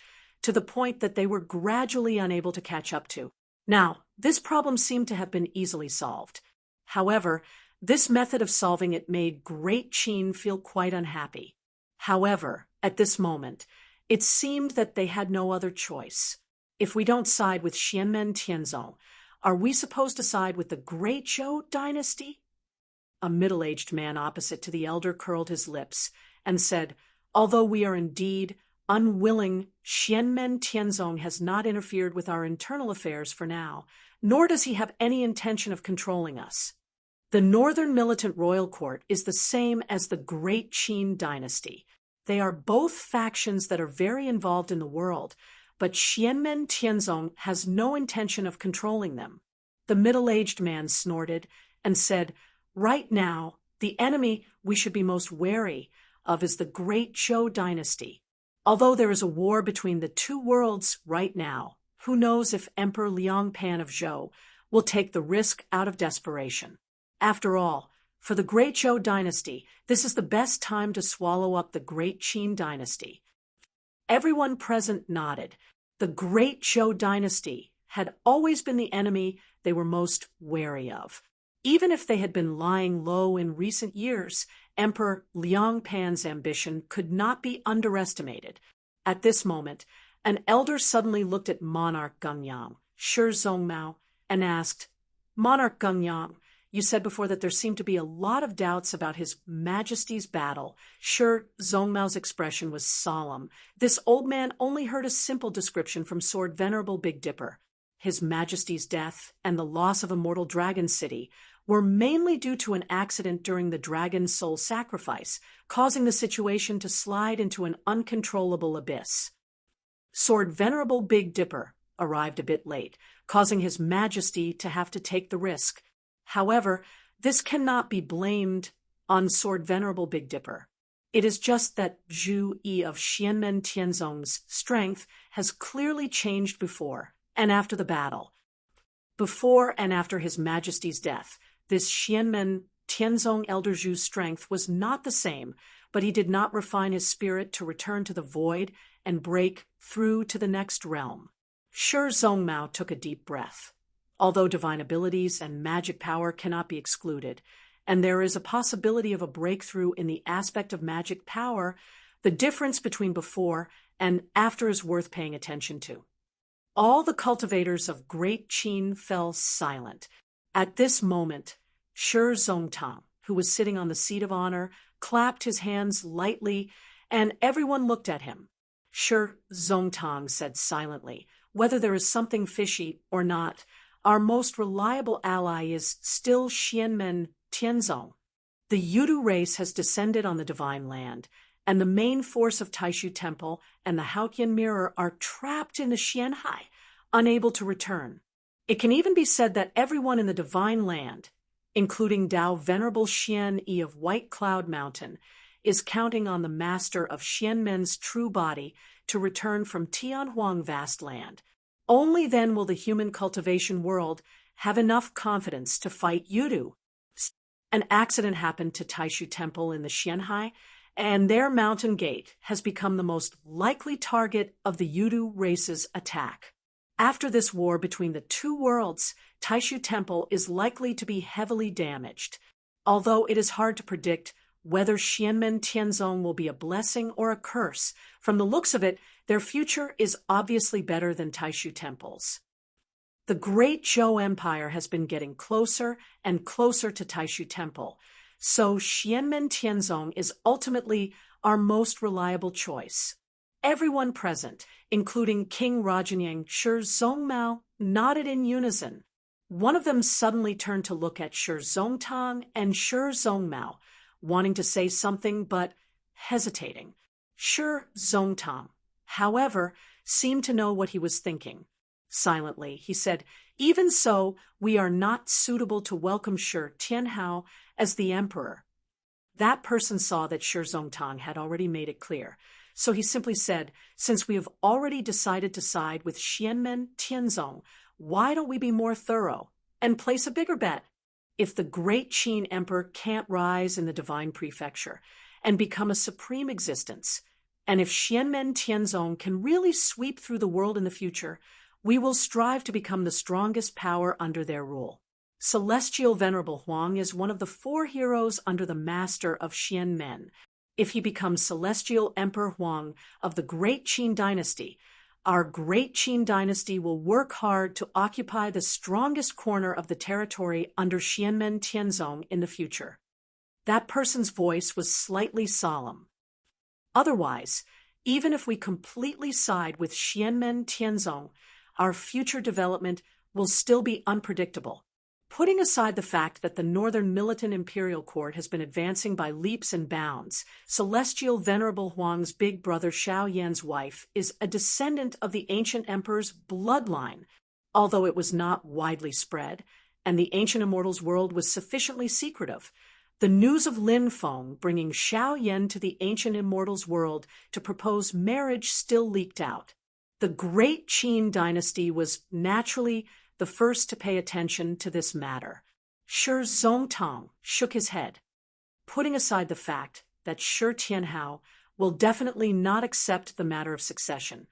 to the point that they were gradually unable to catch up to. Now, this problem seemed to have been easily solved. However, this method of solving it made Great Qin feel quite unhappy. However, at this moment, it seemed that they had no other choice. If we don't side with Xianmen Tianzong, are we supposed to side with the Great Zhou dynasty? A middle-aged man opposite to the elder curled his lips and said, "Although we are indeed unwilling, Xianmen Tianzong has not interfered with our internal affairs for now, nor does he have any intention of controlling us. The Northern Militant Royal Court is the same as the Great Qin dynasty. they are both factions that are very involved in the world, but Xianmen Tianzong has no intention of controlling them. The middle-aged man snorted and said, "Right now, the enemy we should be most wary of is the great Zhou dynasty. Although there is a war between the two worlds right now, who knows if Emperor Liang Pan of Zhou will take the risk out of desperation. After all, for the great Zhou dynasty, this is the best time to swallow up the great Qin dynasty." Everyone present nodded. The great Zhou dynasty had always been the enemy they were most wary of. Even if they had been lying low in recent years, Emperor Liang Pan's ambition could not be underestimated. At this moment, an elder suddenly looked at Monarch Gungyang, Shi Zongmao, and asked, "Monarch Gungyang, you said before that there seemed to be a lot of doubts about His Majesty's battle." Shi Zongmao's expression was solemn. This old man only heard a simple description from Sword Venerable Big Dipper. His Majesty's death and the loss of a mortal dragon city were mainly due to an accident during the dragon's soul sacrifice, causing the situation to slide into an uncontrollable abyss. Sword Venerable Big Dipper arrived a bit late, causing His Majesty to have to take the risk. However, this cannot be blamed on Sword Venerable Big Dipper. It is just that Zhu Yi of Xianmen Tianzong's strength has clearly changed before and after the battle. Before and after His Majesty's death, this Xianmen Tianzong Elder Zhu's strength was not the same, but he did not refine his spirit to return to the void and break through to the next realm. Shi Zongmao took a deep breath. Although divine abilities and magic power cannot be excluded, and there is a possibility of a breakthrough in the aspect of magic power, the difference between before and after is worth paying attention to. All the cultivators of Great Qin fell silent. At this moment, Shi Zongtang, who was sitting on the seat of honor, clapped his hands lightly, and everyone looked at him. Shi Zongtang said silently, "Whether there is something fishy or not, our most reliable ally is still Xianmen Tianzong. The Yudu race has descended on the divine land, and the main force of Taishu Temple and the Haotian Mirror are trapped in the Xianhai, unable to return. It can even be said that everyone in the divine land, including Dao Venerable Xian Yi of White Cloud Mountain, is counting on the master of Xianmen's true body to return from Tianhuang vast land. Only then will the human cultivation world have enough confidence to fight Yudu." An accident happened to Taishu Temple in the Xianhai, and their mountain gate has become the most likely target of the Yudu race's attack. After this war between the two worlds, Taishu Temple is likely to be heavily damaged. Although it is hard to predict whether Xianmen Tianzong will be a blessing or a curse, from the looks of it, their future is obviously better than Taishu Temple's. The great Zhou Empire has been getting closer and closer to Taishu Temple, so Xianmen Tianzong is ultimately our most reliable choice. Everyone present, including King Rajanyang, Shi Zongmao, nodded in unison. One of them suddenly turned to look at Shi Zongtang and Shi Zongmao, wanting to say something but hesitating. Shi Zongtang, however, seemed to know what he was thinking. Silently, he said, "Even so, we are not suitable to welcome Shi Tianhao as the emperor." That person saw that Shi Zongtang had already made it clear, so he simply said, "Since we have already decided to side with Xianmen Tianzong, why don't we be more thorough and place a bigger bet? If the great Qin emperor can't rise in the divine prefecture and become a supreme existence, and if Xianmen Tianzong can really sweep through the world in the future, we will strive to become the strongest power under their rule. Celestial Venerable Huang is one of the 4 heroes under the master of Xianmen. If he becomes Celestial Emperor Huang of the Great Qin Dynasty, our Great Qin Dynasty will work hard to occupy the strongest corner of the territory under Xianmen Tianzong in the future." That person's voice was slightly solemn. Otherwise, even if we completely side with Xianmen Tianzong, our future development will still be unpredictable. Putting aside the fact that the Northern Militant Imperial Court has been advancing by leaps and bounds, Celestial Venerable Huang's big brother Xiao Yan's wife is a descendant of the ancient emperor's bloodline, although it was not widely spread, and the ancient immortal's world was sufficiently secretive. The news of Lin Feng bringing Xiao Yan to the ancient immortal's world to propose marriage still leaked out. The Great Qin dynasty was naturally the first to pay attention to this matter. Shi Zongtang shook his head, putting aside the fact that Shi Tianhao will definitely not accept the matter of succession.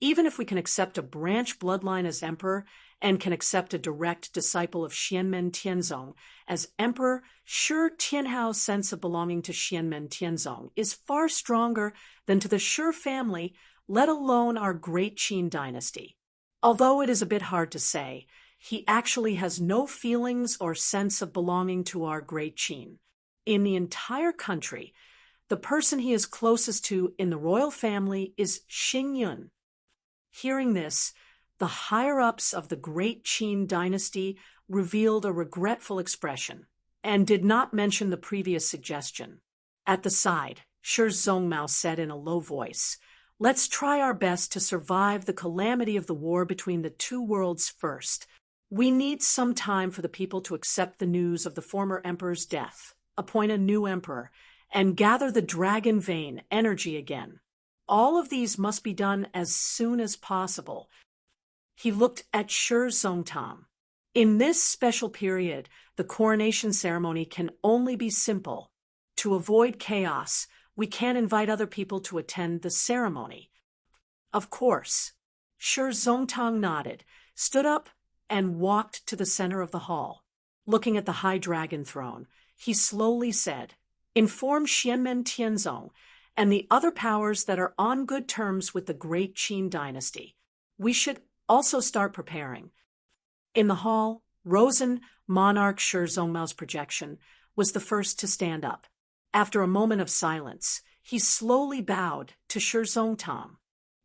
Even if we can accept a branch bloodline as emperor and can accept a direct disciple of Xianmen Tianzong as emperor, Shi Tianhao's sense of belonging to Xianmen Tianzong is far stronger than to the Shi family, let alone our Great Qin dynasty. Although it is a bit hard to say, he actually has no feelings or sense of belonging to our Great Qin. In the entire country, the person he is closest to in the royal family is Xing Yun. Hearing this, the higher-ups of the Great Qin dynasty revealed a regretful expression and did not mention the previous suggestion. At the side, Shi Zongmao said in a low voice, "Let's try our best to survive the calamity of the war between the two worlds first. We need some time for the people to accept the news of the former emperor's death, appoint a new emperor, and gather the dragon vein energy again. All of these must be done as soon as possible." He looked at Shi Zongtang. In this special period, the coronation ceremony can only be simple. To avoid chaos, we can't invite other people to attend the ceremony. Of course. Shi Zongtang nodded, stood up, and walked to the center of the hall. Looking at the high dragon throne, he slowly said, "Inform Xianmen Tianzong and the other powers that are on good terms with the Great Qin dynasty. We should also start preparing." In the hall, Rosen, monarch Shi Zongmao's projection, was the first to stand up. After a moment of silence, he slowly bowed to Shi Zongtang.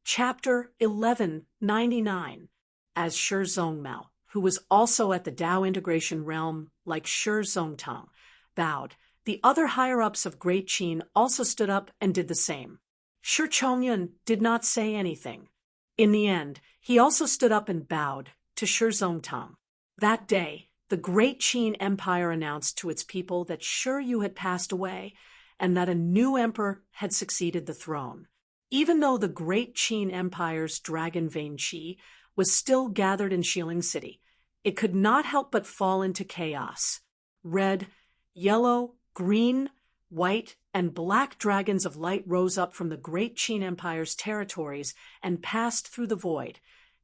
Chapter 1199. As Shi Zongmao, who was also at the Tao integration realm like Shi Zongtang, bowed, the other higher-ups of Great Qin also stood up and did the same. Shi Chongyun did not say anything. In the end, he also stood up and bowed to Shi Zongtang. That day, the Great Qin Empire announced to its people that Shi Yu had passed away and that a new emperor had succeeded the throne. Even though the Great Qin Empire's dragon vein qi was still gathered in Xiling City, it could not help but fall into chaos. Red, yellow, green, white, and black dragons of light rose up from the Great Qin Empire's territories and passed through the void,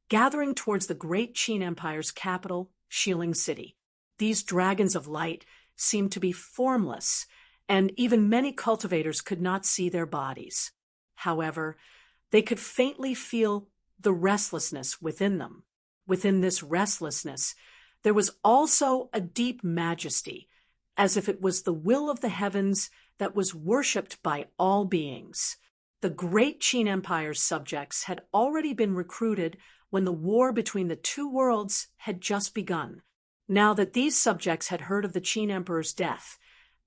gathering towards the Great Qin Empire's capital, Xiling City. These dragons of light seemed to be formless, and even many cultivators could not see their bodies. However, they could faintly feel the restlessness within them. Within this restlessness, there was also a deep majesty, as if it was the will of the heavens that was worshipped by all beings. The Great Qin Empire's subjects had already been recruited when the war between the two worlds had just begun. Now that these subjects had heard of the Qin Emperor's death,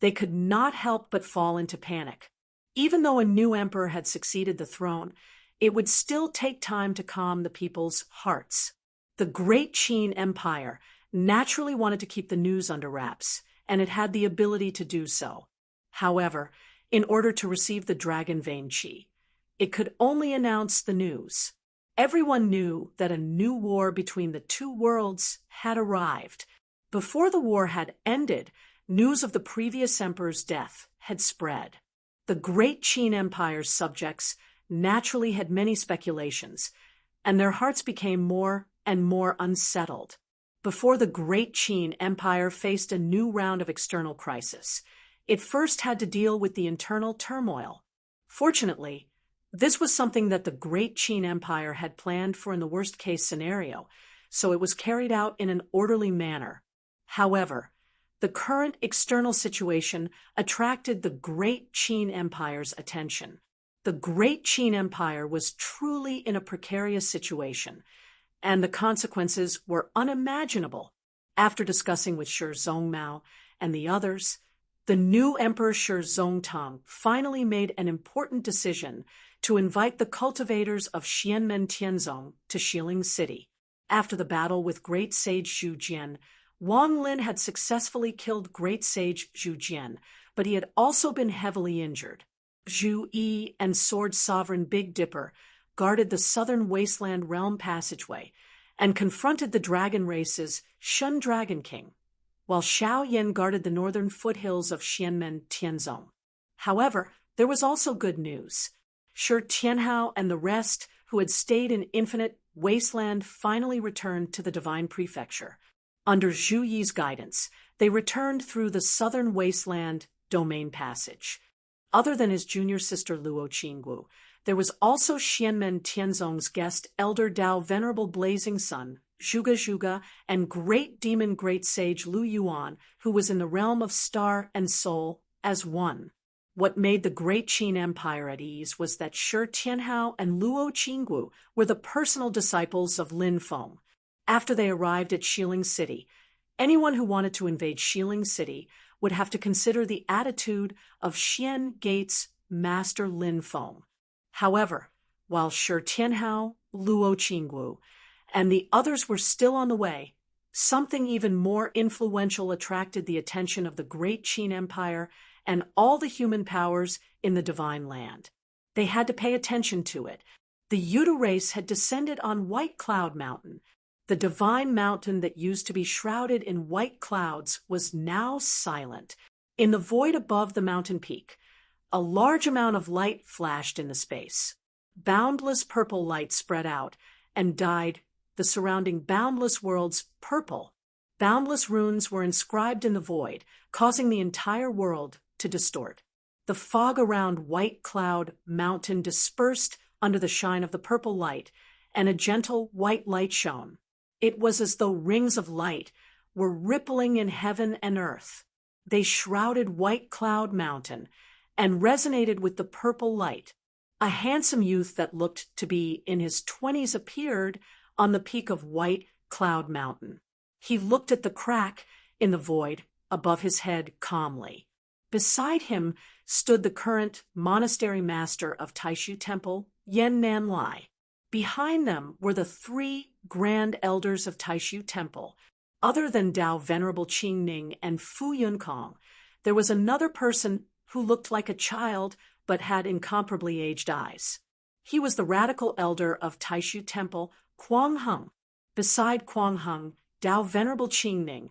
they could not help but fall into panic. Even though a new emperor had succeeded the throne, it would still take time to calm the people's hearts. The Great Qin Empire naturally wanted to keep the news under wraps, and it had the ability to do so. However, in order to receive the dragon vein qi, it could only announce the news. Everyone knew that a new war between the two worlds had arrived. Before the war had ended, news of the previous emperor's death had spread. The Great Qin Empire's subjects naturally had many speculations, and their hearts became more and more unsettled. Before the Great Qin Empire faced a new round of external crisis, it first had to deal with the internal turmoil. Fortunately, this was something that the Great Qin Empire had planned for in the worst-case scenario, so it was carried out in an orderly manner. However, the current external situation attracted the Great Qin Empire's attention. The Great Qin Empire was truly in a precarious situation, and the consequences were unimaginable. After discussing with Shi Zongmao and the others, the new Emperor Shi Zongtang finally made an important decision to invite the cultivators of Xianmen Tianzong to Xiling City. After the battle with Great Sage Zhu Jian, Wang Lin had successfully killed Great Sage Zhu Jian, but he had also been heavily injured. Zhu Yi and Sword Sovereign Big Dipper guarded the southern wasteland realm passageway and confronted the dragon race's Shun Dragon King, while Xiao Yan guarded the northern foothills of Xianmen Tianzong. However, there was also good news. Shi Tianhao and the rest who had stayed in Infinite Wasteland finally returned to the Divine Prefecture. Under Zhu Yi's guidance, they returned through the southern wasteland domain passage. Other than his junior sister Luo Qinggu, there was also Xianmen Tianzong's guest elder Dao Venerable Blazing Sun, Zhuge Zhuge, and great demon great sage Lu Yuan, who was in the realm of star and soul as one. What made the great Qin Empire at ease was that Shi Tianhao and Luo Qinggu were the personal disciples of Lin Feng. After they arrived at Xiling City, anyone who wanted to invade Xiling City would have to consider the attitude of Xian Gate's master Lin Feng. However, while Shi Tianhao, Luo Qinggu, and the others were still on the way, something even more influential attracted the attention of the great Qin Empire and all the human powers in the Divine Land. They had to pay attention to it. The Yudu race had descended on White Cloud Mountain. The divine mountain that used to be shrouded in white clouds was now silent. In the void above the mountain peak, a large amount of light flashed in the space. Boundless purple light spread out and dyed the surrounding boundless worlds purple. Boundless runes were inscribed in the void, causing the entire world to distort. The fog around White Cloud Mountain dispersed under the shine of the purple light, and a gentle white light shone. It was as though rings of light were rippling in heaven and earth. They shrouded White Cloud Mountain and resonated with the purple light. A handsome youth that looked to be in his 20s appeared on the peak of White Cloud Mountain. He looked at the crack in the void above his head calmly. Beside him stood the current monastery master of Taishu Temple, Yan Nanlai. Behind them were the 3 grand elders of Taishu Temple. Other than Dao Venerable Qingning and Fu Yunkong, there was another person who looked like a child but had incomparably aged eyes. He was the radical elder of Taishu Temple, Kuang Heng. Beside Kuang Heng, Dao Venerable Qingning,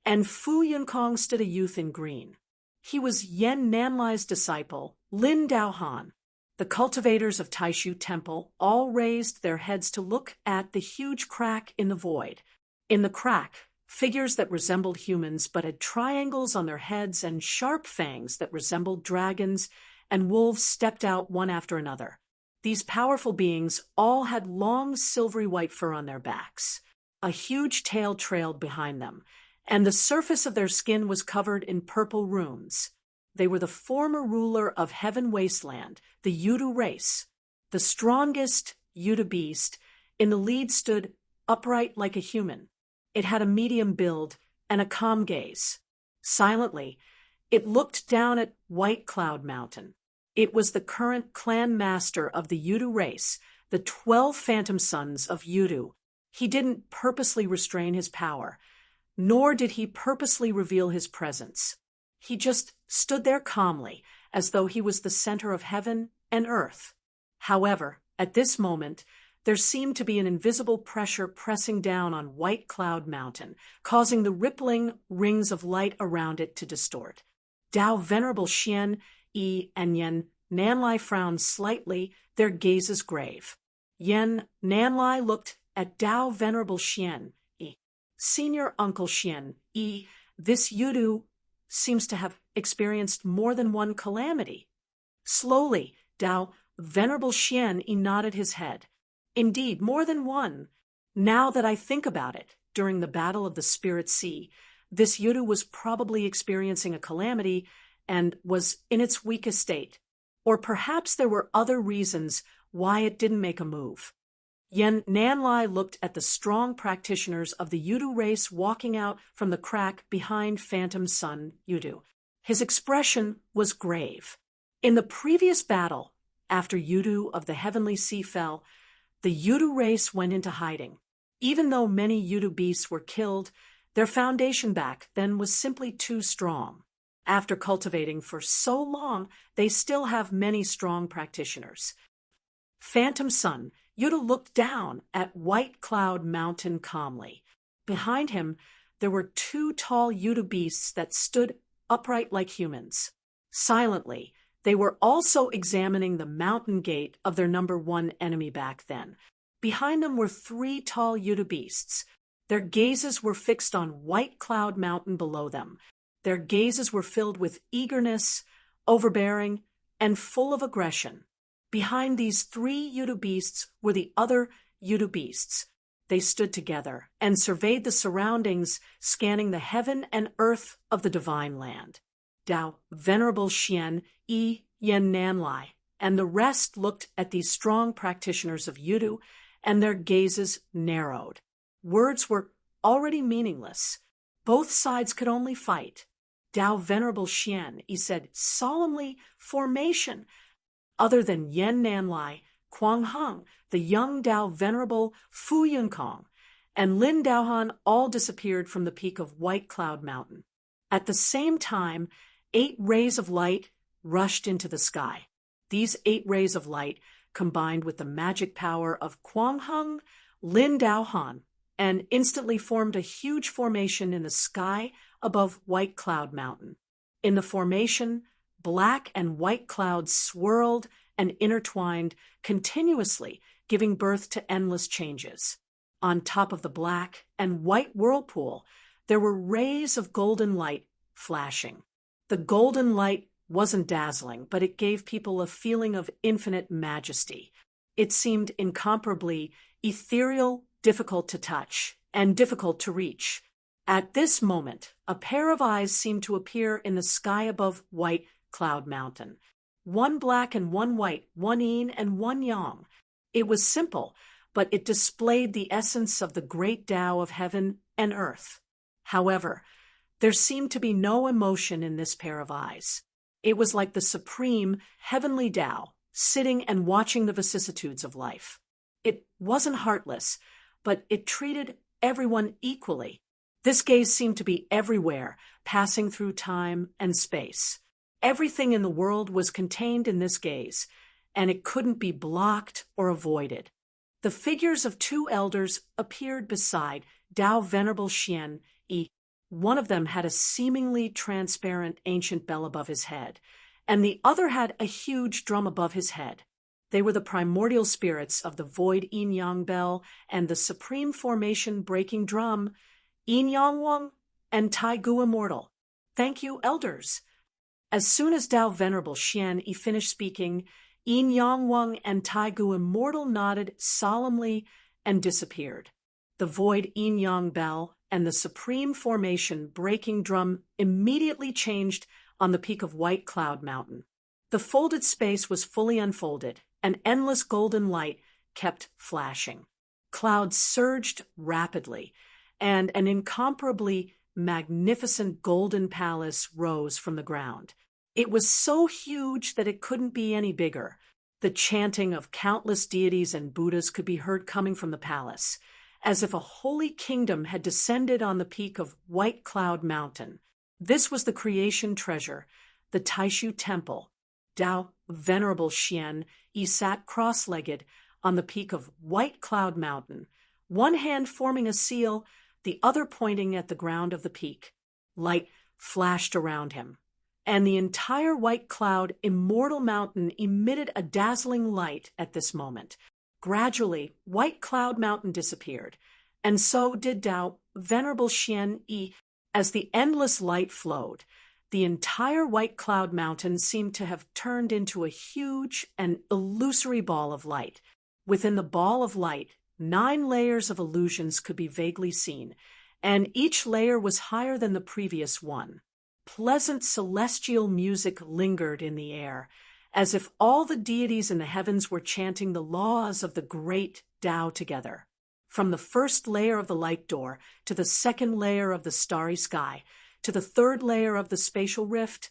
and Fu Yunkong stood a youth in green. He was Yan Nanlai's disciple, Lin Daohan. The cultivators of Taishu Temple all raised their heads to look at the huge crack in the void. In the crack, figures that resembled humans but had triangles on their heads and sharp fangs that resembled dragons and wolves stepped out one after another. These powerful beings all had long silvery white fur on their backs. A huge tail trailed behind them, and the surface of their skin was covered in purple runes. They were the former ruler of Heaven Wasteland, the Yudu race. The strongest Yudu beast in the lead stood upright like a human. It had a medium build and a calm gaze. Silently, it looked down at White Cloud Mountain. It was the current clan master of the Yudu race, the 12 phantom sons of Yudu. He didn't purposely restrain his power, nor did he purposely reveal his presence. He just stood there calmly, as though he was the center of heaven and earth. However, at this moment, there seemed to be an invisible pressure pressing down on White Cloud Mountain, causing the rippling rings of light around it to distort. Dao Venerable Xian, Yi, and Yan Nanlai frowned slightly, their gazes grave. Yan Nanlai looked at Dao Venerable Xian, Yi. Senior Uncle Xian, Yi, this Yudu seems to have experienced more than one calamity. Slowly, Dao Venerable Xian Yi nodded his head. Indeed, more than one. Now that I think about it, during the Battle of the Spirit Sea, this Yudu was probably experiencing a calamity and was in its weakest state. Or perhaps there were other reasons why it didn't make a move. Yen Nanlai looked at the strong practitioners of the Yudu race walking out from the crack behind Phantom Sun Yudu. His expression was grave. In the previous battle, after Yudu of the Heavenly Sea fell, the Yudu race went into hiding. Even though many Yudu beasts were killed, their foundation back then was simply too strong. After cultivating for so long, they still have many strong practitioners. Phantom Sun, Yudu looked down at White Cloud Mountain calmly. Behind him, there were two tall Yudu beasts that stood upright like humans. Silently, they were also examining the mountain gate of their number one enemy back then. Behind them were three tall Yudu beasts. Their gazes were fixed on White Cloud Mountain below them. Their gazes were filled with eagerness, overbearing, and full of aggression. Behind these three Yudu beasts were the other Yudu beasts. They stood together and surveyed the surroundings, scanning the heaven and earth of the divine land. Dao, Venerable Xian, Yi, Yen Nanlai, and the rest looked at these strong practitioners of Yudu, and their gazes narrowed. Words were already meaningless. Both sides could only fight. Dao, Venerable Xian, he said solemnly, formation. Other than Yen Nanlai, Quang Heng, the young Dao Venerable Fu Yunkong, and Lin Daohan all disappeared from the peak of White Cloud Mountain. At the same time, 8 rays of light rushed into the sky. These 8 rays of light combined with the magic power of Quang Heng, Lin Daohan, and instantly formed a huge formation in the sky above White Cloud Mountain. In the formation, black and white clouds swirled and intertwined continuously, giving birth to endless changes. On top of the black and white whirlpool, there were rays of golden light flashing. The golden light wasn't dazzling, but it gave people a feeling of infinite majesty. It seemed incomparably ethereal, difficult to touch, and difficult to reach. At this moment, a pair of eyes seemed to appear in the sky above White Cloud Mountain. One black and one white, one yin and one yang. It was simple, but it displayed the essence of the great Tao of heaven and earth. However, there seemed to be no emotion in this pair of eyes. It was like the supreme heavenly Tao, sitting and watching the vicissitudes of life. It wasn't heartless, but it treated everyone equally. This gaze seemed to be everywhere, passing through time and space. Everything in the world was contained in this gaze, and it couldn't be blocked or avoided. The figures of 2 elders appeared beside Dao Venerable Xian Yi. One of them had a seemingly transparent ancient bell above his head, and the other had a huge drum above his head. They were the primordial spirits of the void yin-yang bell and the supreme formation breaking drum, yin-yang wang and Tai Gu Immortal. Thank you, elders. As soon as Dao Venerable Xian Yi finished speaking, yin-yang wang and Tai Gu Immortal nodded solemnly and disappeared. The void yin-yang bell and the supreme formation breaking drum immediately changed on the peak of White Cloud Mountain. The folded space was fully unfolded, and endless golden light kept flashing. Clouds surged rapidly, and an incomparably magnificent golden palace rose from the ground. It was so huge that it couldn't be any bigger. The chanting of countless deities and Buddhas could be heard coming from the palace, as if a holy kingdom had descended on the peak of White Cloud Mountain. This was the creation treasure, the Taishu Temple. Dao Venerable Xian Yi sat cross-legged on the peak of White Cloud Mountain, one hand forming a seal, the other pointing at the ground of the peak. Light flashed around him, and the entire White Cloud Immortal Mountain emitted a dazzling light at this moment. Gradually, White Cloud Mountain disappeared, and so did Dao Venerable Xian Yi. As the endless light flowed, the entire White Cloud Mountain seemed to have turned into a huge and illusory ball of light. Within the ball of light, 9 layers of illusions could be vaguely seen, and each layer was higher than the previous one. Pleasant celestial music lingered in the air, as if all the deities in the heavens were chanting the laws of the great Tao together. From the first layer of the light door, to the second layer of the starry sky, to the third layer of the spatial rift,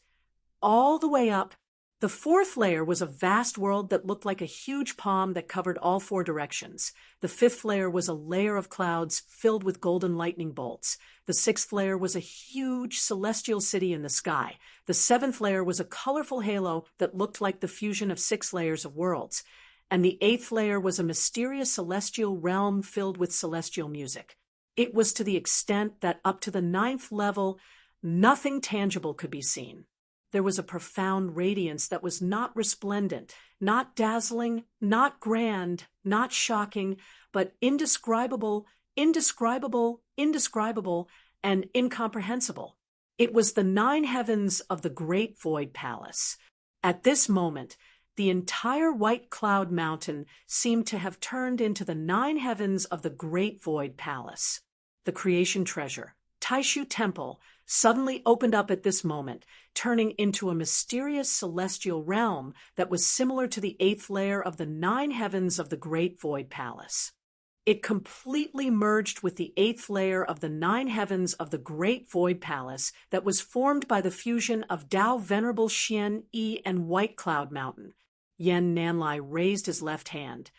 all the way up, the fourth layer was a vast world that looked like a huge palm that covered all four directions. The fifth layer was a layer of clouds filled with golden lightning bolts. The sixth layer was a huge celestial city in the sky. The seventh layer was a colorful halo that looked like the fusion of 6 layers of worlds. And the eighth layer was a mysterious celestial realm filled with celestial music. It was to the extent that up to the 9th level, nothing tangible could be seen. There was a profound radiance that was not resplendent, not dazzling, not grand, not shocking, but indescribable, and incomprehensible. It was the 9 heavens of the Great Void Palace. At this moment, the entire White Cloud Mountain seemed to have turned into the 9 heavens of the Great Void Palace. The creation treasure, Taishu Temple, suddenly opened up at this moment, turning into a mysterious celestial realm that was similar to the 8th layer of the 9 heavens of the Great Void Palace. It completely merged with the 8th layer of the 9 heavens of the Great Void Palace that was formed by the fusion of Tao Venerable Xian Yi and White Cloud Mountain. Yen Nanlai raised his left hand,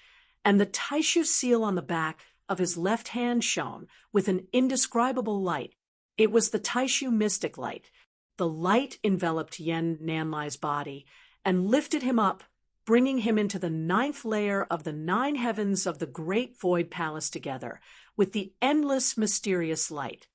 and the Taishu seal on the back of his left hand shone with an indescribable light. It was the Taishu mystic light. The light enveloped Yen Nanlai's body and lifted him up, bringing him into the 9th layer of the 9 heavens of the Great Void Palace together with the endless mysterious light.